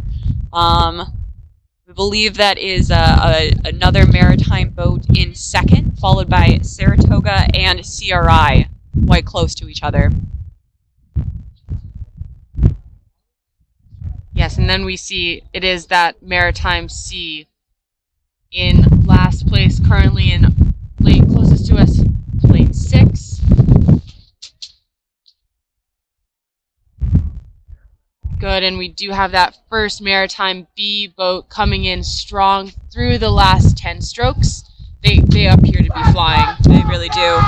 We believe that is another maritime boat in second, followed by Saratoga and CRI, quite close to each other. Yes, and then we see it is that Maritime C in last place, currently in lane closest to us, lane 6. Good, and we do have that first Maritime B boat coming in strong through the last 10 strokes. They appear to be flying. They really do.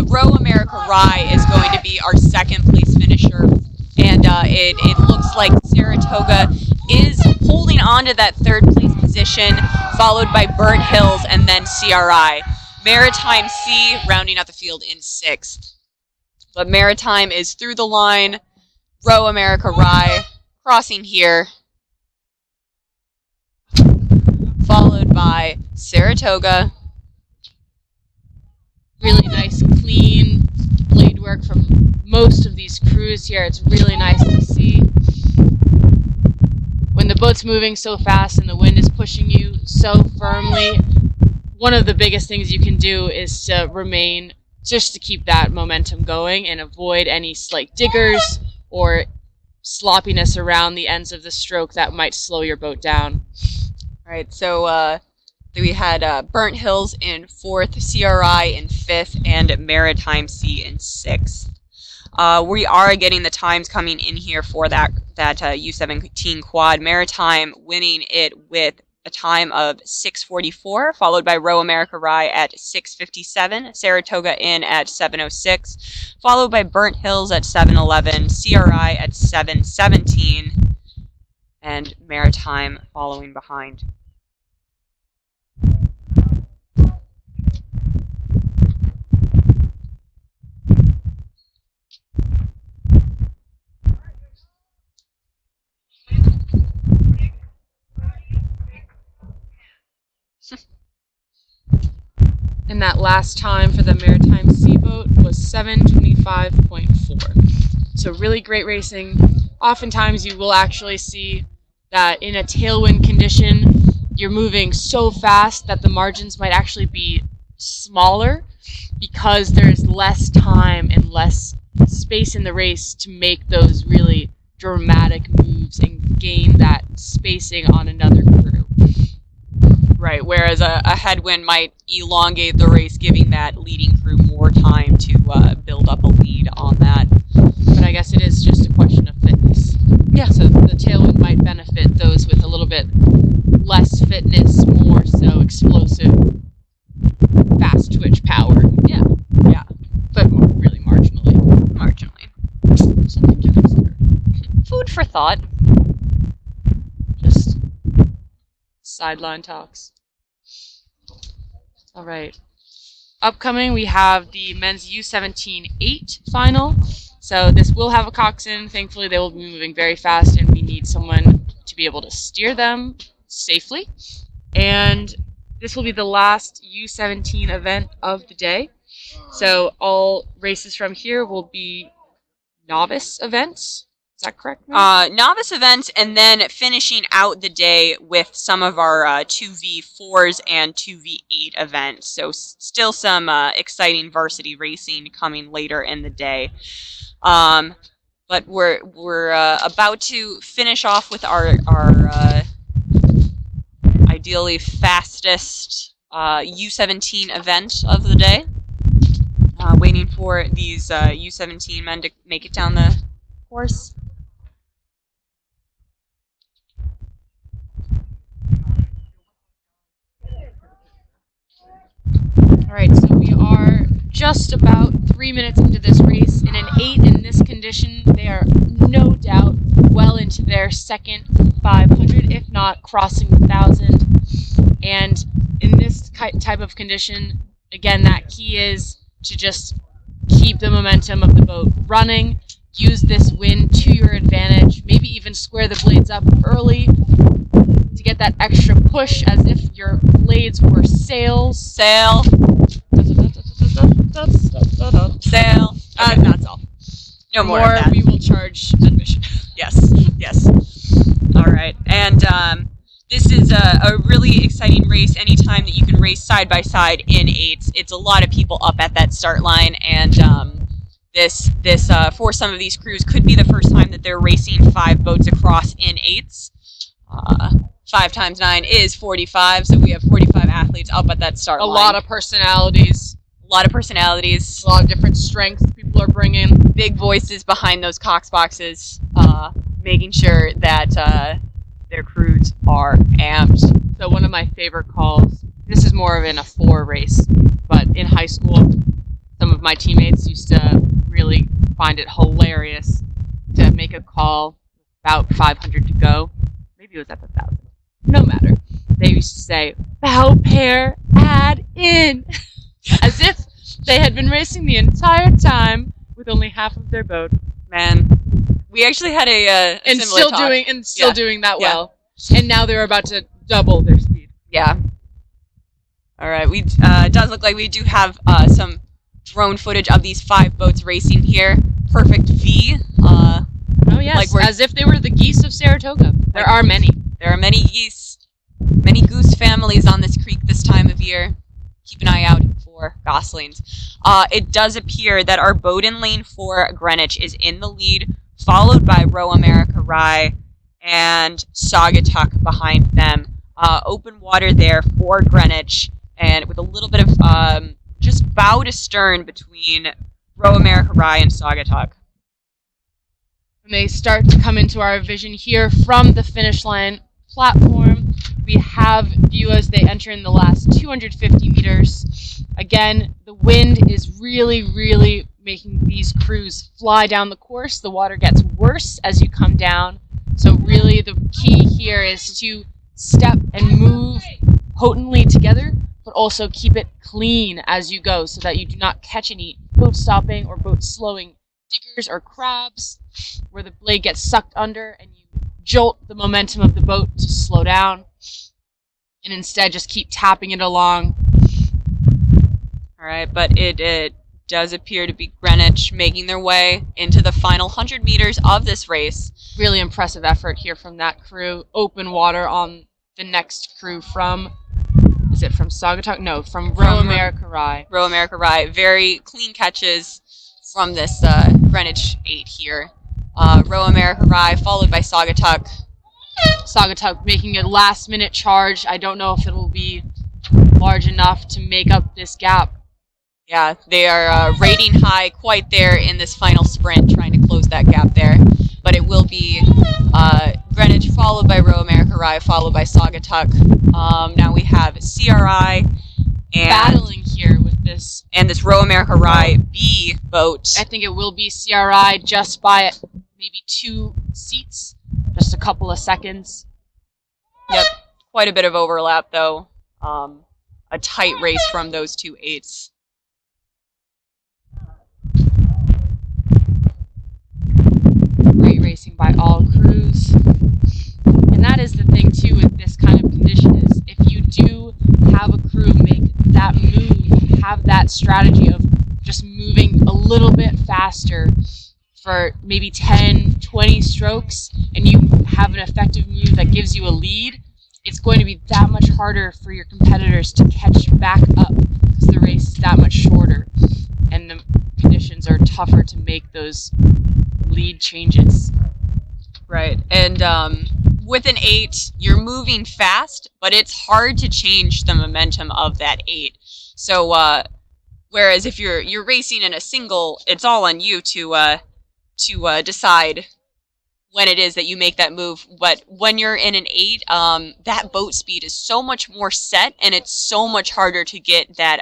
Row America Rye is going to be our second place finisher, and it looks like Saratoga is holding on to that third place position, followed by Burnt Hills and then CRI. Maritime C rounding out the field in 6th. But Maritime is through the line. Row America Rye crossing here, followed by Saratoga. Really nice, clean blade work from most of these crews here. It's really nice to see. When the boat's moving so fast and the wind is pushing you so firmly, one of the biggest things you can do is to remain, just to keep that momentum going and avoid any slight diggers or sloppiness around the ends of the stroke that might slow your boat down. All right, so we had Burnt Hills in 4th, CRI in 5th, and Maritime C in 6th. We are getting the times coming in here for that U17 quad. Maritime winning it with a time of 6:44, followed by Row America Rye at 6:57, Saratoga in at 7:06, followed by Burnt Hills at 7:11, CRI at 7:17, and Maritime following behind. And that last time for the Maritime C boat was 7:25.4. So really great racing. Oftentimes you will actually see that in a tailwind condition, you're moving so fast that the margins might actually be smaller because there's less time and less space in the race to make those really dramatic moves and gain that spacing on another crew. Right, whereas a headwind might elongate the race, giving that leading crew more time to build up a lead on that. But I guess it is just a question of fitness. Yeah. So for thought. Just sideline talks. All right. Upcoming, we have the men's U17 8 final. So this will have a coxswain. Thankfully, they will be moving very fast, and we need someone to be able to steer them safely. And this will be the last U17 event of the day. So all races from here will be novice events. Is that correct, ma'am? Novice events, and then finishing out the day with some of our 2v4s and 2v8 events. So still some exciting varsity racing coming later in the day. But we're about to finish off with our ideally fastest U17 event of the day. Waiting for these U17 men to make it down the course. All right, so we are just about 3 minutes into this race. In an 8 in this condition, they are no doubt well into their second 500, if not crossing the 1,000. And in this type of condition, again, that key is to just keep the momentum of the boat running, use this wind to your advantage, maybe even square the blades up early to get that extra push as if your blades were sails. Sail. Sail. That's all. No more of that. We will charge admission. Yes, yes. All right. And this is a really exciting race. Anytime that you can race side by side in 8s, it's a lot of people up at that start line. And this for some of these crews could be the first time that they're racing 5 boats across in 8s. 5 times 9 is 45, so we have 45 athletes up at that start line. A lot of personalities. A lot of personalities. A lot of different strengths people are bringing. Big voices behind those cox boxes, making sure that their crews are amped. So one of my favorite calls, this is more of in a 4 race, but in high school, some of my teammates used to really find it hilarious to make a call about 500 to go. Maybe it was at the 1,000. No matter. They used to say, bow pair, add in, as if they had been racing the entire time with only half of their boat. Man, we actually had a and similar still talk. doing that well. And now they're about to double their speed. Yeah. All right. We it does look like we do have some drone footage of these 5 boats racing here. Perfect V. Oh yes, like as if they were the geese of Saratoga. There are many. There are many geese, many goose families on this creek this time of year. Keep an eye out for goslings. It does appear that our boat in lane 4, Greenwich, is in the lead, followed by Row America Rye and Saugatuck behind them. Open water there for Greenwich, and with a little bit of just bow to stern between Row America Rye and Saugatuck. When they start to come into our vision here from the finish line platform, we have view as they enter in the last 250 meters. Again, the wind is really, really making these crews fly down the course. The water gets worse as you come down. So really the key here is to step and move potently together, but also keep it clean as you go so that you do not catch any boat stopping or boat slowing diggers or crabs where the blade gets sucked under and you jolt the momentum of the boat to slow down, and instead just keep tapping it along. All right, but it does appear to be Greenwich making their way into the final 100 meters of this race. Really impressive effort here from that crew. Open water on the next crew from, is it from Saugatuck? No, from Row America Rye. Row America Rye. Very clean catches from this Greenwich 8 here. Row America Rye, followed by Saugatuck. Saugatuck making a last-minute charge. I don't know if it'll be large enough to make up this gap. Yeah, they are rating high quite there in this final sprint, trying to close that gap there. But it will be Greenwich, followed by Row America Rye, followed by Saugatuck. Now we have CRI and battling here with this Row America Rye B boat. I think it will be CRI just by maybe 2 seats, just a couple of seconds. Yep, quite a bit of overlap though. A tight race from those 2 8s. Great racing by all crews. And that is the thing too with this kind of condition is if you do have a crew make that move, have that strategy of just moving a little bit faster for maybe 10, 20 strokes, and you have an effective move that gives you a lead, it's going to be that much harder for your competitors to catch back up because the race is that much shorter and the conditions are tougher to make those lead changes. Right, and with an 8, you're moving fast, but it's hard to change the momentum of that 8. So, whereas if you're racing in a single, it's all on you to decide when it is that you make that move. But when you're in an 8, that boat speed is so much more set, and it's so much harder to get that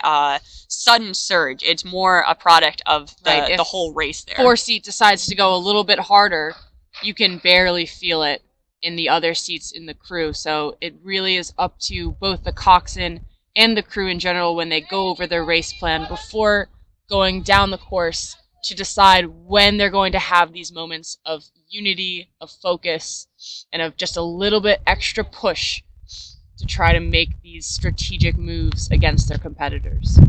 sudden surge. It's more a product of the whole race there. 4 seat decides to go a little bit harder, you can barely feel it in the other seats in the crew. So it really is up to both the coxswain and the crew in general when they go over their race plan before going down the course to decide when they're going to have these moments of unity, of focus, and of just a little bit extra push to try to make these strategic moves against their competitors.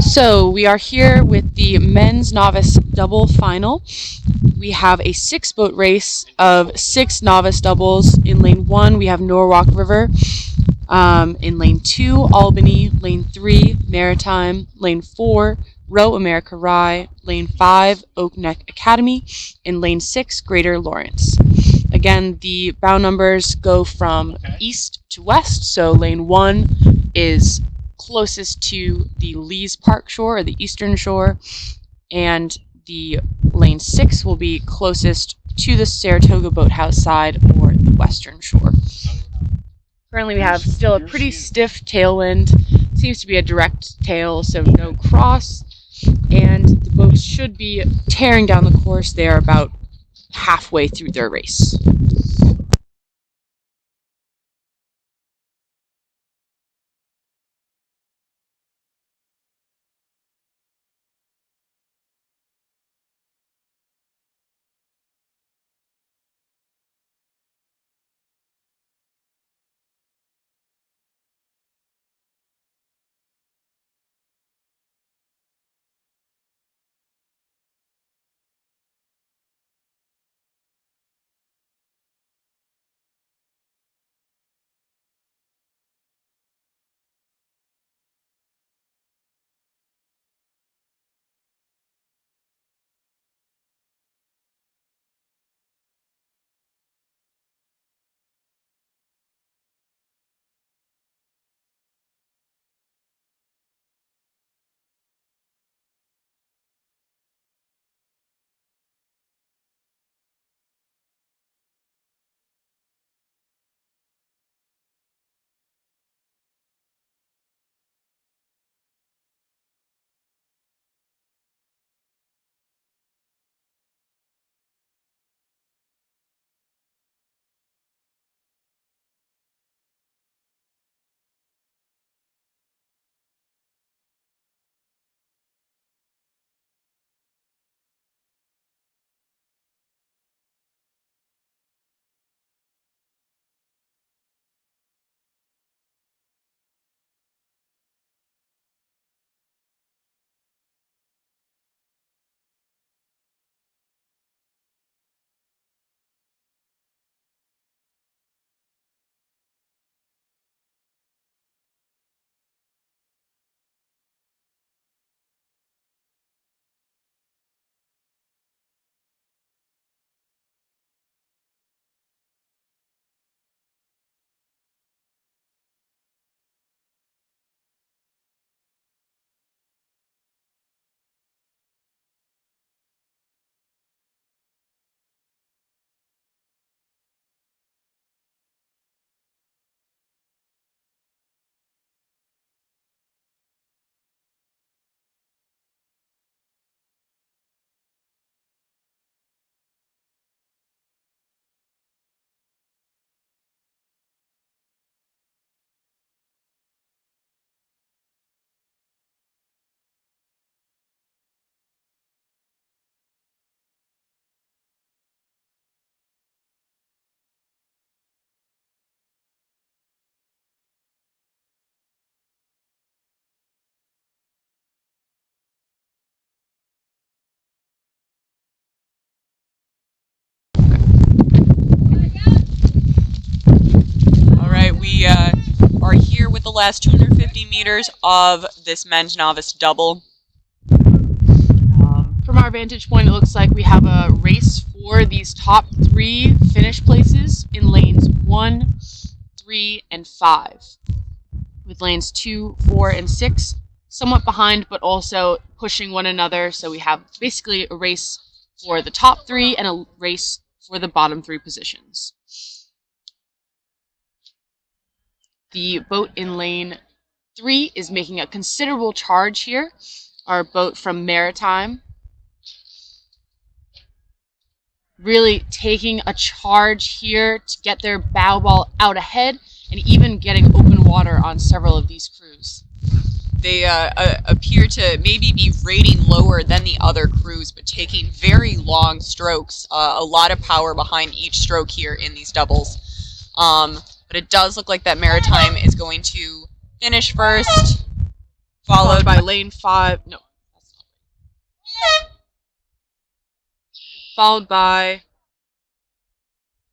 So we are here with the men's novice double final. We have a 6-boat race of 6 novice doubles. In lane 1, we have Norwalk River. In lane 2, Albany. Lane 3, Maritime. Lane 4, Row America Rye. Lane 5, Oak Neck Academy. In lane 6, Greater Lawrence. Again, the bow numbers go from east to west. So lane 1 is closest to the Lees Park shore, or the eastern shore, and the lane 6 will be closest to the Saratoga Boathouse side, or the western shore. Currently we have still a pretty stiff tailwind. Seems to be a direct tail, so no cross. And the boats should be tearing down the course. They are about halfway through their race. We are here with the last 250 meters of this men's novice double. From our vantage point, it looks like we have a race for these top 3 finish places in lanes 1, 3, and 5, with lanes 2, 4, and 6 somewhat behind, but also pushing one another. So we have basically a race for the top 3 and a race for the bottom 3 positions. The boat in lane 3 is making a considerable charge here. Our boat from Maritime really taking a charge here to get their bow ball out ahead and even getting open water on several of these crews. They appear to maybe be rating lower than the other crews, but taking very long strokes. A lot of power behind each stroke here in these doubles. But it does look like that Maritime is going to finish first, followed by lane 5. No, that's not right. Followed by,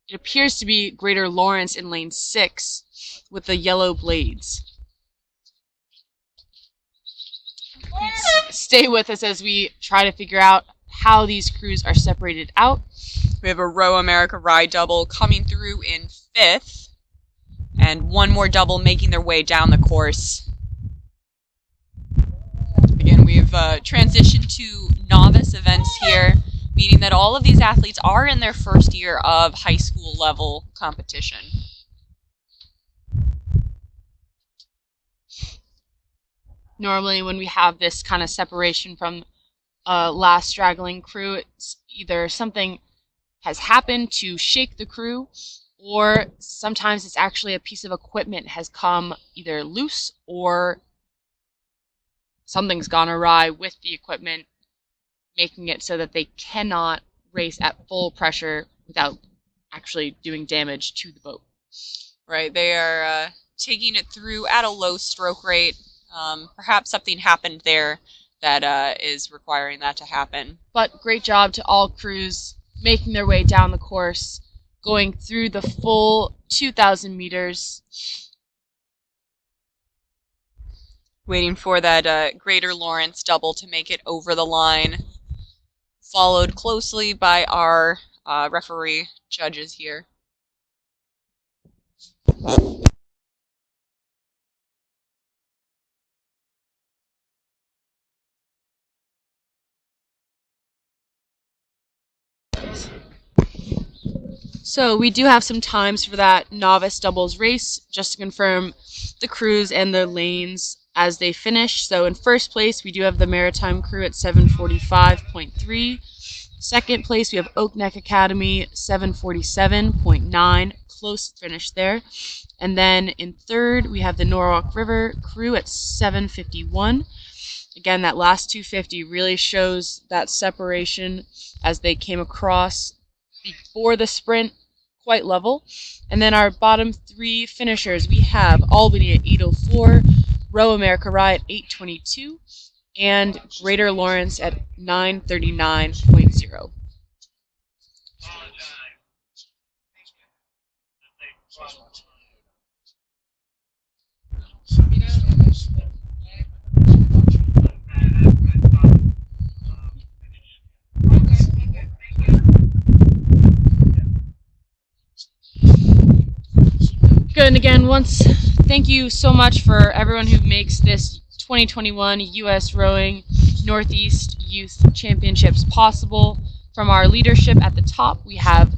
it appears to be Greater Lawrence in lane 6 with the yellow blades. Stay with us as we try to figure out how these crews are separated out. We have a Row America Ride double coming through in 5th. And one more double making their way down the course. Again, we've transitioned to novice events here, meaning that all of these athletes are in their first year of high school level competition. Normally when we have this kind of separation from last straggling crew, it's either something has happened to shake the crew, or sometimes it's actually a piece of equipment has come either loose or something's gone awry with the equipment, making it so that they cannot race at full pressure without actually doing damage to the boat. Right, they are taking it through at a low stroke rate. Perhaps something happened there that is requiring that to happen. But great job to all crews making their way down the course, going through the full 2,000 meters. Waiting for that Greater Lawrence double to make it over the line, followed closely by our referee judges here. So we do have some times for that novice doubles race, just to confirm the crews and their lanes as they finish. So in first place, we do have the Maritime crew at 7:45.3. Second place, we have Oak Neck Academy, 7:47.9. Close finish there. And then in third, we have the Norwalk River crew at 7:51. Again, that last 250 really shows that separation as they came across before the sprint, quite level. And then our bottom three finishers, we have Albany at 8:04, Row America Rye at 8:22, and Greater Lawrence at 9:39.0. Good, and again, thank you so much for everyone who makes this 2021 U.S. Rowing Northeast Youth Championships possible. From our leadership at the top, we have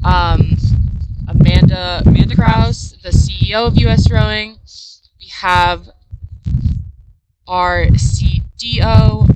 Amanda Krause, the CEO of U.S. Rowing. We have our CDO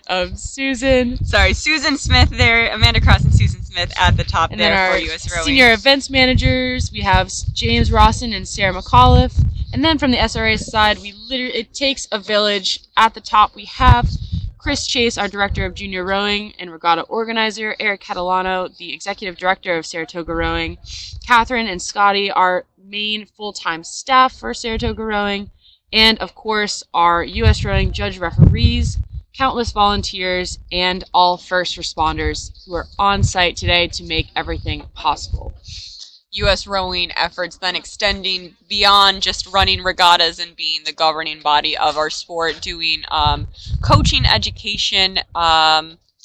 of Susan. Sorry, Susan Smith there, Amanda Cross and Susan Smith at the top And there then our for U.S. Rowing. senior events managers, we have James Rawson and Sarah McAuliffe. And then from the SRA side, it takes a village. At the top, we have Chris Chase, our director of junior rowing and regatta organizer, Eric Catalano, the executive director of Saratoga Rowing, Catherine and Scotty, our main full-time staff for Saratoga Rowing, and of course, our U.S. Rowing judge referees, countless volunteers, and all first responders who are on site today to make everything possible. U.S. Rowing efforts then extending beyond just running regattas and being the governing body of our sport, doing coaching, education,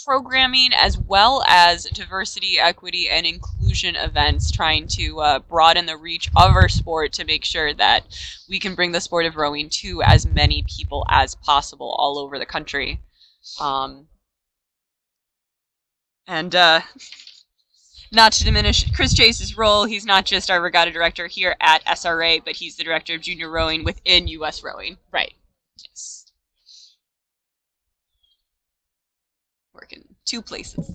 programming, as well as diversity, equity, and inclusion events, trying to broaden the reach of our sport to make sure that we can bring the sport of rowing to as many people as possible all over the country. Not to diminish Chris Chase's role, he's not just our regatta director here at SRA, but he's the director of junior rowing within U.S. Rowing. Right. Yes. Working 2 places.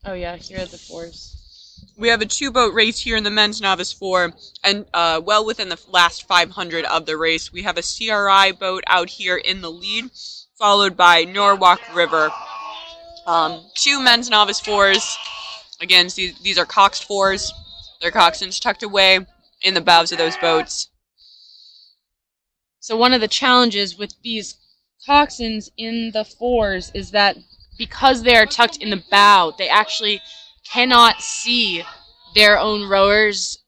Oh yeah, here are the fours. We have a 2-boat race here in the men's novice 4, and well within the last 500 of the race, we have a CRI boat out here in the lead, followed by Norwalk River. 2 men's novice 4s. Again, these are coxed 4s. They're coxswains tucked away in the bows of those boats. So one of the challenges with these coxswains in the 4s is that because they are tucked in the bow, they actually cannot see their own rowers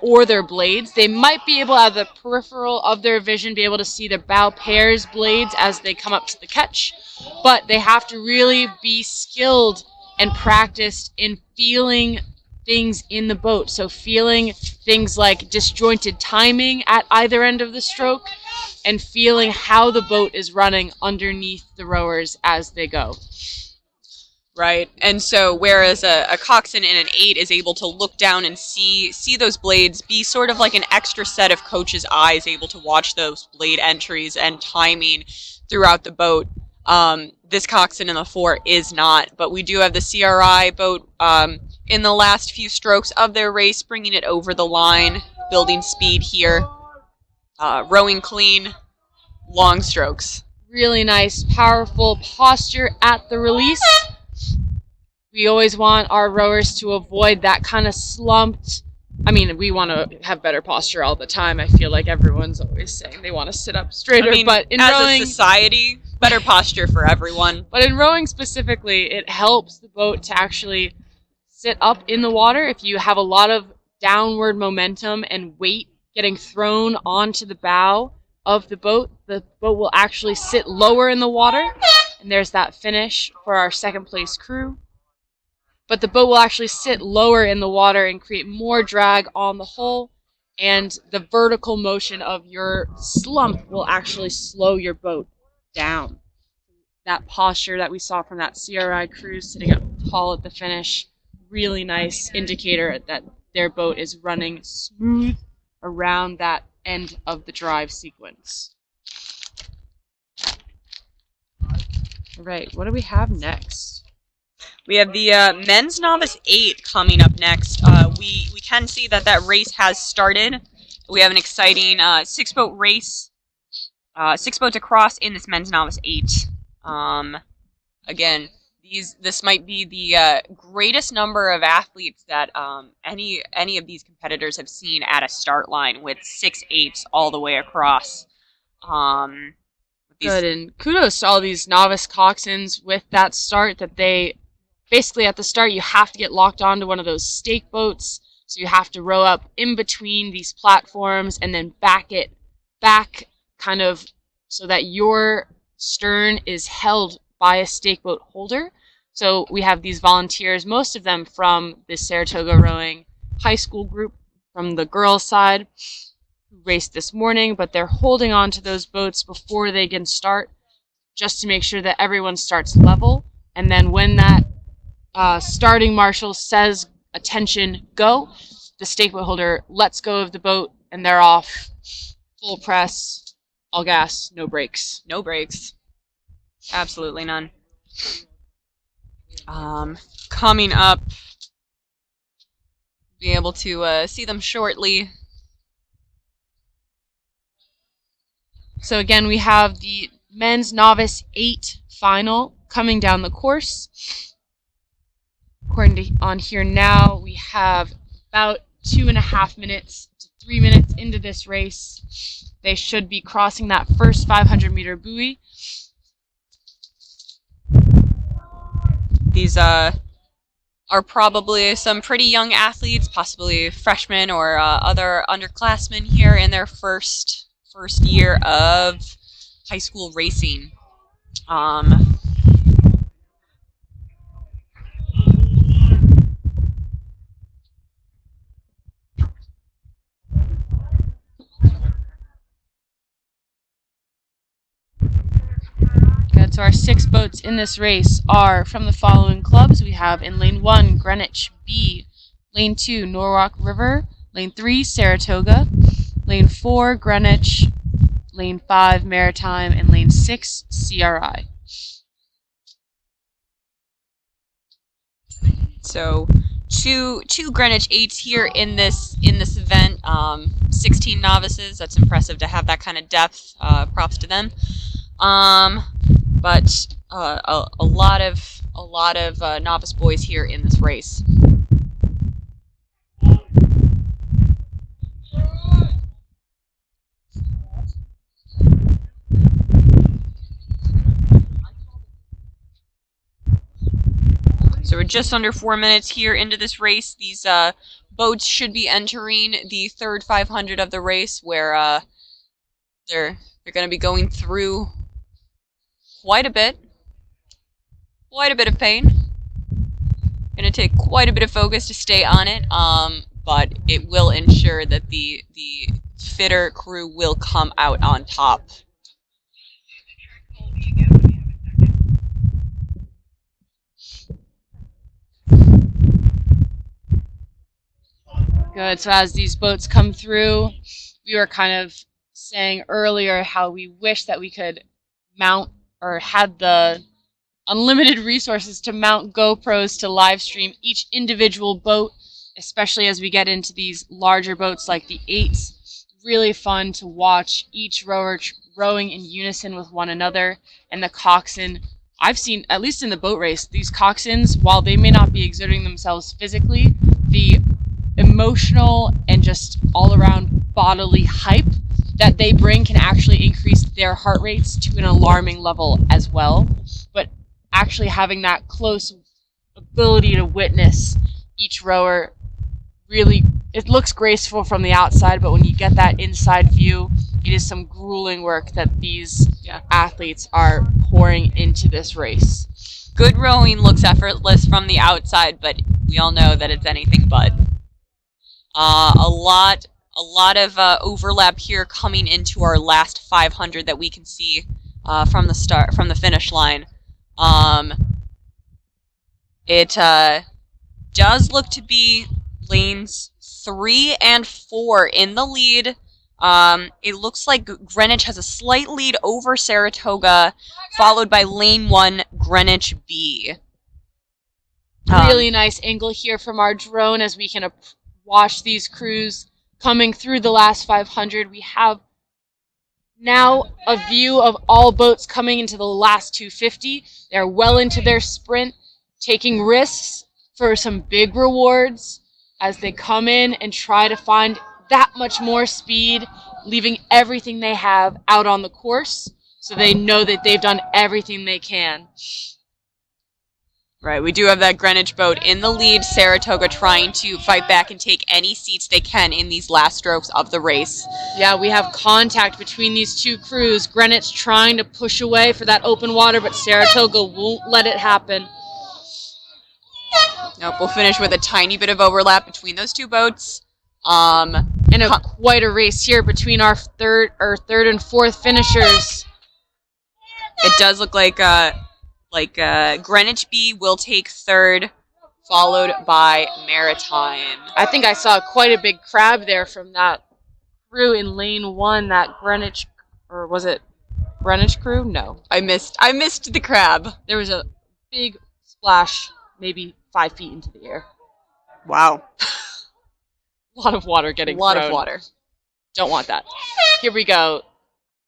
or their blades. They might be able, out of the peripheral of their vision, be able to see their bow pairs blades as they come up to the catch, but they have to really be skilled and practiced in feeling things in the boat. So feeling things like disjointed timing at either end of the stroke and feeling how the boat is running underneath the rowers as they go. Right, and so whereas a coxswain in an 8 is able to look down and see those blades, be sort of like an extra set of coach's eyes, able to watch those blade entries and timing throughout the boat. This coxswain in the 4 is not, but we do have the CRI boat in the last few strokes of their race, bringing it over the line, building speed here, rowing clean, long strokes. Really nice, powerful posture at the release. We always want our rowers to avoid that kind of slumped. I mean, we want to have better posture all the time. I feel like everyone's always saying they want to sit up straighter. I mean, but in as rowing, a society, better posture for everyone. But in rowing specifically, it helps the boat to actually sit up in the water. If you have a lot of downward momentum and weight getting thrown onto the bow of the boat will actually sit lower in the water. And there's that finish for our second place crew. But the boat will actually sit lower in the water and create more drag on the hull, and the vertical motion of your slump will actually slow your boat down. That posture that we saw from that CRI crew sitting up tall at the finish, really nice indicator that their boat is running smooth around that end of the drive sequence. All right, what do we have next? We have the men's novice 8 coming up next. We can see that race has started. We have an exciting 6-boat race, 6 boats across in this men's novice 8. Again, this might be the greatest number of athletes that any of these competitors have seen at a start line, with 6 8s all the way across. Good, and kudos to all these novice coxswains with that start, that they basically at the start you have to get locked onto one of those stake boats, so you have to row up in between these platforms and then back it back kind of so that your stern is held by a stake boat holder. So we have these volunteers, most of them from the Saratoga rowing high school group from the girls side, who raced this morning, but they're holding on to those boats before they can start, just to make sure that everyone starts level. And then when that starting marshal says attention, go, the stake boat holder lets go of the boat and they're off full press, all gas, no brakes. No brakes. Absolutely none. Coming up, be able to see them shortly. So again, we have the men's novice 8 final coming down the course. According to on here now, we have about 2.5 minutes to 3 minutes into this race. They should be crossing that first 500-meter buoy. These are probably some pretty young athletes, possibly freshmen or other underclassmen here in their first year of high school racing. So our 6 boats in this race are from the following clubs. We have in lane 1, Greenwich B, lane 2, Norwalk River, lane 3, Saratoga, lane 4, Greenwich, lane 5, Maritime, and lane 6, CRI. So two Greenwich 8s here in this event. 16 novices. That's impressive to have that kind of depth. Props to them. But a lot of novice boys here in this race. So we're just under 4 minutes here into this race. These boats should be entering the third 500 of the race, where they're going to be going through quite a bit of pain. Going to take quite a bit of focus to stay on it, but it will ensure that the fitter crew will come out on top. Good. So as these boats come through, we were kind of saying earlier how we wish that we could mount or had the unlimited resources to mount GoPros to live stream each individual boat, especially as we get into these larger boats like the 8s. Really fun to watch each rower rowing in unison with one another. And the coxswain, I've seen, at least in the boat race, these coxswains, while they may not be exerting themselves physically, the emotional and just all-around bodily hype that they bring can actually increase their heart rates to an alarming level as well. But actually having that close ability to witness each rower, really, it looks graceful from the outside, but when you get that inside view, it is some grueling work that these athletes are pouring into this race. Good rowing looks effortless from the outside, but we all know that it's anything but. A lot of overlap here coming into our last 500 that we can see from the finish line. It does look to be lanes 3 and 4 in the lead. It looks like Greenwich has a slight lead over Saratoga, followed by lane 1, Greenwich B. Really nice angle here from our drone as we can watch these crews coming through the last 500. We have now a view of all boats coming into the last 250. They're well into their sprint, taking risks for some big rewards as they come in and try to find that much more speed, leaving everything they have out on the course so they know that they've done everything they can. Right, we do have that Greenwich boat in the lead. Saratoga trying to fight back and take any seats they can in these last strokes of the race. Yeah, we have contact between these two crews. Greenwich trying to push away for that open water, but Saratoga won't let it happen. Nope, we'll finish with a tiny bit of overlap between those two boats. And quite a race here between our third and fourth finishers. It does look like Greenwich B will take third, followed by Maritime. I think I saw quite a big crab there from that crew in lane 1, that Greenwich, or was it Greenwich crew? No. I missed the crab. There was a big splash, maybe 5 feet into the air. Wow. A lot of water getting thrown. A lot thrown. of water. Don't want that. Here we go.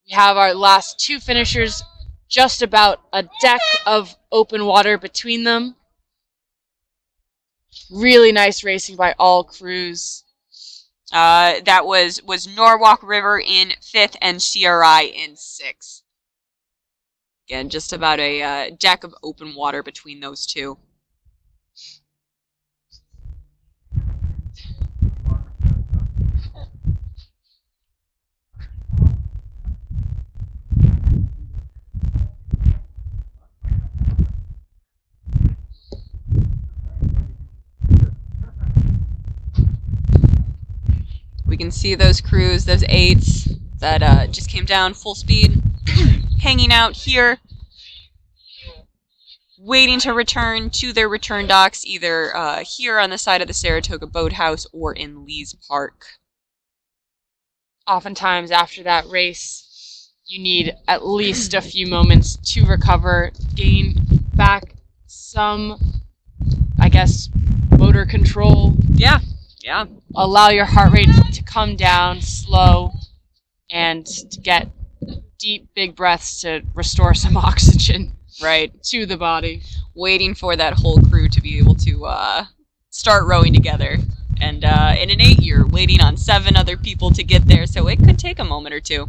We have our last two finishers, just about a deck of open water between them. Really nice racing by all crews. That was Norwalk River in 5th and CRI in 6th. Again, just about a deck of open water between those two. We can see those crews, those 8s that just came down full speed, hanging out here, waiting to return to their return docks, either here on the side of the Saratoga Boathouse or in Lee's Park. Oftentimes after that race, you need at least a few moments to recover, gain back some I guess, motor control. Yeah. Allow your heart rate to come down slow and to get deep, big breaths to restore some oxygen Right. to the body. Waiting for that whole crew to be able to start rowing together. And in an 8, you're waiting on 7 other people to get there, so it could take a moment or two.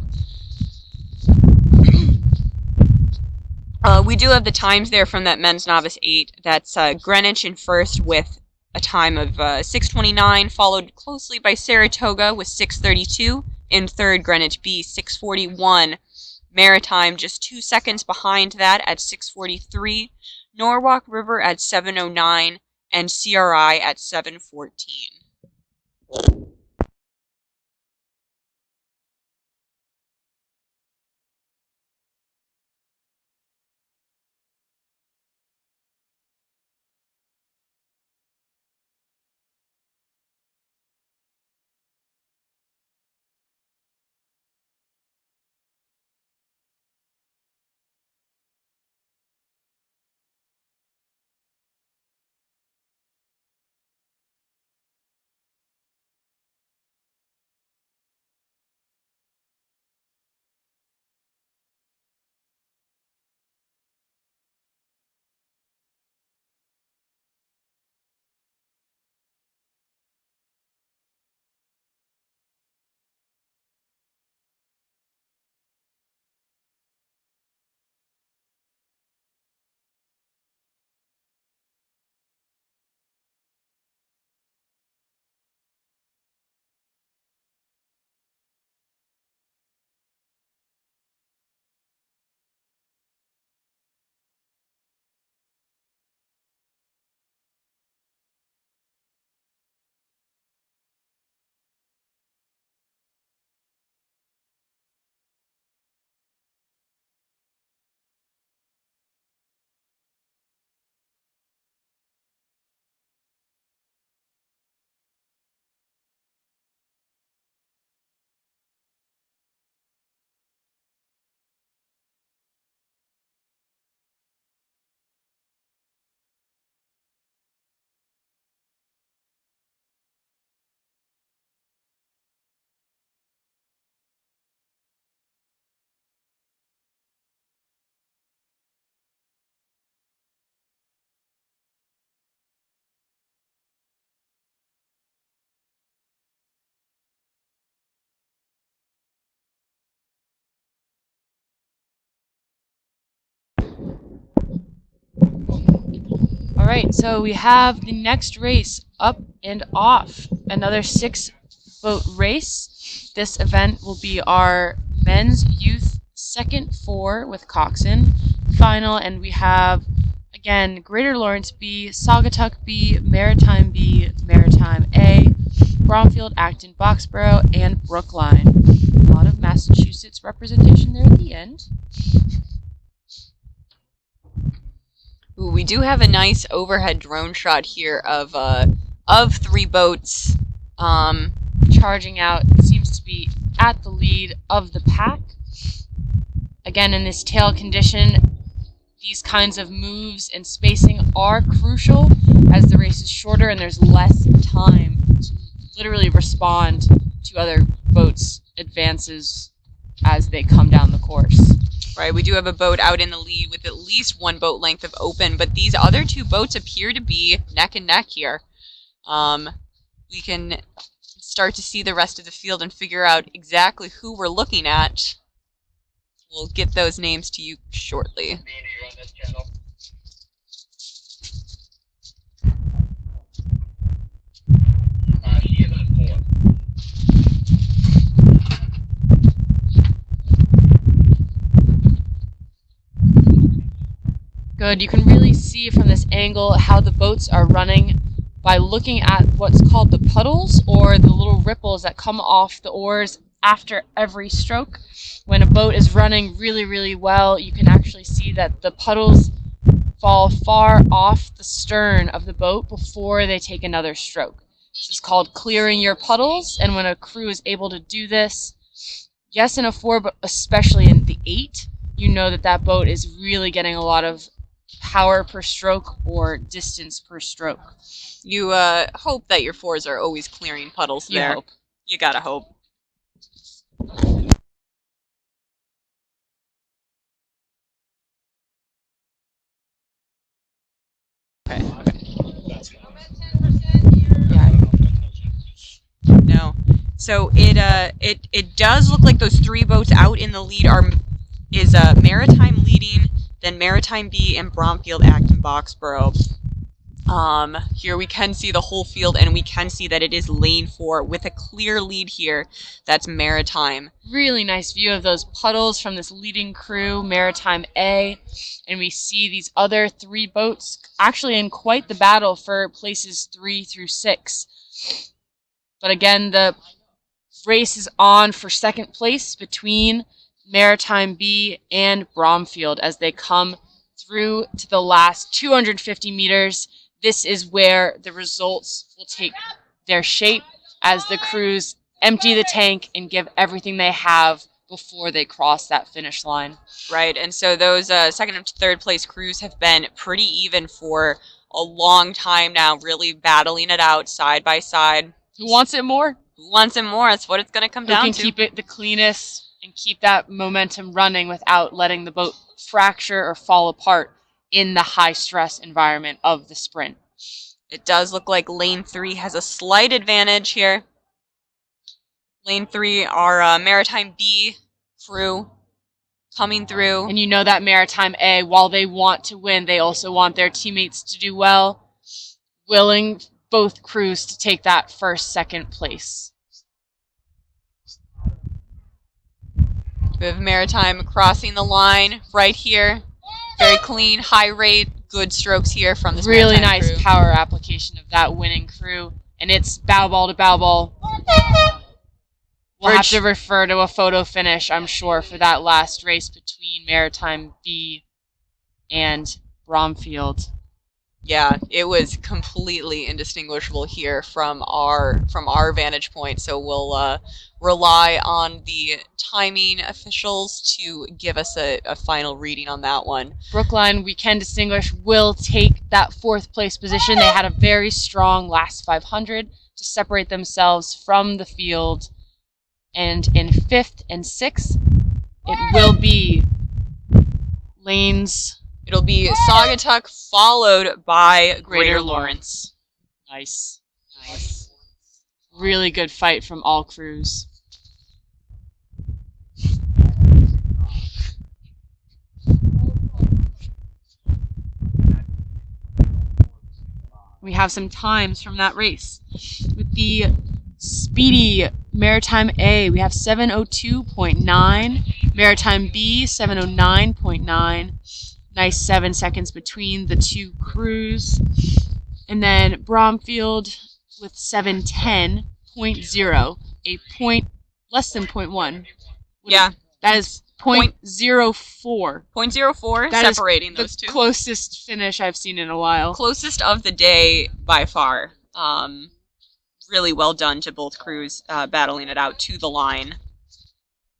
We do have the times there from that men's novice 8. That's Greenwich in first with a time of 6:29, followed closely by Saratoga with 6:32. In third, Greenwich B, 6:41. Maritime just 2 seconds behind that at 6:43. Norwalk River at 7:09. And CRI at 7:14. All right, so we have the next race up and off, another 6-boat race. This event will be our men's youth second 4 with coxswain final, and we have again Greater Lawrence B, Saugatuck B, Maritime B, Maritime A, Bromfield, Acton, Boxborough, and Brookline. A lot of Massachusetts representation there at the end. Ooh, we do have a nice overhead drone shot here of 3 boats. Charging out, seems to be at the lead of the pack. Again, in this tail condition, these kinds of moves and spacing are crucial as the race is shorter and there's less time to literally respond to other boats' advances as they come down the course. Right, we do have a boat out in the lead with at least 1 boat length of open, but these other 2 boats appear to be neck and neck here. We can start to see the rest of the field and figure out exactly who we're looking at. We'll get those names to you shortly. Good, you can really see from this angle how the boats are running by looking at what's called the puddles, or the little ripples that come off the oars after every stroke. When a boat is running really, really well, you can actually see that the puddles fall far off the stern of the boat before they take another stroke. This is called clearing your puddles, and when a crew is able to do this, yes, in a 4, but especially in the 8, you know that that boat is really getting a lot of power per stroke or distance per stroke. You hope that your fours are always clearing puddles You there. hope. You gotta hope. Okay. Yeah. No. So it does look like those three boats out in the lead is Maritime leading, then Maritime B and Bromfield, Acton, Boxborough. Here we can see the whole field, and we can see that it is lane 4 with a clear lead here. That's Maritime. Really nice view of those puddles from this leading crew, Maritime A. And we see these other 3 boats actually in quite the battle for places 3 through 6. But again, the race is on for second place between Maritime B and Bromfield as they come through to the last 250 meters. This is where the results will take their shape as the crews empty the tank and give everything they have before they cross that finish line. Right, and so those second and third place crews have been pretty even for a long time now, really battling it out side by side. Who wants it more? Who wants it more? That's what it's going to come Who down can to. keep it the cleanest and keep that momentum running without letting the boat fracture or fall apart in the high-stress environment of the sprint. It does look like lane 3 has a slight advantage here. Lane 3 are Maritime B crew coming through. And you know that Maritime A, while they want to win, they also want their teammates to do well, willing both crews to take that first, second place. We have Maritime crossing the line right here. Very clean, high rate, good strokes here from this Really Maritime nice crew. power application of that winning crew. And it's bow ball to bow ball. We'll have to refer to a photo finish, I'm sure, for that last race between Maritime B and Bromfield. Yeah, it was completely indistinguishable here from our vantage point. So we'll rely on the timing officials to give us a final reading on that one. Brookline, we can distinguish, will take that fourth place position. They had a very strong last 500 to separate themselves from the field. And in fifth and sixth, it will be lanes. It'll be Saugatuck followed by Greater Lawrence. Nice. Nice. Really good fight from all crews. We have some times from that race. With the speedy Maritime A, we have 7:02.9. Maritime B, 7:09.9. Nice 7 seconds between the two crews. And then Bromfield with 7:10.0, a point less than 0.1. Yeah. That is 0.04. 0.04 That is separating those two. the closest finish I've seen in a while. Closest of the day by far. Really well done to both crews battling it out to the line.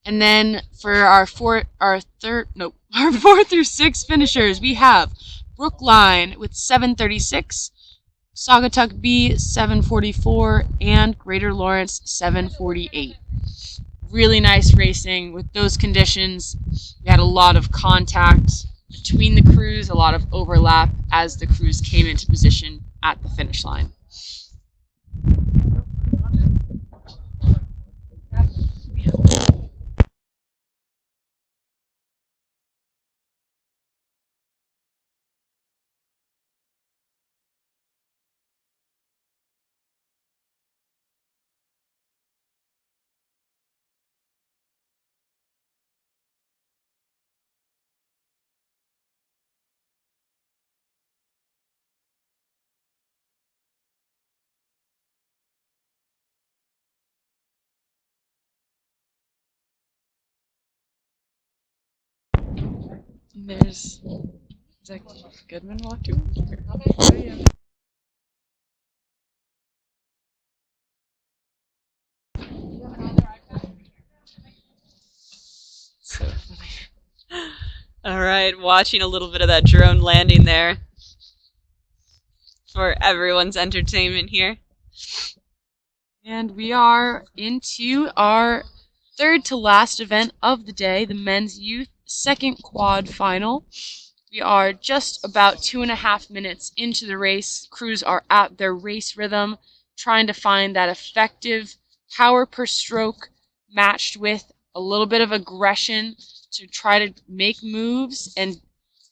And then for our four through six finishers, we have Brookline with 7:36, Saugatuck B 7:44, and Greater Lawrence 7:48. Really nice racing with those conditions. We had a lot of contact between the crews, a lot of overlap as the crews came into position at the finish line. There's Zach Goodman walked over here. Oh, yeah. So All right, watching a little bit of that drone landing there for everyone's entertainment here. And we are into our third to last event of the day, the men's youth second quad final. We are just about 2.5 minutes into the race. Crews are at their race rhythm, trying to find that effective power per stroke matched with a little bit of aggression to try to make moves and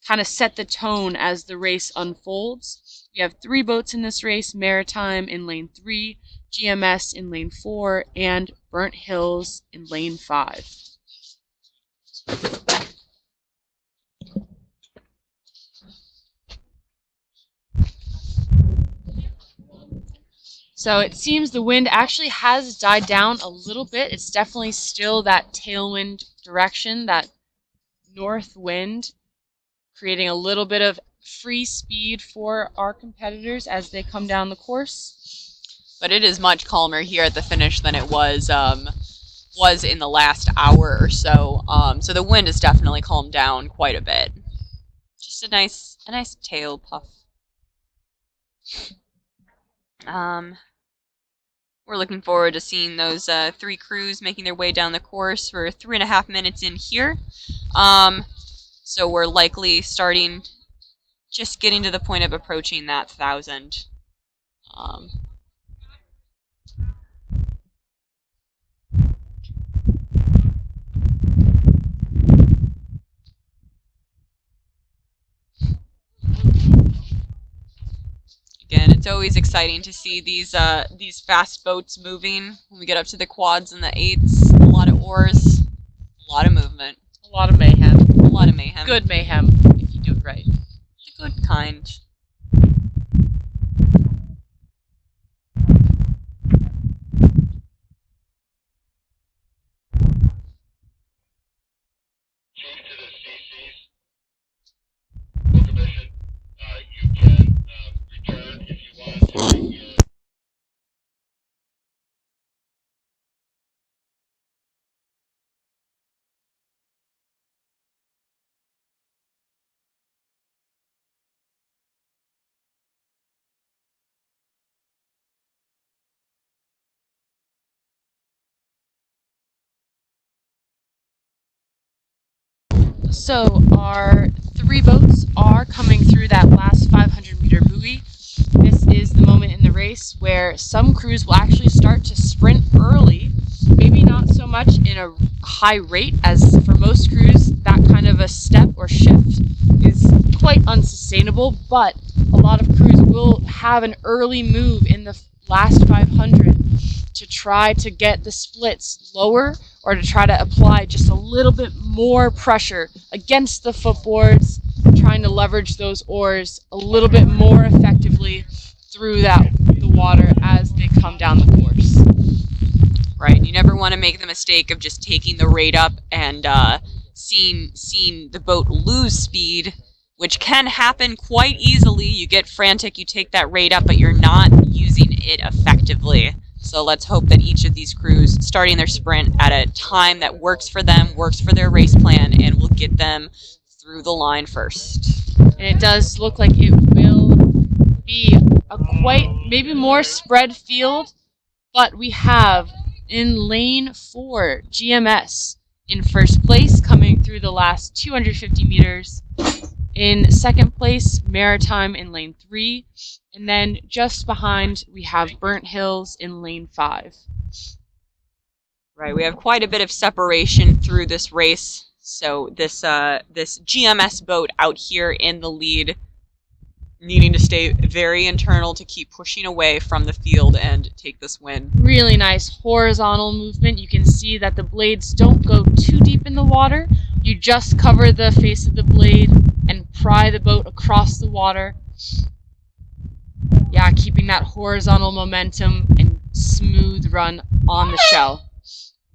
kind of set the tone as the race unfolds. We have 3 boats in this race: Maritime in lane 3, GMS in lane 4, and Burnt Hills in lane 5. So it seems the wind actually has died down a little bit. It's definitely still that tailwind direction, that north wind, creating a little bit of free speed for our competitors as they come down the course. But it is much calmer here at the finish than it was in the last hour or so. So the wind has definitely calmed down quite a bit. Just a nice tail puff. We're looking forward to seeing those 3 crews making their way down the course. We're 3.5 minutes in here. So we're likely just getting to the point of approaching that 1,000. Again, it's always exciting to see these fast boats moving when we get up to the quads and the 8s. A lot of oars, a lot of movement, A lot of mayhem. a lot of mayhem. Good mayhem, if you do it right. The good kind. Chief to the CC's full commission. You can return if you want. So our 3 boats are coming through that last 500-meter buoy. This is the moment in the race where some crews will actually start to sprint early, maybe not so much in a high rate, as for most crews that kind of a step or shift is quite unsustainable, but a lot of crews will have an early move in the last 500 to try to get the splits lower, or to try to apply just a little bit more pressure against the footboards, trying to leverage those oars a little bit more effectively through the water as they come down the course. Right, you never want to make the mistake of just taking the rate up and seeing the boat lose speed, which can happen quite easily. You get frantic, you take that rate up, but you're not using it effectively. So let's hope that each of these crews starting their sprint at a time that works for them, works for their race plan, and will get them through the line first. And it does look like it will be a quite, maybe more spread field, but we have in lane 4, GMS in first place, coming through the last 250 meters. In second place, Maritime in lane 3. And then just behind, we have Burnt Hills in lane 5. Right, we have quite a bit of separation through this race. So this GMS boat out here in the lead, needing to stay very internal to keep pushing away from the field and take this win. Really nice horizontal movement. You can see that the blades don't go too deep in the water. You just cover the face of the blade and pry the boat across the water. Yeah, keeping that horizontal momentum and smooth run on the shell.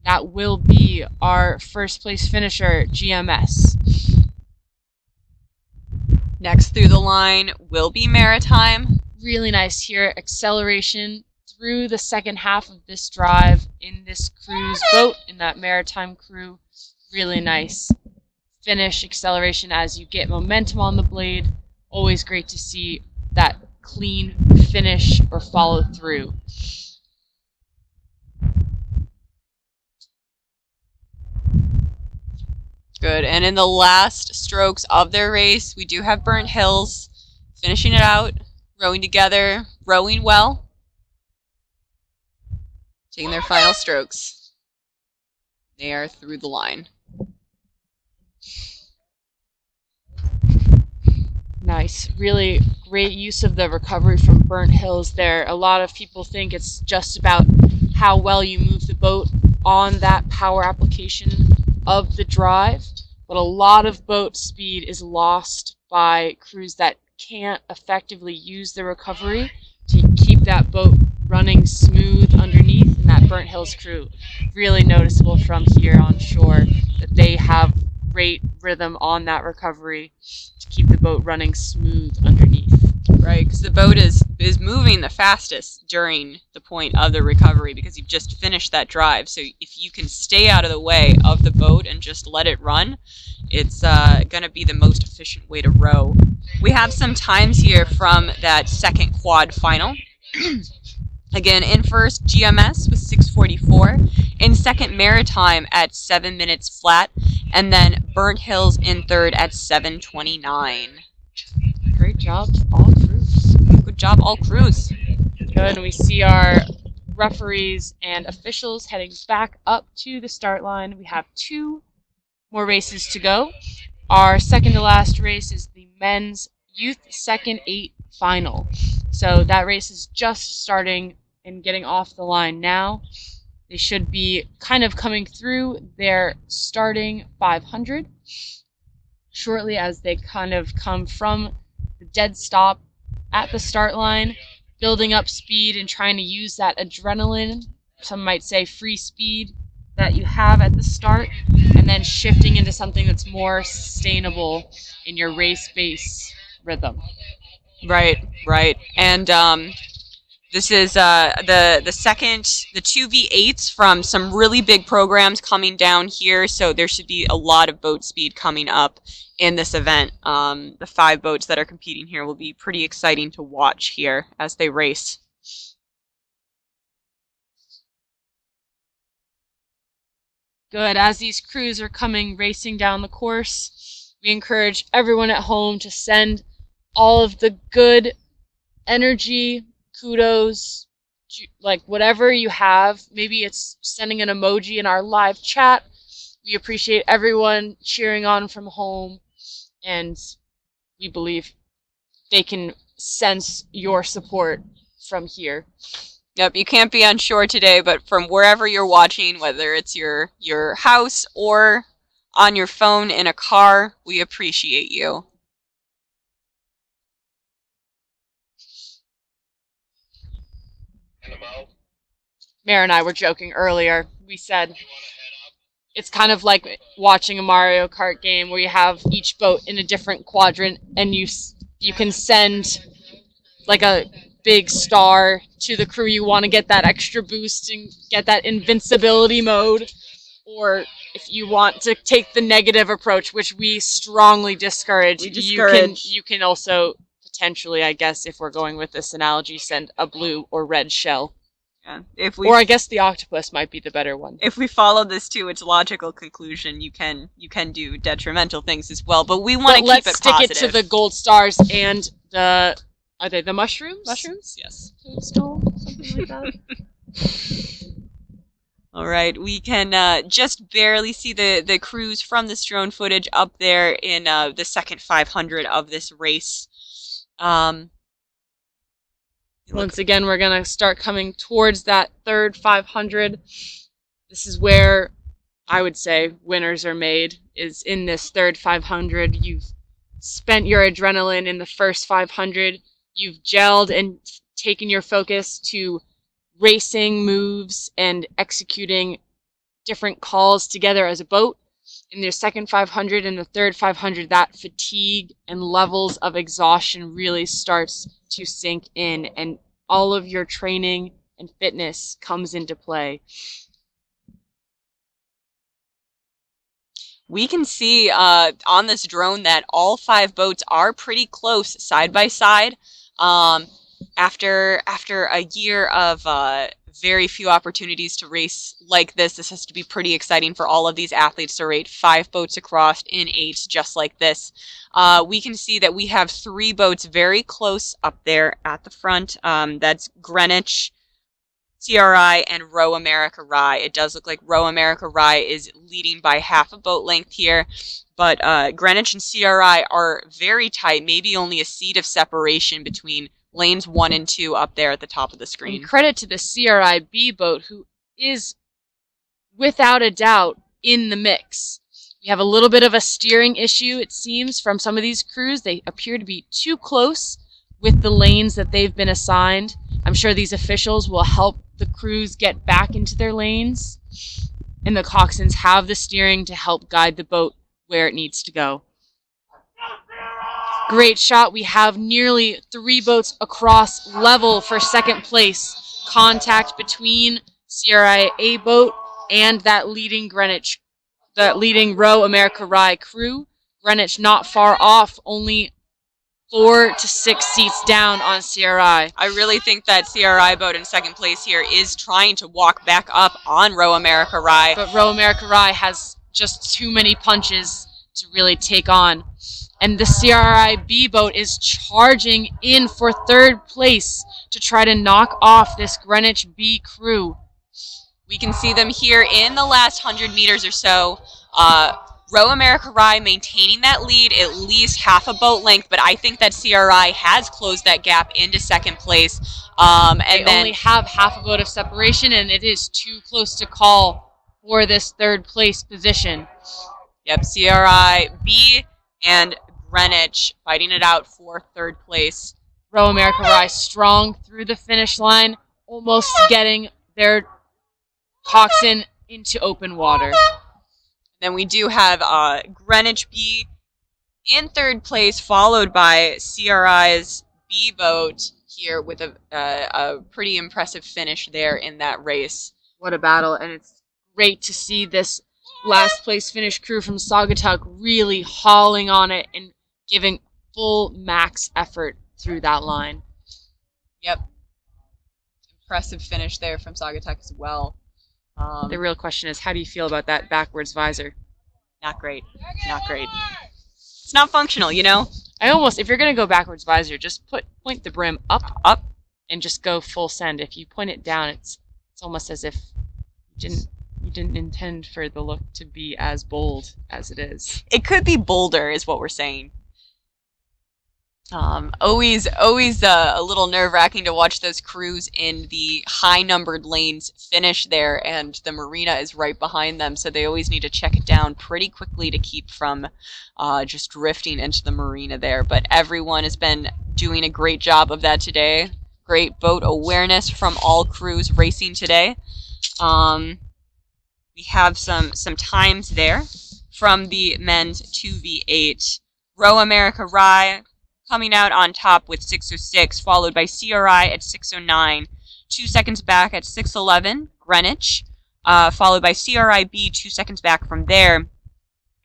That will be our first place finisher, GMS. Next through the line will be Maritime. Really nice here. Acceleration through the second half of this drive in this crew's boat, in that Maritime crew. Really nice. finish acceleration as you get momentum on the blade. Always great to see that clean finish or follow through. Good. And in the last strokes of their race, we do have Burnt Hills finishing it out, rowing together, rowing well, taking their final strokes. They are through the line. Nice. Really great use of the recovery from Burnt Hills there. A lot of people think it's just about how well you move the boat on that power application of the drive, but a lot of boat speed is lost by crews that can't effectively use the recovery to keep that boat running smooth underneath. And that Burnt Hills crew, really noticeable from here on shore that they have great rhythm on that recovery to keep the boat running smooth underneath. Right, because the boat is moving the fastest during the point of the recovery because you've just finished that drive. So if you can stay out of the way of the boat and just let it run, it's going to be the most efficient way to row. We have some times here from that second quad final. Again, in first, GMS was 6:44. In second, Maritime at 7 minutes flat. And then Burnt Hills in third at 7:29. Great job, all crews. Good job, all crews. Good, and we see our referees and officials heading back up to the start line. We have 2 more races to go. Our second to last race is the men's youth second 8 final. So that race is just starting and getting off the line now. They should be kind of coming through their starting 500 shortly as they kind of come from the dead stop at the start line, building up speed and trying to use that adrenaline, some might say free speed, that you have at the start, and then shifting into something that's more sustainable in your race-based rhythm. Right. And this is the 2v8s from some really big programs coming down here, so there should be a lot of boat speed coming up in this event. The 5 boats that are competing here will be pretty exciting to watch here as they race. Good. As these crews are coming racing down the course, we encourage everyone at home to send all of the good energy, kudos, like whatever you have. Maybe it's sending an emoji in our live chat. We appreciate everyone cheering on from home, and we believe they can sense your support from here. Yep, you can't be on shore today, but from wherever you're watching, whether it's your house or on your phone in a car, we appreciate you. Mara and I were joking earlier. We said it's kind of like watching a Mario Kart game where you have each boat in a different quadrant, and you can send like a big star to the crew you want to get that extra boost and get that invincibility mode. Or if you want to take the negative approach, which we strongly discourage, you can also potentially, I guess, if we're going with this analogy, send a blue or red shell. Yeah. Or I guess the octopus might be the better one. If we follow this to its logical conclusion, you can do detrimental things as well. But we want to keep it positive. Let's stick it to the gold stars and the... Are they the mushrooms? Mushrooms? Yes. Toadstool? Something like that. All right. We can just barely see the crews from this drone footage up there in the second 500 of this race. Once again, we're going to start coming towards that third 500. This is where I would say winners are made, is in this third 500. You've spent your adrenaline in the first 500. You've gelled and taken your focus to racing moves and executing different calls together as a boat. In their second 500 and the third 500, that fatigue and levels of exhaustion really starts to sink in, and all of your training and fitness comes into play. We can see on this drone that all 5 boats are pretty close side by side. After a year of very few opportunities to race like this has to be pretty exciting for all of these athletes to rate 5 boats across in 8 just like this. We can see that we have 3 boats very close up there at the front. That's Greenwich, CRI, and Row America Rye. It does look like Row America Rye is leading by half a boat length here, but Greenwich and CRI are very tight, maybe only a seat of separation between lanes 1 and 2 up there at the top of the screen. And credit to the CRI B boat, who is, without a doubt, in the mix. We have a little bit of a steering issue, it seems, from some of these crews. They appear to be too close with the lanes that they've been assigned. I'm sure these officials will help the crews get back into their lanes, and the coxswains have the steering to help guide the boat where it needs to go. Great shot. We have nearly 3 boats across level for second place. Contact between CRI A boat and that leading Greenwich, that leading Row America Rye crew. Greenwich not far off, only 4 to 6 seats down on CRI. I really think that CRI boat in second place here is trying to walk back up on Row America Rye. But Row America Rye has just too many punches to really take on. And the CRI B boat is charging in for third place to try to knock off this Greenwich B crew. We can see them here in the last 100 meters or so. Row America Rye maintaining that lead at least half a boat length, but I think that CRI has closed that gap into second place. They only have half a boat of separation, and it is too close to call for this third place position. Yep, CRI B and Greenwich fighting it out for third place. Row America Rye strong through the finish line, almost getting their coxswain into open water. Then we do have Greenwich B in third place, followed by CRI's B boat here with a pretty impressive finish there in that race. What a battle, and it's great to see this last place finish crew from Saugatuck really hauling on it and giving full max effort through that line. Yep. Impressive finish there from Saugatuck as well. The real question is, how do you feel about that backwards visor? Not great. Not great. It's not functional, you know? If you're going to go backwards visor, just point the brim up, and just go full send. If you point it down, it's almost as if you didn't intend for the look to be as bold as it is. It could be bolder, is what we're saying. Always a little nerve-wracking to watch those crews in the high-numbered lanes finish there, and the marina is right behind them, so they always need to check it down pretty quickly to keep from just drifting into the marina there. But everyone has been doing a great job of that today. Great boat awareness from all crews racing today. We have some times there from the men's 2v8. Row America Rye coming out on top with 6:06, followed by CRI at 6:09. 2 seconds back at 6:11, Greenwich, followed by CRI B 2 seconds back from there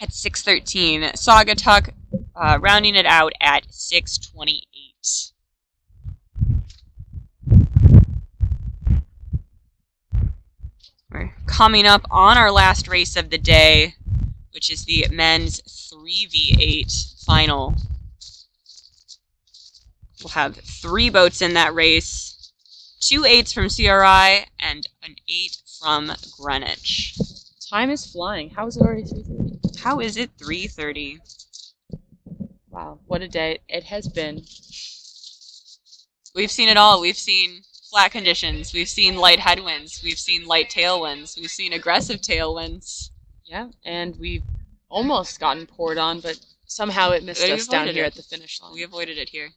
at 6:13. Saugatuck rounding it out at 6:28. We're coming up on our last race of the day, which is the men's 3v8 final. We'll have 3 boats in that race, 2 8s from CRI and an 8 from Greenwich. Time is flying. How is it already 3:30? How is it 3:30? Wow, what a day it has been. We've seen it all. We've seen flat conditions. We've seen light headwinds. We've seen light tailwinds. We've seen aggressive tailwinds. Yeah, and we've almost gotten poured on, but somehow it missed us down here at the finish line. We avoided it here.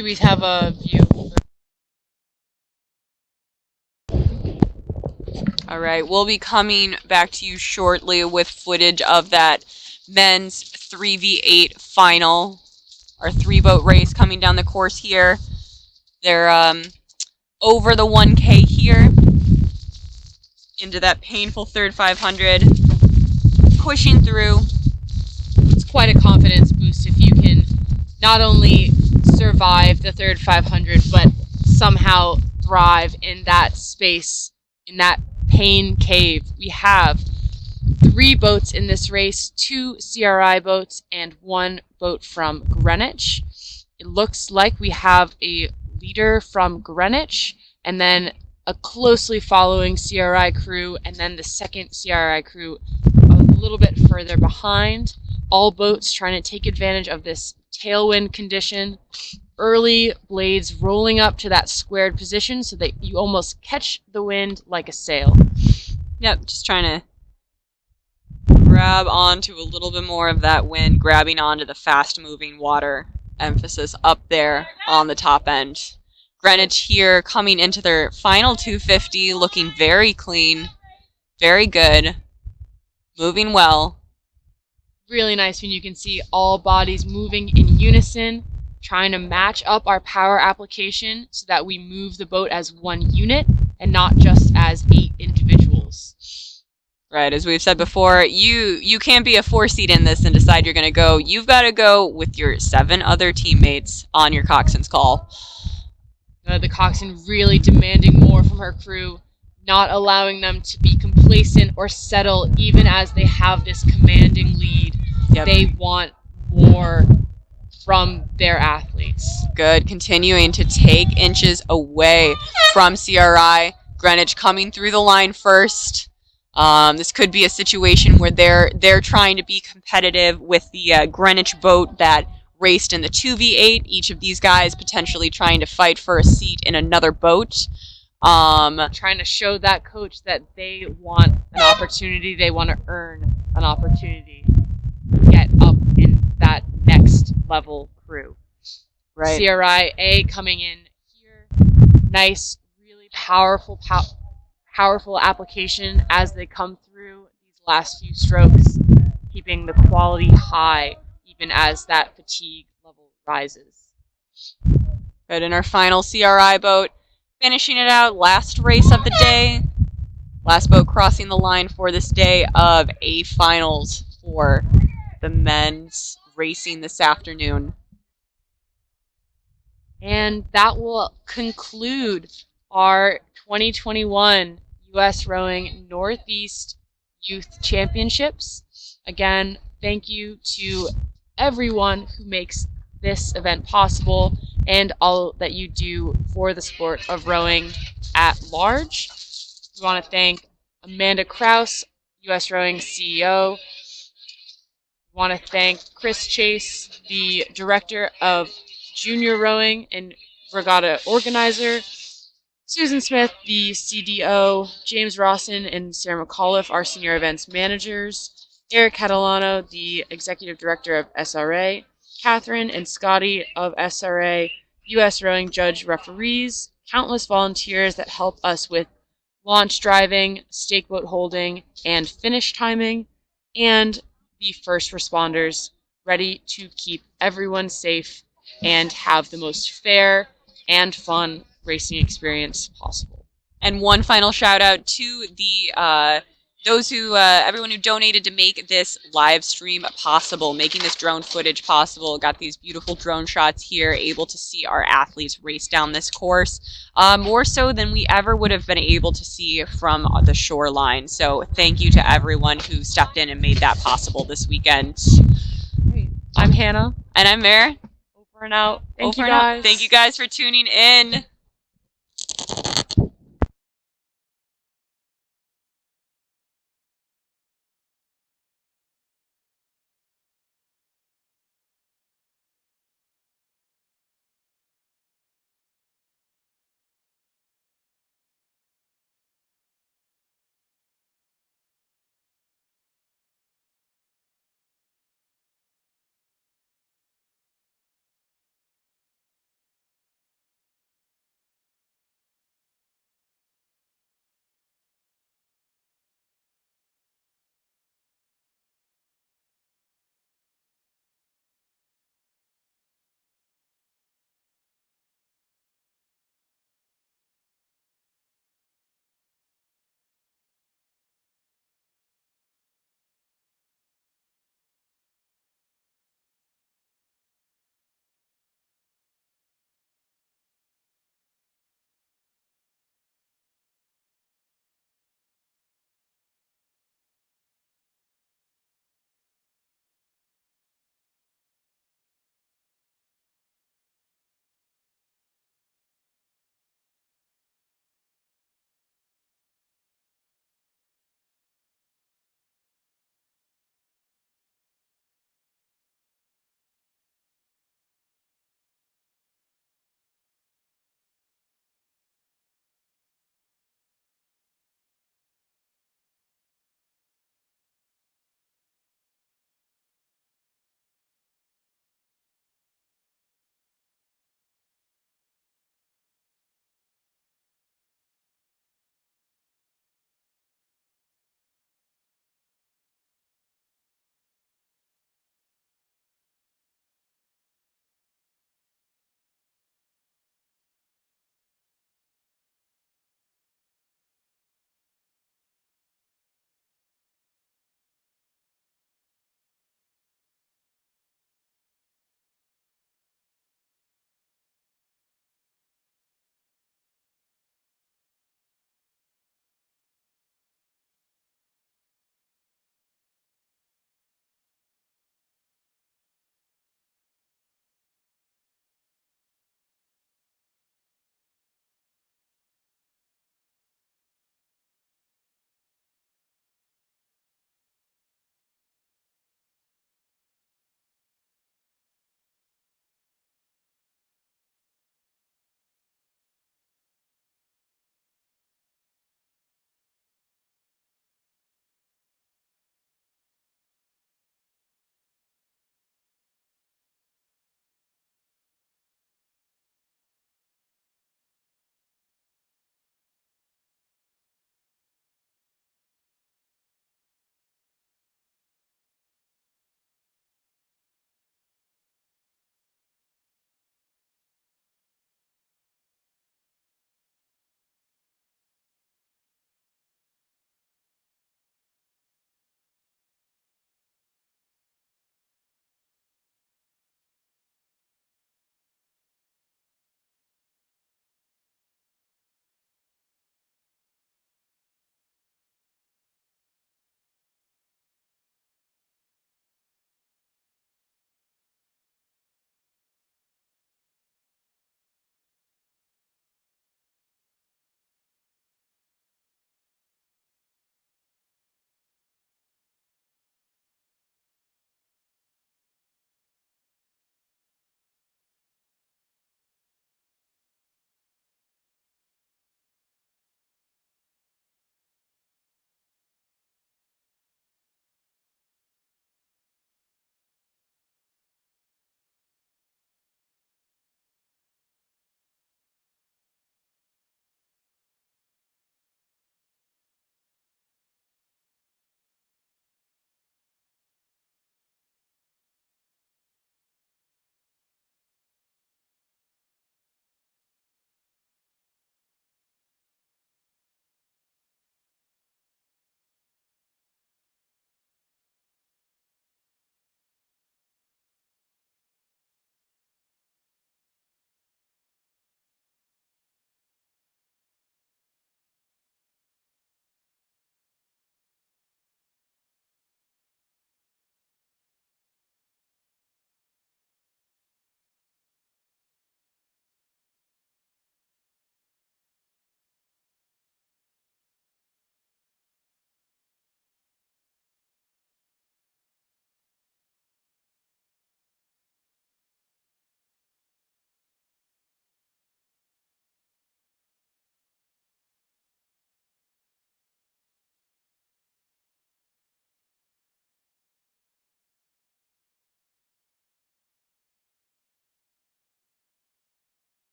do we have a view? All right, we'll be coming back to you shortly with footage of that men's 3v8 final, our 3-boat race coming down the course here. They're over the 1K here, into that painful third 500, pushing through. It's quite a confidence boost if you can not only survive the third 500, but somehow thrive in that space, in that pain cave. We have 3 boats in this race, 2 CRI boats and 1 boat from Greenwich. It looks like we have a leader from Greenwich and then a closely following CRI crew, and then the second CRI crew a little bit further behind. All boats trying to take advantage of this tailwind condition. Early blades rolling up to that squared position so that you almost catch the wind like a sail. Yep, just trying to grab onto a little bit more of that wind, grabbing onto the fast-moving water. Emphasis up there on the top end. Greenwich here coming into their final 250, looking very clean, very good, moving well. Really nice when you can see all bodies moving in unison, trying to match up our power application so that we move the boat as one unit and not just as 8 individuals. Right, as we've said before, you can't be a 4-seat in this and decide you're going to go. You've got to go with your 7 other teammates on your coxswain's call. The coxswain really demanding more from her crew, not allowing them to be complacent or settle even as they have this commanding lead. Yep. They want more from their athletes. Good, continuing to take inches away from CRI. Greenwich coming through the line first. This could be a situation where they're trying to be competitive with the Greenwich boat that raced in the 2v8. Each of these guys potentially trying to fight for a seat in another boat. Trying to show that coach that they want an opportunity, they want to earn an opportunity to get up in that next level crew. Right. CRI A coming in here. Nice, really powerful application as they come through these last few strokes, keeping the quality high even as that fatigue level rises. Good, in our final CRI boat, finishing it out, last race of the day. Last boat crossing the line for this day of A finals for the men's racing this afternoon. And that will conclude our 2021 U.S. Rowing Northeast Youth Championships. Again, thank you to everyone who makes this event possible and all that you do for the sport of rowing at large. We want to thank Amanda Kraus, U.S. Rowing CEO. We want to thank Chris Chase, the Director of Junior Rowing and Regatta Organizer. Susan Smith, the CDO. James Rawson and Sarah McAuliffe, our Senior Events Managers. Eric Catalano, the Executive Director of SRA. Catherine and Scotty of SRA. U.S. Rowing Judge Referees. Countless volunteers that help us with launch driving, stake boat holding, and finish timing. And the first responders ready to keep everyone safe and have the most fair and fun racing experience possible. And one final shout out to the everyone who donated to make this live stream possible, making this drone footage possible. Got these beautiful drone shots here, able to see our athletes race down this course, more so than we ever would have been able to see from the shoreline. So thank you to everyone who stepped in and made that possible this weekend. I'm Hannah. And I'm Mare. Over and out. Thank you Over and out. guys. Thank you guys for tuning in.